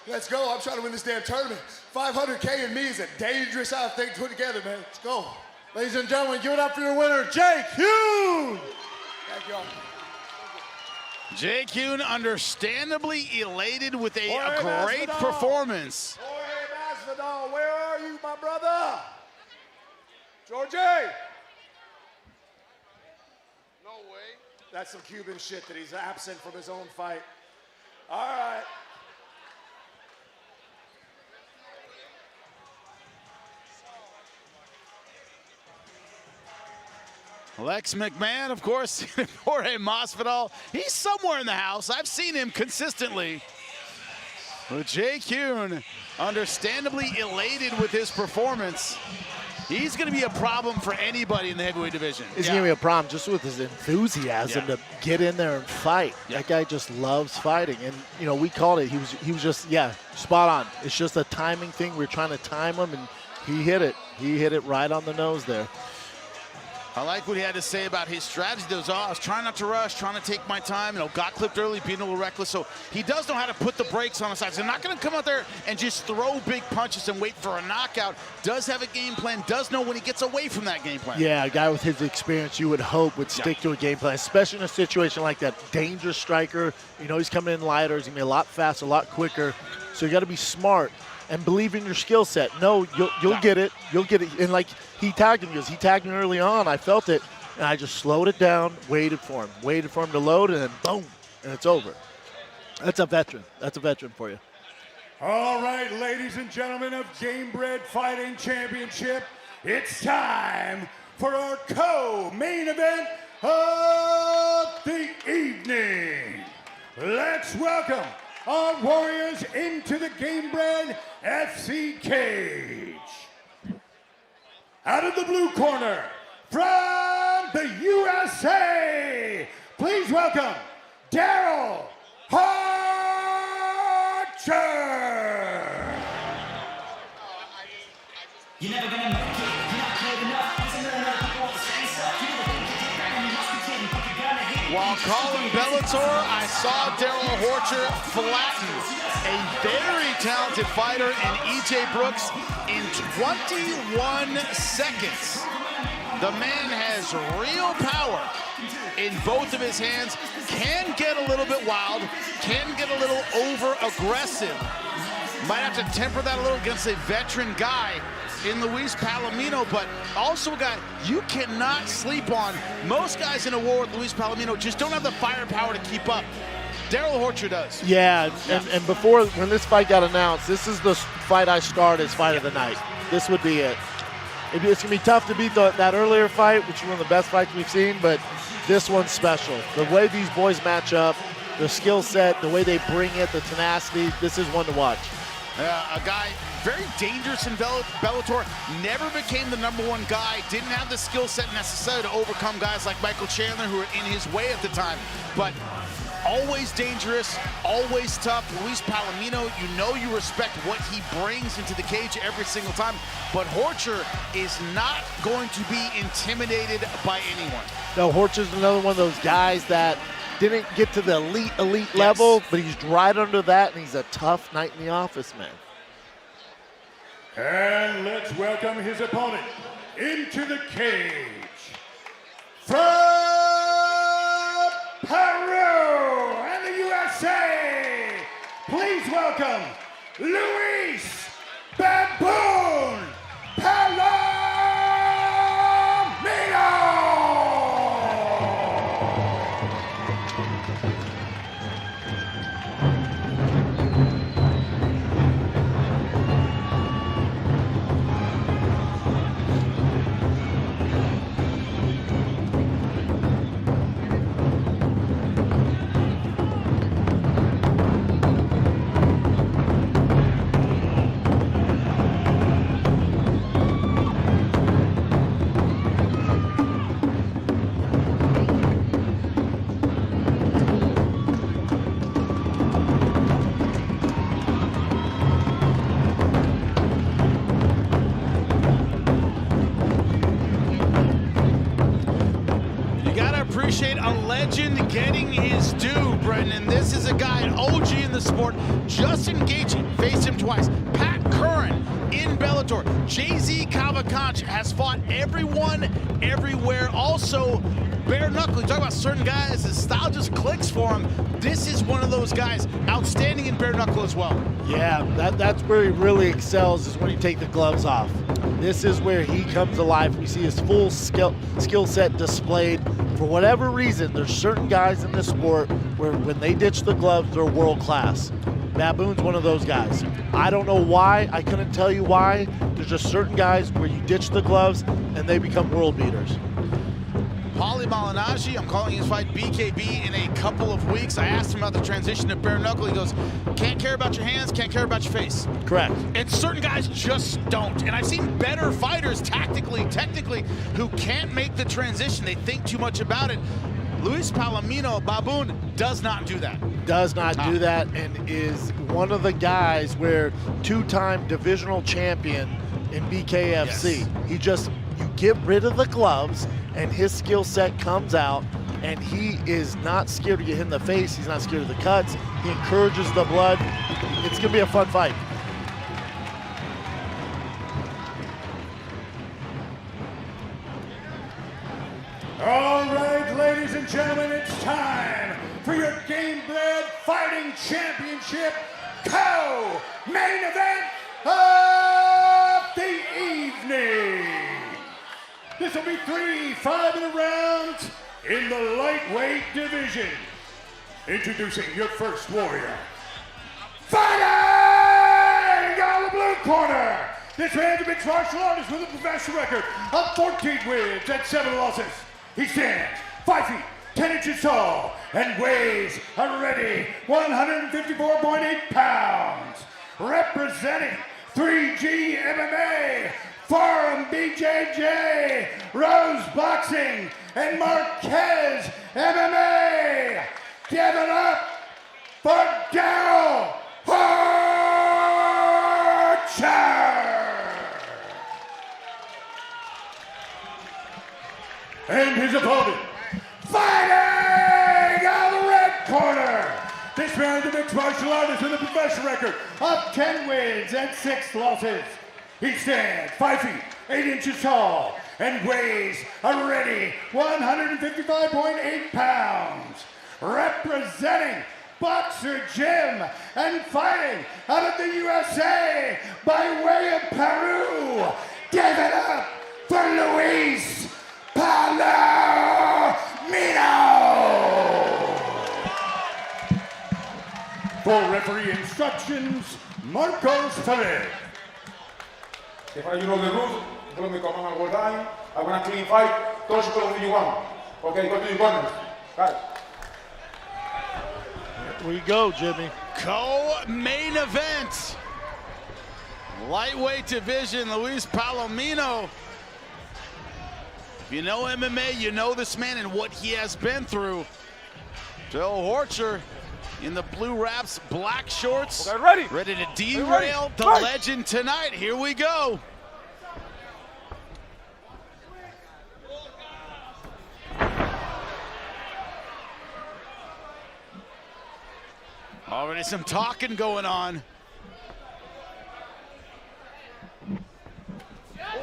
let's go. I'm trying to win this damn tournament. 500K in me is a dangerous thing to put together, man. Let's go. Ladies and gentlemen, give it up for your winner, Jake Hune! Thank y'all. Jake Hune understandably elated with a Jorge great Masvidal. performance. Jorge Masvidal, where are you, my brother? Jorge! No way. That's some Cuban shit that he's absent from his own fight. All right. Lex McMahon, of course, Jorge Masvidal. He's somewhere in the house. I've seen him consistently. But Jake Hune, understandably elated with his performance. He's going to be a problem for anybody in the heavyweight division. He's going to be a problem just with his enthusiasm to get in there and fight. That guy just loves fighting. And, you know, we called it. He was just, spot on. It's just a timing thing. We're trying to time him, and he hit it. He hit it right on the nose there. I like what he had to say about his strategy. I was trying not to rush, trying to take my time. You know, got clipped early, being a little reckless. So he does know how to put the brakes on the sides. He's not going to come out there and just throw big punches and wait for a knockout. Does have a game plan, does know when he gets away from that game plan. Yeah, a guy with his experience, you would hope, would stick to a game plan, especially in a situation like that. Dangerous striker. You know, he's coming in lighter. He's going to be a lot faster, a lot quicker. So you got to be smart and believe in your skill set. No, you'll get it. You'll get it. And like he tagged him, because he tagged me early on. I felt it, and I just slowed it down, waited for him to load, and then boom, and it's over. That's a veteran. That's a veteran for you. All right, ladies and gentlemen of Gamebred Fighting Championship, it's time for our co-main event of the evening. Let's welcome our warriors into the Gamebred FC cage. Out of the blue corner, from the USA, please welcome Daryl Horcher. You're never gonna make it, you're not good enough. Listen to the people all the same stuff. You don't think you did better, you must be kidding. But you're gonna hit. While calling Bellator, I saw Daryl Horcher flatten a very talented fighter in E.J. Brooks in 21 seconds. The man has real power in both of his hands, can get a little bit wild, can get a little over-aggressive. Might have to temper that a little against a veteran guy in Luis Palomino, but also a guy you cannot sleep on. Most guys in a war with Luis Palomino just don't have the firepower to keep up. Daryl Horcher does. Yeah, and before, when this fight got announced, this is the fight I start as fight of the night. This would be it. It's going to be tough to beat that earlier fight, which is one of the best fights we've seen, but this one's special. The way these boys match up, the skill set, the way they bring it, the tenacity, this is one to watch. A guy very dangerous in Bellator, never became the #1 guy, didn't have the skill set necessary to overcome guys like Michael Chandler who were in his way at the time, but always dangerous, always tough. Luis Palomino, you know you respect what he brings into the cage every single time, but Horcher is not going to be intimidated by anyone. No, Horcher's another one of those guys that didn't get to the elite level, but he's right under that, and he's a tough night in the office, man. And let's welcome his opponent into the cage. From Peru and the USA, please welcome Luis Baboon Palomino! A legend getting his due, Brendan. And this is a guy, an OG in the sport, just engaging. Faced him twice. Pat Curran in Bellator. Jay-Z Cavalcanti has fought everyone, everywhere. Also, bare knuckle. You talk about certain guys, his style just clicks for him. This is one of those guys, outstanding in bare knuckle as well. Yeah, that's where he really excels, is when you take the gloves off. This is where he comes alive. You see his full skill set displayed. For whatever reason, there's certain guys in this sport where when they ditch the gloves, they're world class. Baboon's one of those guys. I don't know why. I couldn't tell you why. There's just certain guys where you ditch the gloves and they become world beaters. Paulie Malignaggi, I'm calling his fight BKB in a couple of weeks. I asked him about the transition to bare knuckle. He goes, can't care about your hands, can't care about your face. Correct. And certain guys just don't. And I've seen better fighters technically, who can't make the transition. They think too much about it. Luis Palomino, Baboon, does not do that. Does not do that, and is one of the guys where two-time divisional champion in BKFC. Yes. You get rid of the gloves, and his skill set comes out, and he is not scared to get hit in the face. He's not scared of the cuts. He encourages the blood. It's going to be a fun fight. All right, ladies and gentlemen, it's time for your Gamebred Fighting Championship co-main event of the evening. This will be 3 5-minute rounds in the lightweight division. Introducing your first warrior. Fighting out of the blue corner. This man's a mixed martial artist with a professional record of 14 wins and 7 losses. He stands 5 feet, 10 inches tall, and weighs a ready 154.8 pounds. Representing 3G MMA, Forum BJJ, Rose Boxing, and Marquez MMA. Give it up for Daryl Horcher! And his opponent, fighting out of the red corner. This man is a mixed martial artist with a professional record of 10 wins and 6 losses. He stands 5 feet, 8 inches tall, and weighs a ready 155.8 pounds. Representing boxer gym, and fighting out of the USA by way of Peru. Give it up for Luis Palomino. For referee instructions, Marcos Perez. If you know the rules, follow me, come on, all time. I want a clean fight. Touch the who you want. Okay, go to your corners. Right. Here we go, Jimmy. Co-main event. Lightweight division, Luis Palomino. If you know MMA, you know this man and what he has been through. Joe Horcher in the blue wraps, black shorts. Okay, ready. Ready to derail the legend tonight. Here we go. Already some talking going on.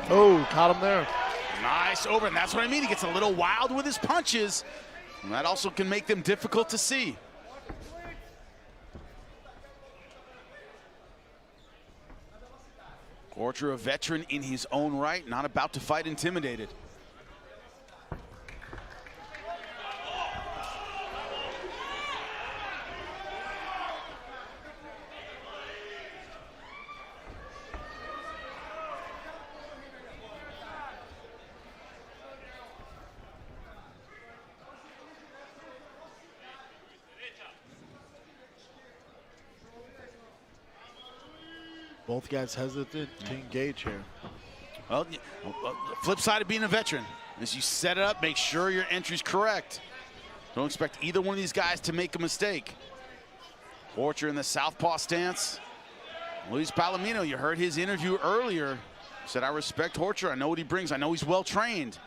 Oh, caught him there. Nice over, and that's what I mean. He gets a little wild with his punches, and that also can make them difficult to see. Horcher, a veteran in his own right, not about to fight intimidated. Both guys hesitant to engage here. Well, the flip side of being a veteran is you set it up, make sure your entry's correct. Don't expect either one of these guys to make a mistake. Horcher in the southpaw stance. Luis Palomino, you heard his interview earlier. He said, I respect Horcher. I know what he brings. I know he's well trained.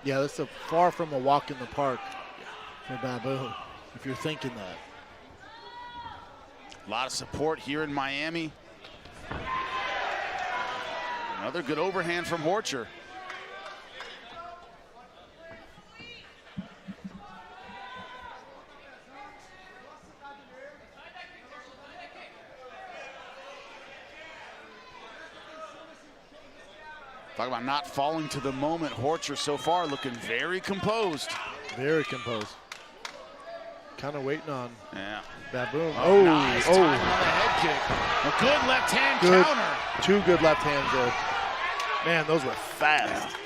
Yeah, that's far from a walk in the park for Baboon, if you're thinking that. A lot of support here in Miami. Another good overhand from Horcher. Talk about not falling to the moment. Horcher so far looking very composed. Very composed. Kind of waiting on Baboon. Oh, nice time on the head kick. A good left hand counter. Two good left hands there. Man, those were fast.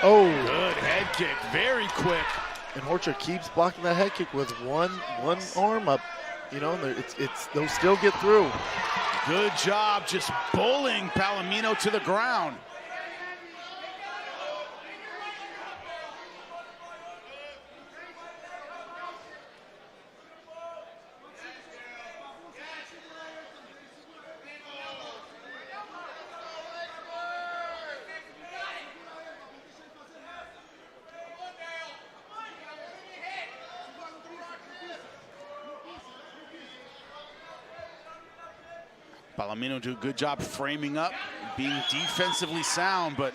Oh, good head kick, very quick. And Horcher keeps blocking that head kick with one arm up. You know, they'll still get through. Good job, just bullying Palomino to the ground. Palomino do a good job framing up, being defensively sound, but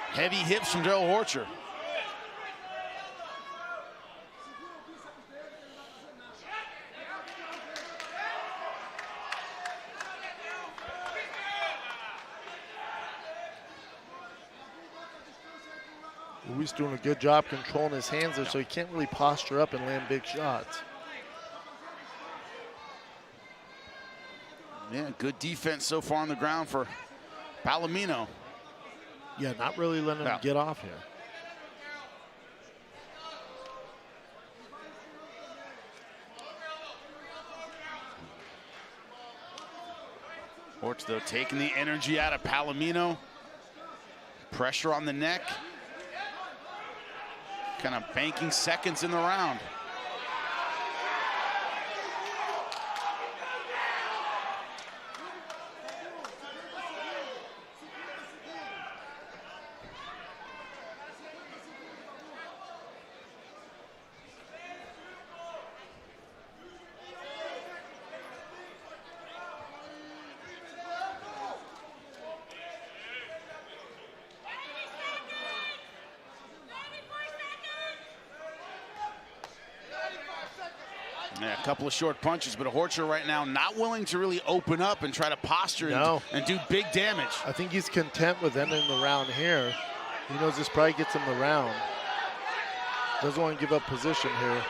heavy hips from Joe Horcher. Luis doing a good job controlling his hands there, so he can't really posture up and land big shots. Yeah, good defense so far on the ground for Palomino. Yeah, not really letting him get off here. Horcher, though, taking the energy out of Palomino. Pressure on the neck. Kind of banking seconds in the round. Yeah, a couple of short punches, but Horcher right now not willing to really open up and try to posture and do big damage. I think he's content with ending the round here. He knows this probably gets him the round. Doesn't want to give up position here.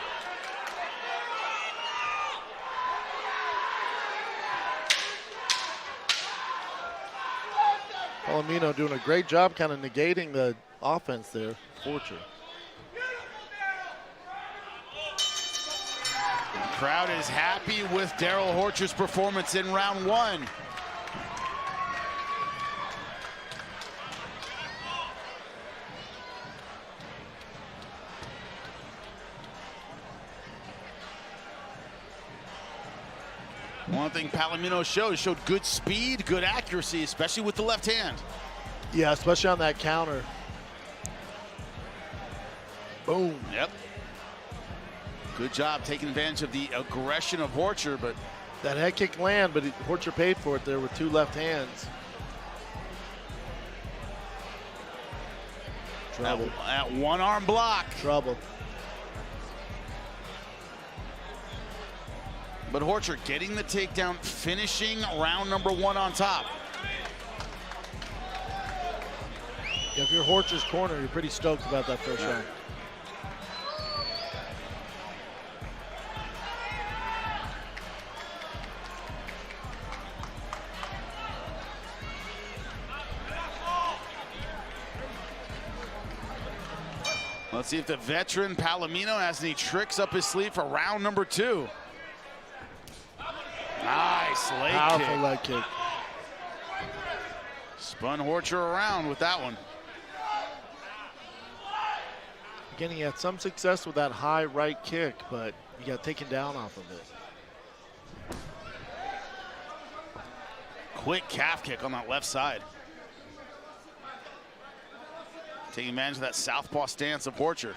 Palomino doing a great job kind of negating the offense there, Horcher. The crowd is happy with Daryl Horcher's performance in round 1. One thing Palomino showed good speed, good accuracy, especially with the left hand. Yeah, especially on that counter. Boom. Yep. Good job taking advantage of the aggression of Horcher, but that head kick land, but Horcher paid for it there with 2 left hands. Trouble. At one arm block. Trouble. But Horcher getting the takedown, finishing round number 1 on top. Yeah, if you're Horcher's corner, you're pretty stoked about that first round. Let's see if the veteran Palomino has any tricks up his sleeve for round number 2. Nice leg kick. Powerful leg kick. Spun Horcher around with that one. Again, he had some success with that high right kick, but he got taken down off of it. Quick calf kick on that left side. Taking advantage of that southpaw stance of Horcher.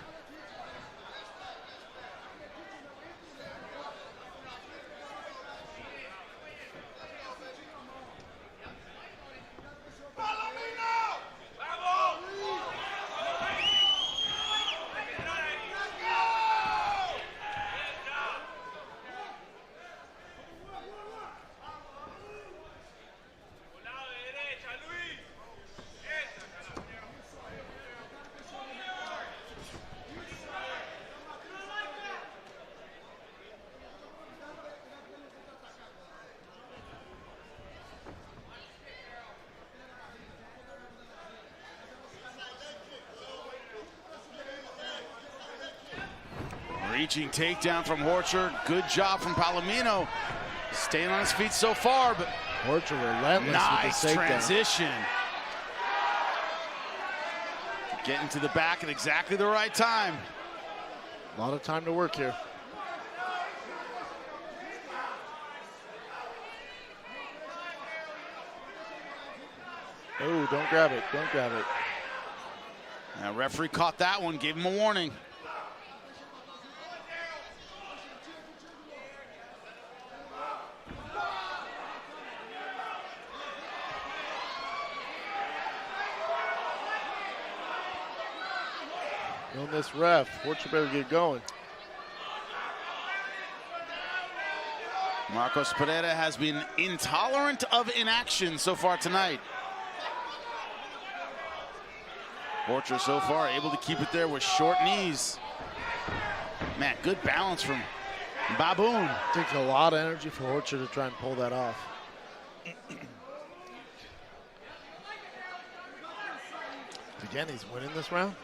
Reaching takedown from Horcher. Good job from Palomino. Staying on his feet so far, but Horcher relentless nice with the takedown. transition. Getting to the back at exactly the right time. A lot of time to work here. Oh, don't grab it, don't grab it. Now, referee caught that one, gave him a warning. On this ref, Horcher better get going. Marcos Pereira has been intolerant of inaction so far tonight. Horcher so far able to keep it there with short knees. Man, good balance from Baboon. Takes a lot of energy for Horcher to try and pull that off. Again, he's winning this round.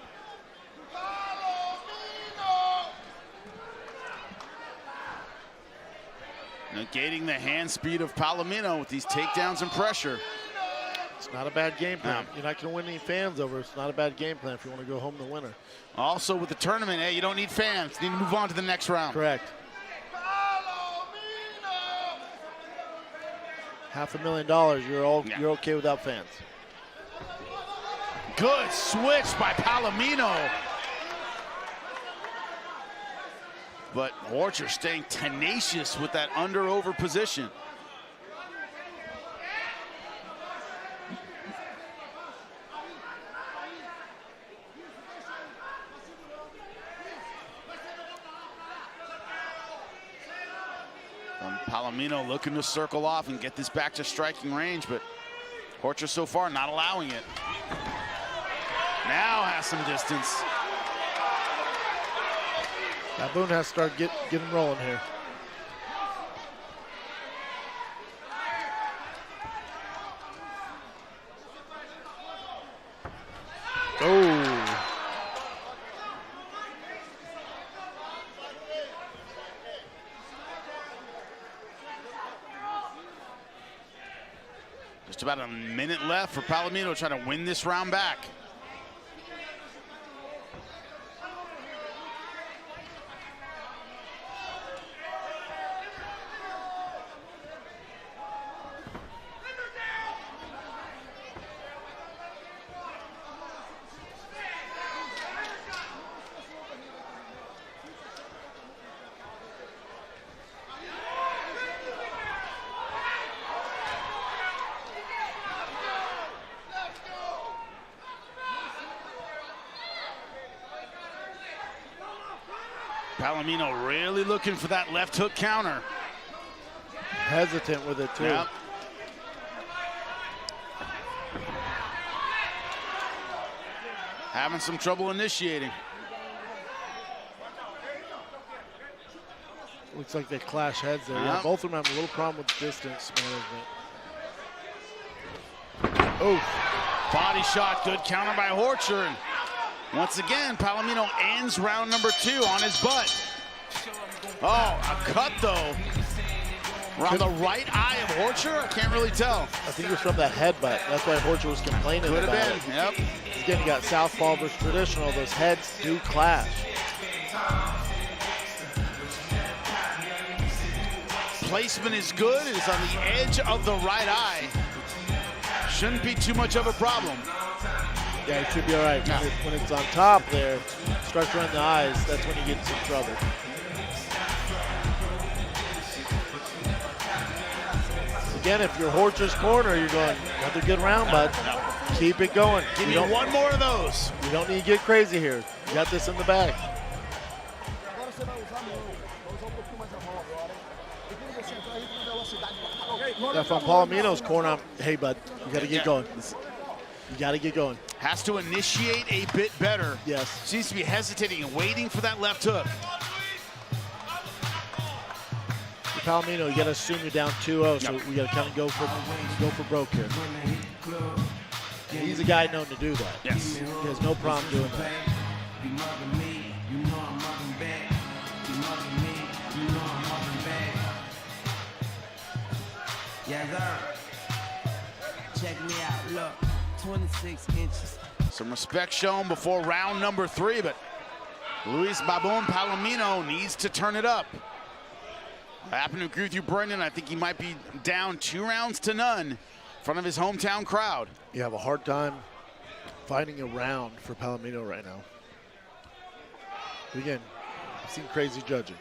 Negating the hand speed of Palomino with these takedowns and pressure. It's not a bad game plan. You're not going to win any fans over. It's not a bad game plan if you want to go home the winner. Also with the tournament, hey, you don't need fans. You need to move on to the next round. Correct. $500,000, you're okay without fans. Good switch by Palomino. But Horcher staying tenacious with that under-over position. Palomino looking to circle off and get this back to striking range, but Horcher so far not allowing it. Now has some distance. Baboon has to start getting rolling here. Oh. Just about a minute left for Palomino trying to win this round back. Palomino really looking for that left hook counter. Hesitant with it too. Yep. Having some trouble initiating. Looks like they clash heads there. Yeah, both of them have a little problem with distance management. Oh, body shot, good counter by Horcher. And once again, Palomino ends round number 2 on his butt. Oh, a cut though. Around the right eye of Horcher, I can't really tell. I think it was from that headbutt. That's why Horcher was complaining Could about have been, yep. Again, you got southpaw versus traditional. Those heads do clash. Placement is good. It is on the edge of the right eye. Shouldn't be too much of a problem. Yeah, it should be all right. When it's on top there, starts running the eyes, that's when you get in some trouble. Again, if you're Horcher's corner, you're going, another good round, bud. Keep it going. Give me one more of those. You don't need to get crazy here. You got this in the bag. Yeah, from Palomino's corner, hey, bud, you got to get going. You got to get going. Has to initiate a bit better. Yes. Seems to be hesitating and waiting for that left hook. Palomino, you got to assume you're down 2-0, so we got to kind of go for broke here. And he's a guy known to do that. Yes. He has no problem doing that. Check me out, look, 26 inches. Some respect shown before round number 3, but Luis Baboon Palomino needs to turn it up. I happen to agree with you, Brendan. I think he might be down 2 rounds to none in front of his hometown crowd. You have a hard time finding a round for Palomino right now. But again, I've seen crazy judging.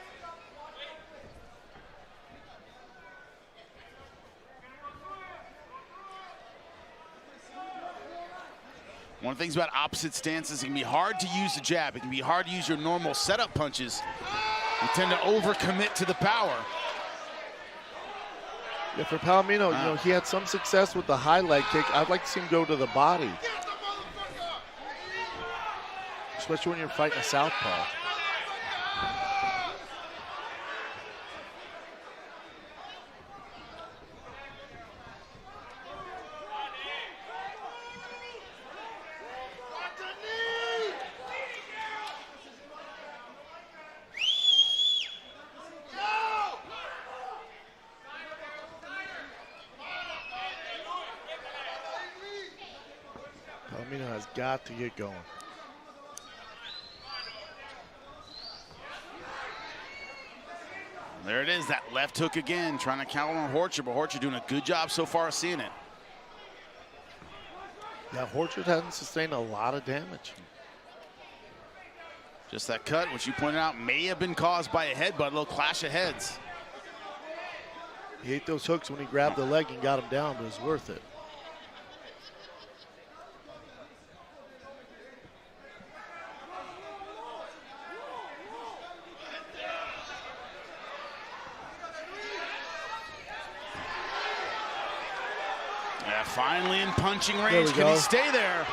One of the things about opposite stances, it can be hard to use the jab. It can be hard to use your normal setup punches. You tend to overcommit to the power. Yeah, for Palomino, you know, he had some success with the high leg kick. I'd like to see him go to the body. Especially when you're fighting a southpaw. Palomino has got to get going. There it is, that left hook again, trying to counter on Horcher, but Horcher doing a good job so far of seeing it. Yeah, Horcher hasn't sustained a lot of damage. Just that cut, which you pointed out, may have been caused by a headbutt, a little clash of heads. He ate those hooks when he grabbed the leg and got him down, but it was worth it. Yeah, finally in punching range. Can he stay there?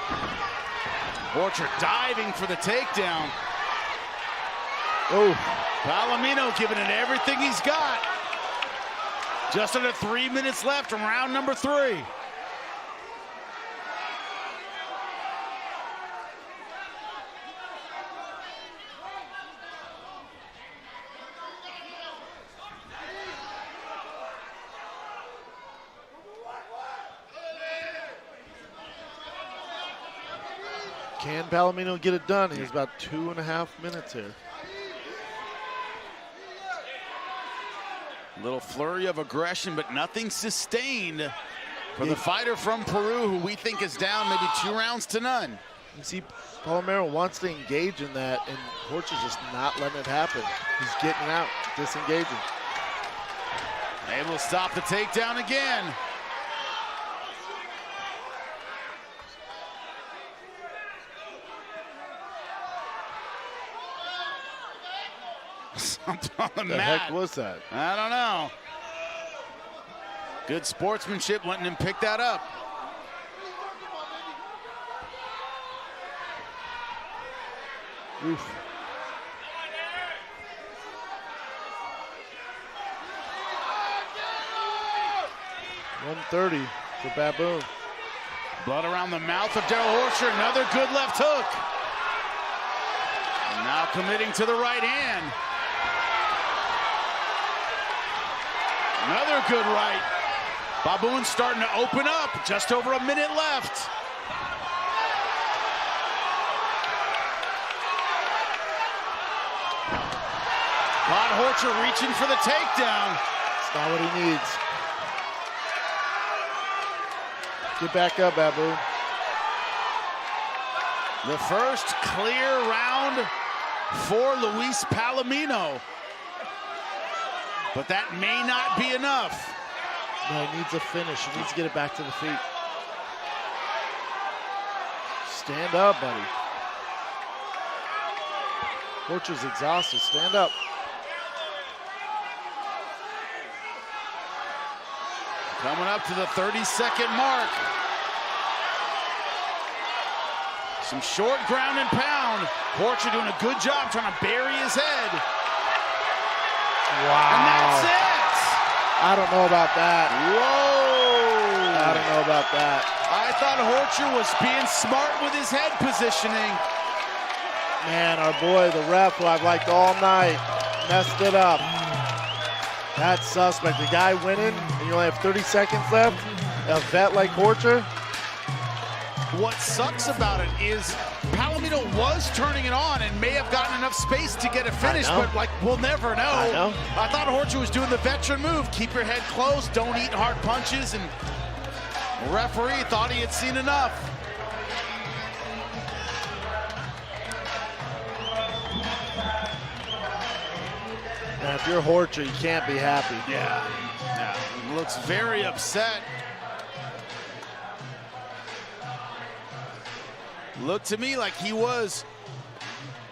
Horcher diving for the takedown. Oh, Palomino giving it everything he's got. Just under 3 minutes left in round number 3. Can Palomino get it done? He's about 2.5 minutes here. Little flurry of aggression, but nothing sustained for the fighter from Peru, who we think is down maybe 2 rounds to none. You see, Palomino wants to engage in that, and Horcher's just not letting it happen. He's getting out, disengaging. Able to stop the takedown again. Something on the The mat. heck was that? I don't know. Good sportsmanship, letting him pick that up. Oof. $130 for Baboon. Blood around the mouth of Daryl Horcher. Another good left hook. And now committing to the right hand. Another good right. Baboon starting to open up. Just over a minute left. Rod Horcher reaching for the takedown. It's not what he needs. Get back up, Baboon. The first clear round for Luis Palomino. But that may not be enough. No, he needs a finish. He needs to get it back to the feet. Stand up, buddy. Horcher's exhausted. Stand up. Coming up to the 30-second mark. Some short ground and pound. Horcher doing a good job trying to bury his head. Wow. And that's it. I don't know about that. Whoa. I don't know about that. I thought Horcher was being smart with his head positioning. Man, our boy, the ref, who I've liked all night, messed it up. That's suspect. The guy winning, and you only have 30 seconds left. A vet like Horcher. What sucks about it is Palomino was turning it on and may have gotten enough space to get a finish, but like we'll never know. I know. I thought Horcher was doing the veteran move. Keep your head close, don't eat hard punches, and the referee thought he had seen enough. Now, if you're Horcher, you can't be happy. Yeah. He looks very upset. Looked to me like he was,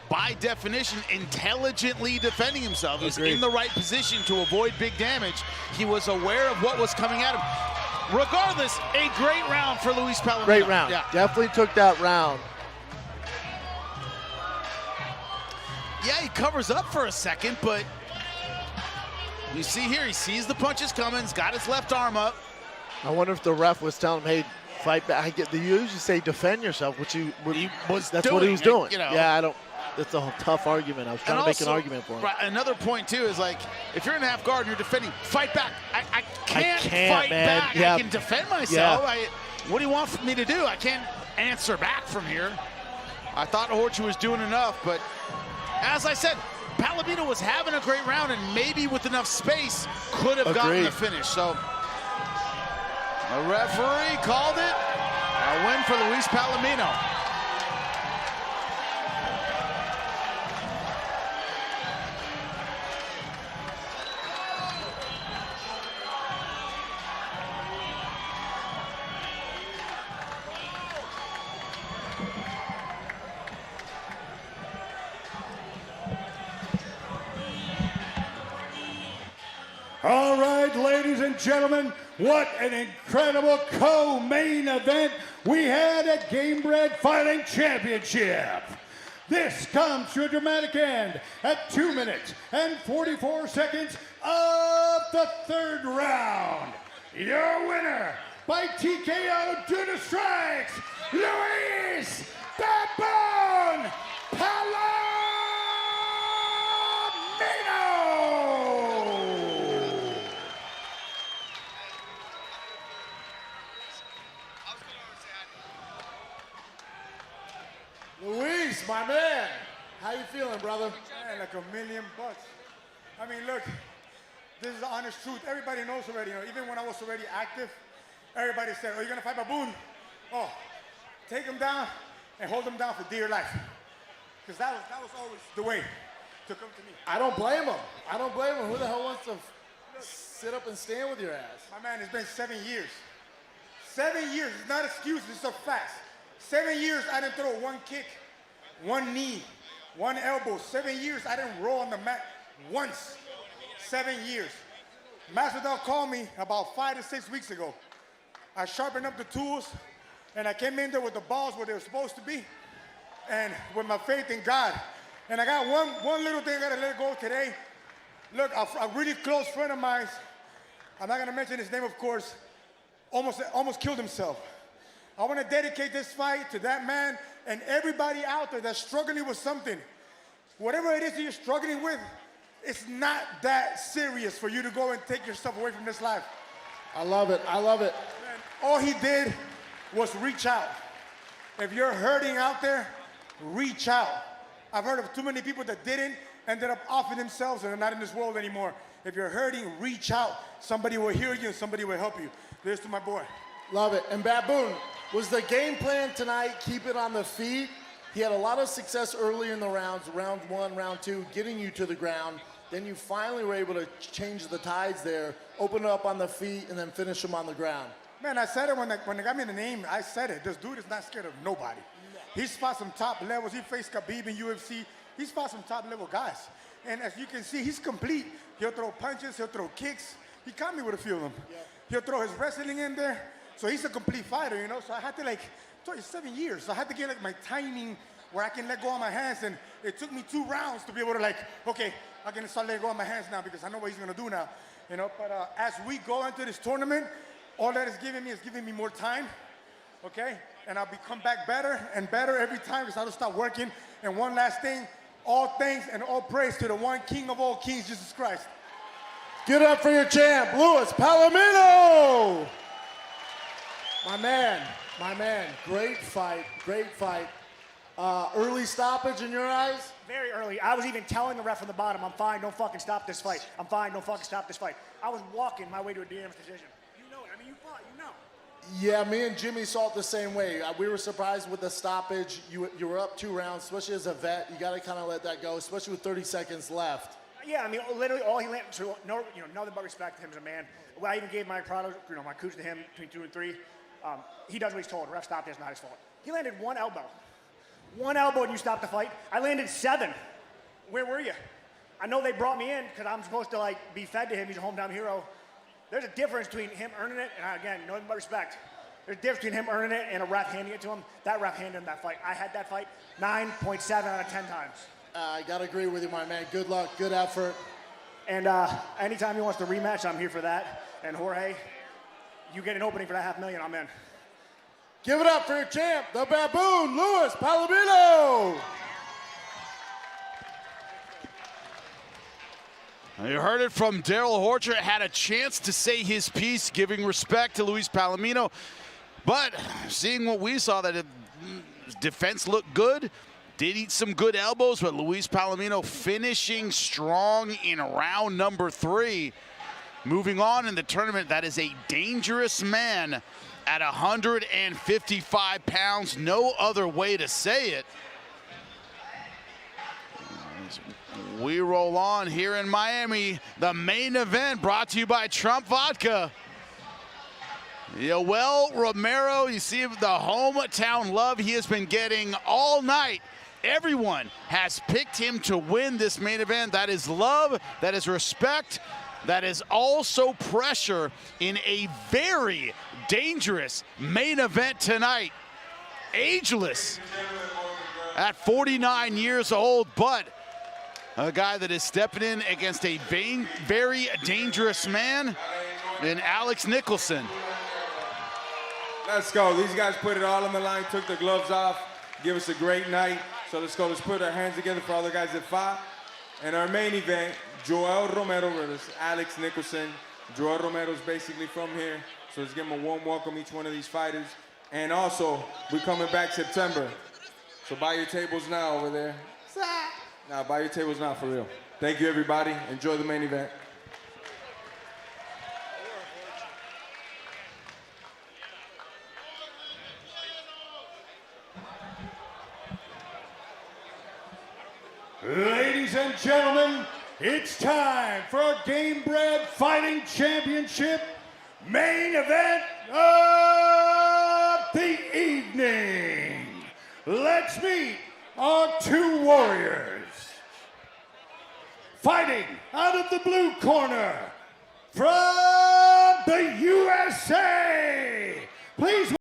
by definition, intelligently defending himself. He was in the right position to avoid big damage. He was aware of what was coming at him. Regardless, a great round for Luis Palomino. Great round. Yeah. Definitely took that round. Yeah, he covers up for a second, but you see here, he sees the punches coming. He's got his left arm up. I wonder if the ref was telling him, hey, fight back. They usually say defend yourself, which he was that's doing, what he was doing. You know. Yeah, I don't. That's a tough argument. I was trying to make an argument for him. Right, another point too is like, if you're in half guard and you're defending, fight back. I can't fight man. back. Yeah. I can defend myself. Yeah. What do you want me to do? I can't answer back from here. I thought Horcher was doing enough, but as I said, Palomino was having a great round and maybe with enough space could have gotten the finish. So the referee called it a win for Luis Palomino. All right, ladies and gentlemen, What an incredible co-main event we had at Gamebred Fighting Championship. This comes to a dramatic end at 2 minutes and 44 seconds of the third round. Your winner by TKO due to strikes, Luis Baboon Palomino! Luis, my man, how you feeling, brother? Man, like $1 million. I mean, look, this is the honest truth. Everybody knows already. You know, even when I was already active, everybody said, "Oh, you're gonna fight Baboon? Oh, take him down and hold him down for dear life." Because that was always the way to come to me. I don't blame him. I don't blame him. Who the hell wants to sit up and stand with your ass? My man, it's been 7 years. 7 years. It's not excuses. It's a fact. 7 years, I didn't throw one kick, one knee, one elbow. 7 years, I didn't roll on the mat once. 7 years. Masvidal called me about 5 to 6 weeks ago. I sharpened up the tools, and I came in there with the balls where they were supposed to be, and with my faith in God. And I got one little thing I gotta let go today. Look, a really close friend of mine, I'm not gonna mention his name, of course, almost killed himself. I want to dedicate this fight to that man and everybody out there that's struggling with something. Whatever it is that you're struggling with, it's not that serious for you to go and take yourself away from this life. I love it. I love it. Man, all he did was reach out. If you're hurting out there, reach out. I've heard of too many people that didn't, ended up offing themselves and are not in this world anymore. If you're hurting, reach out. Somebody will hear you and somebody will help you. There's to my boy. Love it. And Baboon, was the game plan tonight keep it on the feet? He had a lot of success early in the rounds, round 1, round 2, getting you to the ground. Then you finally were able to change the tides there, open it up on the feet, and then finish him on the ground. Man, I said it when they got me the name. I said it. This dude is not scared of nobody. He's fought some top levels. He faced Khabib in UFC. He's fought some top level guys. And as you can see, he's complete. He'll throw punches. He'll throw kicks. He caught me with a few of them. Yeah. He'll throw his wrestling in there. So he's a complete fighter, you know. So I had to, like, I told you, 7 years. So I had to get, like, my timing where I can let go of my hands. And it took me 2 rounds to be able to, like, okay, I can start letting go of my hands now because I know what he's going to do now, you know. But as we go into this tournament, all that is giving me more time, okay? And I'll come back better and better every time because I don't stop working. And one last thing, all thanks and all praise to the one King of all kings, Jesus Christ. Get up for your champ, Luis Palomino! My man, great fight, great fight. Early stoppage in your eyes? Very early. I was even telling the ref from the bottom, I'm fine, don't fucking stop this fight. I'm fine, don't fucking stop this fight. I was walking my way to a unanimous decision. You know it, I mean, you fought, you know. Yeah, me and Jimmy saw it the same way. We were surprised with the stoppage. You were up 2 rounds, especially as a vet. You got to kind of let that go, especially with 30 seconds left. Yeah, I mean, literally all he landed, so nothing but respect to him as a man. Well, I even gave my product, my cooch to him between 2 and 3. He does what he's told. Ref stopped it, it's not his fault. He landed 1 elbow. 1 elbow and you stopped the fight. I landed 7. Where were you? I know they brought me in because I'm supposed to, like, be fed to him. He's a hometown hero. There's a difference between him earning it, and again, nothing but respect. There's a difference between him earning it and a ref handing it to him. That ref handed him that fight. I had that fight 9.7 out of 10 times. I got to agree with you, my man. Good luck, good effort. And anytime he wants to rematch, I'm here for that. And Jorge, you get an opening for that $500,000, I'm in. Give it up for your champ, the Baboon, Luis Palomino! You heard it from Daryl Horcher. Had a chance to say his piece, giving respect to Luis Palomino. But seeing what we saw, that defense looked good. Did eat some good elbows, but Luis Palomino finishing strong in round number 3. Moving on in the tournament, that is a dangerous man at 155 pounds. No other way to say it. We roll on here in Miami. The main event brought to you by Trump Vodka. Yoel Romero, you see the hometown love he has been getting all night. Everyone has picked him to win this main event. That is love, that is respect. that is also pressure in a very dangerous main event tonight. Ageless at 49 years old, but a guy that is stepping in against a very dangerous man in Alex Nicholson. Let's go. These guys put it all on the line, took their gloves off, give us a great night. So let's go. Let's put our hands together for all the guys that fought. And our main event, Joel Romero versus Alex Nicholson. Joel Romero is basically from here, so let's give him a warm welcome, each one of these fighters. And also, we're coming back September. So buy your tables now over there. Now, buy your tables now, for real. Thank you, everybody. Enjoy the main event. Ladies and gentlemen, it's time for our Gamebred Fighting Championship main event of the evening. Let's meet our two warriors. Fighting out of the blue corner from the USA, please.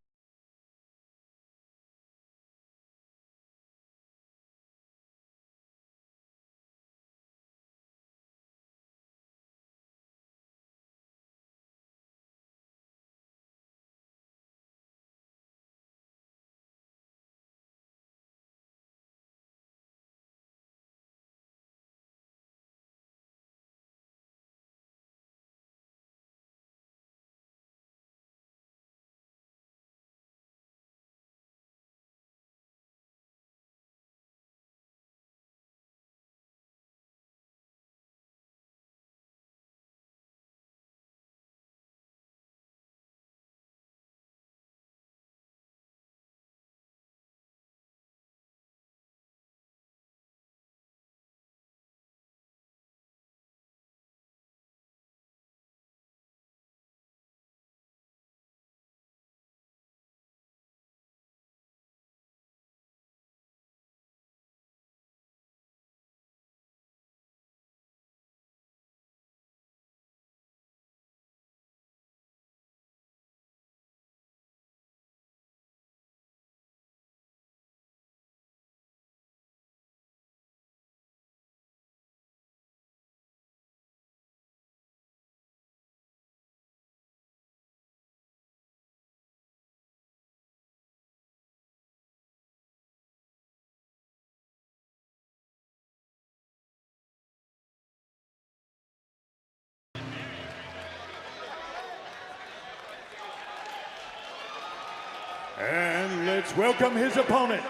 And let's welcome his opponent,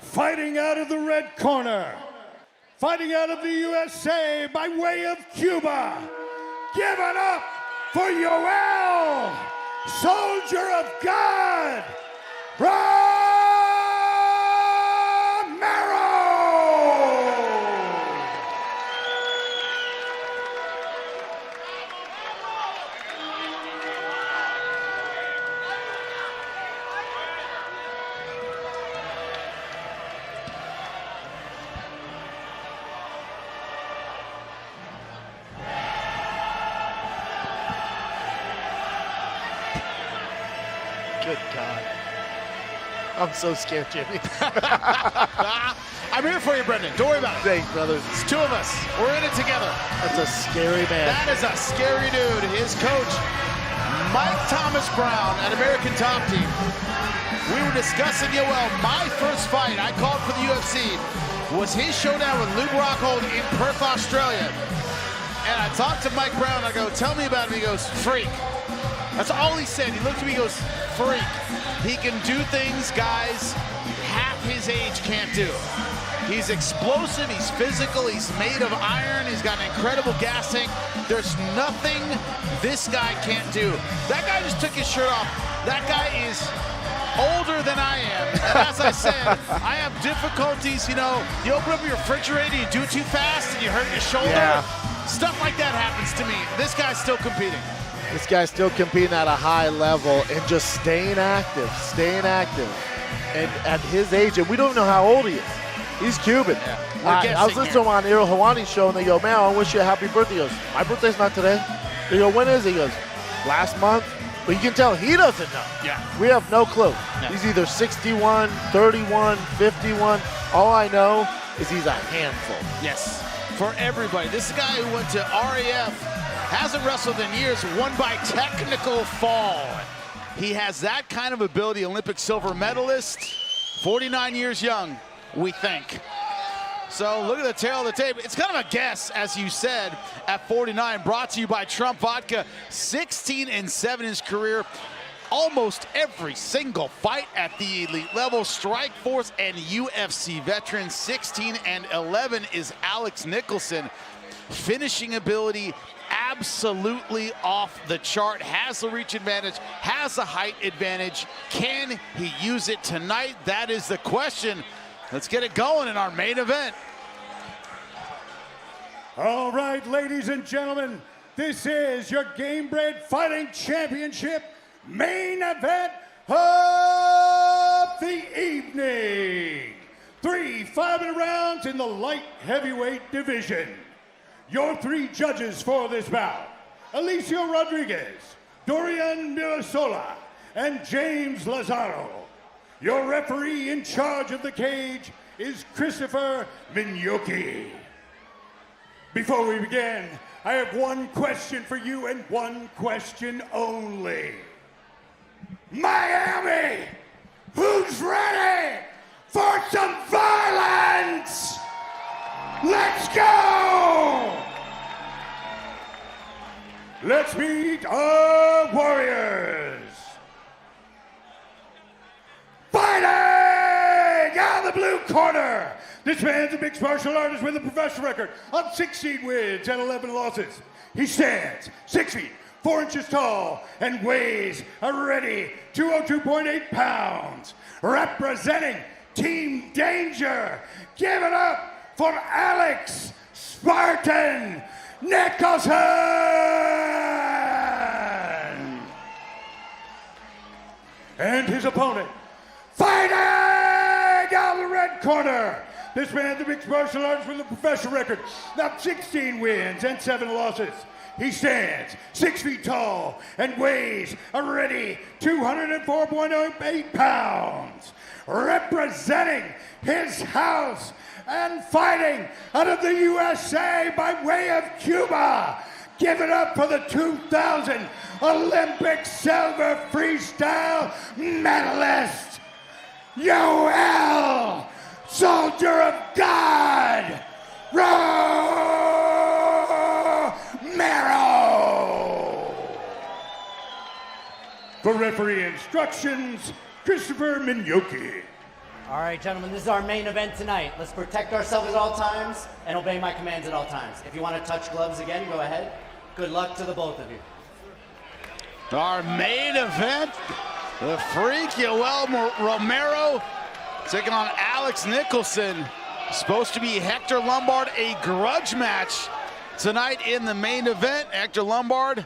fighting out of the red corner, fighting out of the USA by way of Cuba. Give it up for Yoel, Soldier of God, Romero! Good God. I'm so scared, Jimmy. I'm here for you, Brendan. Don't worry about it. Thanks, brother. It's two of us. We're in it together. That's a scary man. That is a scary dude. His coach, Mike Thomas Brown at American Top Team. We were discussing, my first fight I called for the UFC was his showdown with Luke Rockhold in Perth, Australia. And I talked to Mike Brown. I go, tell me about him. He goes, freak. That's all he said. He looked at me, he goes, freak. He can do things guys half his age can't do. He's explosive, he's physical, he's made of iron, he's got an incredible gas tank. There's nothing this guy can't do. That guy just took his shirt off. That guy is older than I am. And as I said, I have difficulties, you open up your refrigerator, you do it too fast, and you hurt your shoulder. Yeah. Stuff like that happens to me. This guy's still competing. This guy's still competing at a high level and just staying active. And at his age, and we don't know how old he is. He's Cuban. We're I was guessing listening to him on Njokuani's show, and they go, man, I wish you a happy birthday. He goes, my birthday's not today. They go, when is it? He goes, last month. But you can tell he doesn't know. Yeah. We have no clue. Yeah. He's either 61, 31, 51. All I know is he's a handful. Yes, for everybody. This guy who went to RAF, hasn't wrestled in years, won by technical fall. He has that kind of ability, Olympic silver medalist, 49 years young, we think. So look at the tail of the tape. It's kind of a guess, as you said, at 49, brought to you by Trump Vodka. 16-7 in his career. Almost every single fight at the elite level. Strikeforce and UFC veteran. 16-11 is Alex Nicholson. Finishing ability absolutely off the chart. Has the reach advantage, has the height advantage. Can he use it tonight? That is the question. Let's get it going in our main event. All right, ladies and gentlemen, this is your Gamebred Fighting Championship main event of the evening. 3 5-minute rounds in the light heavyweight division. Your 3 judges for this bout: Alicio Rodriguez, Dorian Juusola, and James Lazaro. Your referee in charge of the cage is Christopher Minyoki. Before we begin, I have one question for you and one question only. Miami, who's ready for some violence? Let's go! Let's meet our warriors. Fighting out of the blue corner. This man's a mixed martial artist with a professional record of 16 wins and 11 losses. He stands 6 feet, 4 inches tall, and weighs a ready 202.8 pounds. Representing Team Danger, give it up for Alex Spartan Nicholson! And his opponent, fighting out of the red corner. This man's a mixed martial artist with a professional record of 16 wins and 7 losses. He stands 6 feet tall and weighs a ready 204.8 pounds. Representing his house and fighting out of the USA by way of Cuba. Give it up for the 2000 Olympic silver freestyle medalist, Yoel, Soldier of God, Romero. For referee instructions, Christopher Minyoki. All right, gentlemen, this is our main event tonight. Let's protect ourselves at all times and obey my commands at all times. If you want to touch gloves again, go ahead. Good luck to the both of you. Our main event, the freak, Yoel Romero, taking on Alex Nicholson. Supposed to be Hector Lombard, a grudge match tonight in the main event. Hector Lombard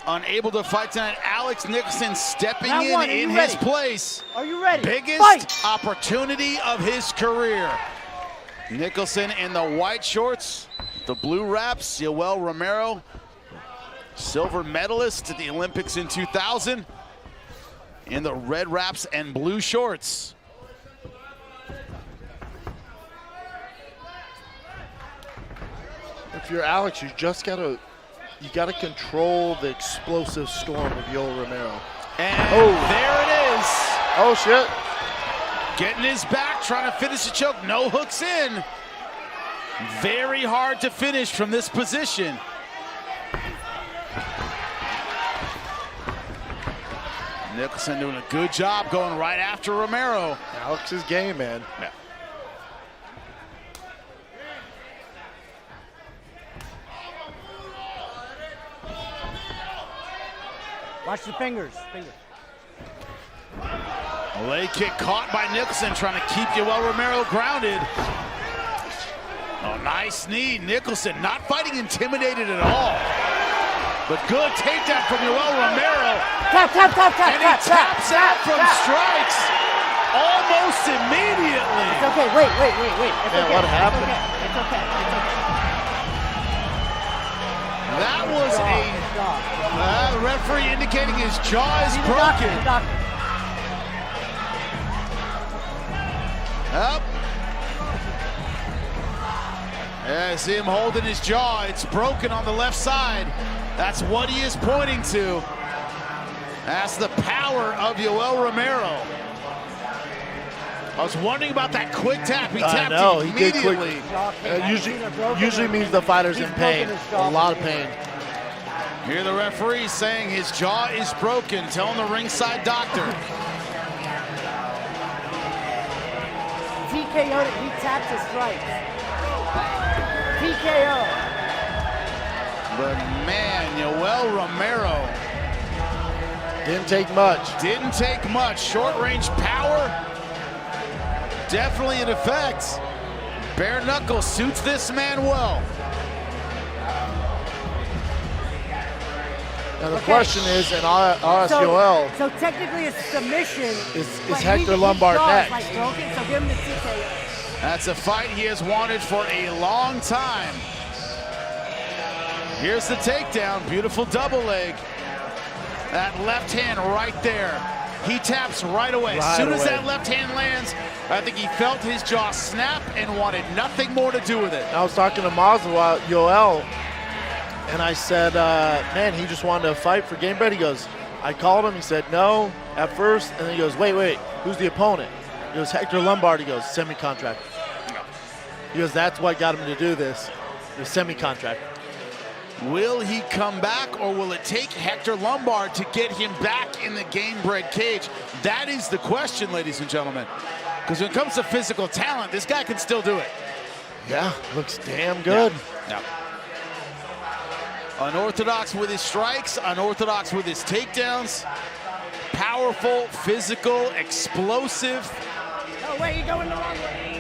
unable to fight tonight. Alex Nicholson stepping in his place. Are you ready? Biggest opportunity of his career. Nicholson in the white shorts, the blue wraps. Yoel Romero, silver medalist at the Olympics in 2000, in the red wraps and blue shorts. If you're Alex, you just gotta control the explosive storm of Yoel Romero. And there it is. Oh shit. Getting his back, trying to finish the choke. No hooks in. Very hard to finish from this position. Nicholson doing a good job going right after Romero. Alex's game, man. Yeah. Watch the fingers. A leg kick caught by Nicholson, trying to keep Yoel Romero grounded. Oh, nice knee. Nicholson not fighting intimidated at all. But good takedown from Yoel Romero. Tap. And he taps out from strikes. almost immediately. It's okay. Wait. It's Man, okay. what happened? It's okay. That was the referee indicating his jaw is broken. Up. Yeah, see him holding his jaw. It's broken on the left side. That's what he is pointing to. That's the power of Yoel Romero. I was wondering about that quick tap. He tapped he immediately. did quick. Usually means the fighter's in pain, a lot of pain. Here the referee saying his jaw is broken, telling the ringside doctor. TKO, he tapped his strikes. TKO. But man, Yoel Romero. Didn't take much. Didn't take much. Short range power. Definitely in effect. Bare knuckle suits this man well. Now the question is, and I'll ask Yoel, So technically a submission. is Hector Lombard next? Like broken, so give him the TKO. That's a fight he has wanted for a long time. Here's the takedown, beautiful double leg. That left hand right there. He taps right away. As soon as that left hand lands, I think he felt his jaw snap and wanted nothing more to do with it. I was talking to Mazda about Yoel, and I said, man, he just wanted to fight for Gamebred. He goes, I called him, he said no at first, and then he goes, wait, who's the opponent? He goes, Hector Lombard. He goes, semi-contract. He goes, that's what got him to do this. The semi-contract. Will he come back, or will it take Hector Lombard to get him back in the Gamebred cage? That is the question, ladies and gentlemen. Because when it comes to physical talent, this guy can still do it. Yeah, looks damn good. Yeah. Unorthodox with his strikes, unorthodox with his takedowns. Powerful, physical, explosive. No way, you're going the wrong way.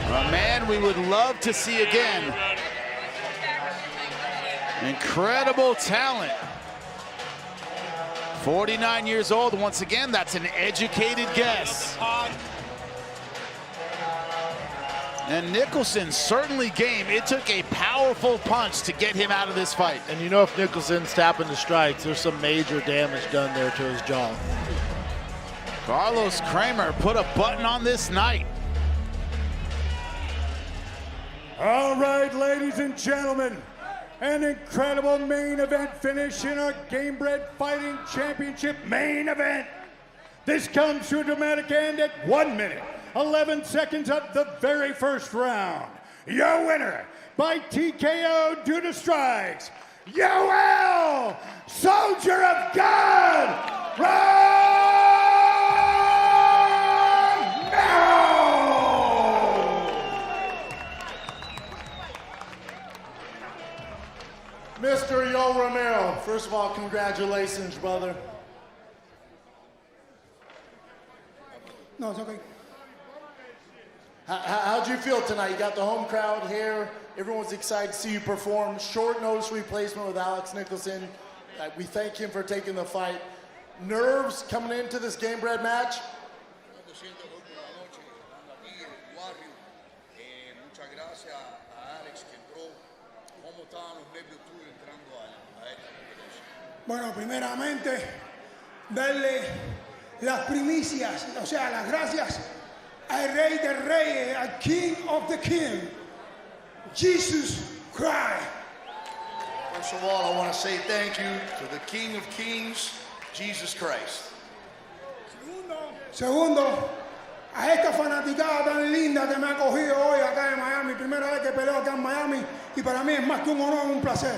A man we would love to see again. Incredible talent. 49 years old. Once again, that's an educated guess. And Nicholson certainly game. It took a powerful punch to get him out of this fight. And you know, if Nicholson's tapping the strikes, there's some major damage done there to his jaw. Carlos Kramer put a button on this night. All right, ladies and gentlemen, an incredible main event finish in our Gamebred Fighting Championship main event. This comes to a dramatic end at 1 minute, 11 seconds of the very first round. Your winner by TKO due to strikes, Yoel, Soldier of God, Romero! Mr. Yoel Romero, first of all, congratulations, brother. No, it's okay. How'd you feel tonight? You got the home crowd here. Everyone's excited to see you perform. Short notice replacement with Alex Nicholson. We thank him for taking the fight. Nerves coming into this Gamebred match? Bueno, primeramente, darle las primicias, o sea, las gracias al Rey de Reyes, al King of the King, Jesus Christ. First of all, I want to say thank you to the King of Kings, Jesus Christ. Segundo, a esta fanaticada tan linda que me ha acogido hoy acá en Miami, primera vez que peleo acá en Miami, y para mí es más que un honor, un placer.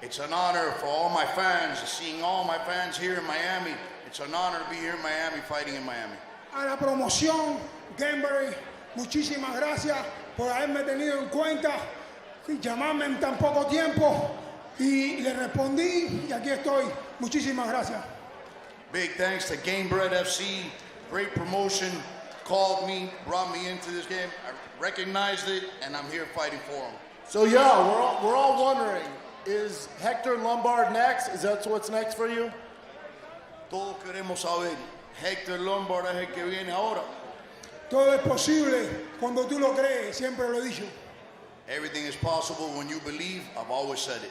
It's an honor for all my fans, seeing all my fans here in Miami. It's an honor to be here in Miami, fighting in Miami. A la promoción, Gamebred, muchísimas gracias por haberme tenido en cuenta y llamarme en tan poco tiempo. Y le respondí y aquí estoy. Muchísimas gracias. Big thanks to Gamebred FC, great promotion, called me, brought me into this game. I recognized it, and I'm here fighting for them. So yeah, we're all wondering, is Hector Lombard next? Is that what's next for you? Todos queremos saber, Hector Lombard es el que viene ahora. Todo es posible cuando tú lo crees, siempre lo he dicho. Everything is possible when you believe. I've always said it.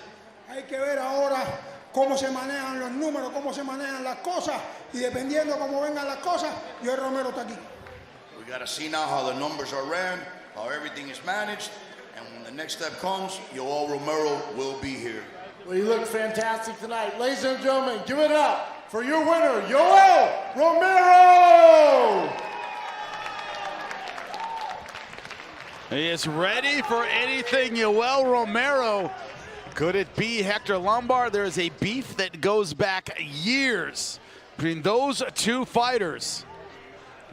Hay que ver ahora cómo se manejan los números, cómo se manejan las cosas, y dependiendo cómo vengan las cosas, yo el Romero está aquí. We got to see now how the numbers are ran, how everything is managed, and when the next step comes, Yoel Romero will be here. Well, you look fantastic tonight. Ladies and gentlemen, give it up for your winner, Yoel Romero! He is ready for anything, Yoel Romero. Could it be Hector Lombard? There is a beef that goes back years between those two fighters.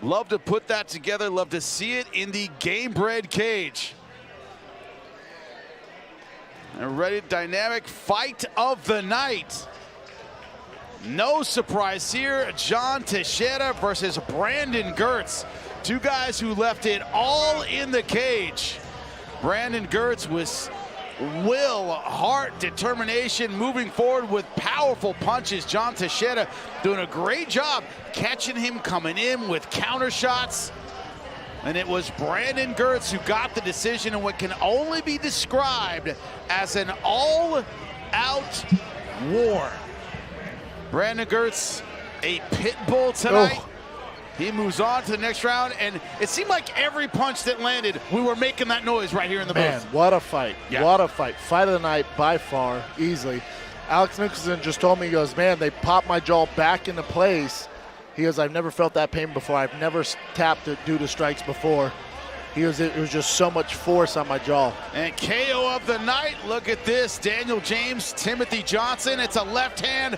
Love to put that together. Love to see it in the Gamebred cage. A ready, dynamic fight of the night. No surprise here. John Teixeira versus Brandon Girtz. Two guys who left it all in the cage. Brandon Girtz with will, heart, determination, moving forward with powerful punches. John Teixeira doing a great job catching him coming in with counter shots. And it was Brandon Girtz who got the decision in what can only be described as an all-out war. Brandon Girtz, a pit bull tonight. Oh. He moves on to the next round, and it seemed like every punch that landed, we were making that noise right here in the Man, booth. what a fight. Yeah. What a fight. Fight of the night by far, easily. Alex Nicholson just told me, he goes, man, they popped my jaw back into place. He goes, I've never felt that pain before. I've never tapped it due to strikes before. He goes, it was just so much force on my jaw. And KO of the night, look at this. Daniel James, Timothy Johnson. It's a left hand,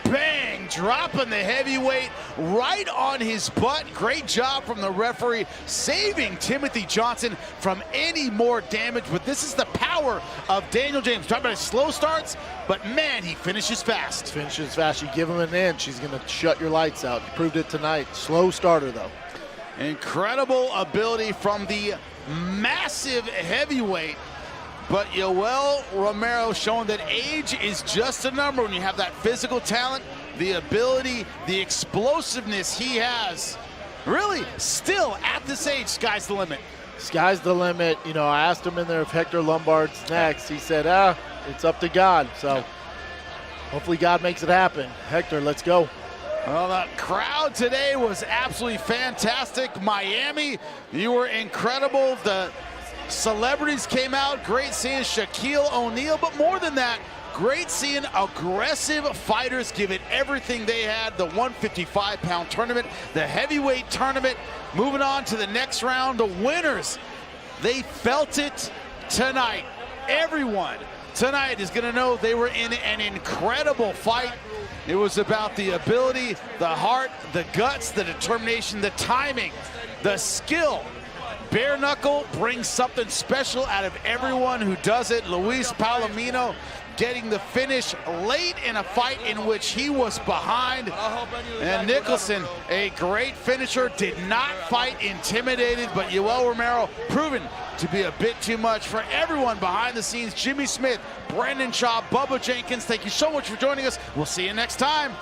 bang, dropping the heavyweight right on his butt. Great job from the referee, saving Timothy Johnson from any more damage. But this is the power of Daniel James. Talking about his slow starts, but man, he finishes fast. Finishes fast. You give him an inch, he's going to shut your lights out. He proved it tonight. Slow starter, though. Incredible ability from the massive heavyweight, but Yoel Romero showing that age is just a number when you have that physical talent, the ability, the explosiveness he has. Really, still at this age, sky's the limit. Sky's the limit. You know, I asked him in there if Hector Lombard's next. He said, it's up to God. So hopefully God makes it happen. Hector, let's go. Well, the crowd today was absolutely fantastic. Miami, you were incredible. The celebrities came out. Great seeing Shaquille O'Neal, but more than that, great seeing aggressive fighters give it everything they had. The 155-pound tournament, the heavyweight tournament. Moving on to the next round, the winners, they felt it tonight. Everyone tonight is going to know they were in an incredible fight. It was about the ability, the heart, the guts, the determination, the timing, the skill. Bare knuckle brings something special out of everyone who does it. Luis Palomino getting the finish late in a fight in which he was behind. And Nicholson, a great finisher, did not fight intimidated, but Yoel Romero proven to be a bit too much. For everyone behind the scenes, Jimmy Smith, Brendan Shaw, Bubba Jenkins, thank you so much for joining us. We'll see you next time.